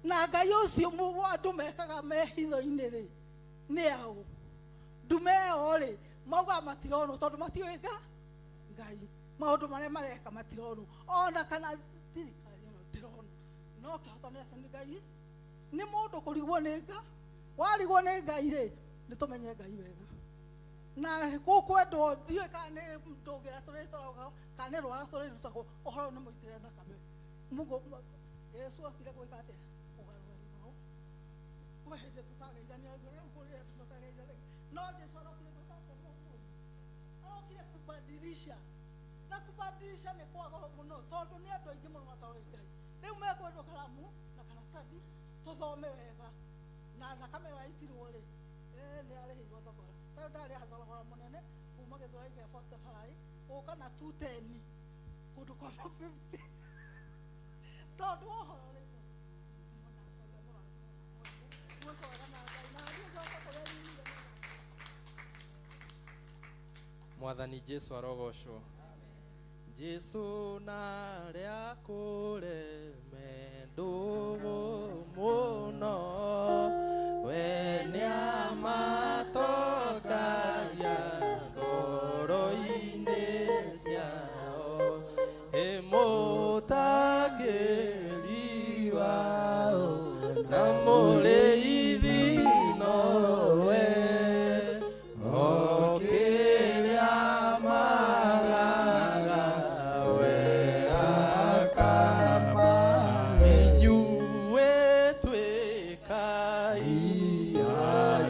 T: na Ngai ũcio andũ mekaga me hitho-inĩ rĩ nĩ yaũ ndume ĩyo rĩ mauga matironwo tondũ matiũĩ Ngai maũndũ marĩa mareka matironwo ona kana thirikari ĩno ndĩronwo no kĩhoto nĩ Ngai nĩ mũndũ kũrigwo nĩ Ngai warigwo nĩ Ngai rĩ nĩ tũmenye Ngai wega. Na gũkwendwo ndiũĩ kana nĩ ndũngĩra tũrĩtwaragwo kana nĩ rwara tũrĩrutagwo ũhoro nĩ mũitĩre thakame. Mungu Yesu akire gwĩka atĩa ũgarũrĩrwo we hĩndĩ tũtageithania rĩu kũrĩa tũtageithania no Jesu arokire gwĩka atĩa arokire kubadilisha na kubadilisha ni kwa goro muno tondu ni andu aingi muno matawe Ngai riu mekwendwo karamu na karatathi tuthome wega na thakame waitirwo ri ni arihirwo thogora tondu ndari thogora munene kuma githura gya 45 uka na 210 kundu kwa 50 tondu ohoro ri
U: Mwathani Jesu arogocwo. Jesu nari akureme ndugu muno we niamatokagia ngoro-ini ciao imutagiri wao na mũrĩithi nowe okĩrĩa magaga we akamahe inyuĩ twĩkai a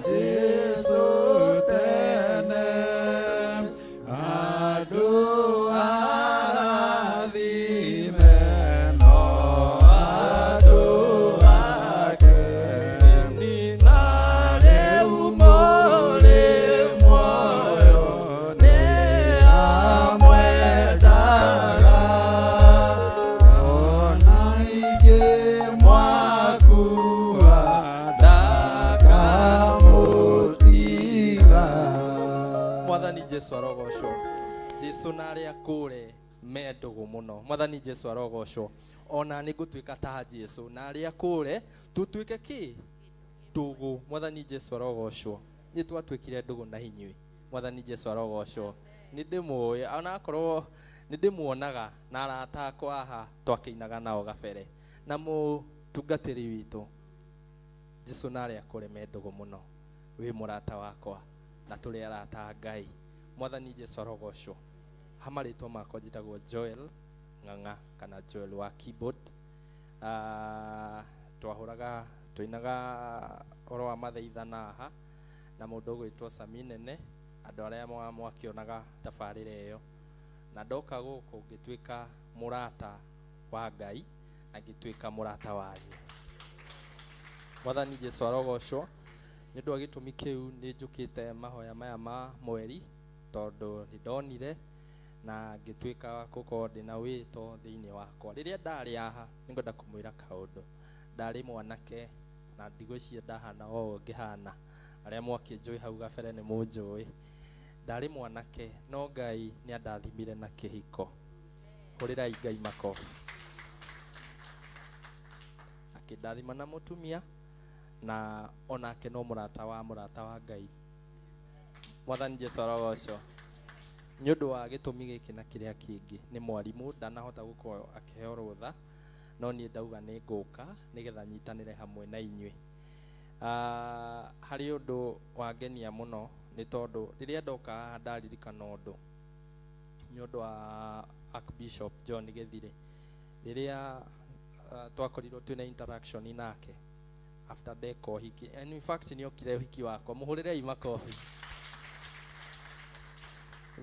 U: Jesu tene andũ arathime no andũ ake na rĩu mũrĩ muoyo nĩ amwendaga ona ingĩ mwakua ndakamũtiga. Mwathani Jesu arogocwo. Jesu narĩ akũre me ndũgũ mũno. Mwathani Jesu arogocwo. Ona nĩ ngũtuĩka ta Jesu narĩ akũre tũtuĩke kĩ ndũgũ. Mwathani Jesu arogocwo. Nĩ twatuĩkire ndũgũ na inyuĩ. Mwathani Jesu arogocwo. Nĩ ndĩmũĩ ona akorwo nĩ ndĩmuonaga na arata akwa haha twakĩinaga nao gabere na mũtungatĩri witũ. Jesu narĩ akũre me ndũgũ mũno wĩ mũrata wakwa na tũrĩ arata a Ngai. Mwathani Jesu arogocwo. Hamarĩtwo makwa njĩtagwo Joel Ng'ang'a kana Joel wa keyboard. Twahũraga tũinaga oro wa mathaithana haha na mũndũ ũgwĩtwo Sami Nene, andũ arĩa mwakĩonaga tabarĩra ĩyo, na ndoka gũkũ ngĩtuĩka mũrata wa Ngai na ngĩtuĩka mũrata wanyu. Mwathani Jesu arogocwo. Nĩ ũndũ wa gĩtũmi kĩu nĩ njũkĩte mahoya maya ma mweri tondũ nĩ ndonire na ngĩtuĩka gũkorwo ndĩna wĩto thĩinĩ wakwa. Rĩrĩa ndarĩ haha nĩ ngwenda kũmwĩra kaũndũ. Ndarĩ mwanake na ndigwĩciria ndahana o ngĩhana, arĩa mwakĩnjũĩ hau gabere nĩ mũnjũĩ. Ndarĩ mwanake no Ngai nĩ andathimire na kĩhiko. Hũrĩrai Ngai makobi. Akĩndathima na mũtumia na onake no mũrata wa Ngai. Mwathani Jesu arogocwo. Nĩ ũndũ wa gĩtũmi gĩkĩ na kĩrĩa kĩngĩ nĩ mwarimũ ndanahota gũkorwo akĩheo rũtha, no niĩ ndauga nĩ ngũka nĩgetha nyitanĩre hamwe na inyuĩ. Harĩ ũndũ wangenia mũno nĩ tondũ rĩrĩa ndoka ndaririkana ũndũ nĩ ũndũ wa Archbishop John Gĩthirĩ. Rĩrĩa twakorirwo twĩna interaction nake after ndeka ũhiki, and in fact nĩ okire ũhiki wakwa. Mũhũrĩrei makobi.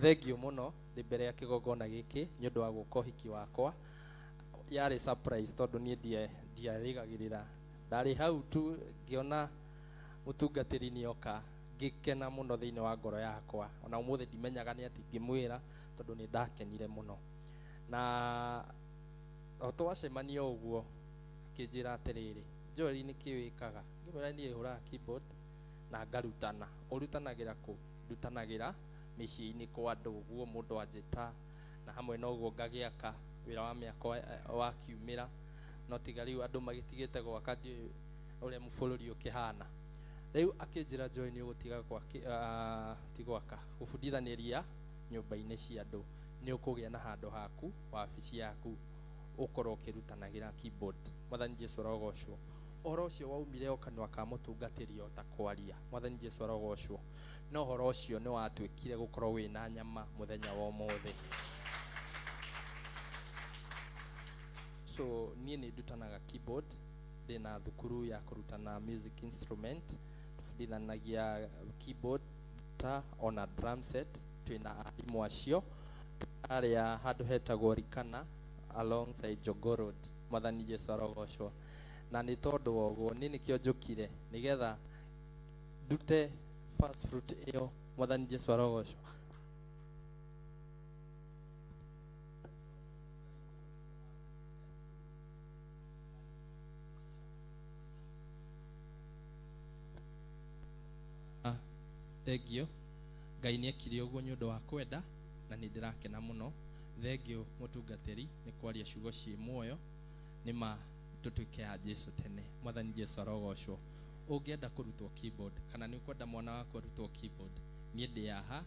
U: Thengiũ mũno ndĩ mbere ya kĩgongona gĩkĩ nĩ ũndũ wa gũka ũhiki wakwa. Yarĩ surprise tondũ niĩ ndiarĩgagĩrĩra. Ndarĩ hau tu ngĩona mũtungatĩri nĩoka, ngĩkena mũno thĩinĩ wa ngoro yakwa. Ona ũmũthĩ ndimenyaga nĩ atĩ ngĩmwĩra tondũ nĩ ndakenire mũno. Na o twacemania ũguo akĩnjĩra atĩrĩrĩ, Joel nĩkĩ wĩkaga? Ngĩmwĩra niĩ hũraga keyboard na ngarutana. Ũrutanagĩra kũ? Ndutanagĩra mĩciĩ-inĩ kwa andũ ũguo mũndũ anjĩta, na hamwe na ũguo ngagĩaka wĩra wa mĩako wakiumĩra, no tiga rĩu andũ magĩtigĩte gwaka ũrĩa mũbũrũri ũkĩhana. Rĩu akĩnjĩra Joel nĩ ũgũtiga gwaka, gũbundithanĩria nyũmba-inĩ cia andũ, nĩ ũkũgĩa na handũ haku wabici yaku ũkorwo ũkĩrutanagĩra keyboard. Mwathani Jesu arogocwo. Ũhoro ũcio waumire o kanua ka mũtungatĩri o ta kwaria. Mwathani Jesu arogocwo. No ũhoro ũcio nĩ watuĩkire gũkorwo wĩna nyama mũthenya wa ũmũthĩ. So niĩ nĩ ndutanaga keyboard, ndĩna thukuru ya kũrutana music instrument, tũbundithanagia keyboard, ta ona drum set twina arimũ acio aria handu hetagwo Rikana alongside Jogoo Road. Mwathani Jesu arogocwo. Na nĩ tondũ wa ũguo nĩ nĩkĩo njũkire nĩgetha ndute first fruit ĩyo. Mwathani Jesu arogocwo. Thengio Ngai nĩ ekire ũguo nĩ ũndũ wa kwenda na nĩ ndĩrakena mũno. Thengio mũtungatĩri nĩ kwaria ciugo ciĩ muoyo nĩ ma tũtuĩke a Jesu tene. Mwathani Jesu arogocwo. Ũngĩenda kũrutwo keyboard kana nĩ ũkwenda mwana wako arutwo keyboard, niĩ ndĩ haha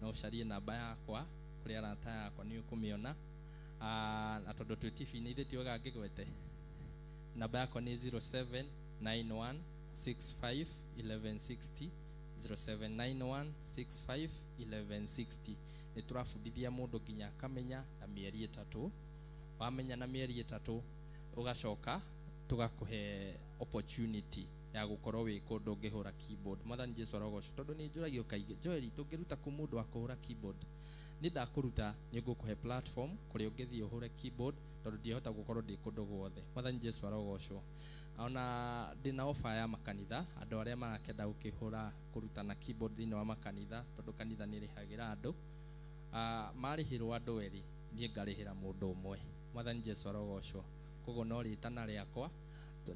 U: na ũcarie namba yakwa kũrĩa arata yakwa nĩ ũkũmĩona. Na tondũ twĩ TV-inĩ ithe ti wega ngĩgwete. Namba yakwa nĩ 0791651160 0791651160. Nĩ tũrabundithia mũndũ nginya akamenya na mĩeri 3. Wamenya na mĩeri 3 ugacoka tugakũhe opportunity ya gũkorwo wĩ kũndũ ũngĩhũra keyboard. Mwathani Jesu arogocwo. Tondũ nĩ njũragio kaingĩ, Joel, tũngĩruta kũ mũndũ wa kũhũra keyboard? Nĩ ndakũruta nĩ ngũkũhe platform kũrĩa ũngĩthiĩ ũhũre keyboard tondũ ndihota gũkorwo ndĩ kũndũ guothe. Mwathani Jesu arogocwo. Ona ndĩna offer ya makanitha, andũ arĩa marakenda gũkĩhũra kũrutana keyboard thĩinĩ wa makanitha, tondũ kanitha nĩ rĩhagĩra andũ. Marĩhĩrwo andũ erĩ, niĩ ngarĩhĩra mũndũ ũmwe. Mwathani Jesu arogocwo. Koguo no rĩtana rĩakwa,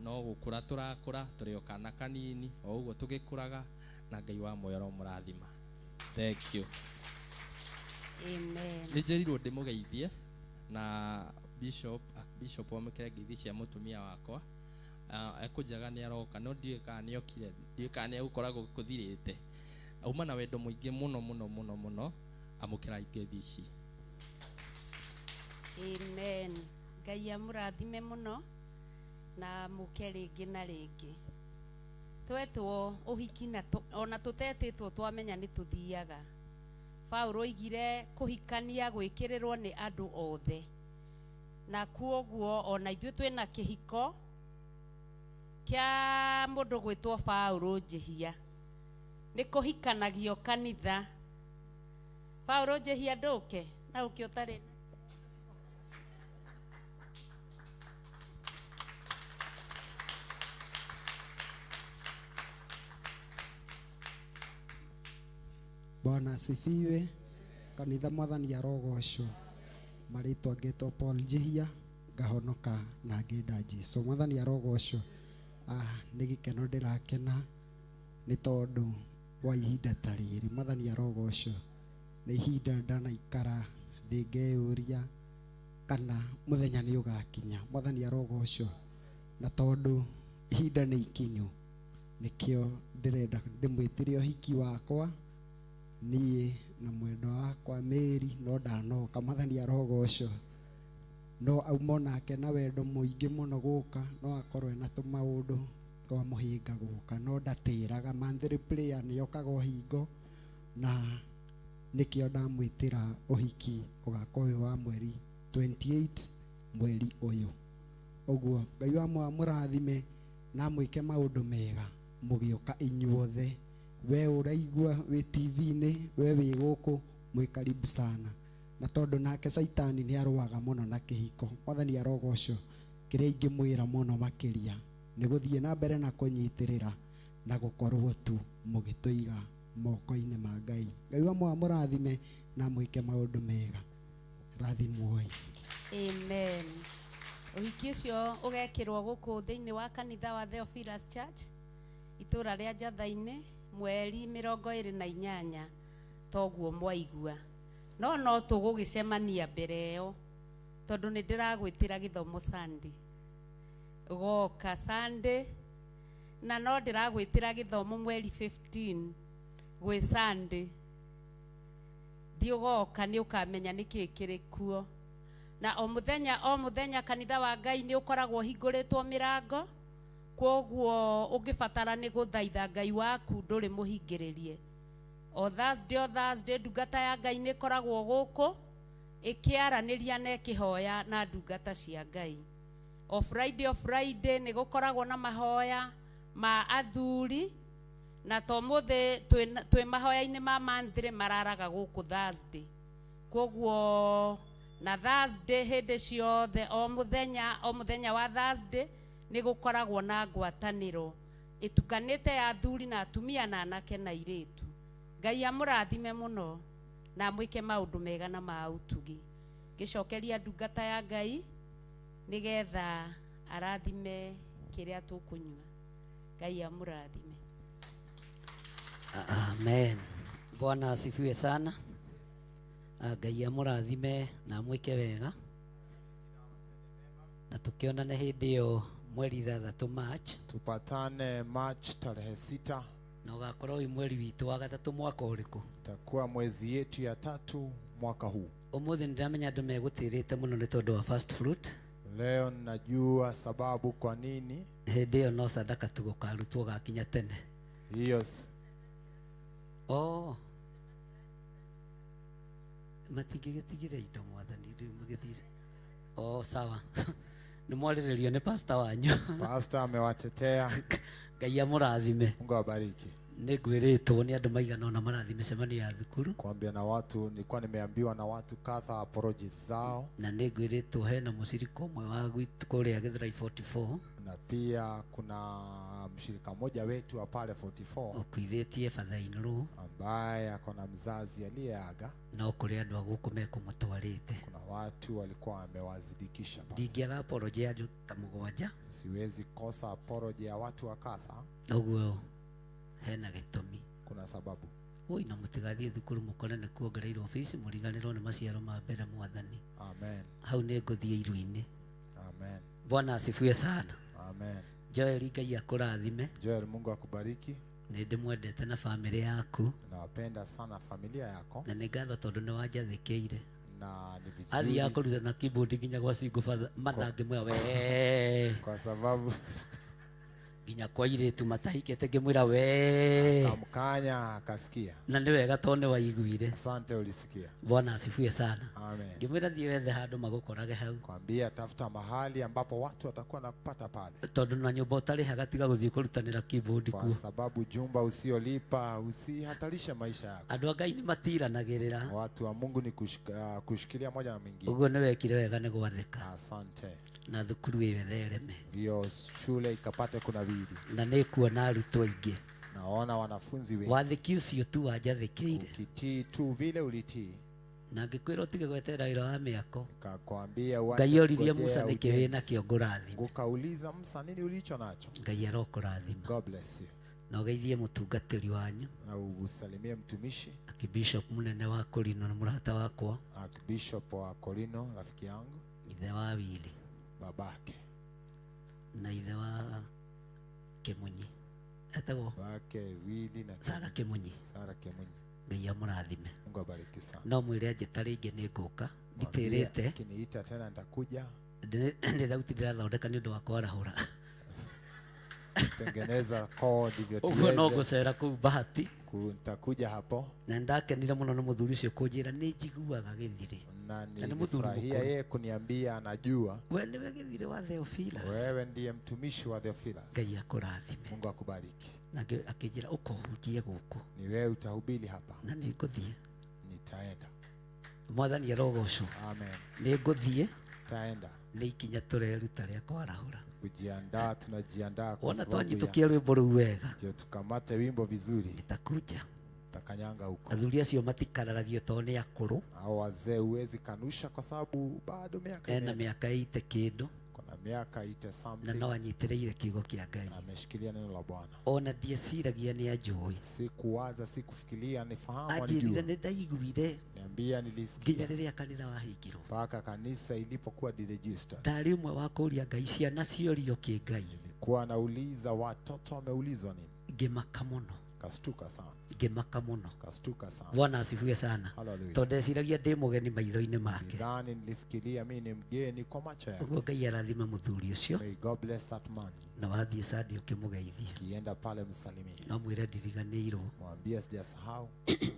U: no gũkũra tũrakũra, tũrĩ o kana kanini, o ũguo tũgĩkũraga, na Ngai wa muoyo aromũrathima. Thank you.
E: Amen.
U: Nĩ njĩrirwo ndĩmũgeithie na Bishop wamũkĩre ngeithi cia mũtumia wakwa. Ekũnjaga nĩ aroka, no ndiũĩ kana nĩ okire, ndiũĩ kana nĩ egũkoragwo kũthirĩte. Auma na wendo mũingĩ mũno amũkĩra ngeithi ici.
E: Amen. Ngai amũrathime mũno na mũke rĩngĩ na rĩngĩ. Twetwo ũhiki na ona tũtetĩtwo twamenya nĩ tũthiaga. Paulo oigire kũhikania gwĩkĩrĩrwo nĩ andũ othe. Na kuoguo ona ithuĩ twĩna kĩhiko kĩa mũndũ gwĩtwo Paulo Njehia. Nĩ kũhikanagio kanitha. Paulo Njehia ndũke na ũkĩ ũtarĩ.
P: Bwana asifiwe. Kanitha Mwathani arogocwo. Marĩtwa ngetwo Paul Njehia, ngahonoka na ngenda Jesu. Mwathani arogocwo. Nĩ gĩkeno ndĩrakena nĩ tondũ wa ihinda ta rĩrĩ. Mwathani arogocwo. Nĩ ihinda ndanaikara thĩ ngeyũria kana mũthenya nĩ ũgakinya. Mwathani arogocwo. Na tondũ ihinda nĩ ikinyu, nĩkĩo ndĩrenda ndĩmwĩtĩre ũhiki wakwa niĩ na mwendwa wakwa Mary. No ndanoka. Mwathani arogocwo. No auma nake na wendo mũingĩ mũno gũka, no akorwo ena tũmaũndũ twa mũhĩnga gũka, no ndatĩraga. Monthly prayer nĩ okaga o hingo, na nĩkĩo ndamwĩtĩra ũhiki ũgakorwo wĩ wa mweri 28 mweri ũyũ. Ũguo Ngai wa mũrathime na mwĩke maũndũ mega mũgĩũka inyuothe. We ũraigua wĩ TV-inĩ, we wĩ gũkũ, mwĩ karibu sana. Na tondũ nake Saitani nĩ arũaga mũno na kĩhiko. Mwathani arogocwo. Kĩrĩa ingĩmwĩra mũno makĩria nĩ gũthiĩ na mbere na kũnyitĩrĩra na gũkorwo tu mũgĩtũiga moko-inĩ ma Ngai. Ngai wa mũrathime na mwĩke maũndũ mega. Rathimwoi.
E: Amen. Ũhiki ũcio ũgekĩrwo gũkũ thĩinĩ wa kanitha wa Theophilus Church itũra rĩa Njatha-inĩ mweri 28 toguo mwaigua. No tũgũgĩcemania mbere ĩyo tondũ nĩ ndĩragwĩtĩra gĩthomo Sunday. Goka Sunday na no ndĩragwĩtĩra gĩthomo mweri 15 gwĩ Sunday. Thiũgoka nĩ ũkamenya nĩkĩ kĩrĩ kuo. Na o mũthenya kanitha wa Ngai nĩ ũkoragwo hingũrĩtwo mĩrango. Kwoguo ũngĩbatara nĩ gũthaitha Ngai waku ndũrĩ mũhingĩrĩrie. O Thursday ndungata ya Ngai nĩ koragwo gũkũ ĩkĩaranĩria na ĩkĩhoya na ndungata cia Ngai. O Friday nĩ gũkoragwo na mahoya ma athuri na to muthe twi mahoya-ini ma manthire mararaga guku Thursday koguo na Thursday hindi ciothe o muthenya wa Thursday ni gukoragwo na ngwataniro itukanite ya athuri na atumia na anake na iritu. Ngai amurathime muno na mwike maundu mega na ma utugi. Gicokeria ndungata ya Ngai nigetha arathime kiria tukunywa. Ngai amurathime.
L: Amen. Bwana asifiwe sana. Ngai amurathime na mwike wega. Na tukionane hindi yo mweri 3 March.
J: Tupatane March tarehe 6.
L: Na ugakorwo wi mweri witu wa 3 mwaka uriku.
J: Takuwa mwezi yetu ya 3 mwaka huu.
L: Umuthi ndiramenya andu megutirite muno ni tondu wa first fruit.
J: Leo najua sababu kwa nini.
L: Hindi yo no sadaka tugukarutwo gakinya tene.
J: Yes.
L: Oh. Matigigire indo mwathani riu mugithire. Oh sawa. Ni mwarirerio ni pastor wanyu.
J: Pastor amewatetea.
L: Ngai amurathime.
J: Mungu awabariki.
L: Nigwiritwo ni andu maigana ona marathi micemanio ya thukuru.
J: Kuambia na watu, nilikuwa nimeambiwa na watu kadha apologies zao.
L: Na nigwiritwo hena muciriko umwe wa gwitu kuria Githurai 44.
J: Na pia kuna mshirika mmoja wetu wa pale 44
L: okuithitie father-in-law
J: ambaye akona mzazi aliyeaga.
L: Na kuri andu aguku mekumutwarite.
J: Kuna watu walikuwa wamewazidikisha pale.
L: Ndingiaga apology ya ta mugwanja.
J: Siwezi kosa apology ya watu wa kadha.
L: Oguo hena gitumi.
J: Kuna sababu.
L: Oi na mutigathie thukuru mukore ni kuongereirwo ofisi muriganirwo ni maciaro ma mbere mwathani.
J: Amen.
L: Hau ni nguthie iru-ini.
J: Amen.
L: Bwana asifiwe sana.
J: Amen.
L: Joel Ngai akurathime.
J: Joel, Mungu akubariki.
L: Ni ndimwendete na family yaku.
J: Nawapenda sana familia yako.
L: Na ni ngatho tondu ni wanjathikire.
J: Na ni vizuri.
L: Ali yako ruza na keyboard nginya gwa singo mathange mwe we.
J: Kwa sababu
L: nginya kwa iritu matahikete ngimwira we.
J: Akamkanya akasikia.
L: Na ni wega tone waiguire.
J: Asante, ulisikia.
L: Bwana asifiwe sana.
J: Amen.
L: Ngimwira thie wethe handu magukorage hau.
J: Kwambia tafuta mahali ambapo watu watakuwa nakupata pale.
L: Tondu na nyumba utarihaga tiga guthie kurutanira keyboard ku.
J: Kwa sababu jumba usiolipa usihatarisha maisha yako.
L: Andu a Ngai ni matiranagirira.
J: Watu wa Mungu ni kushikilia moja na mwingine.
L: Uguo ni wekire wega ni gwathika.
J: Asante.
L: Na thukuru iwethereme.
J: Hiyo shule ikapate kunawiri.
L: Na ni kuona arutwo aingi.
J: Naona wanafunzi wengi.
L: Wathiki ucio tu wanjathikire.
J: Ukitii tu vile ulitii.
L: Na ngikwira utige gwetera wira wa miako.
J: Nikakwambia uache.
L: Ngai oririe Musa niki wina kio ngurathima.
J: Ngukauliza Musa nini ulicho nacho.
L: Ngai arokurathima.
J: God bless you.
L: Na ugeithie mutungatiri wanyu.
J: Na usalimie mtumishi.
L: Akibishop munene wa Korino na murata wakwa.
J: Akibishop wa Korino rafiki yangu.
L: Ithe wa Wili.
J: Babake.
L: Na ithe wa Kemunyi. Etagwo
J: bake Wili na
L: Sara Kemunyi.
J: Sara Kemunyi.
L: Ngai amurathime.
J: Mungu abariki sana.
L: No mwire njeta ringi ni nguka. Nditerete.
J: Kiniita tena nitakuja.
L: Ndi thauti ndirathondeka ni undu wa kwarahura.
J: Tengeneza code ndivyo tuweze.
L: Uguo no gucera ku Bahati.
J: Nitakuja hapo.
L: Na ndakenire muno no muthuri ucio kunjira ni njiguaga githire.
J: Na nilifurahia yeye kuniambia anajua.
L: Wewe ndiwe githire wa Theophilus.
J: Wewe ndiye mtumishi wa Theophilus.
L: Ngai akurathime.
J: Mungu akubariki.
L: Na akijira ukohunjie guku.
J: Ni wewe utahubiri hapa.
L: Na niguthie.
J: Nitaenda.
L: Mwathani arogocwo.
J: Amen.
L: Niguthie.
J: Taenda.
L: Ni ikinya tureruta ria kwarahura.
J: Kujiandaa, tunajiandaa kwa
L: sababu twanyitukia rwimbo ruu wega.
J: Ndio tukamate wimbo vizuri.
L: Nitakuja.
J: Takanyanga huko.
L: Athuri acio matikararagio to ni akuru.
J: Hao wazee huwezi kanusha kwa sababu bado miaka
L: ena miaka ite kindu.
J: Kuna miaka ite something.
L: Na no anyitireire kiugo kia Ngai.
J: Ameshikilia neno la Bwana.
L: Ona ndieciragia ni ajui.
J: Sikuwaza, sikufikiria nifahamu alijua.
L: Ajirire ni ndaiguire.
J: Niambia nilisikia.
L: Nginya riria kanitha wahingirwo.
J: Paka kanisa ilipokuwa deregistered.
L: Ndari umwe wa kuria Ngai ciana ciorio ki Ngai.
J: Nilikuwa nauliza watoto wameulizwa nini?
L: Ngimaka muno.
J: Kastuka sana.
L: Ngimaka muno.
J: Kastuka sana.
L: Bwana asifiwe sana. Tondeciragia ndi mugeni maitho-ini make.
J: Ndani nilifikiria mimi ni mgeni kwa macho yake.
L: Uguo Ngai arathima muthuri ucio.
J: May God bless that man.
L: Na wathie Sunday ukimugeithia.
J: Kienda pale msalimie.
L: No mwire ndiriganirwo.
J: Mwambie sijasahau.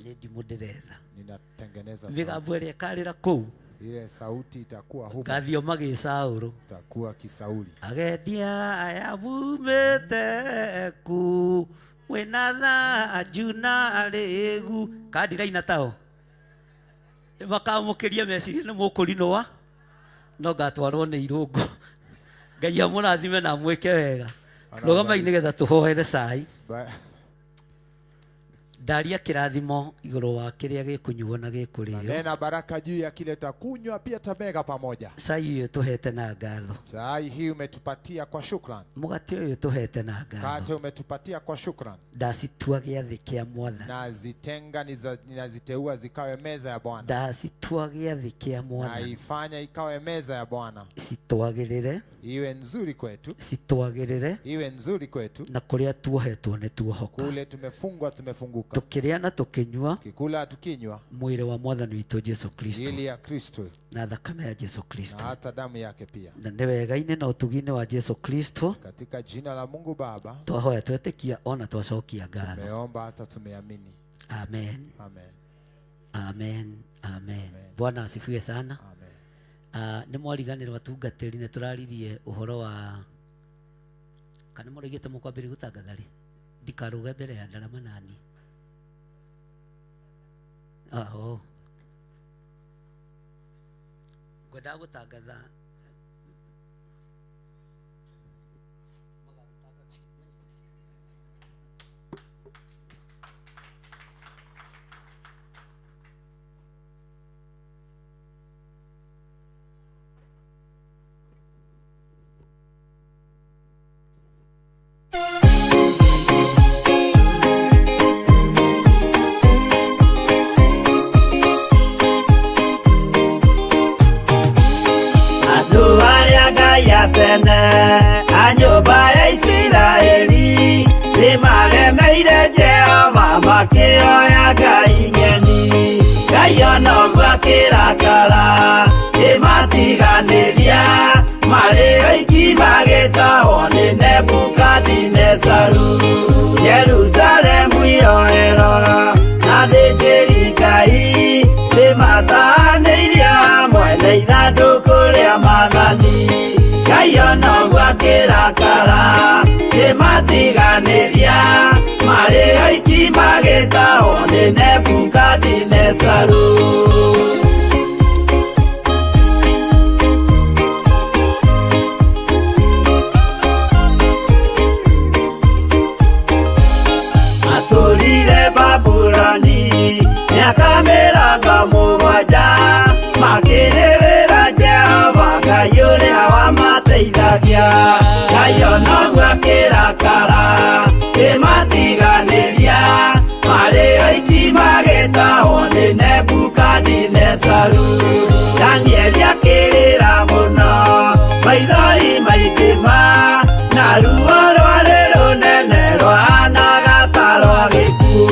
L: Ni ndimundiretha.
J: Ninatengeneza
L: sauti. Migambo ile karira kuu.
J: Ile sauti itakuwa huko.
L: Gathio magi Saulu.
J: Itakuwa Kisauli.
L: Agendia aya mumete ku wena thanju na rĩgu kandiraina tao makamũkĩria meciria nĩ mũkũrinũa no ngatwarwo nĩ irũngũ. Ngai amũrathime na mwĩke wega. Rũgamai nĩgetha tũhoere cai. Ndaria kĩrathimo igũrũ wa kĩrĩa gĩkũnyuo na gĩkũrĩo.
J: Nena baraka juu ya kile takunywa pia tamega pamoja.
L: Cai ũyũ tũhete na ngatho.
J: Chai hii umetupatia kwa shukrani.
L: Mũgate ũyũ tũhete na ngatho.
J: Mkate umetupatia kwa shukrani.
L: Ndacitua gĩathĩ kĩa Mwathani.
J: Nazitenga ninaziteua zikawe meza ya Bwana.
L: Ndacitua gĩathĩ kĩa Mwathani.
J: Naifanya ikawe meza ya Bwana.
L: Citwagĩrĩre.
J: Iwe nzuri kwetu.
L: Citwagĩrĩre.
J: Iwe nzuri kwetu.
L: Na kũrĩa tuohetwo nĩ tuohoka.
J: Kule tumefungwa tumefunguka.
L: Tukĩrĩa na tũkĩnyua.
J: Kikula tukinywa.
L: Mwĩrĩ wa Mwathani witũ Jesu Kristo.
J: Ili ya Kristo.
L: Na thakame ya Jesu Kristo.
J: Na hata damu yake pia.
L: Na nĩ wega-inĩ na ũtugi-inĩ wa Jesu Kristo.
J: Katika jina la Mungu Baba.
L: Twahoya twetĩkia ona twacokia ngatho.
J: Tumeomba hata tumeamini.
L: Amen.
J: Amen.
L: Amen. Amen. Bwana asifiwe sana.
J: Amen.
L: Nĩ mwariganĩrwo atungatĩri nĩ tũraririe ũhoro wa kana mũrĩgĩte mũkwambĩrĩria gũtangatha rĩ ndikarũge mbere ya ndarama nani. Ngwendaga gũtangatha tene a nyũmba ya Isiraeli nĩmaremeire Jehova makĩoya ngai ng'eni. Ngai ona ũguo akĩrakara kĩmatiganĩria marĩ oiki magĩtahwo nĩ Nebukadinezaru. Jerusalemu iroero na thĩnjĩri Ngai nĩmatahanĩirie hamwe na ithandũkũ rĩa Mwathani. Ngai ona ũguo akĩrakara kĩmatiganĩria marĩ oiki magĩtahwo nĩ Nebukadinezaru. Atũrire Babuloni mĩaka mĩrongo mũgwanja makĩrĩrĩra Jehova Ngai ũrĩa wamateithagia. Ngai ona ũguo akĩrakara kĩmatiganĩria marĩ oiki magĩtahwo nĩ Nebukadinezaru. Danieli akĩrĩra mũno maithori maikĩma na ruo rwarĩ rũnene rwahanaga ta rwa gĩkuũ.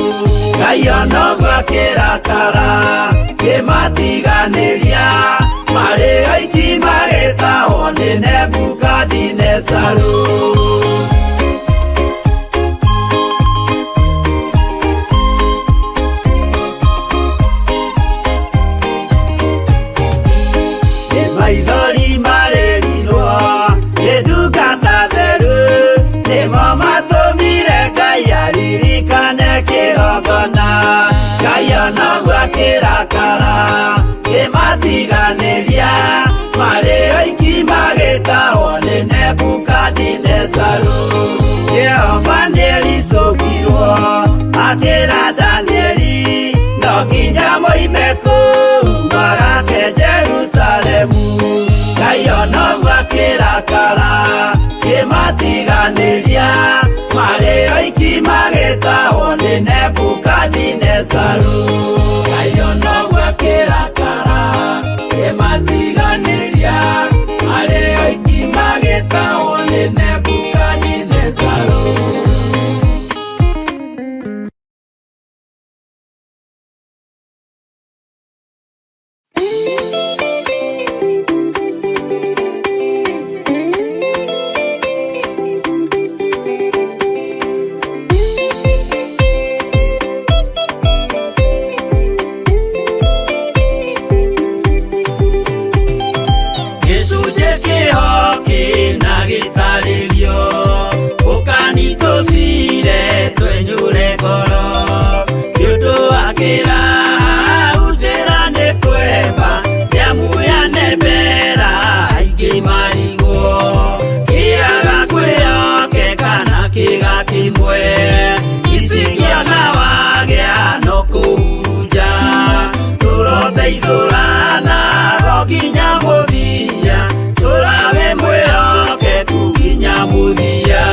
L: Ngai ona ũguo akĩrakara kĩmatiganĩria marĩ oiki magĩtahwo nĩ Nebukadinezaru. Maithori marĩrirwo nĩ ndungata theru nĩmo matũmire Ngai aririkane kĩgongona. Ngai ona ũguo akĩrakara kĩmatiganĩria marĩ oiki magĩtahwo nĩ Nebukadinezaru. Jehova nĩericũkirwo akĩra Danieli no nginya moime kũu magake Jerusalemu. Ngai ona ũguo akĩrakara kĩmatiganĩria marĩ oiki magĩtahwo nĩ Nebukadinezaru. Ngai ona ũguo akĩrakara kĩmatiganĩria marĩ oiki magĩtahwo nĩ Nebukadinezaru. twenyure ngoro kiundu akira ujira ni kweba nyamuya nebera aingi marigo kiaga kwioke kana kiga kimwe isigia na wagea no kuja turoteithurana gokinya muthia turage mwioke kuginya muthia.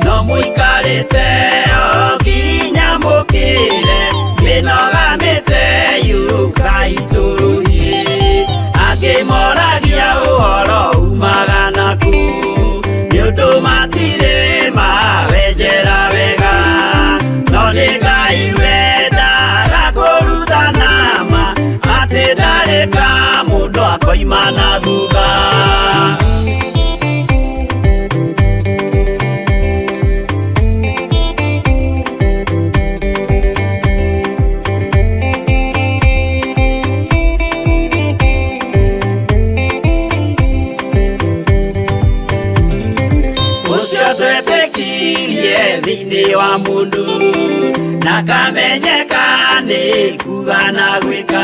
L: No muikarite okinya mukire minogamite yuka ituruhi akimoragia uhoro umaga naku niundu matire mawenjera wega no ni Ngai wendaga kuruta nama ati ndareka mundu akoima na thutha. Thini wa mundu na kamenyeka ni kuga na gwika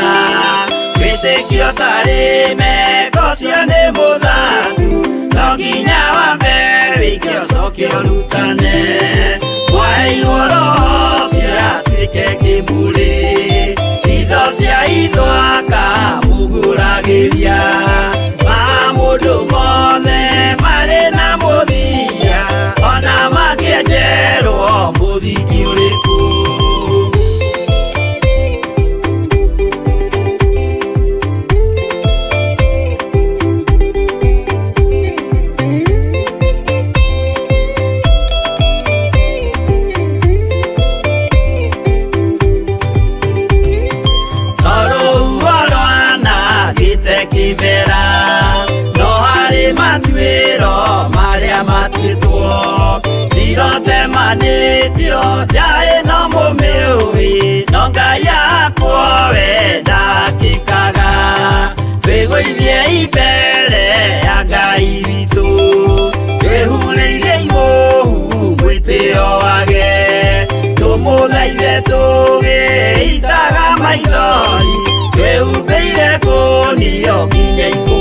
L: witikio tarime kocio ni muthatu no nginya wambe wikio cokio rutane kwa igoro cia twike kimuri itho cia ithwaka muguragiria ma mundu mothe mari na muthia ona magienjerwo muthiki uriku. Kimera no hari matwiro maria matwitwo sirote manitio jae no mumiui no Ngai yakwo wenda kikaga twigũithie imbere ya Ngai witũ twĩhurĩire imuhu mwĩtĩo wage tũmũthaithe tũgĩitaga maithori twĩhumbĩire kũnio nginya ikũ